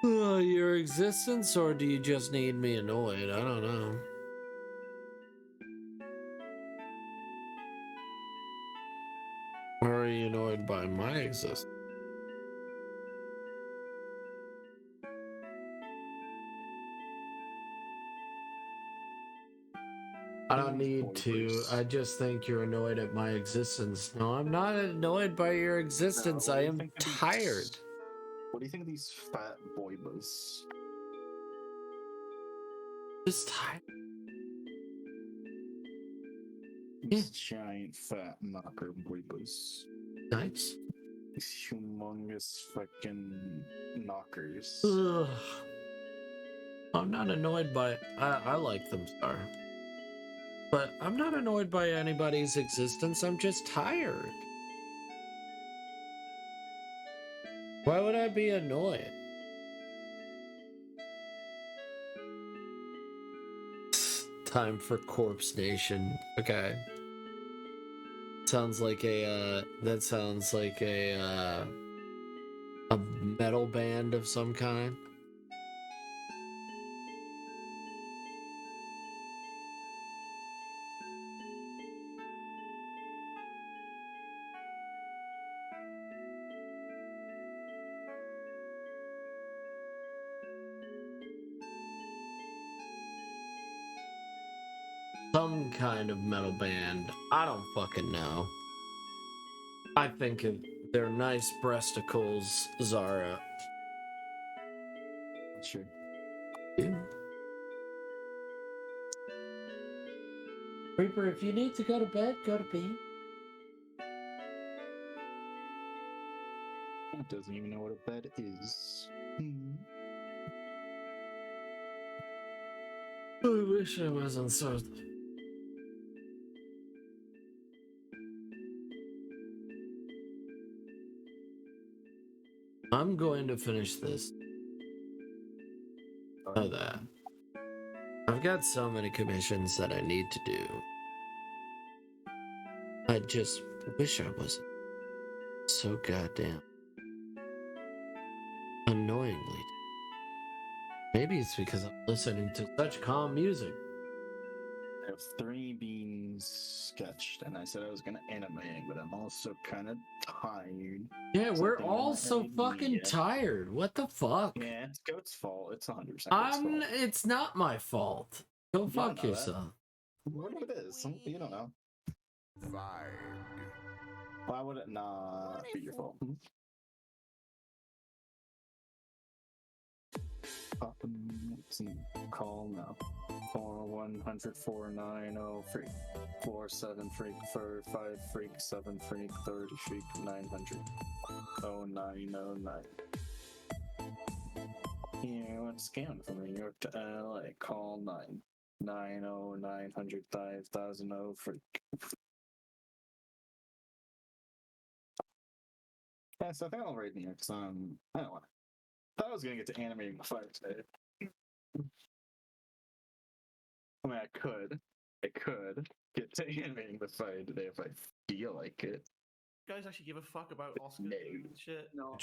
Your existence, or do you just need me annoyed? I don't know. Or are you annoyed by my existence? I don't need to. I just think you're annoyed at my existence. No, I'm not annoyed by your existence. I am tired.
What do you think of these fat boibas?
Just tired.
These giant fat knocker boibas.
Nice.
These humongous fucking knockers.
Ugh. I'm not annoyed by it. I like them, Star. But I'm not annoyed by anybody's existence. I'm just tired. Why would I be annoyed? Time for Corpse Nation. Okay. Sounds like a, that sounds like a metal band of some kind. Some kind of metal band. I don't fucking know. I think they're nice breasticles, Zara.
Sure.
Yeah. Reaper, if you need to go to bed, go to bed.
Doesn't even know what a bed is.
I wish I wasn't so... I'm going to finish this. Know that. I've got so many commissions that I need to do. I just wish I wasn't so goddamn annoyingly. Maybe it's because I'm listening to such calm music.
I have 3 beans sketched, and I said I was gonna animate, but I'm also kind of tired.
Yeah, we're all so fucking tired. What the fuck?
Yeah, it's Goat's fault. It's 100% Goat's fault.
It's not my fault. Go fuck yourself.
What if it is? You don't know. Why would it not be your fault? Call now. 4100 490 freak 47 freak 5 freak 7 freak 30 freak 900 0909. Yeah, what's scamming from New York to LA? Call 990 5000 freak. Yeah, so I think I'll raid New York because I don't want. I thought I was gonna get to animating the fight today. I mean, I could get to animating the fight today if I feel like it.
You guys actually give a fuck about Oscar and shit? No.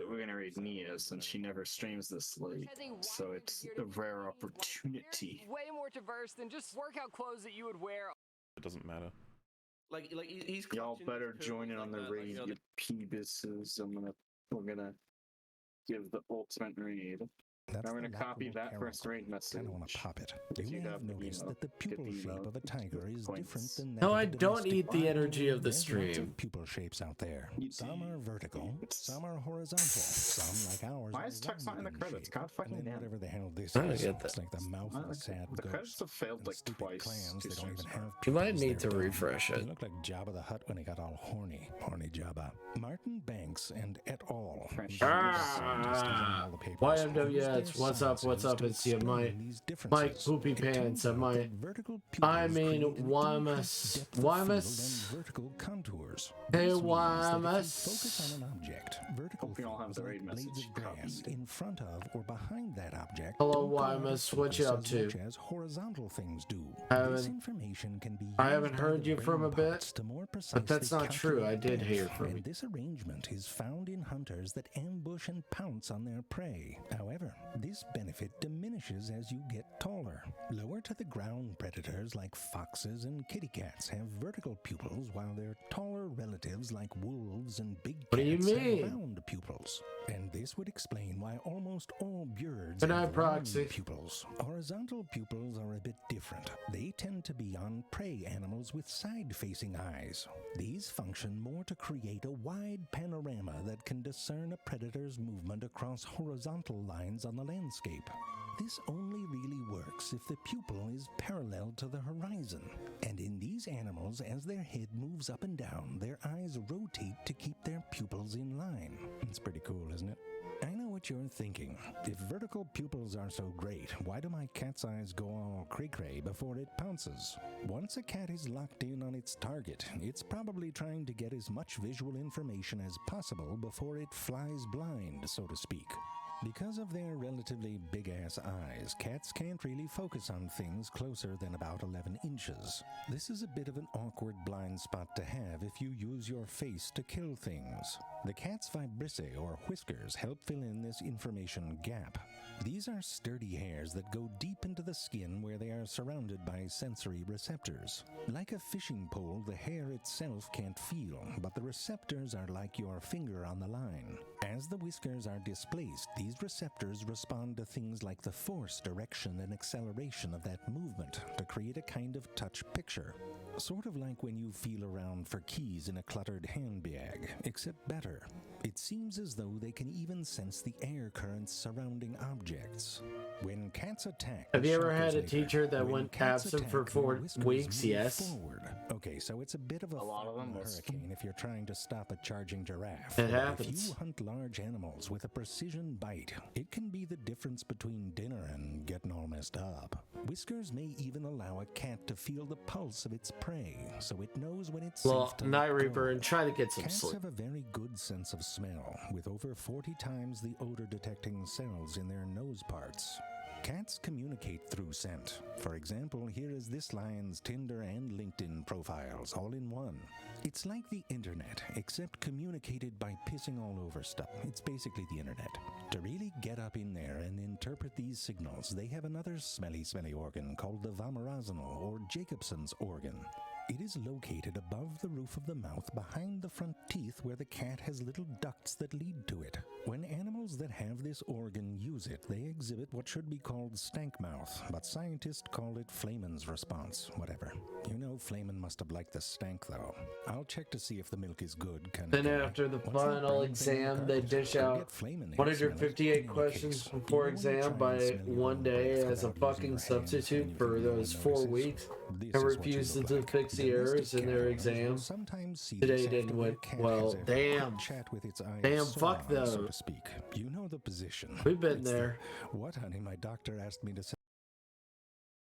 We're gonna read Nia since she never streams this late, so it's a rare opportunity.
Way more diverse than just workout clothes that you would wear.
It doesn't matter.
Like he's.
Y'all better join in on the raid, you peebuses. We're gonna give the ultimate raid. I'm going to copy that first raid message.
I want to pop it. You have noticed that the pupil shape of a tiger is different than that.
No, I don't eat the energy of the stream.
Lots of pupil shapes out there. Some are vertical, some are horizontal, some like ours.
Why is text not in the credits? God fucking damn.
Whatever the hell this
I don't
is,
get that.
it's like the mouth of a sad
The
ghost.
credits have failed like twice.
Clans, they don't even have
You might
pupils,
need to
they're dumb.
refresh
They
it.
look like Jabba the Hutt when he got all horny. Horny Jabba. Martin Banks and et al.
YMWS, what's up? It's your Mike Poopy Pants. Wymus.
Vertical contours.
Hey,
This means that if you
Wymus.
focus on an object, vertical
Hope you all have the raid
blades
message
of grass
copied.
in front of or behind that object.
Hello,
don't go out of
Wymus. What you
focus
up
as
to?
much as horizontal things do.
I
This
haven't-
information can be
I haven't
used
heard
by
you
the
from a
brain
bit,
bots to more
but that's
precisely
not true. I did
calculate
hear
damage,
from you.
and this arrangement is found in hunters that ambush and pounce on their prey. However, This benefit diminishes as you get taller. Lower to the ground predators like foxes and kitty cats have vertical pupils, while their taller relatives like wolves and big
What do you
cats
mean?
have round pupils. And this would explain why almost all birds
Good night,
have
Proxy.
round pupils. Horizontal pupils are a bit different. They tend to be on prey animals with side-facing eyes. These function more to create a wide panorama that can discern a predator's movement across horizontal lines on the landscape. This only really works if the pupil is parallel to the horizon. And in these animals, as their head moves up and down, their eyes rotate to keep their pupils in line. It's pretty cool, isn't it? I know what you're thinking. If vertical pupils are so great, why do my cat's eyes go all cray-cray before it pounces? Once a cat is locked in on its target, it's probably trying to get as much visual information as possible before it flies blind, so to speak. Because of their relatively big-ass eyes, cats can't really focus on things closer than about 11 inches. This is a bit of an awkward blind spot to have if you use your face to kill things. The cat's vibrissae, or whiskers, help fill in this information gap. These are sturdy hairs that go deep into the skin where they are surrounded by sensory receptors. Like a fishing pole, the hair itself can't feel, but the receptors are like your finger on the line. As the whiskers are displaced, these receptors respond to things like the force, direction, and acceleration of that movement to create a kind of touch picture. Sort of like when you feel around for keys in a cluttered handbag, except better. It seems as though they can even sense the air currents surrounding objects. When cats attack...
Have you ever had a teacher that went absent for 4 weeks? Yes.
Forward. Okay, so it's a bit of a lot of them hurricane if you're trying to stop a charging giraffe.
It
If
happens.
you hunt large animals with a precision bite, it can be the difference between dinner and getting all messed up. Whiskers may even allow a cat to feel the pulse of its prey, so it knows when it's
Well,
safe to
Night
let
Reaper,
go.
and try to get some
Cats
sleep.
have a very good sense of smell, with over 40 times the odor-detecting cells in their nose parts. Cats communicate through scent. For example, here is this lion's Tinder and LinkedIn profiles all in one. It's like the internet, except communicated by pissing all over stuff. It's basically the internet. To really get up in there and interpret these signals, they have another smelly organ called the vomeronasal, or Jacobson's organ. It is located above the roof of the mouth behind the front teeth where the cat has little ducts that lead to it. When animals that have this organ use it, they exhibit what should be called stank mouth, but scientists call it Flamon's response, whatever. You know Flamon must have liked the stank though. I'll check to see if the milk is good.
Then after the final exam, they dish out 158 questions before exam by one day as a fucking substitute for those 4 weeks and refuses to fix the errors in their exam. Today didn't went well. Damn. Damn, fuck
so to
those.
speak. You know the position.
We've been
It's the,
there.
what, honey? My doctor asked me to say.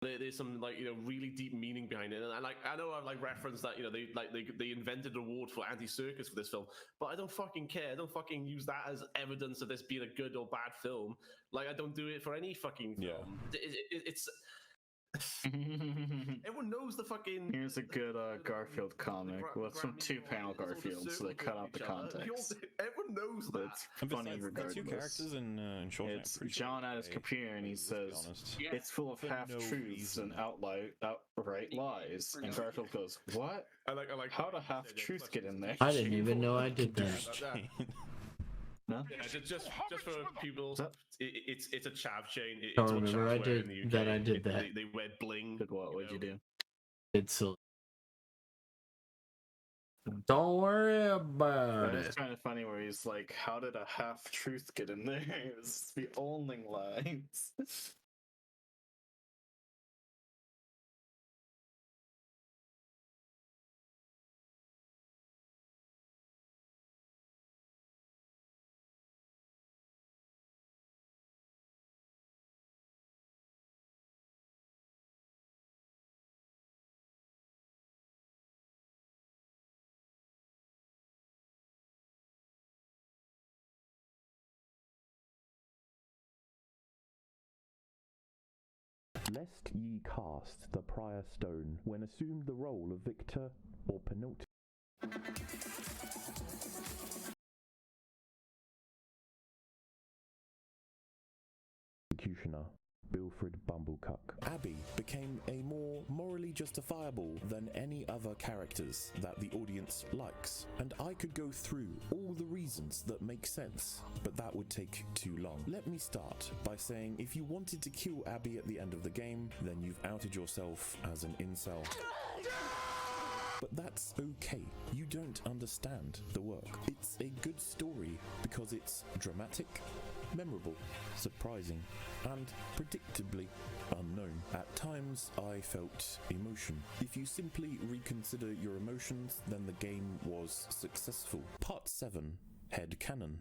There's some really deep meaning behind it, and I know I've referenced that they invented an award for anti-circus for this film, but I don't fucking care. I don't fucking use that as evidence of this being a good or bad film. I don't do it for any fucking film. It's everyone knows the fucking.
Here's a good Garfield comic. Well, it's from 2-panel Garfield, so they cut out the context.
Everyone knows that.
It's funny regardless.
The two characters in Shawshank.
It's John at his computer, and he says, "It's full of half-truths and outright lies." And Garfield goes, "What?
I like
How do half-truths get in there?"
I didn't even know I did that.
No?
Yeah, just for people, it's a chav chain. It's
Don't
what
remember
chavs
I
wear
did
in the UK.
that. I did that.
They wear bling.
Did what? What'd you do?
It's so. Don't worry about
It's
it.
kind of funny where he's like, "How did a half-truth get in there?" It was the only lines.
Lest ye cast the prior stone when assumed the role of victor or penultimate. executioner, Wilfred Bumblecuck.
Abby became a more morally justifiable than any other characters that the audience likes, and I could go through all the reasons that make sense, but that would take too long. Let me start by saying if you wanted to kill Abby at the end of the game, then you've outed yourself as an incel. But that's okay. You don't understand the work. It's a good story because it's dramatic, memorable, surprising, and predictably unknown. At times, I felt emotion. If you simply reconsider your emotions, then the game was successful. Part 7, Headcanon.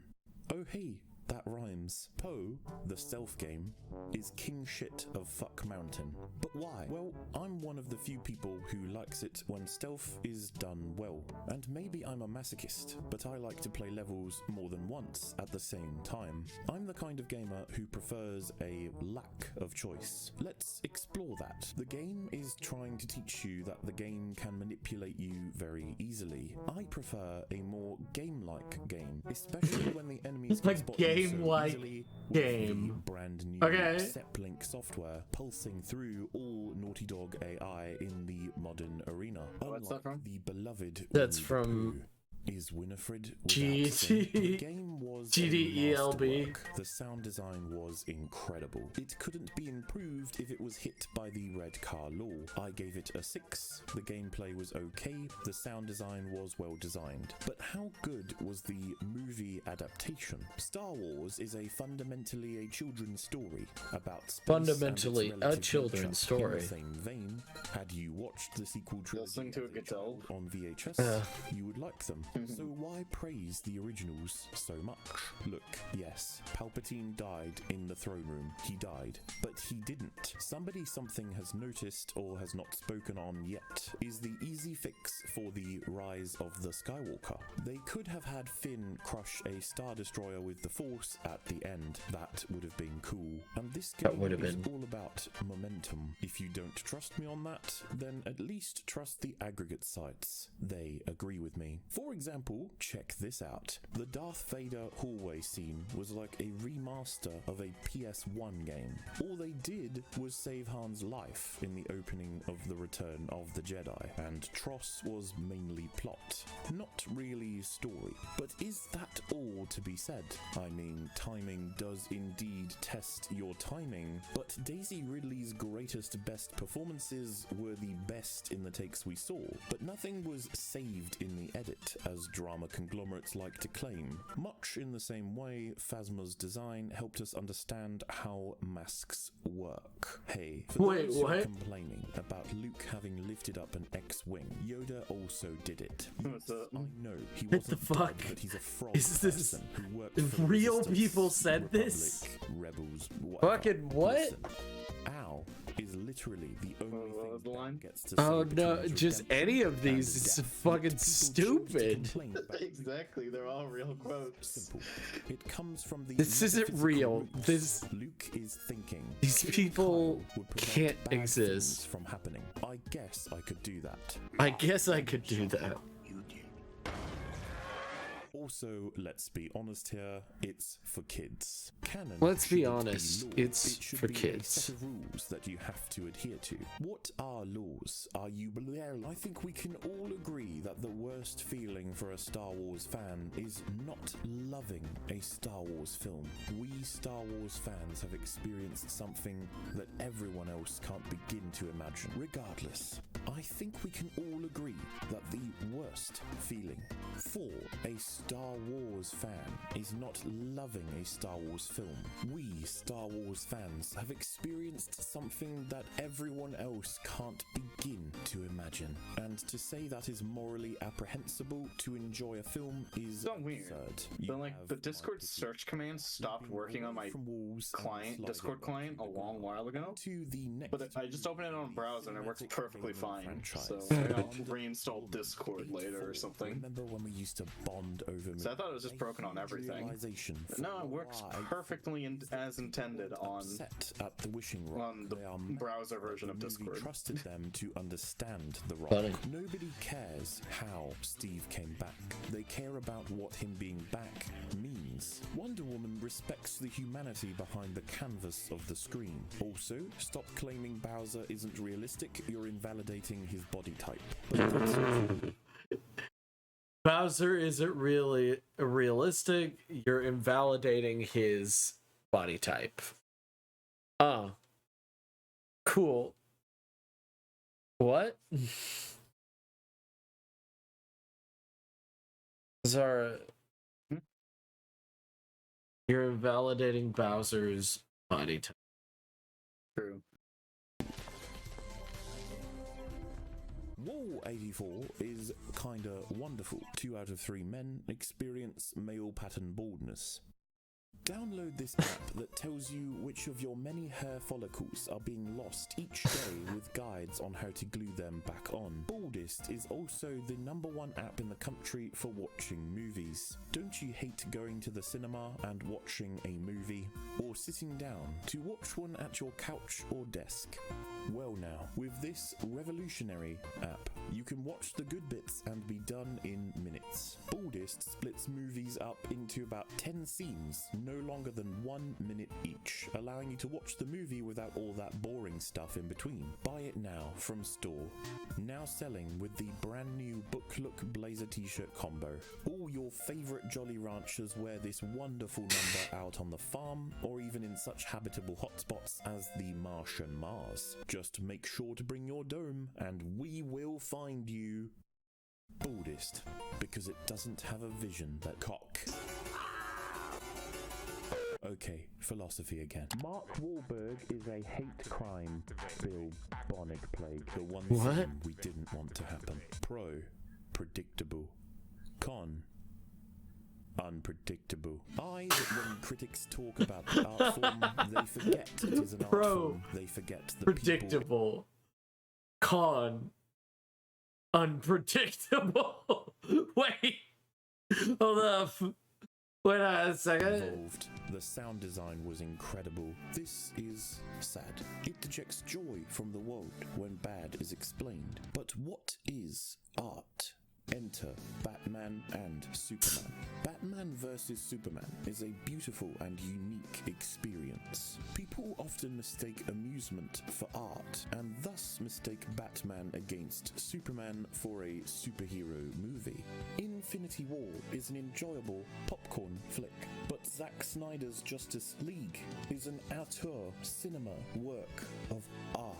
Oh hey, that rhymes. Poe, the stealth game, is king shit of Fuck Mountain. But why? Well, I'm one of the few people who likes it when stealth is done well. And maybe I'm a masochist, but I like to play levels more than once at the same time. I'm the kind of gamer who prefers a lack of choice. Let's explore that. The game is trying to teach you that the game can manipulate you very easily. I prefer a more game-like game, especially when the enemies can spot you so easily with the brand new Seplink software pulsing through all Naughty Dog AI in the modern arena.
What's that from?
The beloved
That's from
is Winifred.
GDELB.
The sound design was incredible. It couldn't be improved if it was hit by the red car law. I gave it a 6. The gameplay was okay. The sound design was well designed. But how good was the movie adaptation? Star Wars is fundamentally a children's story about space.
Fundamentally a children's story.
In the same vein, had you watched the sequel trilogy on VHS, you would like them. So why praise the originals so much? Look, yes, Palpatine died in the throne room. He died. But he didn't. Something has noticed or has not spoken on yet is the easy fix for the rise of the Skywalker. They could have had Finn crush a Star Destroyer with the Force at the end. That would have been cool. And this game is all about momentum. If you don't trust me on that, then at least trust the aggregate sites. They agree with me. For example, check this out. The Darth Vader hallway scene was like a remaster of a PS1 game. All they did was save Han's life in the opening of The Return of the Jedi, and Tross was mainly plot, not really story. But is that all to be said? I mean, timing does indeed test your timing, but Daisy Ridley's best performances were the best in the takes we saw, but nothing was saved in the edit, as drama conglomerates like to claim. Much in the same way, Phasma's design helped us understand how masks work. Hey, for those who are complaining about Luke having lifted up an X-Wing, Yoda also did it. Yes, I know he wasn't dead, but he's a frog person who worked for
real
Resistance,
people said
Republic,
this?
Rebels, whatever.
Fucking what?
Listen, Al is literally the only thing that gets to
Oh
say
no,
between
just any of these is fucking stupid.
Exactly, they're all real quotes.
Simple. It comes from the
This isn't real. This
Luke is thinking.
These people can't
bad
exist.
things from happening. I guess I could do that.
I guess I could do that.
Also, let's be honest here, it's for kids. Canon
Let's be
shouldn't
honest,
law.
it's
It should
for
be
kids.
a set of rules that you have to adhere to. What are laws? Are you I think we can all agree that the worst feeling for a Star Wars fan is not loving a Star Wars film. We Star Wars fans have experienced something that everyone else can't begin to imagine. Regardless, I think we can all agree that the worst feeling for a Star Wars fan is not loving a Star Wars film. We Star Wars fans have experienced something that everyone else can't begin to imagine. And to say that is morally apprehensible to enjoy a film is
So weird.
absurd.
Then, like, the Discord search command stopped working on my client, Discord client, a long while ago. But I just opened it on a browser and it works perfectly fine. So I'll reinstall Discord later or something.
Remember when we used to bond over me.
So I thought it was just broken on everything. No, it works perfectly as intended on
at the wishing rock.
On the browser version of Discord.
Trusted them to understand the rock.
Funny.
Nobody cares how Steve came back. They care about what him being back means. Wonder Woman respects the humanity behind the canvas of the screen. Also, stop claiming Bowser isn't realistic. You're invalidating his body type.
Bowser isn't really realistic. You're invalidating his body type. Cool. What? Zara, you're invalidating Bowser's body type.
True.
Wall 84 is kinda wonderful. 2 out of 3 men experience male pattern baldness. Download this app that tells you which of your many hair follicles are being lost each day with guides on how to glue them back on. Baldest is also the #1 app in the country for watching movies. Don't you hate going to the cinema and watching a movie? Or sitting down to watch one at your couch or desk? Well now, with this revolutionary app, you can watch the good bits and be done in minutes. Baldest splits movies up into about 10 scenes, no longer than 1 minute each, allowing you to watch the movie without all that boring stuff in between. Buy it now from store. Now selling with the brand new Book Look Blazer t-shirt combo. All your favorite Jolly Ranchers wear this wonderful number out on the farm, or even in such habitable hotspots as the Martian Mars. Just make sure to bring your dome, and we will find you. Baldest, because it doesn't have a vision that cock. Okay, philosophy again.
Mark Wahlberg is a hate crime. Bill Bonnet played.
The one thing we didn't want to happen. Pro, predictable. Con, unpredictable. That when critics talk about the art form, they forget it is an art form. They forget the
predictable.
People.
Con, unpredictable. Wait, hold up. Wait a second.
Involved. The sound design was incredible. This is sad. It dejects joy from the world when bad is explained. But what is art? Enter Batman and Superman. Batman vs. Superman is a beautiful and unique experience. People often mistake amusement for art, and thus mistake Batman against Superman for a superhero movie. Infinity War is an enjoyable popcorn flick, but Zack Snyder's Justice League is an auteur cinema work of art.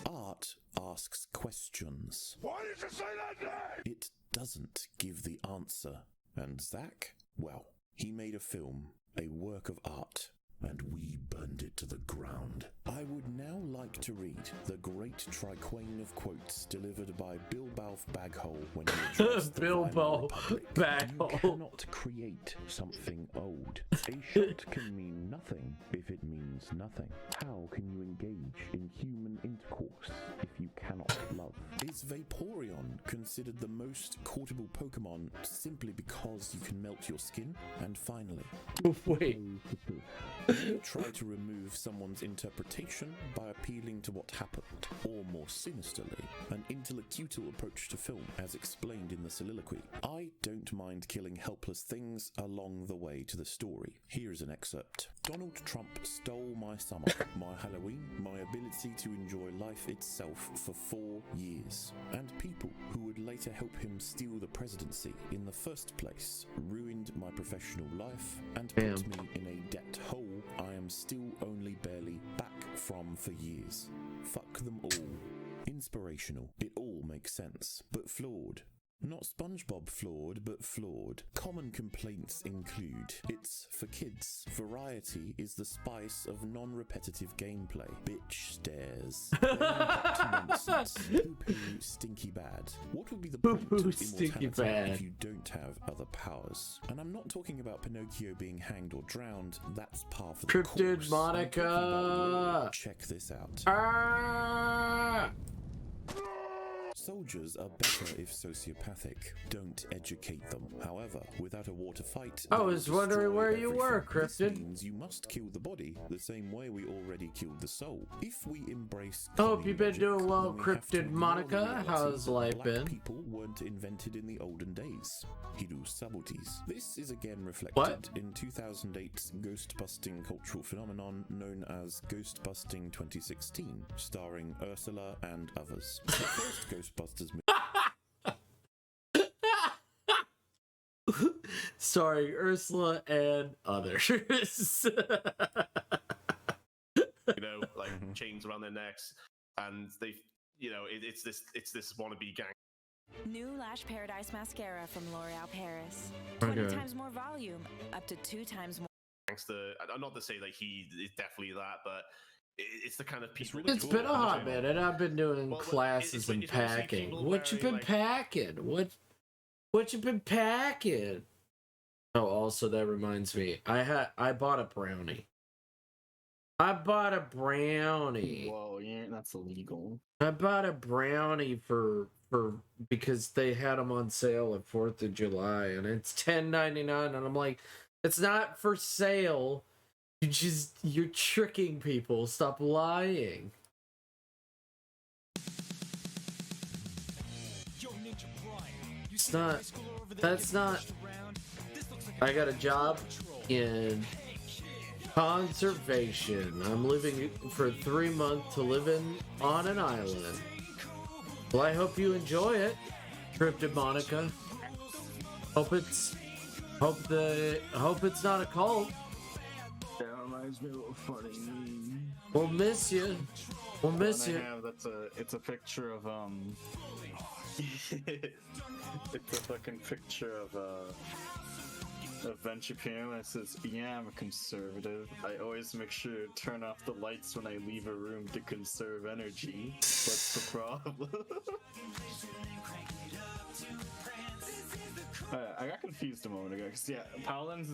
Art asks questions.
Why did you say that name?
It doesn't give the answer. And Zack? Well, he made a film, a work of art, and we burned it to the ground. I would now like to read the great triqueine of quotes delivered by Bilbalf Baghole when he addressed the Weimar Republic. You cannot create something old. A shot can mean nothing if it means nothing. How can you engage in human intercourse if you cannot love? Is Vaporeon considered the most courtable Pokemon simply because you can melt your skin? And finally,
wait.
You try to remove someone's interpretation by appealing to what happened, or more sinisterly, an intellectual approach to film, as explained in the soliloquy. I don't mind killing helpless things along the way to the story. Here is an excerpt. Donald Trump stole my summer, my Halloween, my ability to enjoy life itself for 4 years. And people who would later help him steal the presidency in the first place ruined my professional life and put me in a debt hole I am still only barely back from for years. Fuck them all. Inspirational. It all makes sense, but flawed. Not SpongeBob flawed, but flawed. Common complaints include: it's for kids. Variety is the spice of non-repetitive gameplay. Bitch stares. Nonsense. Poo-poo stinky bad. What would be the point of immortality if you don't have other powers? And I'm not talking about Pinocchio being hanged or drowned. That's par for the course.
Cryptid Monica!
Check this out. Soldiers are better if sociopathic. Don't educate them. However, without a war to fight,
I was wondering where you were,
This
Cryptid.
means you must kill the body the same way we already killed the soul. If we embrace
I hope you've been doing well,
then we have to
Cryptid
ignore
Monica.
the reality
How's
that
life
black
been?
people weren't invented in the olden days. Hiru Sabutis. This is again reflected in 2008's ghost-busting cultural phenomenon known as Ghostbusting 2016, starring Ursula and others. The first Ghostbusters movie.
Starring Ursula and others.
Like chains around their necks, and they, it's this wannabe gang.
New Lash Paradise Mascara from L'Oreal Paris.
Okay.
20 times more volume, up to 2 times more.
I'm not to say that he is definitely that, but it's the kind of people.
It's been a hot minute. I've been doing classes and packing. What you been packing? What you been packing? Oh, also that reminds me, I bought a brownie.
Whoa, yeah, that's illegal.
I bought a brownie for because they had them on sale at 4th of July, and it's $10.99, and I'm like, it's not for sale. You're tricking people. Stop lying. It's not. That's not. I got a job in conservation. I'm living for 3 months to live on an island. Well, I hope you enjoy it, Cryptid Monica. Hope it's not a cult.
That reminds me of a funny meme.
We'll miss you. We'll miss you.
It's a picture of it's a fucking picture of Venture PM, and it says, "Yeah, I'm a conservative. I always make sure to turn off the lights when I leave a room to conserve energy. What's the problem?" I got confused a moment ago because Paladins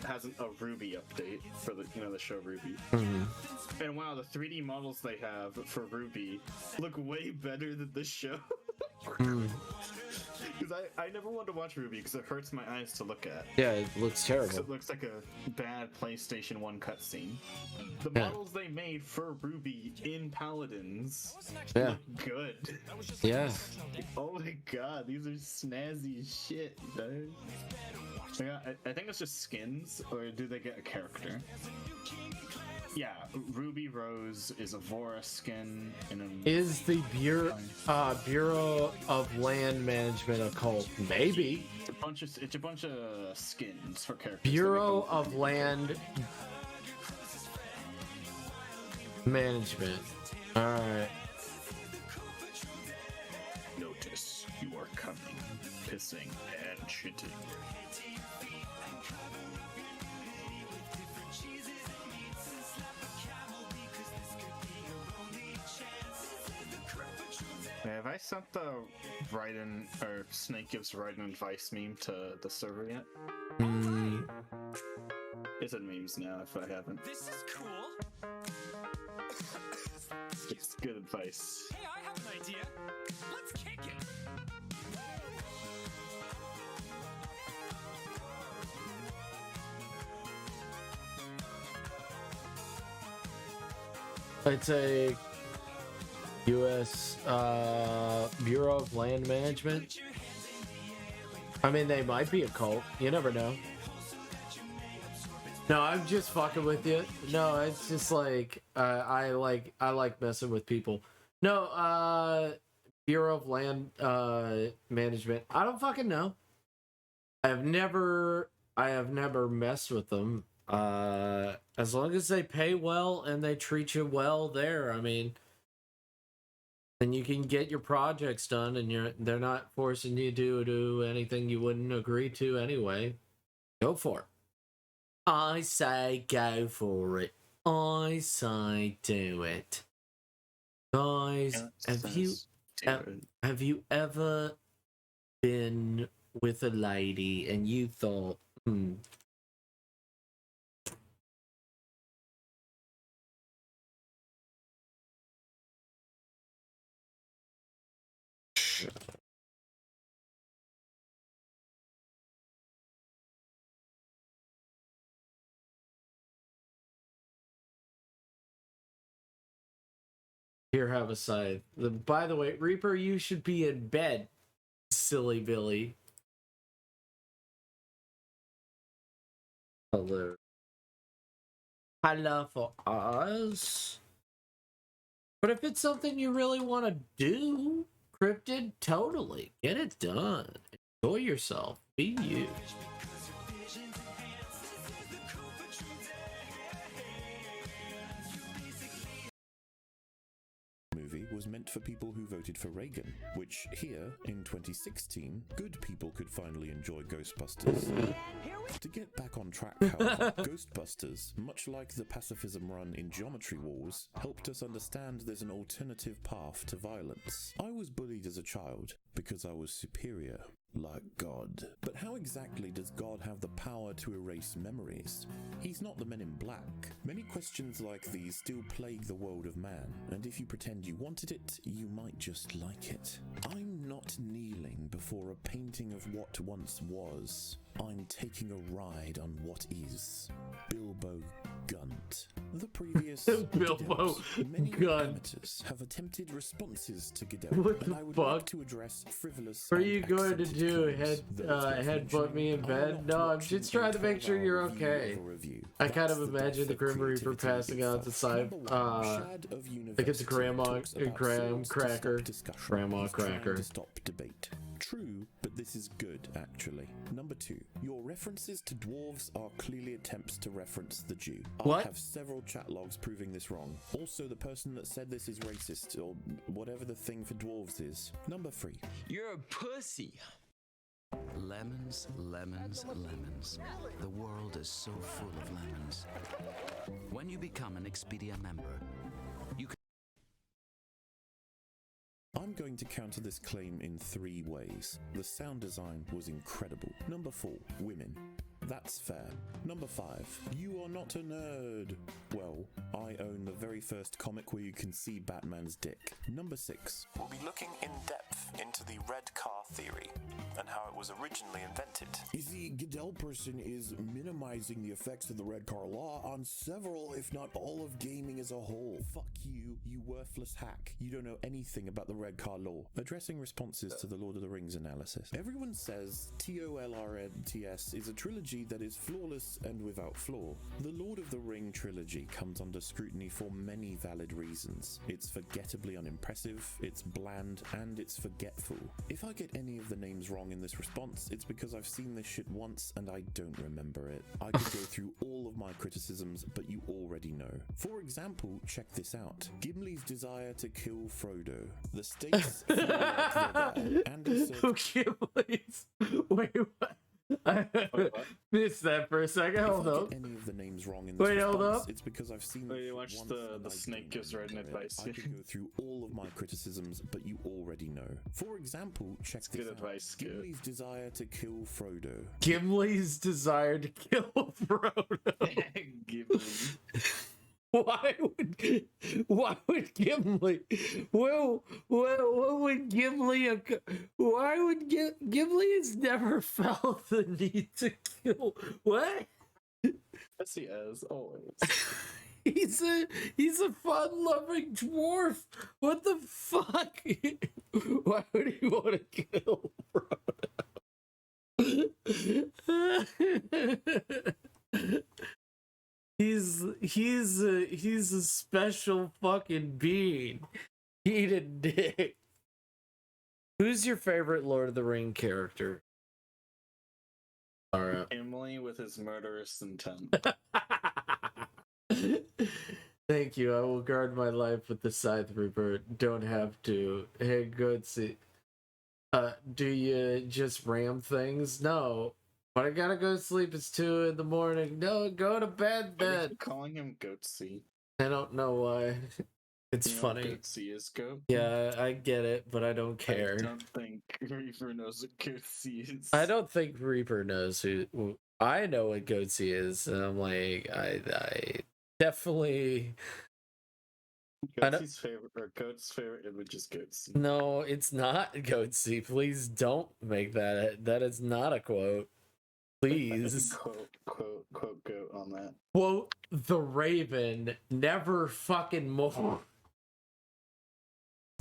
has a Ruby update for the the show Ruby. And wow, the 3D models they have for Ruby look way better than the show. Because I never wanted to watch Ruby because it hurts my eyes to look at.
Yeah, it looks terrible.
It looks like a bad PlayStation 1 cutscene. The models they made for Ruby in Paladins look good.
Yeah.
Oh my god, these are snazzy as shit, dude. I think it's just skins, or do they get a character? Yeah, Ruby Rose is a Vora skin.
Is the Bureau of Land Management a cult? Maybe.
It's a bunch of skins for characters.
Bureau of Land Management. Alright.
Notice you are coming, pissing, and shitting. Have I sent the Raiden or Snake gives Raiden advice meme to the server yet? It's in memes now if I haven't.
This is cool.
It's good advice.
Hey, I have an idea. Let's kick it.
It's a U.S. Bureau of Land Management. I mean, they might be a cult. You never know. No, I'm just fucking with you. No, it's just like I like messing with people. No, Bureau of Land Management. I don't fucking know. I have never messed with them. As long as they pay well and they treat you well there, I mean, then you can get your projects done, and they're not forcing you to do anything you wouldn't agree to anyway. Go for it. I say go for it. I say do it. Guys, have you ever been with a lady and you thought, Here, have a scythe. By the way, Reaper, you should be in bed, silly Billy. Hello. Hello for us. But if it's something you really want to do, Cryptid, totally. Get it done. Enjoy yourself. Be you.
Movie was meant for people who voted for Reagan, which here, in 2016, good people could finally enjoy Ghostbusters. To get back on track, however, Ghostbusters, much like the pacifism run in Geometry Wars, helped us understand there's an alternative path to violence. I was bullied as a child because I was superior, like God. But how exactly does God have the power to erase memories? He's not the Men in Black. Many questions like these still plague the world of man, and if you pretend you wanted it, you might just like it. I'm not kneeling before a painting of what once was. I'm taking a ride on what is. Bilbo Gunt. The previous
Bilbo
many
Gunt.
amateurs have attempted responses to Godot,
What
and
the
I would
fuck?
like to address frivolous.
What are
and
you going to
accepted
do?
claims.
Headbutt me in bed? No, I'm just trying to make sure you're okay. I kind of imagine the Grim Reaper passing out to Scythe. Like it's a grandma cracker. Grandma cracker.
Stop debate. True, but this is good, actually. Number 2, your references to dwarves are clearly attempts to reference the Jew.
What?
I have several chat logs proving this wrong. Also, the person that said this is racist, or whatever the thing for dwarves is. Number 3.
You're a pussy. Lemons, lemons, lemons. The world is so full of lemons. When you become an Expedia member, you can...
I'm going to counter this claim in 3 ways. The sound design was incredible. Number 4, women. That's fair. Number 5, you are not a nerd. Well, I own the very first comic where you can see Batman's dick. Number 6, we'll be looking in depth into the red car theory and how it was originally invented.
You see, Goodell person is minimizing the effects of the red car law on several, if not all, of gaming as a whole.
Fuck you, you worthless hack. You don't know anything about the red car law. Addressing responses to the Lord of the Rings analysis. Everyone says TOLRNTS is a trilogy that is flawless and without flaw. The Lord of the Ring trilogy comes under scrutiny for many valid reasons. It's forgettably unimpressive, it's bland, and it's forgetful. If I get any of the names wrong in this response, it's because I've seen this shit once and I don't remember it. I could go through all of my criticisms, but you already know. For example, check this out. Gimli's desire to kill Frodo. The stakes feel like they're there, and
Gimli's... Wait, what? I missed that for a second. Hold up.
Any of the names wrong in this
Wait, hold
response,
up.
It's because I've seen
Wait, watch the snake gives red advice.
I could go through all of my criticisms, but you already know. For example, check this
good
out.
Advice.
Gimli's desire to kill Frodo.
Gimli's desire to kill Frodo.
Gimli.
Why would Gimli? Well, what would Gimli? Why would Gimli has never felt the need to kill? What?
Yes, he has always.
He's a fun-loving dwarf. What the fuck? Why would he want to kill Frodo? He's a special fucking being. Eat a dick. Who's your favorite Lord of the Ring character? Alright.
Emily with his murderous intent.
Thank you. I will guard my life with the Scythe Reaper. Don't have to. Hey, Goodsy. Do you just ram things? No. But I gotta go to sleep. It's 2 in the morning. No, go to bed then.
Calling him Goatsy.
I don't know why. It's funny.
Goatsy is goat.
Yeah, I get it, but I don't care.
I don't think Reaper knows what Goatsy is.
I don't think Reaper knows who. I know what Goatsy is, and I'm like, I definitely.
Goatsy's favorite or Goat's favorite image is Goatsy.
No, it's not Goatsy. Please don't make that. That is not a quote. Please.
Quote goat on that.
Quote the Raven, never fucking more.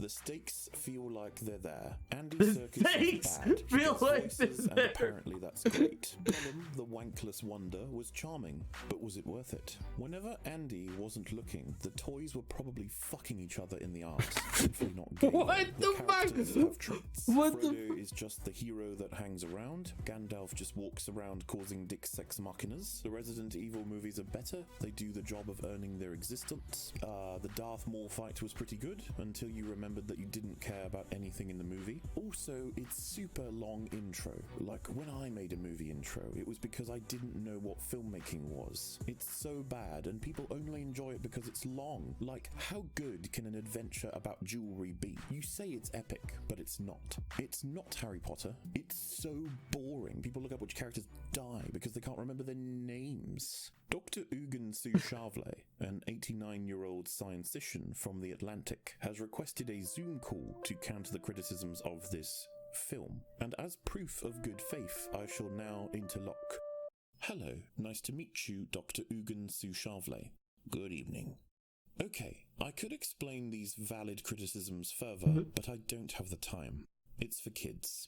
The stakes feel like they're there. Andy
The
Serkis
stakes
is bad. He
feel
does
like
voices,
they're
and
there.
apparently that's great. Gollum, the wankless wonder, was charming, but was it worth it? Whenever Andy wasn't looking, the toys were probably fucking each other in the arse. Hopefully not gay.
What
the
the fuck?
characters have traits.
What the
Frodo is just the hero that hangs around. Gandalf just walks around causing dick sex machinas. The Resident Evil movies are better. They do the job of earning their existence. The Darth Maul fight was pretty good until you remembered that you didn't care about anything in the movie. Also, it's super long intro. Like when I made a movie intro, it was because I didn't know what filmmaking was. It's so bad, and people only enjoy it because it's long. Like, how good can an adventure about jewelry be? You say it's epic, but it's not. It's not Harry Potter. It's so boring. People look up which characters die because they can't remember their names. Dr. Ugin Sujavle, an 89-year-old scientician from The Atlantic, has requested a Zoom call to counter the criticisms of this film. And as proof of good faith, I shall now interlock. Hello, nice to meet you, Dr. Ugin Sujavle. Good evening. Okay, I could explain these valid criticisms further, but I don't have the time. It's for kids.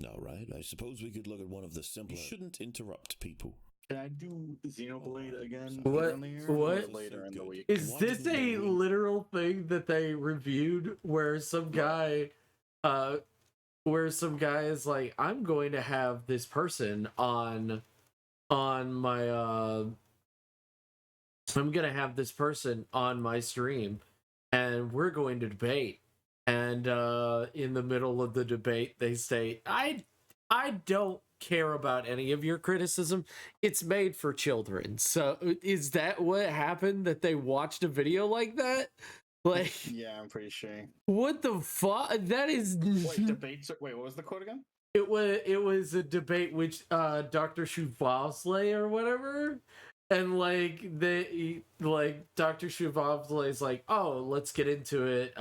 Alright, I suppose we could look at one of the simpler... You shouldn't interrupt people.
Can I do Xenoblade again?
What?
Earlier,
What?
or later in the week?
Is this a literal thing that they reviewed where some guy is like, I'm going to have this person on my I'm gonna have this person on my stream and we're going to debate, and in the middle of the debate they state, I don't care about any of your criticism. It's made for children. So is that what happened, that they watched a video like that? Like,
yeah, I'm pretty sure.
What the fuck? That is...
Wait, debates? Wait, what was the quote again?
It was a debate which Dr. Chuvasle or whatever, and like Dr. Chuvasle is like, oh, let's get into it.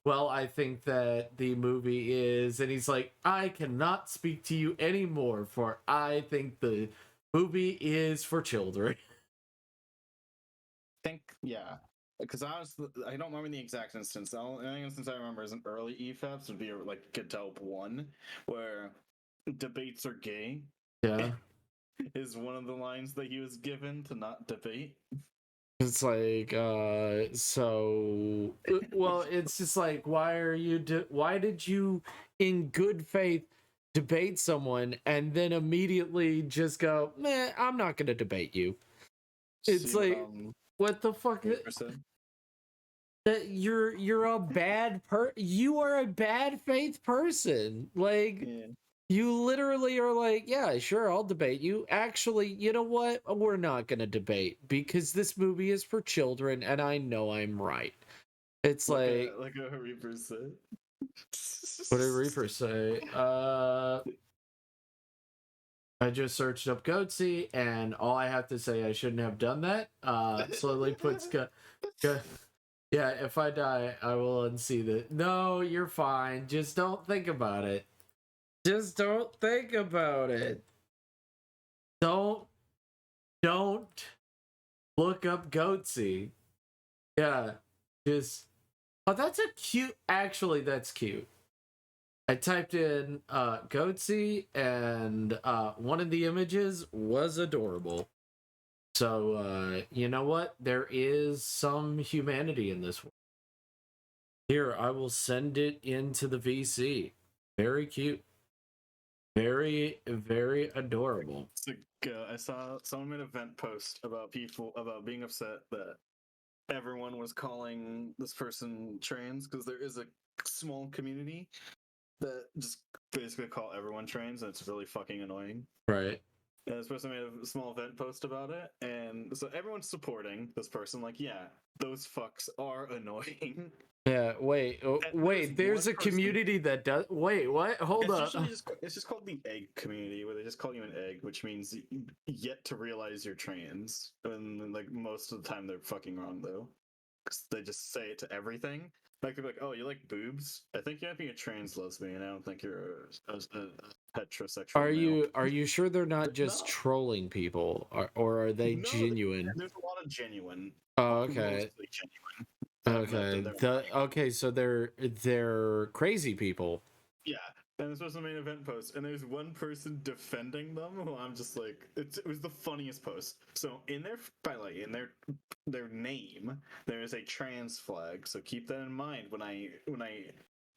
Well, I think that the movie is, and he's like, I cannot speak to you anymore, for I think the movie is for children.
Yeah. Because I don't remember the exact instance. The only instance I remember is an early EFAPs would be like Gadelp 1, where debates are gay.
Yeah.
Is one of the lines that he was given to not debate.
It's like, so, well, it's just like, why did you, in good faith, debate someone and then immediately just go, meh, I'm not going to debate you. It's what the fuck? That you're a bad you are a bad faith person. Like, you literally are like, yeah, sure, I'll debate you. Actually, you know what? We're not going to debate because this movie is for children and I know I'm right. It's like
a Reaper said.
What did Reaper say? I just searched up Goatsy and all I have to say, I shouldn't have done that. Slowly puts yeah, if I die, I will unsee that. No, you're fine. Just don't think about it. Just don't think about it. Don't look up Goatsy. Yeah, just... Oh, that's a cute... Actually, that's cute. I typed in Goatsy, and one of the images was adorable. So, you know what? There is some humanity in this world. Here, I will send it into the VC. Very cute. Very, very adorable.
I saw someone made a vent post about being upset that everyone was calling this person trans, because there is a small community that just basically call everyone trans, and it's really fucking annoying.
Right.
And this person made a small vent post about it, and so everyone's supporting this person, like, yeah, those fucks are annoying.
Yeah, wait, there's a community that does... Wait, what? Hold up.
It's just called the egg community, where they just call you an egg, which means yet to realize you're trans. And, like, most of the time they're fucking wrong, though. Because they just say it to everything. Like, they're like, oh, you like boobs? I think you might be a trans lesbian. I don't think you're a heterosexual
Are you sure they're not just trolling people? Or are they genuine?
There's a lot of genuine.
Oh, okay.
Mostly genuine.
Okay. Okay, so they're crazy people.
Yeah, and this was the main event post, and there's one person defending them who I'm just like, it was the funniest post. So in their name, there is a trans flag. So keep that in mind when I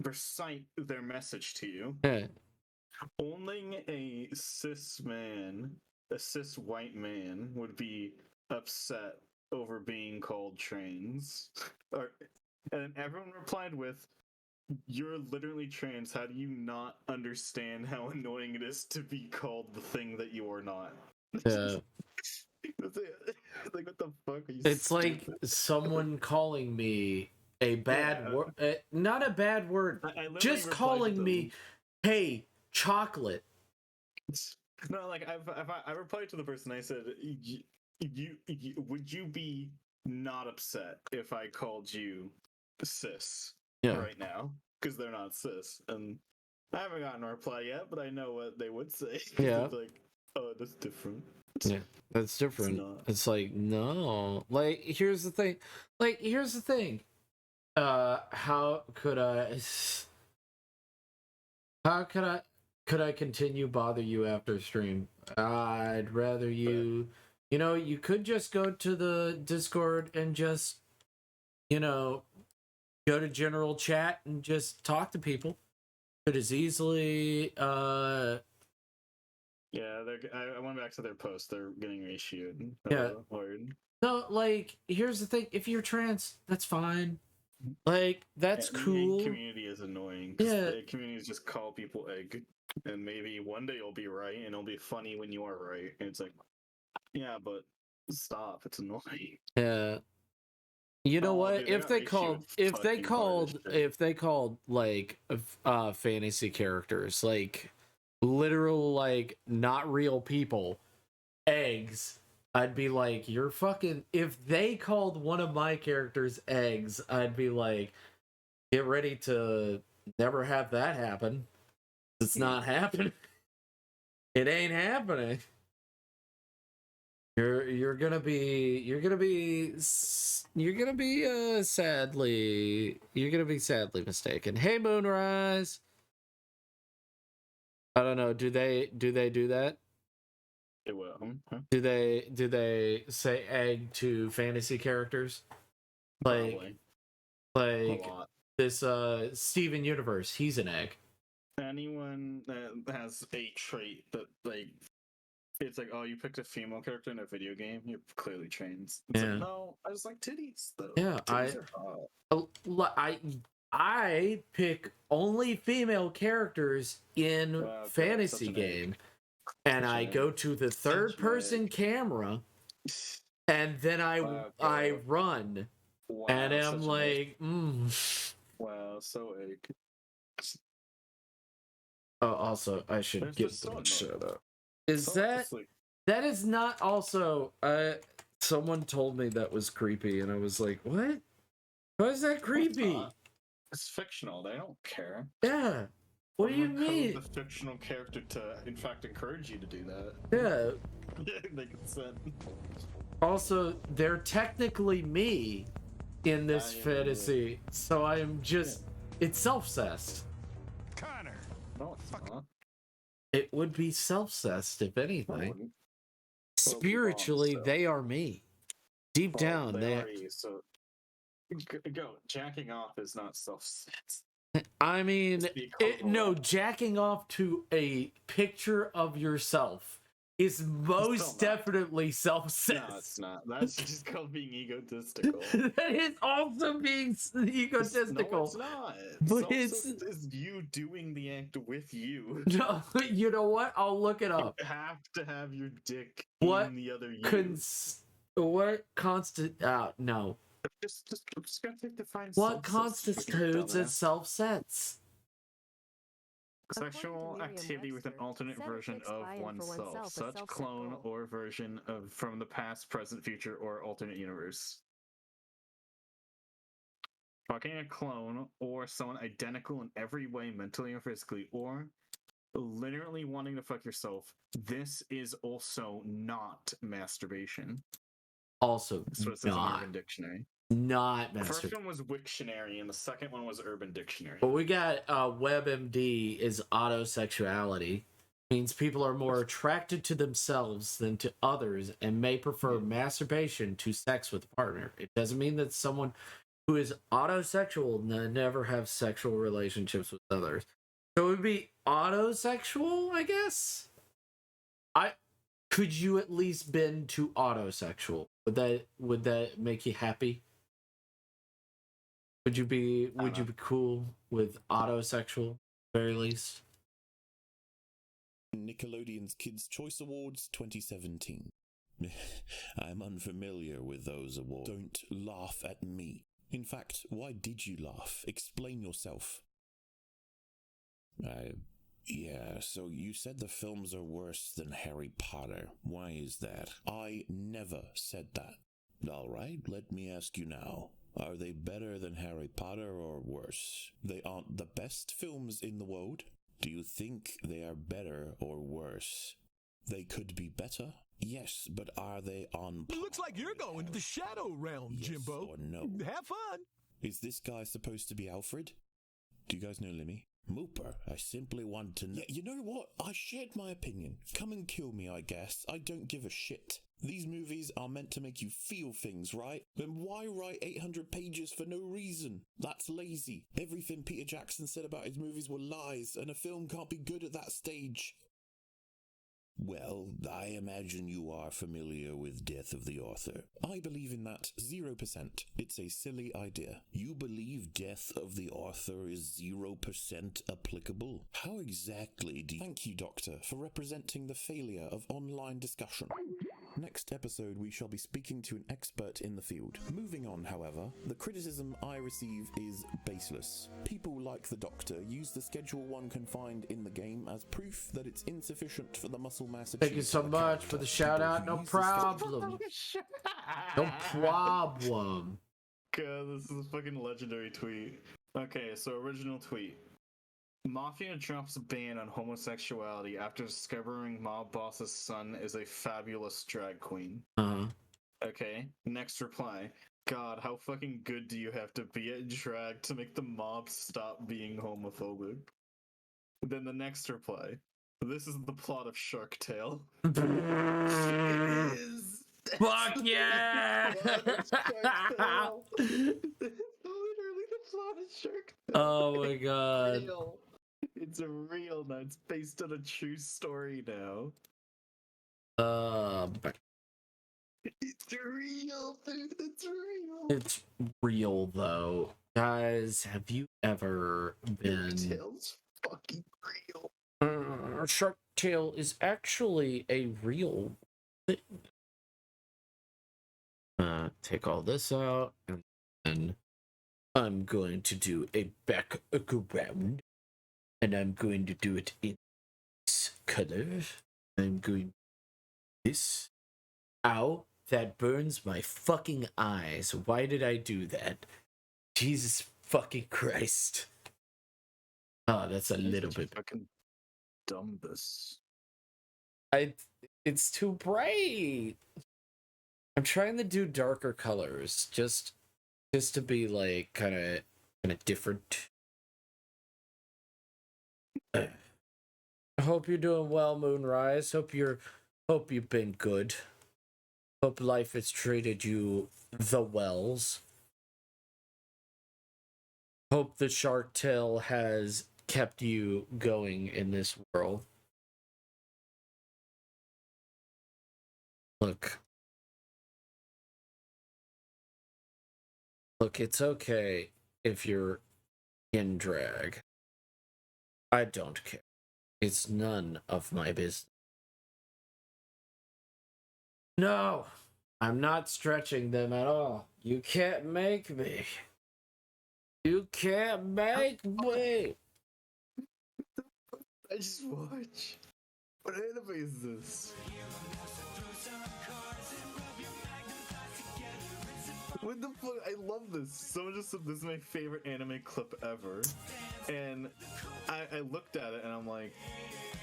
recite their message to you.
Yeah.
Only a cis white man would be upset over being called trans. And everyone replied with, "You're literally trans. How do you not understand how annoying it is to be called the thing that you are not?"
Yeah.
Like, what the fuck are you?
It's like someone calling me a bad word, not a bad word, just calling me, "Hey, chocolate."
No, like I replied to the person. I said, you would you be not upset if I called you cis right now?" Because they're not cis, and I haven't gotten a reply yet, but I know what they would say.
Yeah.
It's like, "Oh, that's different."
Yeah, that's different. It's like, no. Like, here's the thing. How could I continue bother you after stream? I'd rather you you could just go to the Discord and just go to general chat and just talk to people. Could as easily
Yeah, I went back to their post. They're getting reissued.
Yeah.
Word.
No, like, here's the thing. If you're trans, that's fine. Like, that's cool.
The community is annoying.
Yeah.
The communities just call people egg. And maybe one day you'll be right, and it'll be funny when you are right. And it's like, yeah, but stop. It's annoying.
Yeah. You know what?
Dude,
If they called like fantasy characters, like literal, like not real people, eggs, I'd be like, you're fucking. If they called one of my characters eggs, I'd be like, get ready to never have that happen. It's not happening. It ain't happening. You're gonna be sadly mistaken. Hey, Moonrise. I don't know. Do they do that?
They will. Huh?
Do they say egg to fantasy characters?
Probably.
Like this Steven Universe, he's an egg.
Anyone that has a trait that, like, it's like, oh, you picked a female character in a video game, you're clearly trans. It's like, no, I just like titties though.
Yeah,
titties are hot.
I pick only female characters in fantasy game, and I go to the third person camera, and then I run, and I'm like,
wow, so egg.
Oh, also, I should shut up. That is not also someone told me that was creepy, and I was like, what? Why is that creepy?
It's fictional. They don't care.
Yeah. What do you mean?
The fictional character to, in fact, encourage you to do that.
Yeah.
They consent.
Also, they're technically me in this fantasy, so I am just. It's self-cessed.
Connor. No, it's not.
It would be self-cessed, if anything. Spiritually, they are me. Deep down,
they are you. So, go. Jacking off is not self-cessed.
I mean, no, jacking off to a picture of yourself is most definitely self-cessed.
No, it's not. That's just called being egotistical.
That is also being egotistical.
No, it's not.
But
it's you doing the act with you.
No, you know what? I'll look it up.
You have to have your dick in the other you.
No.
Just gotta take the fine.
What constitutes as self-sense?
Sexual activity with an alternate version of oneself, such clone or version of from the past, present, future, or alternate universe. Fucking a clone or someone identical in every way, mentally or physically, or literally wanting to fuck yourself. This is also not masturbation.
Also,
so it says in Urban Dictionary.
Not
The
master.
first one was Wiktionary, and the second one was Urban Dictionary.
But we got WebMD is autosexuality. Means people are more attracted to themselves than to others and may prefer masturbation to sex with a partner. It doesn't mean that someone who is autosexual never have sexual relationships with others. So it would be autosexual, I guess. Could you at least been to autosexual? Would that make you happy? Would you be cool with autosexual, at the very least?
Nickelodeon's Kids' Choice Awards 2017. I'm unfamiliar with those awards. Don't laugh at me. In fact, why did you laugh? Explain yourself. Yeah, so you said the films are worse than Harry Potter. Why is that? I never said that. Alright, let me ask you now. Are they better than Harry Potter or worse? They aren't the best films in the world. Do you think they are better or worse? They could be better? Yes, but are they on par?
Looks like you're going to the Shadow Realm,
Yes
Jimbo.
or no?
Have fun.
Is this guy supposed to be Alfred? Do you guys know Limmy? Mooper, I simply want to know. You know what? I shared my opinion. Come and kill me, I guess. I don't give a shit. These movies are meant to make you feel things, right? Then why write 800 pages for no reason? That's lazy. Everything Peter Jackson said about his movies were lies, and a film can't be good at that stage. Well, I imagine you are familiar with Death of the Author. I believe in that 0%. It's a silly idea. You believe Death of the Author is 0% applicable? How exactly do you... Thank you, Doctor, for representing the failure of online discussion. Next episode, we shall be speaking to an expert in the field. Moving on, however, the criticism I receive is baseless. People like the Doctor use the schedule one can find in the game as proof that it's insufficient for the muscle mass.
Thank you so much for the shout out. No problem. No problem.
God, this is a fucking legendary tweet. Okay, so original tweet. Mafia drops a ban on homosexuality after discovering mob boss's son is a fabulous drag queen. Okay, next reply. God, how fucking good do you have to be at drag to make the mob stop being homophobic? Then the next reply. This is the plot of Shark Tale. It is.
Fuck yeah!
It's literally the plot of Shark Tale.
Oh my god.
It's real now. It's based on a true story now. It's real, dude. It's real.
It's real though. Guys, have you ever been...
Shark Tale's fucking real.
Shark Tale is actually a real thing. Take all this out, and then I'm going to do a background, and I'm going to do it in this color. I'm going this. Ow, that burns my fucking eyes. Why did I do that? Jesus fucking Christ. Oh, that's a little bit
fucking dumbus.
It's too bright. I'm trying to do darker colors, just to be like kind of different. I hope you're doing well, Moonrise. Hope you've been good. Hope life has treated you the wells. Hope the Shark Tale has kept you going in this world. Look, it's okay if you're in drag. I don't care. It's none of my business. No, I'm not stretching them at all. You can't make me. You can't make me.
I just watch. What anime is this? What the fuck? I love this. Someone just said this is my favorite anime clip ever. And I looked at it and I'm like,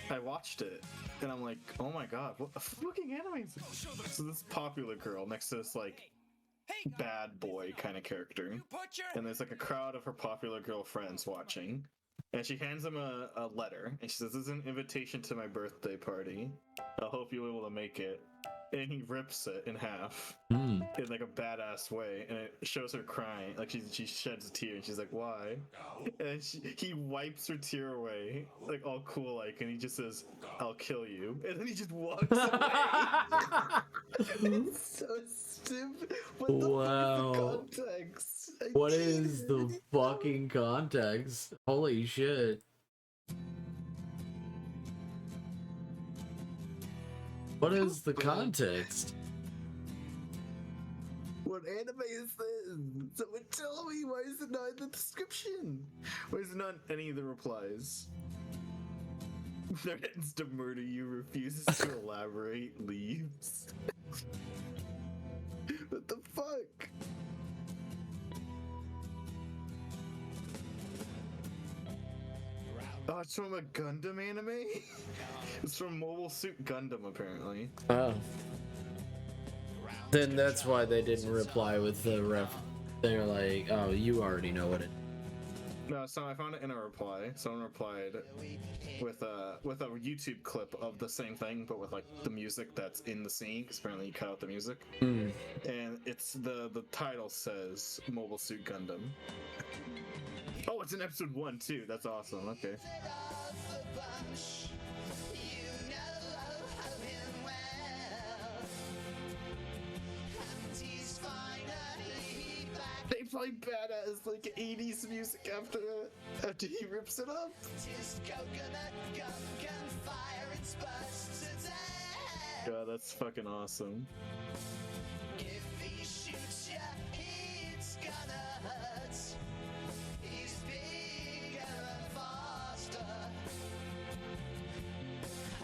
I watched it and I'm like, oh my god, what the fucking anime is this? So this popular girl next to this like bad boy kind of character. And there's like a crowd of her popular girlfriends watching. And she hands him a letter, and she says, "This is an invitation to my birthday party. I hope you're able to make it." And he rips it in half in like a badass way, and it shows her crying. Like she sheds a tear, and she's like, "Why?" And he wipes her tear away, like all cool, like, and he just says, "I'll kill you," and then he just walks away. It's so stupid. What the fuck is the context?
What is the fucking context? Holy shit. What is the context?
What anime is this? Someone tell me, why is it not in the description? Why is it not in any of the replies? Threatens to murder you, refuses to elaborate, leaves. What the fuck? Oh, it's from a Gundam anime? It's from Mobile Suit Gundam, apparently.
Oh. Then that's why they didn't reply with the ref. They're like, "Oh, you already know what it."
No, so I found it in a reply. Someone replied with a YouTube clip of the same thing, but with like the music that's in the scene, because apparently you cut out the music. And it's the title says Mobile Suit Gundam. Oh, it's in episode 1 too. That's awesome. Okay. They play badass like 80s music after he rips it up. God, that's fucking awesome. If he shoots ya, it's gonna hurt. He's bigger and faster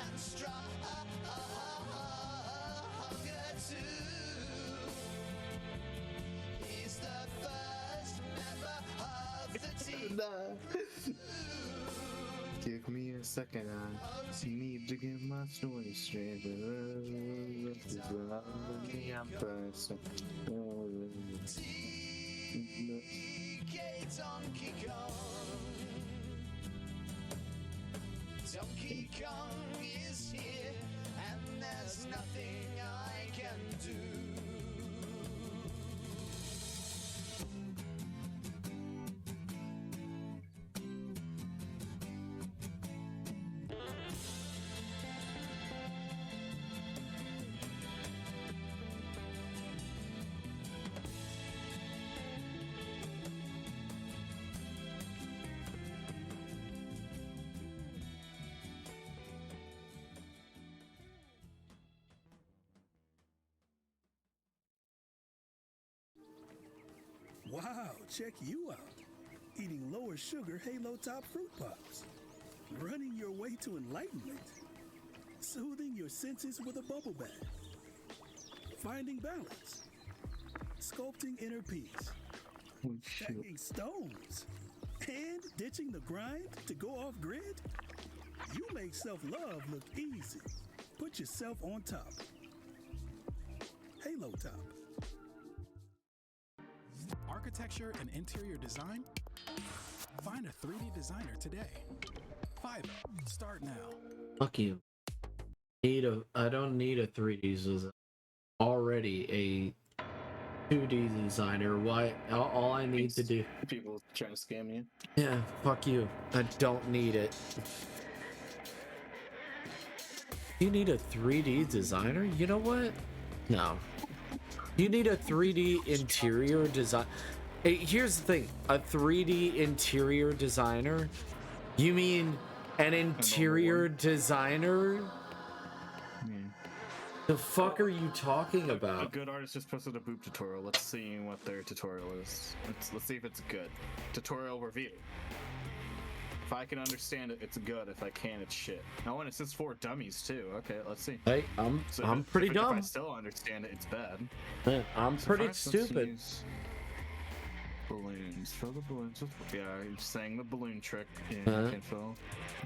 and stronger too. He's the first member of the team. Give me a second, I need to get my story straight. Donkey Kong is here, and there's nothing I can do.
Wow, check you out. Eating lower sugar Halo Top Fruit Pops. Running your way to enlightenment. Soothing your senses with a bubble bath. Finding balance. Sculpting inner peace. Stacking stones. And ditching the grind to go off grid. You make self-love look easy. Put yourself on top. Halo Top.
Architecture and interior design? Find a 3D designer today. Fiverr. Start now.
Fuck you. I don't need a 3D designer. Already a 2D designer. Why? All I need to do.
People trying to scam you.
Yeah, fuck you. I don't need it. You need a 3D designer? You know what? No. You need a 3D interior design. Hey, here's the thing. A 3D interior designer? You mean an interior designer? The fuck are you talking about?
A good artist just posted a boob tutorial. Let's see what their tutorial is. Let's see if it's good. Tutorial review. If I can understand it, it's good. If I can't, it's shit. Oh, and it says for dummies too. Okay, let's see.
Hey, I'm pretty dumb.
If I still understand it, it's bad.
Yeah, I'm pretty stupid.
Balloons. Fill the balloons with... Yeah, he's saying the balloon trick. Yeah, you can fill.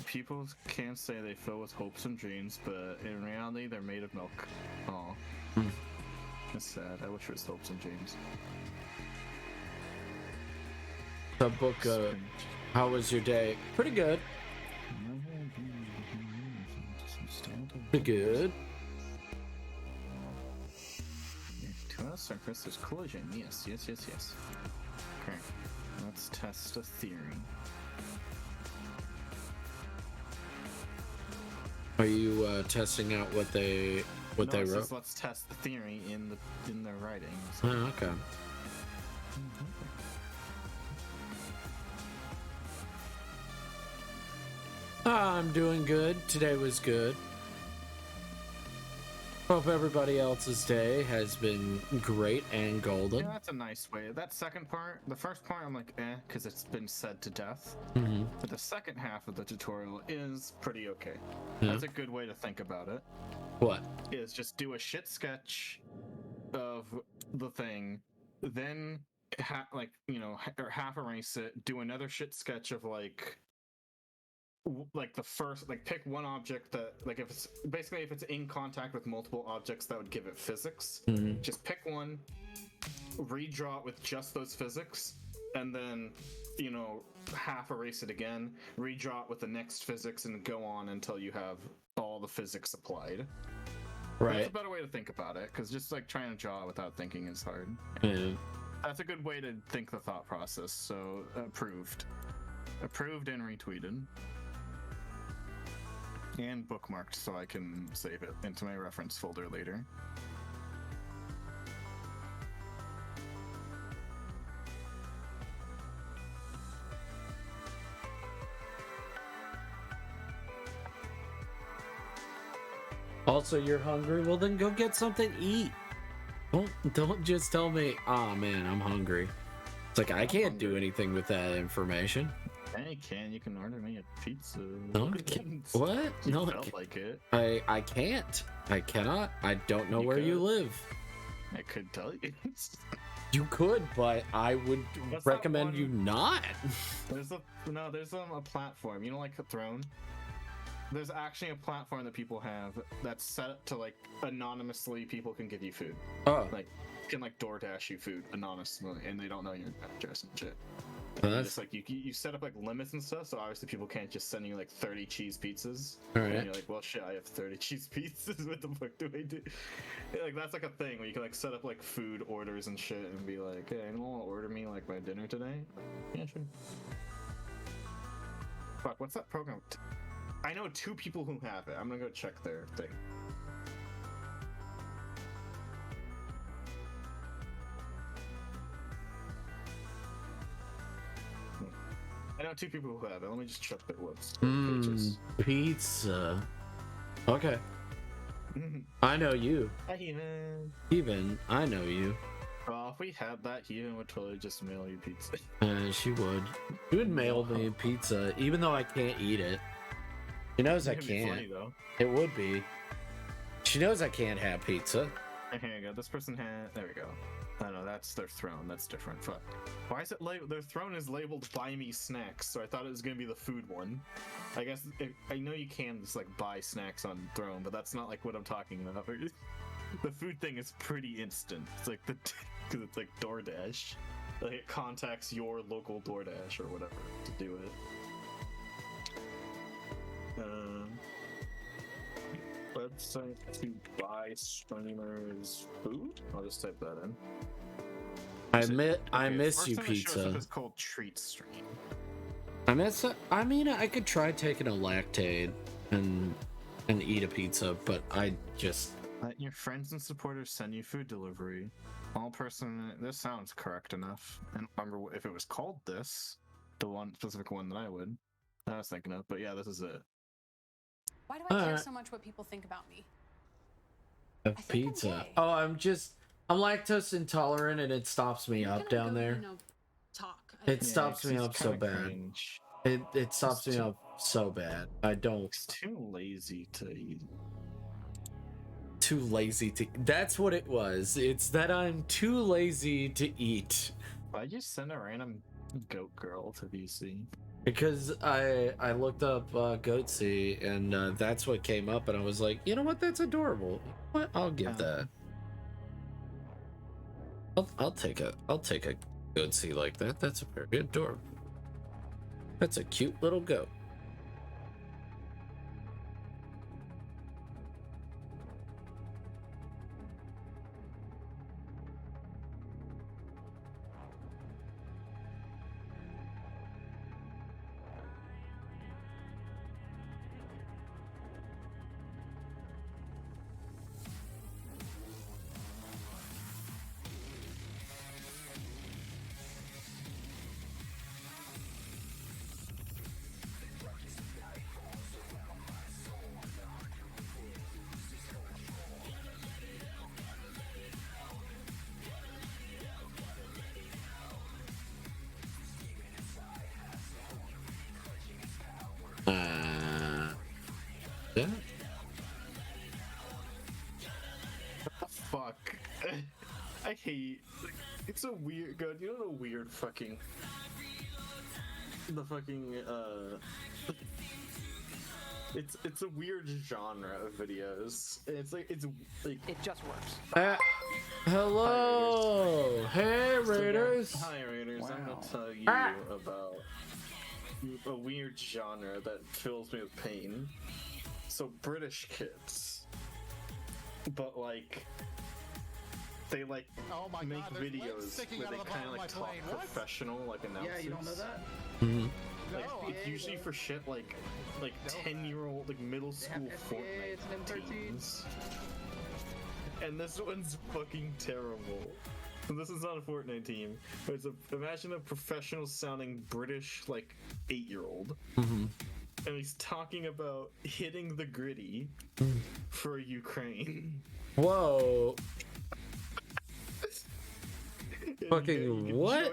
People can't say they fill with hopes and dreams, but in reality, they're made of milk. Oh. That's sad. I wish it was Hopes and James.
The book, how was your day? Pretty good. Pretty good.
To a surface, there's collision. Yes. Okay. Let's test a theory.
Are you testing out what they wrote?
Let's test the theory in their writing.
Oh, okay. I'm doing good. Today was good. Hope everybody else's day has been great and golden.
Yeah, that's a nice way. That second part, the first part, I'm like, because it's been said to death.
Mm-hmm.
But the second half of the tutorial is pretty okay.
Yeah.
That's a good way to think about it.
What?
Is just do a shit sketch of the thing, then or half erase it, do another shit sketch of like the first, pick one object that, if it's in contact with multiple objects that would give it physics.
Mm-hmm.
Just pick one, redraw it with just those physics, and then half erase it again, redraw it with the next physics, and go on until you have all the physics applied.
Right.
That's a better way to think about it, because just trying to draw without thinking is hard.
Yeah.
That's a good way to think the thought process. So approved and retweeted. And bookmarked so I can save it into my reference folder later.
Also, you're hungry? Well, then go get something to eat. Don't just tell me, "Ah, man, I'm hungry." It's like, I can't do anything with that information.
Yeah, you can. You can order me a pizza.
No, I can't. What? No,
felt like it.
I can't. I cannot. I don't know where you live.
I could tell you.
You could, but I would recommend you not.
There's a platform. Like a throne. There's actually a platform that people have that's set up to anonymously people can give you food.
Oh.
Can DoorDash you food anonymously, and they don't know your address and shit.
That's...
Just you set up limits and stuff, so obviously people can't just send you 30 cheese pizzas.
All right.
And you're like, well, shit, I have 30 cheese pizzas. What the fuck do I do? That's a thing where you can set up food orders and shit, and be like, hey, anyone want to order me my dinner today? Yeah, sure. Fuck, what's that program? I know 2 people who have it. I'm gonna go check their thing. I know 2 people who have it. Let me just check their webs. Pages.
Pizza. Okay. I know you.
Hi, Heathen.
Heathen, I know you.
Well, if we had that, Heathen would totally just mail you pizza.
She would. She would mail me pizza, even though I can't eat it. She knows I can't.
Funny, though.
It would be. She knows I can't have pizza.
Here you go. This person had. There we go. Oh no, that's their throne. That's different. Fuck. Why is it labeled? Their throne is labeled "Buy Me Snacks," so I thought it was gonna be the food one. I guess I know you can just buy snacks on throne, but that's not what I'm talking about. The food thing is pretty instant. It's because it's DoorDash. It contacts your local DoorDash or whatever to do it. Website to buy streamers food? I'll just type that in.
I miss you pizza.
It's called Treat Stream.
I mean, I could try taking a Lactaid and eat a pizza, but I just...
Let your friends and supporters send you food delivery. This sounds correct enough. And remember, if it was called this, the one specific one that I was thinking of, but yeah, this is it.
Why do I care so much what people think about me?
Pizza. Oh, I'm lactose intolerant, and it stops me up down there.
Talk.
It stops me up so bad. It stops me up so bad. I don't.
It's too lazy to eat.
Too lazy to. That's what it was. It's that I'm too lazy to eat.
Why'd you send a random goat girl to VC?
Because I looked up Goatsy, and that's what came up, and I was like, you know what, that's adorable. What? I'll give that. I'll take a goatsy like that. That's a very adorable. That's a cute little goat. Yeah.
Fuck. I hate. It's a weird. God, you know what a weird fucking. The fucking It's a weird genre of videos. It's like
it just works.
Hello, hey Raiders.
Hi Raiders. I'm gonna tell you about a weird genre that fills me with pain. So British kids, but like they like make videos where they kind of like talk professional, like announcers.
Yeah, you don't know that?
Mm-hmm.
Like, it's usually for shit like 10-year-old, like middle school Fortnite teens. And this one's fucking terrible. This is not a Fortnite team, but imagine a professional sounding British like 8-year-old.
Mm-hmm.
And he's talking about hitting the gritty for Ukraine.
Whoa. Fucking what?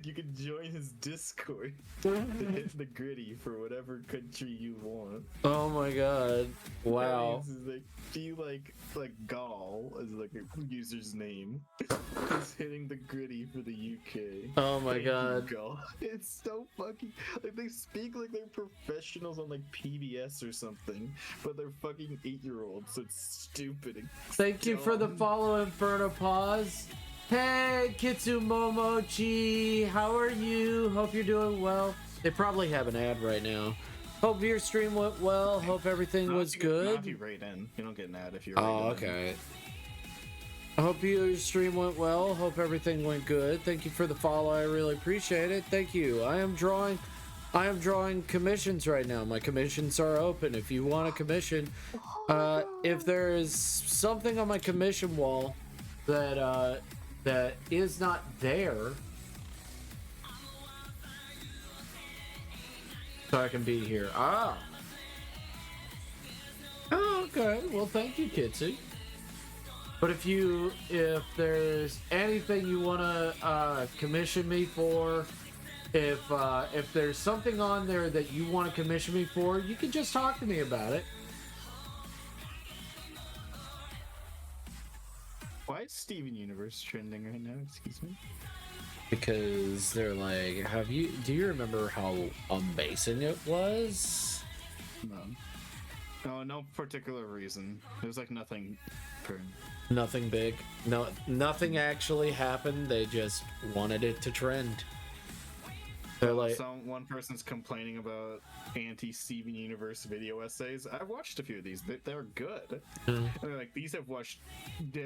You can join his Discord to hit the gritty for whatever country you want.
Oh my god. Wow.
Be like Gaul is like a user's name. He's hitting the gritty for the UK.
Oh my god.
Gaul. It's so fucking like they speak like they're professionals on like PBS or something, but they're fucking 8-year-olds, so it's stupid.
Thank you for the follow, Inferno Pause. Hey, Kitsu Momochi, how are you? Hope you're doing well. They probably have an ad right now. Hope your stream went well. Hope everything was good.
Not if you rate in. You don't get an ad if you're
okay. I hope your stream went well. Hope everything went good. Thank you for the follow. I really appreciate it. Thank you. I am drawing commissions right now. My commissions are open. If you want a commission, if there is something on my commission wall that is not there, so I can be here. Oh, okay. Well, thank you, Kitsu. But if there's anything you want to commission me for, if there's something on there that you want to commission me for, you can just talk to me about it.
Why is Steven Universe trending right now? Excuse me.
Because they're like, do you remember how amazing it was?
No, no particular reason. There's like nothing.
Nothing big. No, nothing actually happened. They just wanted it to trend. They're like,
one person's complaining about anti-Steven Universe video essays. I've watched a few of these. They're good. And they're like, these have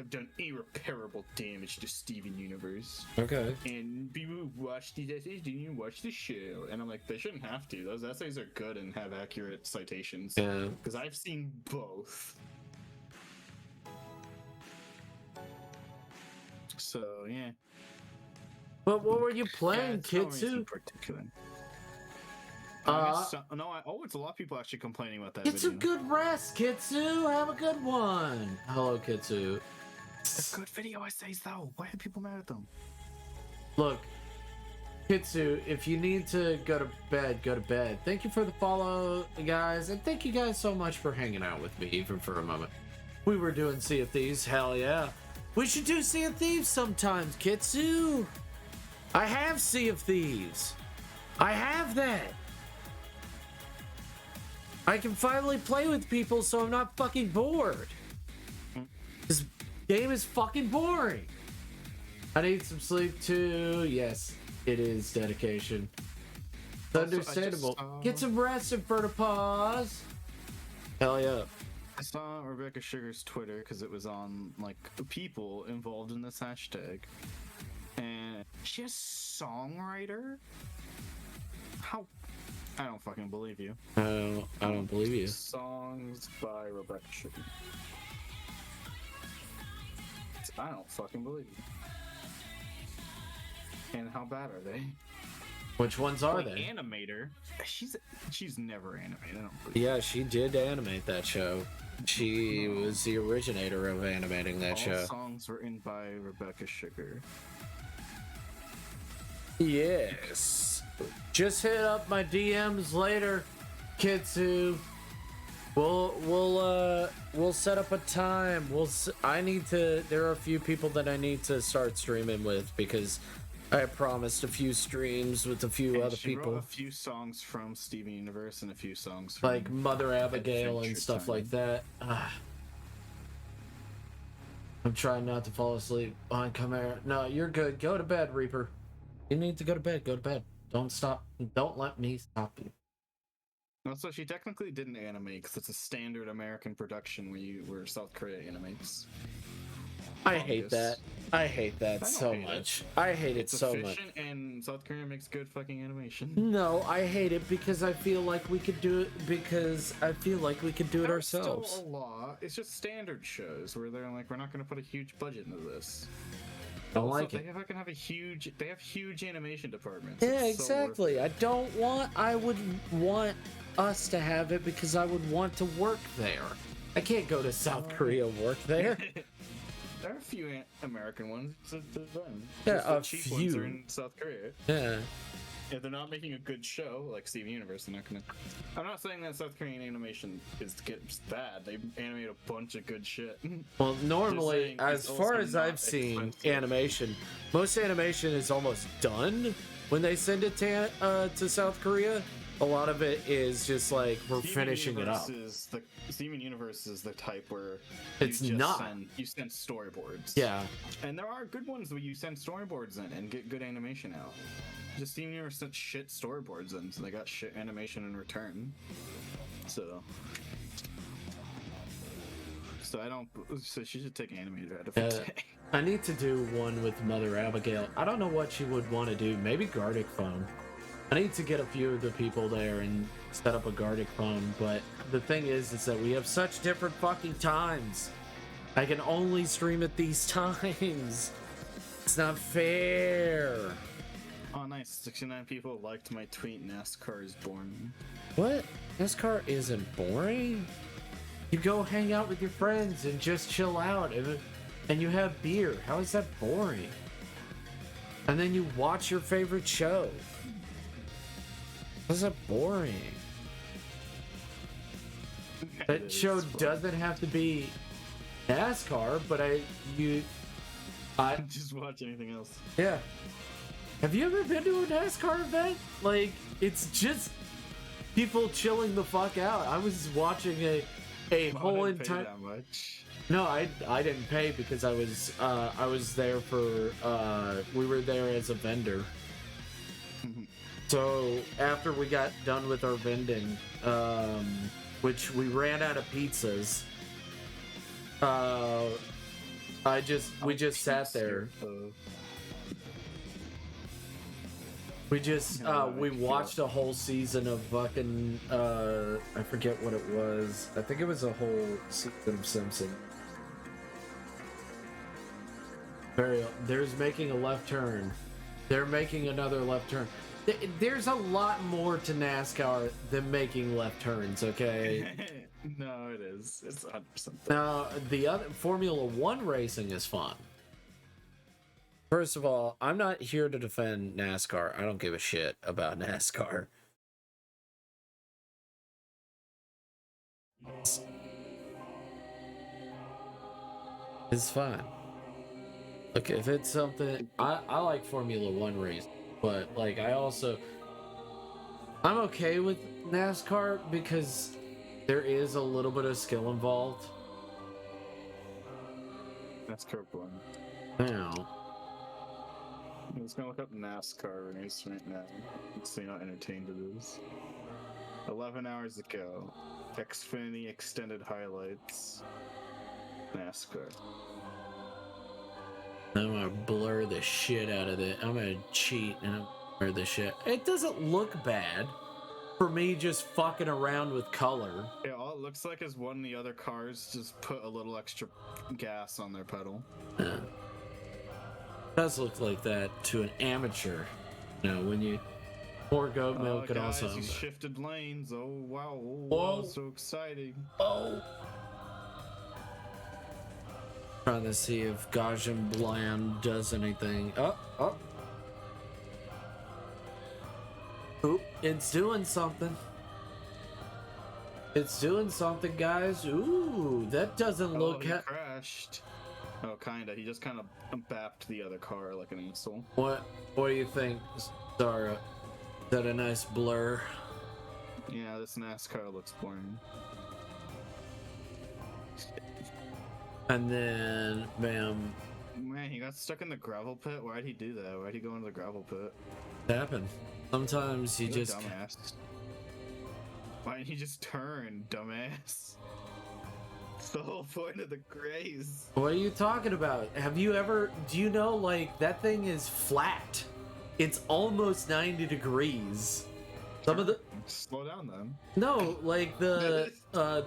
done irreparable damage to Steven Universe.
Okay.
And people who watch these essays didn't even watch the show. And I'm like, they shouldn't have to. Those essays are good and have accurate citations.
Yeah.
Because I've seen both. So yeah.
But what were you playing, Kitsu?
It's a lot of people actually complaining about that.
It's a good rest, Kitsu. Have a good one. Hello, Kitsu.
They're good video essays, though. Why are people mad at them?
Look, Kitsu, if you need to go to bed, go to bed. Thank you for the follow, guys, and thank you guys so much for hanging out with me, even for a moment. We were doing Sea of Thieves. Hell yeah. We should do Sea of Thieves sometimes, Kitsu. I have Sea of Thieves. I have that. I can finally play with people so I'm not fucking bored. This game is fucking boring. I need some sleep too. Yes, it is dedication. It's understandable. Get some rest in front of pause. Hell yeah.
I saw Rebecca Sugar's Twitter because it was on like people involved in this hashtag, and she's a songwriter. How? I don't fucking believe you.
I don't believe you.
Songs by Rebecca Sugar. I don't fucking believe you. And how bad are they?
Which ones are they?
Animator. She's never animated. I don't believe.
Yeah, she did animate that show. She was the originator of animating that show.
All songs written by Rebecca Sugar.
Yes. Just hit up my DMs later, Kitsu. We'll set up a time. There are a few people that I need to start streaming with because I promised a few streams with a few other people.
Wrote a few songs from Steven Universe and a few songs from
like Mother Abigail and stuff like that. I'm trying not to fall asleep on camera. No, you're good. Go to bed, Reaper. You need to go to bed. Go to bed. Don't stop. Don't let me stop you.
Also, she technically didn't animate because it's a standard American production where South Korea animates.
I hate that. I hate that so much. I hate it so much.
And South Korea makes good fucking animation.
No, I hate it because I feel like we could do it ourselves.
Still a law. It's just standard shows where they're like, we're not going to put a huge budget into this.
I don't like it.
They have huge animation departments.
Yeah, exactly. I would want us to have it because I would want to work there. I can't go to South Korea and work there.
There are a few American ones.
Yeah,
a cheap few. Ones are in South Korea.
Yeah.
If they're not making a good show like Steven Universe, they're not gonna. I'm not saying that South Korean animation is bad. They animate a bunch of good shit.
Well, normally, as far as I've seen animation, most animation is almost done when they send it to South Korea. A lot of it is just like we're finishing it up.
Steven Universe is the type where
you
send storyboards.
Yeah.
And there are good ones where you send storyboards in and get good animation out. Just Steven Universe sent shit storyboards in, so they got shit animation in return. So she should take animator out of it.
I need to do one with Mother Abigail. I don't know what she would want to do. Maybe Gardic Phone. I need to get a few of the people there and set up a Gardic Phone, but the thing is that we have such different fucking times. I can only stream at these times. It's not fair.
Oh, nice. 69 people liked my tweet. NASCAR is boring.
What? NASCAR isn't boring? You go hang out with your friends and just chill out and you have beer. How is that boring? And then you watch your favorite show. How's that boring? That show doesn't have to be NASCAR, but I
just watch anything else.
Yeah. Have you ever been to a NASCAR event? Like, it's just people chilling the fuck out. I was watching a whole entire.
That much.
No, I didn't pay because I was there for we were there as a vendor. So after we got done with our vending, which we ran out of pizzas, we just sat there. We watched a whole season of fucking I forget what it was. I think it was a whole season of Simpsons. There's making a left turn. They're making another left turn. There's a lot more to NASCAR than making left turns, okay?
No, it is. It's 100%.
Now, the other Formula One racing is fun. First of all, I'm not here to defend NASCAR. I don't give a shit about NASCAR. It's fine. Look, if it's something... I like Formula One racing. But, like, I'm okay with NASCAR because there is a little bit of skill involved.
NASCAR one.
I know.
I'm just gonna look up NASCAR race right now. Let's see how entertained it is. 11 hours ago. Xfinity extended highlights. NASCAR.
I'm gonna blur the shit out of it. I'm gonna cheat and I'm blur the shit. It doesn't look bad for me just fucking around with color.
Yeah, all it looks like is one of the other cars just put a little extra gas on their pedal.
Yeah. Does look like that to an amateur. You know, when you pour goat milk and
guys,
also
you shifted lanes. Oh wow,
Whoa.
so exciting.
Oh. Trying to see if Gaussian Bland does anything. Oh. Oop, it's doing something. It's doing something, guys. Ooh, that doesn't look.
He crashed. Oh, kinda. He just kind of bapped the other car like an asshole.
What do you think, Zara? Is that a nice blur?
Yeah, this NASCAR looks boring.
And then, bam.
Man, he got stuck in the gravel pit. Why'd he do that? Why'd he go into the gravel pit?
It happened. Sometimes you
He's a
just.
dumbass. Why didn't he just turn, dumbass? It's the whole point of the graze.
What are you talking about? Have you ever? Do you know, like, that thing is flat? It's almost 90 degrees. Some of the.
Slow down then.
No, like the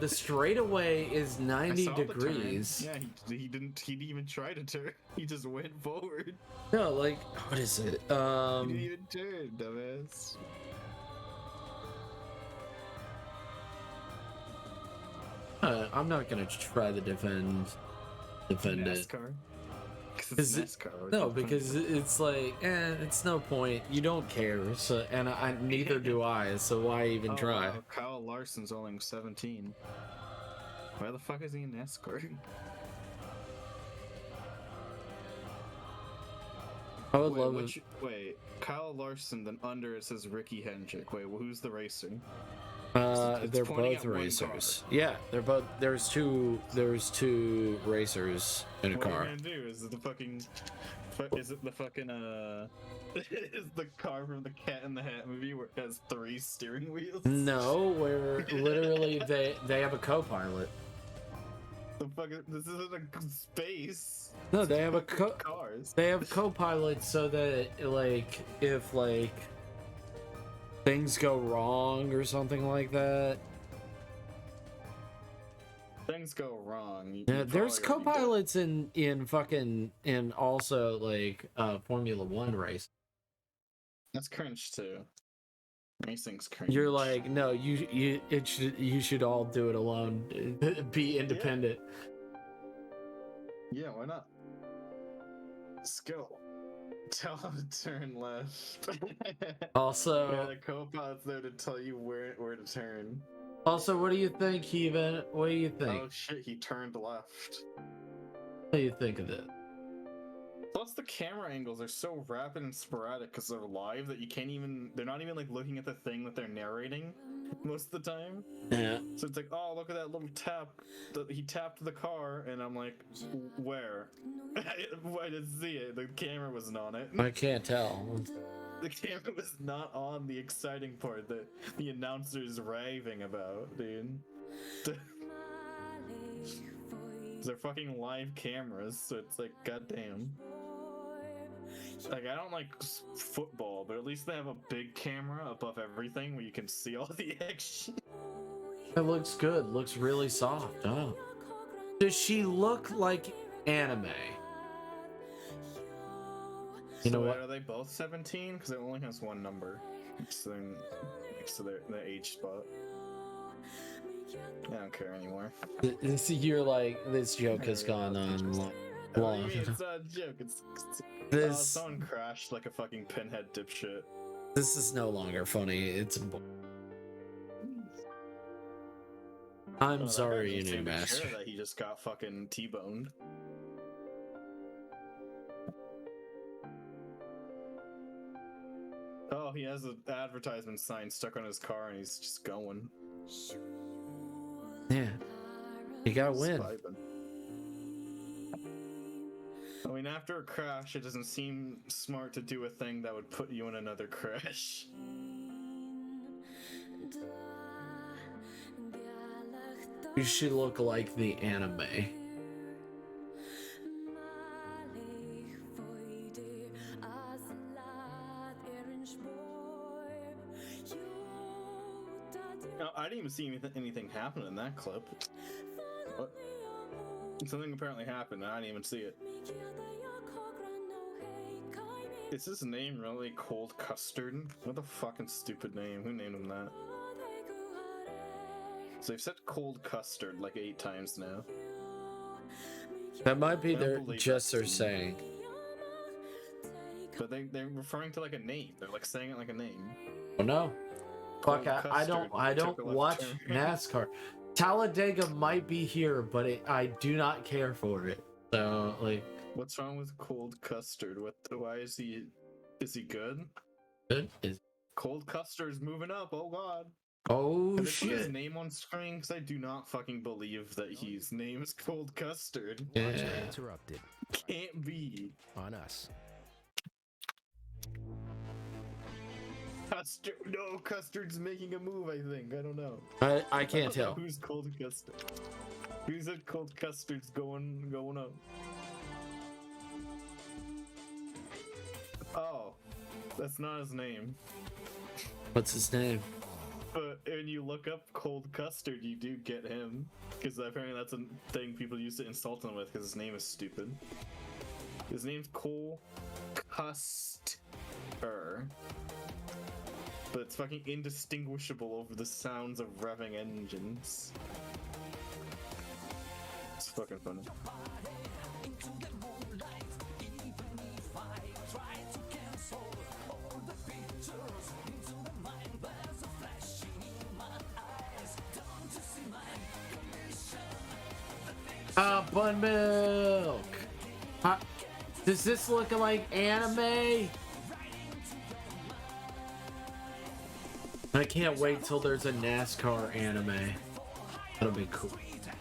straightaway is 90 degrees.
Yeah, he didn't even try to turn. He just went forward.
No, like, what is it?
He didn't even turn, dumbass.
I'm not gonna try to defend
NASCAR?
Because it's like, it's no point. You don't care, so, and neither do I. So why even try?
Wow, Kyle Larson's only 17. Why the fuck is he in NASCAR?
I would love it.
Wait, Kyle Larson. Then under it says Ricky Hendrick. Wait, well, who's the racer?
They're both racers. Yeah, they're both. There's two racers in a car.
What are you gonna do? Is it the fucking? Is it the fucking? Is the car from the Cat in the Hat movie where it has 3 steering wheels?
No, where literally they have a co-pilot.
The fucking. This isn't a space.
No, they have
cars.
They have co-pilots so that like if like things go wrong or something like that.
Things go wrong.
Yeah, there's co-pilots in fucking in also like Formula 1 race.
That's cringe too. Racing's cringe.
You're like, no, you should all do it alone. Be independent.
Yeah, why not? Skill. Tell him to turn left.
Also,
yeah, the co-pilot's there to tell you where to turn.
Also, what do you think, Heaven? What do you think?
Oh shit, he turned left.
What do you think of it?
Plus, the camera angles are so rapid and sporadic because they're live that you can't even. They're not even like looking at the thing that they're narrating most of the time.
Yeah.
So it's like, oh, look at that little tap. He tapped the car, and I'm like, where? I didn't see it. The camera wasn't on it.
I can't tell.
The camera was not on the exciting part that the announcer is raving about, dude. They're fucking live cameras, so it's like, goddamn. Like, I don't like football, but at least they have a big camera above everything where you can see all the action.
It looks good. Looks really soft. Oh. Does she look like anime? You know what?
Are they both 17? Because it only has one number. Next to their age spot. I don't care anymore.
You're like, this joke has gone on long.
It's not a joke. Someone crashed like a fucking pinhead dipshit.
This is no longer funny. It's. I'm sorry, you new master.
Sure that he just got fucking T-boned. Oh, he has an advertisement sign stuck on his car and he's just going.
Yeah. You gotta win.
I mean, after a crash, it doesn't seem smart to do a thing that would put you in another crash.
You should look like the anime.
No, I didn't even see anything happen in that clip. What? Something apparently happened, and I didn't even see it. Is his name really Cold Custard? What a fucking stupid name. Who named him that? So they've said Cold Custard like 8 times now.
That might be their just their saying.
But they're referring to like a name. They're like saying it like a name.
Oh no. Fuck, I don't watch NASCAR. Talladega might be here, but I do not care for it. So like,
what's wrong with Cold Custard? Why is he good?
Good is
Cold Custard's moving up. Oh god.
Oh
Can
shit.
Put his name on screen because I do not fucking believe that his name is Cold Custard.
Yeah.
Interrupted.
Can't be.
On us.
Custard. No, Custard's making a move. I think. I don't know.
I can't tell.
Who's Cold Custard? Who said Cold Custard's going up? Oh, that's not his name.
What's his name?
But when you look up Cold Custard, you do get him. Because apparently that's a thing people used to insult him with because his name is stupid. His name's Cole Custer. But it's fucking indistinguishable over the sounds of revving engines. It's fucking funny.
Bun milk. Does this look like anime? I can't wait till there's a NASCAR anime. That'll be cool.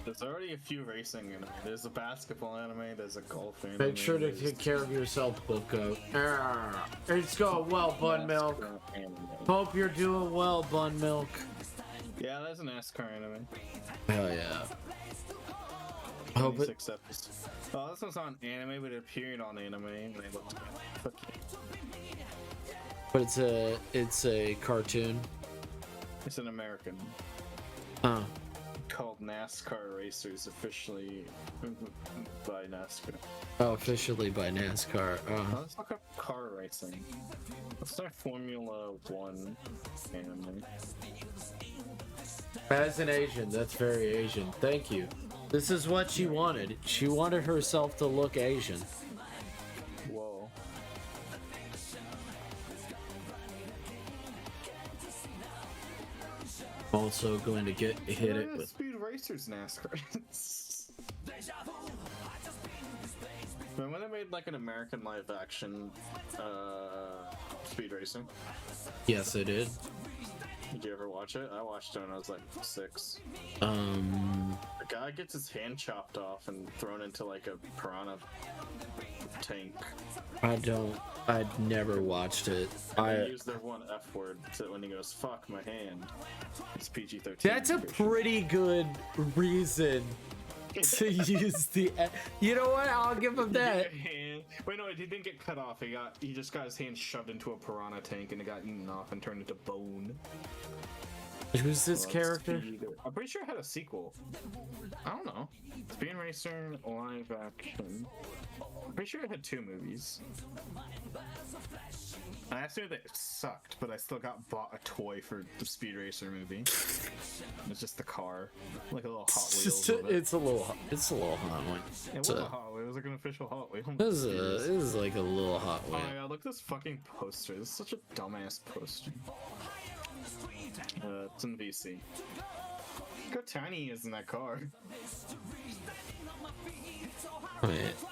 There's already a few racing anime. There's a basketball anime, there's a golf anime.
Make sure to take care of yourself, Booko. It's going well, Bun Milk. Hope you're doing well, Bun Milk.
Yeah, there's a NASCAR anime.
Hell yeah.
Hope it. Oh, this one's on anime, but it appeared on anime. And they looked
but it's a cartoon.
It's an American.
Oh.
Called NASCAR Racers, officially by NASCAR.
Oh, officially by NASCAR.
Let's look up car racing. Let's start Formula 1 anime.
As an Asian, that's very Asian. Thank you. This is what she wanted. She wanted herself to look Asian.
Whoa.
Also going to hit it with
Speed Racers NASCAR. When they made like an American live action Speed Racing?
Yes, they did.
Did you ever watch it? I watched it when I was like 6. The guy gets his hand chopped off and thrown into like a piranha tank.
I'd never watched it.
I use their one F word when he goes, "Fuck my hand." It's PG-13.
That's a pretty good reason to use the. You know what? I'll give him that.
Wait, no, he didn't get cut off. He just got his hand shoved into a piranha tank and it got eaten off and turned into bone.
Who's this character?
I'm pretty sure it had a sequel. I don't know. Speed Racer live action. I'm pretty sure it had 2 movies. I assume that it sucked, but I still bought a toy for the Speed Racer movie. It's just the car, like a little Hot Wheels.
It's a little Hot one.
It was a Hot Wheel. It was like an official Hot Wheel.
This is like a little Hot Wheel.
Oh yeah, look at this fucking poster. This is such a dumbass poster. It's in VC. Look how tiny he is in that car.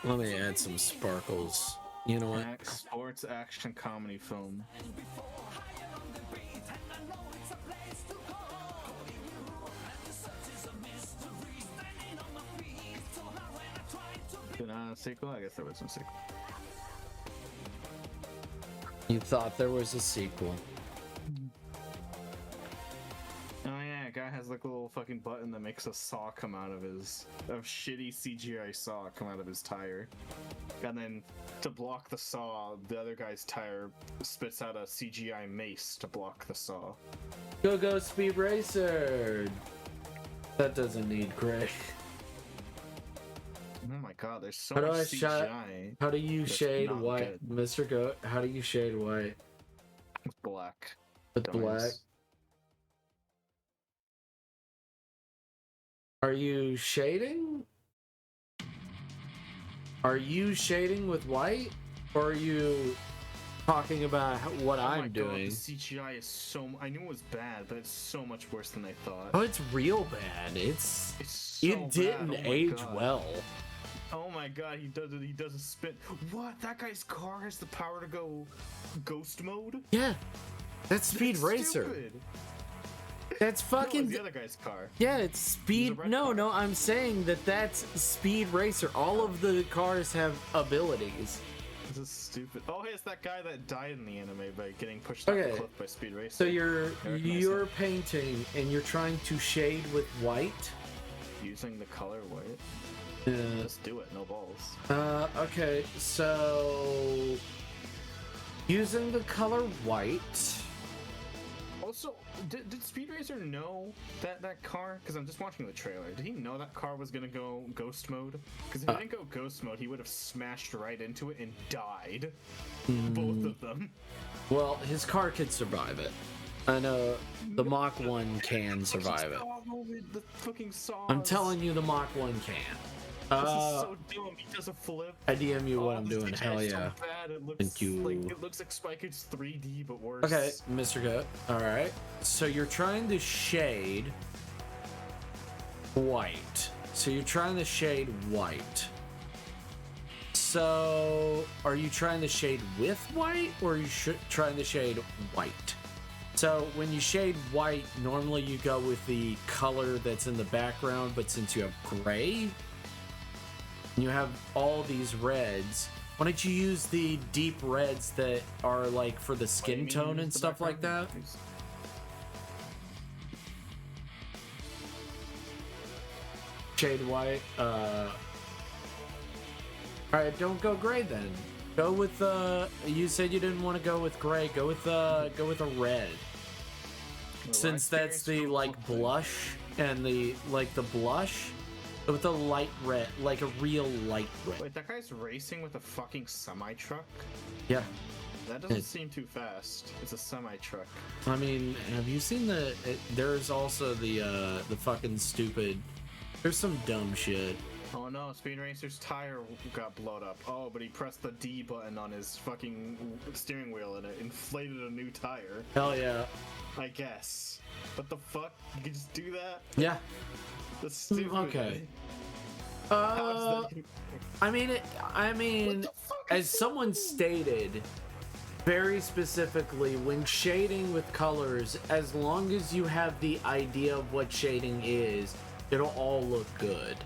Let me add some sparkles. You know what?
Sports action comedy film. Sequel? I guess there was some sequel.
You thought there was a sequel.
Oh yeah, a guy has like a little fucking button that makes a saw come out of his shitty CGI saw come out of his tire. And then to block the saw, the other guy's tire spits out a CGI mace to block the saw.
Go Speed Racer! That doesn't need gray.
Oh my god, there's so much CGI.
How do you shade white,
good.
Mr. Goat? How do you shade white?
With black.
With black. Are you shading? Are you shading with white, or are you talking about what I'm doing?
The CGI is so. I knew it was bad, but it's so much worse than I thought.
Oh, it's real bad.
So
it didn't
bad.
age well.
Oh my god, he does it. He does a spin. What? That guy's car has the power to go ghost mode?
Yeah, that's Speed Racer.
Stupid.
That's fucking.
No, it's the other guy's car.
Yeah, it's Speed. No, I'm saying that's Speed Racer. All of the cars have abilities.
This is stupid. Oh, hey, it's that guy that died in the anime by getting pushed off the cliff by Speed Racer.
So you're painting and you're trying to shade with white.
Using the color white. Let's do it. No balls.
Okay, so using the color white.
Also, did Speed Racer know that car? Because I'm just watching the trailer. Did he know that car was gonna go ghost mode? Because if it didn't go ghost mode, he would have smashed right into it and died. Both of them.
Well, his car could survive it. I know the Mach 1 can survive it.
The fucking saws.
I'm telling you, the Mach 1 can.
This is so dumb. He does a flip.
I DM you what I'm doing. Hell yeah.
So bad. It looks
Thank you.
It looks like Spy Kids 3D, but worse.
Okay, Mr. Goat. All right. So you're trying to shade white. So are you trying to shade with white, or are you trying to shade white? So when you shade white, normally you go with the color that's in the background, but since you have gray, you have all these reds. Why don't you use the deep reds that are like for the skin tone and stuff like that? Shade white. Alright, don't go gray then. Go with you said you didn't want to go with gray. Go with a red. Since that's the like blush and the blush. With a light red, like a real light red.
Wait, that guy's racing with a fucking semi-truck?
Yeah.
That doesn't seem too fast. It's a semi-truck.
I mean, have you seen there's also the fucking stupid... There's some dumb shit.
Oh no, Speed Racer's tire got blown up. Oh, but he pressed the D button on his fucking steering wheel and it inflated a new tire.
Hell yeah.
I guess. What the fuck? You can just do that?
Yeah.
That's stupid.
Okay. I mean, as someone stated very specifically, when shading with colors, as long as you have the idea of what shading is, it'll all look good.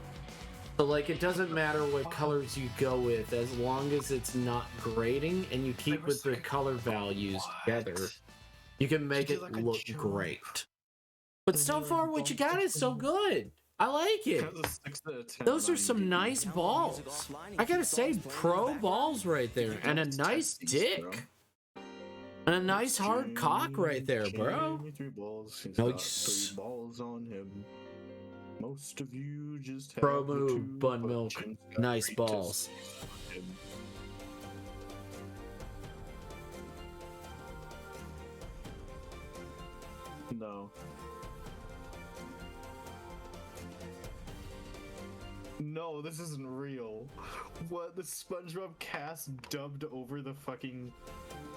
So, like, it doesn't matter what colors you go with, as long as it's not grading and you keep with the color values together, you can make it look great. But so far, what you got is so good. I like it. Those are some nice balls. I gotta say, pro balls right there. And a nice dick. And a nice hard cock right there, bro.
Nice. Balls on him. Most of you just have
pro move, bun milk. Nice balls.
No. No, this isn't real. What? The SpongeBob cast dubbed over the fucking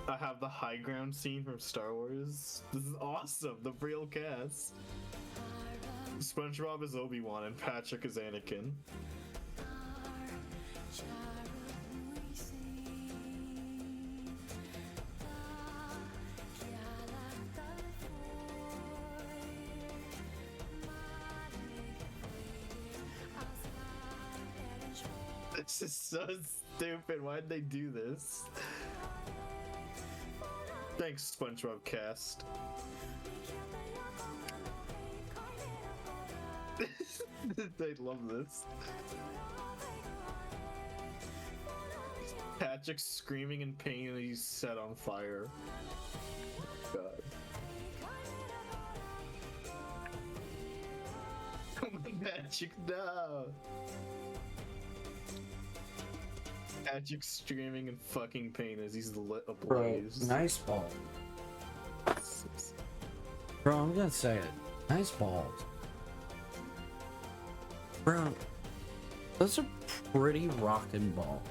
have the high ground scene from Star Wars? This is awesome. The real cast. SpongeBob is Obi-Wan and Patrick is Anakin. It's This is so stupid. Why'd they do this? Thanks, SpongeBob Cast. They love this. Patrick screaming in pain and he's set on fire. God. Patrick, no! Patrick screaming in fucking pain as he's lit ablaze.
Bro, nice ball. Bro, I'm gonna say it. Nice balls. Bro, those are pretty rockin' ball.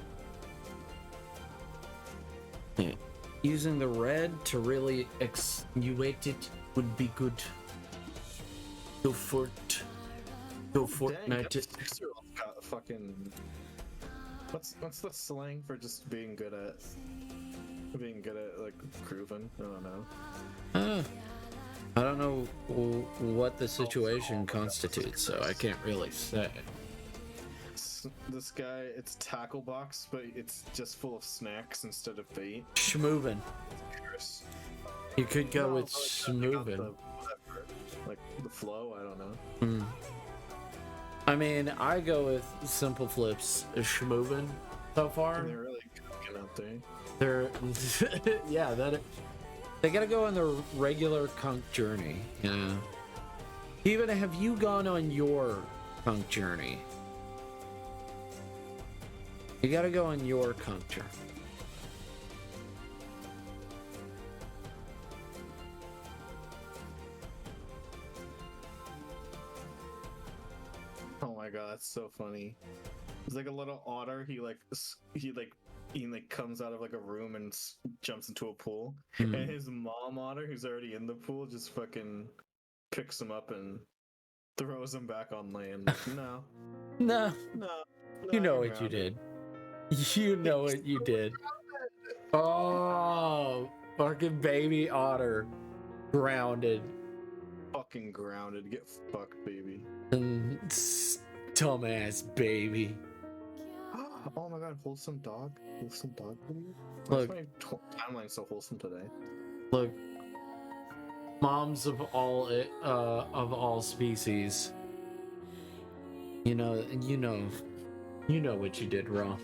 Yeah. Using the red to really extenuate it would be good. Go for it. Go Fortnite it.
Got a fucking... What's the slang for just being good at like grooving? I don't know.
I don't know what the situation constitutes, so I can't really say.
This guy, it's tackle box, but it's just full of snacks instead of bait.
Schmoovin'. You could go with schmoovin'.
Like the flow, I don't know.
I mean, I go with Simple Flips schmoovin' so far.
They're really cooking out there.
They're yeah, they gotta go on the regular Kunk journey. Yeah. Even have you gone on your Kunk journey? You gotta go on your Kunk journey.
Oh my god, that's so funny. It's like a little otter. He comes out of like a room and jumps into a pool, and his mom otter, who's already in the pool, just fucking picks him up and throws him back on land. Like, no.
No.
No.
You know what you did. You know what you did. Oh, fucking baby otter. Grounded.
Fucking grounded. Get fucked, baby.
Dumbass baby.
Oh my god, wholesome dog. Wholesome dog video?
Look.
Why is my timeline so wholesome today?
Look. Moms of all species. You know what you did wrong.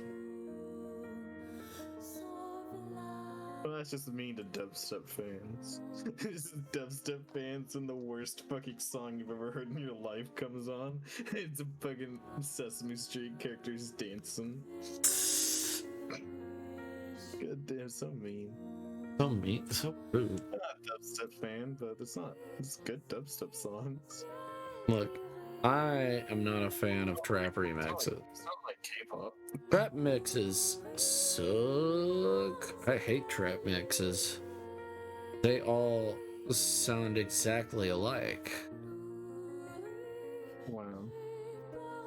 Well, that's just mean to dubstep fans. Just dubstep fans and the worst fucking song you've ever heard in your life comes on. It's a fucking Sesame Street characters dancing. God damn, so mean.
So mean, so rude.
I'm not a dubstep fan, but it's good dubstep songs.
Look, I am not a fan of trap remixes.
It's not like K-pop.
Trap mixes suck. I hate trap mixes. They all sound exactly alike.
Wow.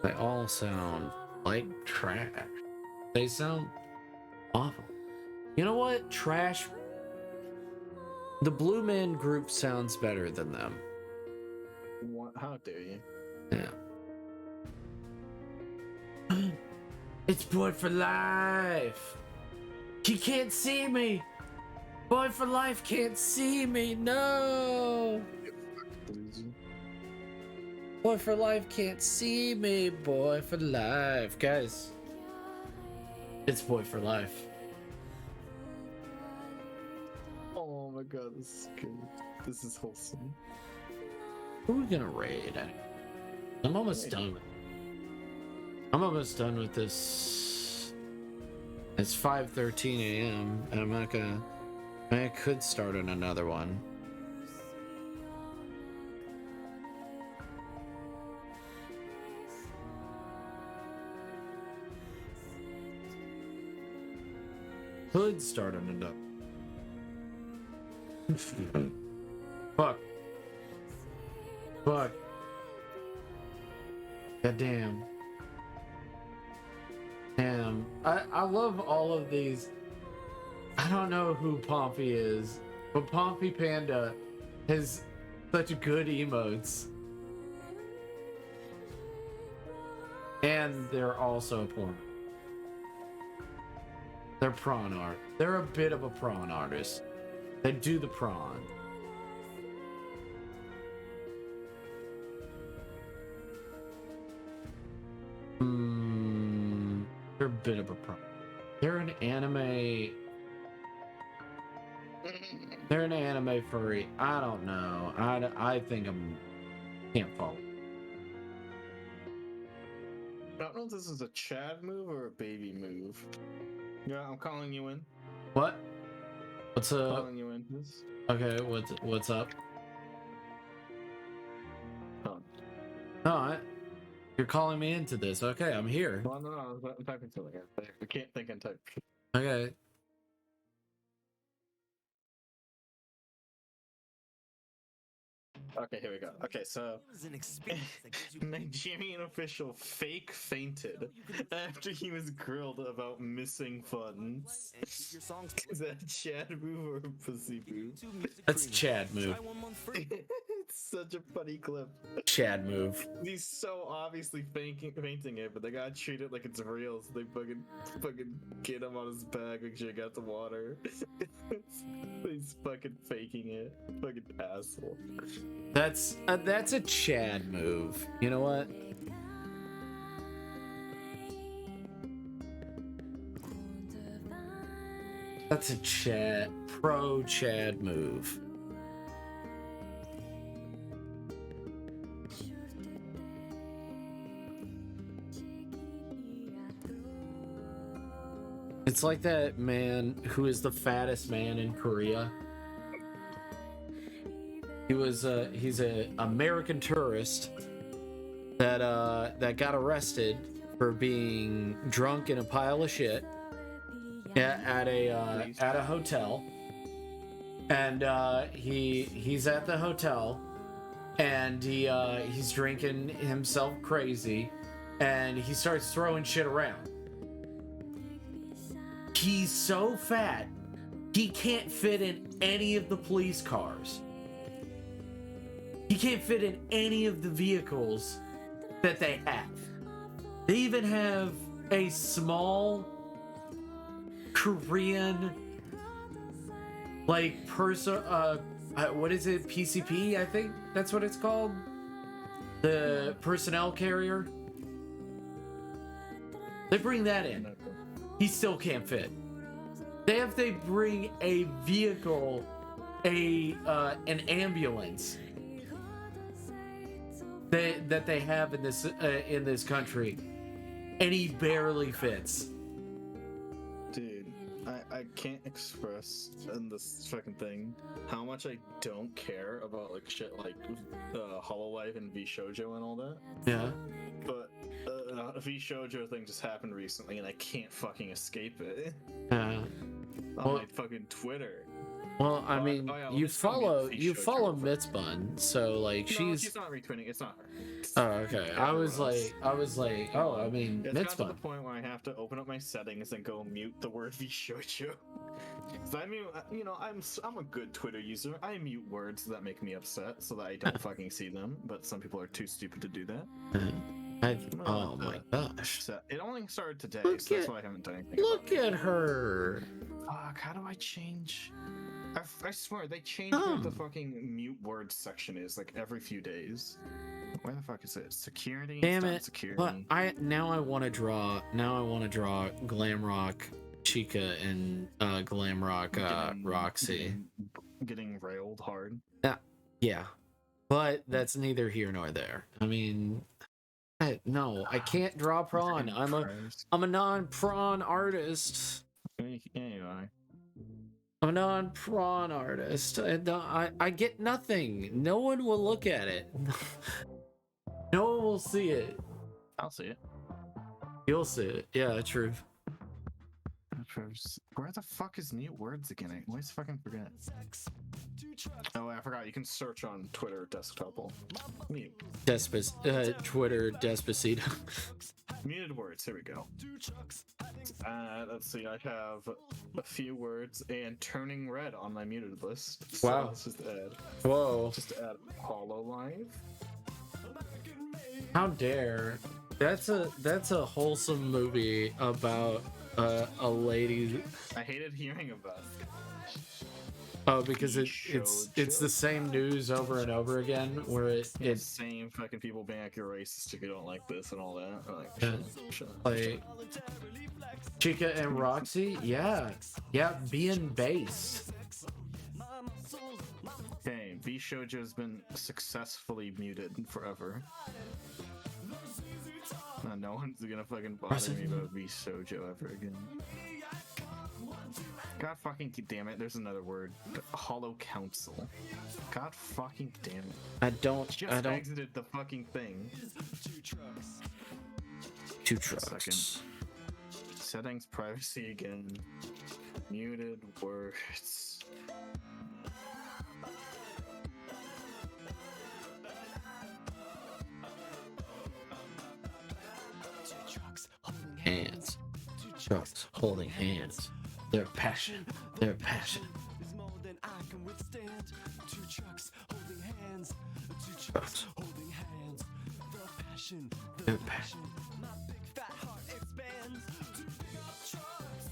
They all sound like trash. They sound awful. You know what? Trash. The Blue Man Group sounds better than them.
What? How dare you?
Yeah. It's Boy for Life. He can't see me. Boy for Life can't see me. No. Boy for Life can't see me. Boy for Life, guys. It's Boy for Life.
Oh my god, this is good. This is wholesome.
Who are we gonna raid? I'm almost done with it. I'm almost done with this. It's 5:13 a.m. and I'm not gonna. I could start on another one. Could start on another. Fuck. Fuck. God damn. Damn. I love all of these. I don't know who Pompey is, but Pompey Panda has such good emotes. And they're also porn. They're prawn art. They're a bit of a prawn artist. They do the prawn. They're a bit of a prawn. They're an anime. They're an anime furry. I don't know. I think can't follow.
I don't know if this is a Chad move or a baby move. Yeah, I'm calling you in.
What? What's up?
Calling you in. This.
Okay, what's up?
Oh.
No, you're calling me into this. Okay, I'm here.
Well, no, I'm typing something. I can't think and type.
Okay.
Okay, here we go. Okay, so Nigerian official fake fainted after he was grilled about missing funds. Is that a Chad move or a pussy move?
That's a Chad move.
It's such a funny clip.
Chad move.
He's so obviously fainting it, but they gotta treat it like it's real, so they fucking get him on his back, make sure he got the water. He's fucking faking it. Fucking asshole.
That's a Chad move. You know what? That's a pro Chad move. It's like that man who is the fattest man in Korea. He's a American tourist that got arrested for being drunk in a pile of shit at a hotel, and he's at the hotel, and he's drinking himself crazy, and he starts throwing shit around. He's so fat, he can't fit in any of the police cars. He can't fit in any of the vehicles that they have. They even have a small Korean, like, what is it? PCP, I think that's what it's called. The personnel carrier. They bring that in. He still can't fit. They bring a vehicle, an ambulance that they have in this country, and he barely fits.
Dude, I can't express in this fucking thing how much I don't care about like shit like Hololive and V Shoujo and all that.
Yeah.
But a V Shoujo thing just happened recently, and I can't fucking escape it.
Well,
on my fucking Twitter.
Well, I mean, you follow Mitzbun, so like
she's not retweeting. It's not her.
Oh, okay. I was like, oh, I mean,
it's
Mitzbun.
got to the point where I have to open up my settings and go mute the word Vishojo. I mean, you know, I'm a good Twitter user. I mute words that make me upset so that I don't fucking see them. But some people are too stupid to do that.
Oh my gosh!
It only started today, so that's why I haven't done anything.
Look at her.
Fuck! How do I change? I swear they change what the fucking mute words section is like every few days. Where the fuck is it? Security.
Damn it!
Security.
But I want to draw Glam Rock Chica and Glam Rock Roxy.
Getting railed hard.
Yeah, but that's neither here nor there. I mean, no, I can't draw prawn. I'm a non-prawn artist.
Anyway.
I'm a non-prawn artist. I get nothing. No one will look at it. No one will see it.
I'll see it.
You'll see it. Yeah, true.
Where the fuck is mute words again? I always fucking forget. Oh, I forgot. You can search on Twitter desktop. Mute.
Twitter Despacito.
Muted words. Here we go. Let's see. I have a few words and turning red on my muted list. So
wow.
Let's just add.
Whoa.
Just add Hololive.
How dare? That's a wholesome movie about a lady.
I hated hearing of that.
Oh, because it's the same news over and over again, where it's
same fucking people being like, you're racist if you don't like this and all that. Shut up.
Like Chica and Roxy, yeah, being based.
Okay, V Shoujo's been successfully muted forever. No one's gonna fucking bother me about V Shoujo ever again. God fucking damn it, there's another word. Hollow Council. God fucking damn it.
I don't
exited the fucking thing.
Two trucks.
Settings, privacy again. Muted words.
Hands. Trucks holding hands. Their passion. Their passion.
Is more than I can withstand. Two trucks holding hands. Two
Trucks
holding hands. The passion.
Their passion.
My big fat heart expands. Two big up trucks.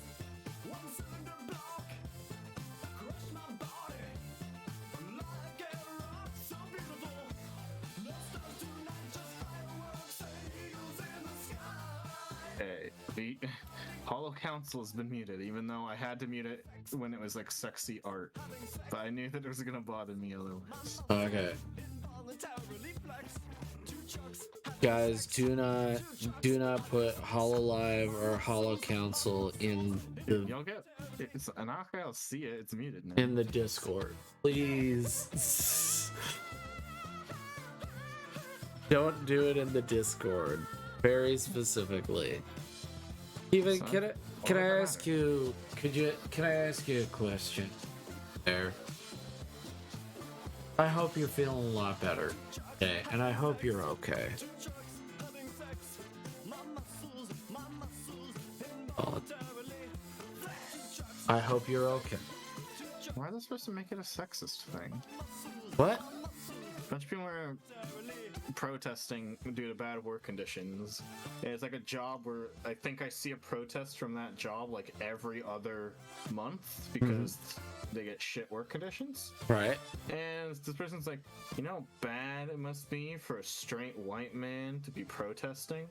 One cylinder block. Crush my body. Like a rock so beautiful. No stars tonight, just fireworks and eagles in the sky.
Hey, the Hollow Council has been muted, even though I had to mute it when it was like sexy art. But I knew that it was gonna bother me otherwise.
Okay. Guys, do not put Hololive or Hollow Council in the
You'll get it's and I'll see it, it's muted now.
in the Discord. Please. Don't do it in the Discord. Very specifically. Even can I ask you can I ask you a question there? I hope you're feeling a lot better today, and I hope you're okay. I hope you're okay.
Why are they supposed to make it a sexist thing?
What?
A bunch of people are protesting due to bad work conditions. It's like a job where I think I see a protest from that job like every other month because they get shit work conditions.
Right.
And this person's like, you know how bad it must be for a straight white man to be protesting?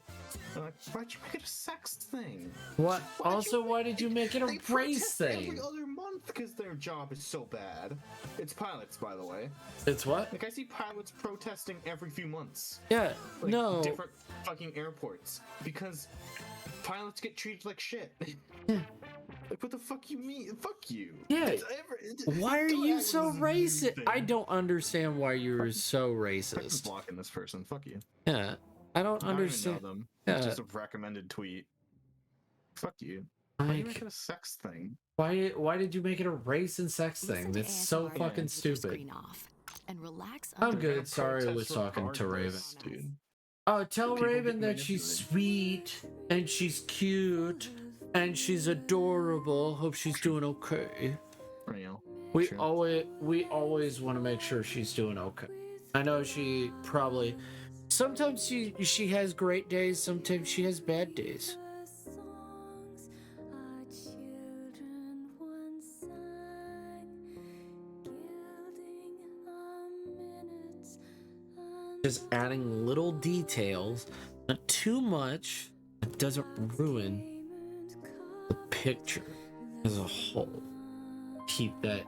I'm like, why'd you make it a sex thing?
What? Why did you make it a race thing?
Every other month because their job is so bad. It's pilots, by the way.
It's what?
Like I see pilots protesting every few months.
Yeah.
Like,
no.
Different fucking airports because pilots get treated like shit. Like, what the fuck you mean? Fuck you.
Yeah. Why are you so racist? I don't understand why you're so racist.
I'm blocking this person. Fuck you.
Yeah. I don't
I
understand.
even know them.
Yeah.
It's just a recommended tweet. Fuck you. Why are you making a sex thing?
Why did you make it a race and sex thing? That's so fucking stupid.
And relax.
I'm good. Sorry I was talking to Raven.
Dude.
Oh, tell Raven that she's sweet and she's cute and she's adorable. Hope she's doing okay.
Real.
We always want to make sure she's doing okay. I know she probably sometimes she has great days, sometimes she has bad days. Just adding little details, not too much, it doesn't ruin the picture as a whole. Keep that.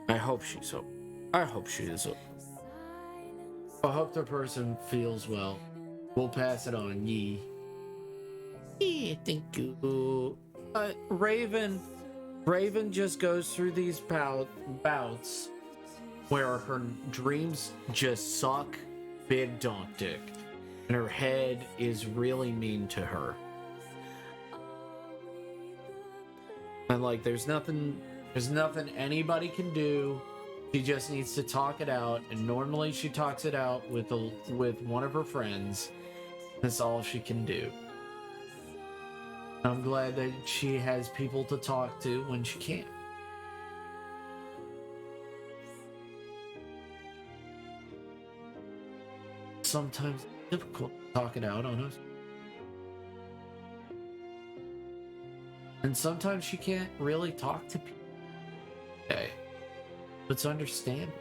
I hope she's okay. I hope she is okay. I hope the person feels well. We'll pass it on. Yee. Yeah, thank you. Raven just goes through these bouts where her dreams just suck big donk dick, and her head is really mean to her. And like, there's nothing anybody can do. She just needs to talk it out, and normally she talks it out with one of her friends. That's all she can do. I'm glad that she has people to talk to when she can't. Sometimes it's difficult to talk it out on us. And sometimes she can't really talk to people. Okay. It's understandable.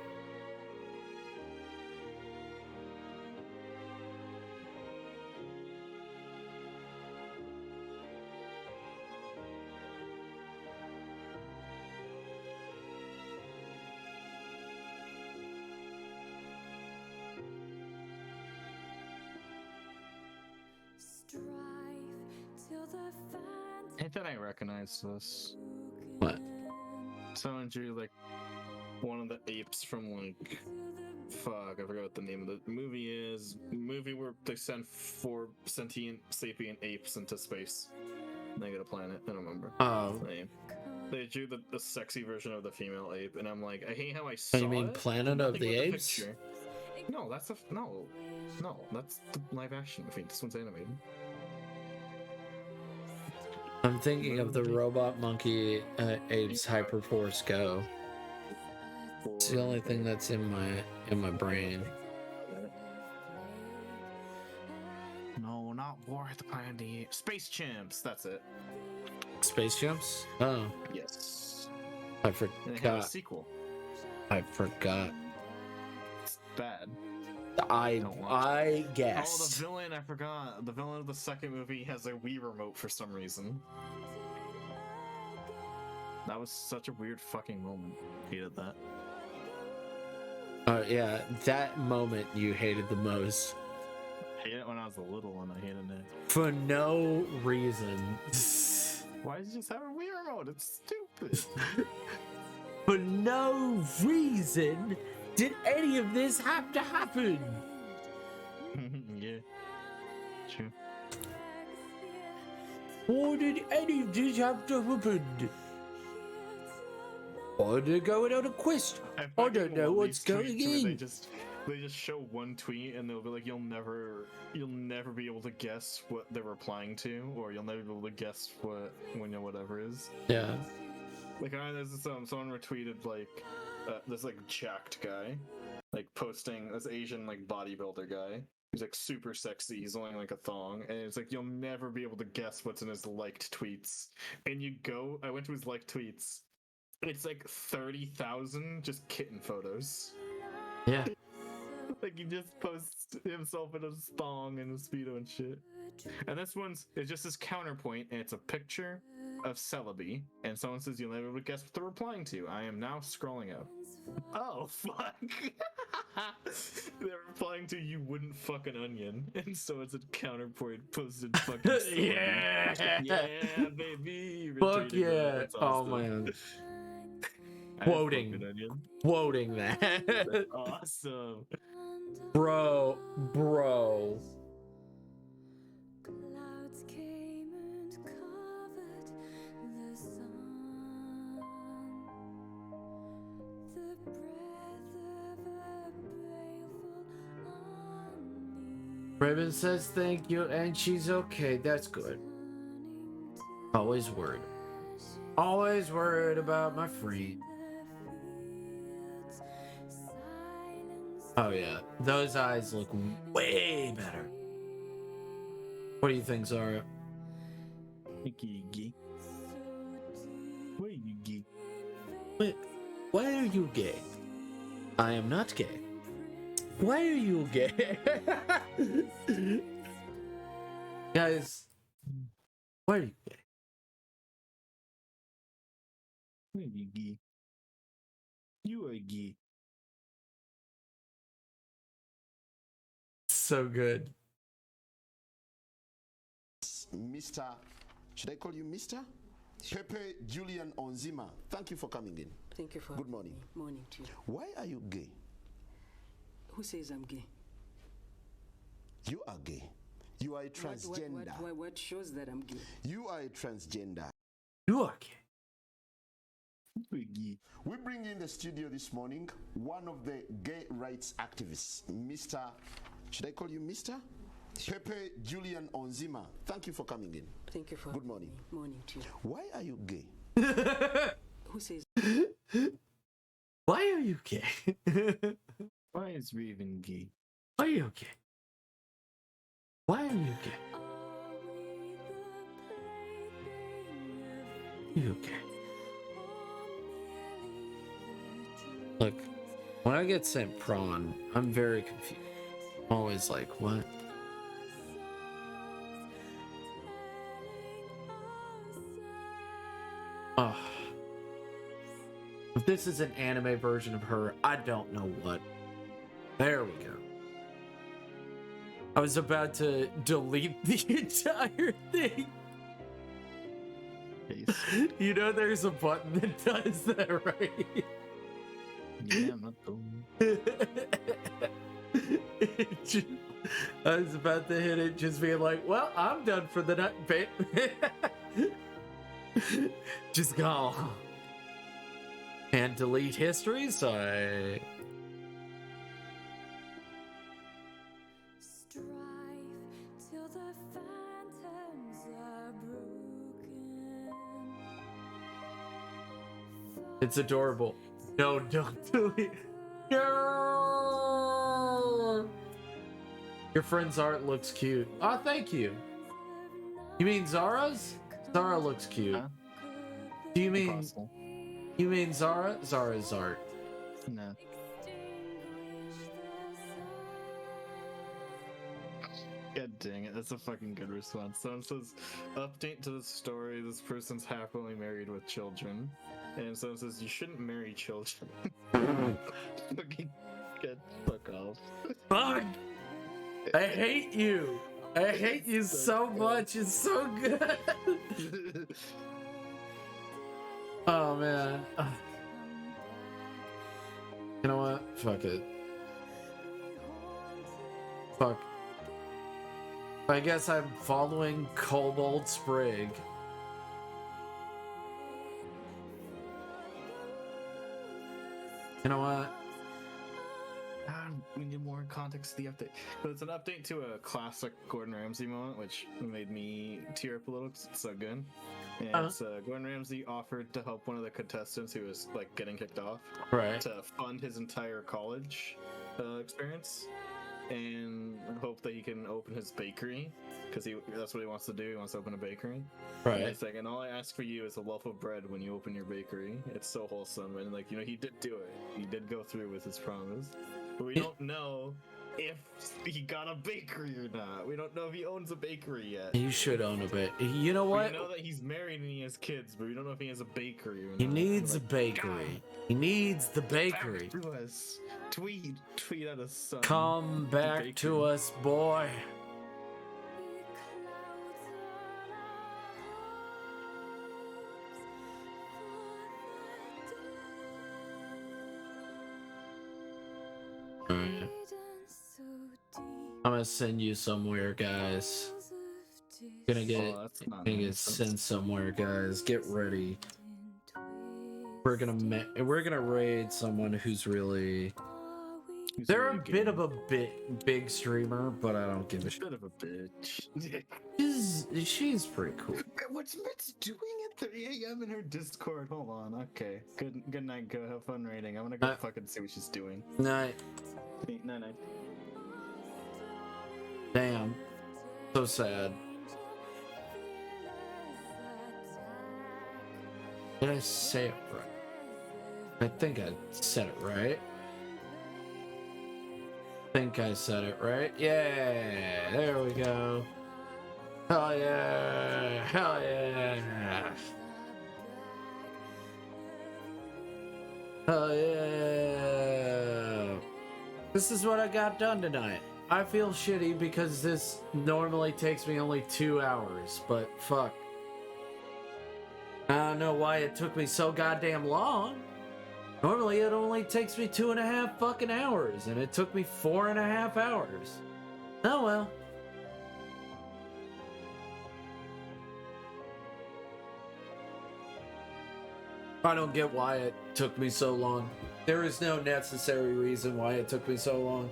I thought I recognized this.
What?
Someone drew like one of the apes from like fuck, I forgot what the name of the movie is. Movie where they send 4 sentient sapient apes into space. They get a planet. I don't remember.
Oh.
The name. They drew the sexy version of the female ape, and I'm like, I hate how I saw it.
You mean Planet of the Apes?
Picture. No, that's no, that's the live action movie. This one's animated.
I'm thinking of the Robot Monkey Apes Hyperforce Go. It's the only thing that's in my brain.
No, not War at the Planet of the Apes. Space Chimps. That's it.
Space Chimps? Oh.
Yes.
I
And they have a
forgot.
sequel.
I forgot.
It's bad.
I guess.
Oh, the villain, I forgot. The villain of the second movie has a Wii remote for some reason. That was such a weird fucking moment. Hated that.
Yeah, that moment you hated the most.
I hated it when I was a little one. I hated it.
For no reason.
Why did you just have a Wii remote? It's stupid.
For no reason did any of this have to happen.
Yeah. True.
Why did any of this have to happen? Or they're going on a quest. I don't know what's going in.
They just show one tweet and they'll be like, you'll never be able to guess what they're replying to, or you'll never be able to guess what whatever is.
Yeah.
Like there's this someone retweeted like this like jacked guy, like posting this Asian like bodybuilder guy. He's like super sexy. He's only like a thong, and it's like you'll never be able to guess what's in his liked tweets. And I went to his liked tweets. It's like 30,000 just kitten photos.
Yeah.
Like he just posts himself in his thong and his speedo and shit. And this one's it's just this counterpoint, and it's a picture of Celebi, and someone says you'll never guess what they're replying to. I am now scrolling up. Oh fuck! They're replying to you wouldn't fuck an onion, and so it's a counterpoint posted fucking Celebi. Yeah, baby.
Fuck yeah!
That's awesome.
Oh man.
Quoting
that.
That's awesome.
Bro.
Clouds came and covered the sun. The breath of a baleful
Raven says thank you, and she's okay. That's good. Always worried. Always worried about my friend. Oh yeah, those eyes look way better. What do you think, Zara?
Gay. Why are you gay?
Wait, why are you gay? I am not gay. Why are you gay? Guys, why are you gay?
Why are you gay? You are gay.
So good.
Mr. Should I call you Mr? Pepe Julian Onzima. Thank you for coming in.
Thank you for
Good morning.
Morning to you.
Why are you gay?
Who says I'm gay?
You are gay. You are a transgender.
What shows that I'm gay?
You are a transgender.
You are gay.
We bring in the studio this morning one of the gay rights activists, Mr. Should I call you Mr? Pepe Julian Onzima, thank you for coming in.
Thank you for
Good morning.
Morning to you.
Why are you gay?
Who says?
Why are you gay?
Why is Raven gay?
Why are you gay? Why are you gay? You gay? Look, when I get sent prawn, I'm very confused. I'm always like, what? Oh. If this is an anime version of her, I don't know what. There we go. I was about to delete the entire thing. You know there's a button that does that, right?
Yeah, I'm not dumb.
I was about to hit it, just being like, well, I'm done for the night, babe. Just go. Can't delete history, so I... It's adorable. No, don't delete. No! Your friend's art looks cute. Oh, thank you. You mean Zara's? Zara looks cute.
Huh?
Do you mean...
Impossible.
You mean Zara? Zara's art.
No. God dang it, that's a fucking good response. Someone says, update to the story, this person's happily married with children. And someone says, you shouldn't marry children. Fucking get fuck off.
Fuck! I hate you! I hate you so much, it's so good! Oh man. You know what? Fuck it. Fuck. I guess I'm following Kobold Sprig. You know what?
We need more context to the update. But it's an update to a classic Gordon Ramsay moment, which made me tear up a little because it's so good. And it's Gordon Ramsay offered to help one of the contestants who was like getting kicked off,
right,
to fund his entire college experience, and hope that he can open his bakery because that's what he wants to do. He wants to open a bakery.
Right.
And it's like, and all I ask for you is a loaf of bread when you open your bakery. It's so wholesome, and like, you know, he did do it. He did go through with his promise. But we don't know if he got a bakery or not. We don't know if he owns a bakery yet.
You should own a bit. You know what?
We know that he's married and he has kids, but we don't know if he has a bakery or not.
He needs a bakery. He needs the bakery.
Back to us. Tweet at us, son.
Come back to us, boy. Alright. I'm gonna send you somewhere, guys. Gonna get sent somewhere, guys. Get ready. We're gonna raid someone who's really. They're a bit of a big streamer, but I don't give a shit.
Bit of a bitch.
She's pretty cool.
What's Mitz doing at 3 a.m. in her Discord? Hold on. Okay. Good night. Go have fun raiding. I'm gonna go fucking see what she's doing.
Night.
Night.
Damn. So sad. Did I say it right? I think I said it right. Yeah, there we go. Hell yeah! Hell yeah! Hell yeah! This is what I got done tonight. I feel shitty because this normally takes me only 2 hours, but fuck. I don't know why it took me so goddamn long. Normally it only takes me 2.5 fucking hours, and it took me 4.5 hours. Oh well. I don't get why it took me so long. There is no necessary reason why it took me so long.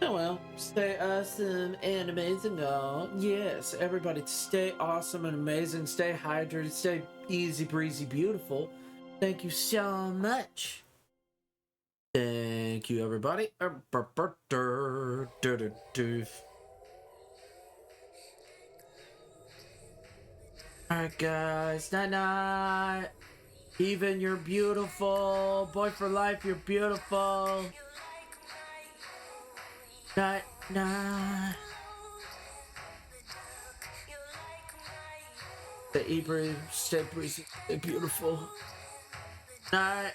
Oh well, stay awesome and amazing, all. Yes, everybody stay awesome and amazing, stay hydrated, stay easy breezy beautiful. Thank you so much. Thank you, everybody. Alright, guys. Night night. Even, you're beautiful. Boy for life, you're beautiful. Night night. Stay breezy, stay breezy, stay beautiful. Night.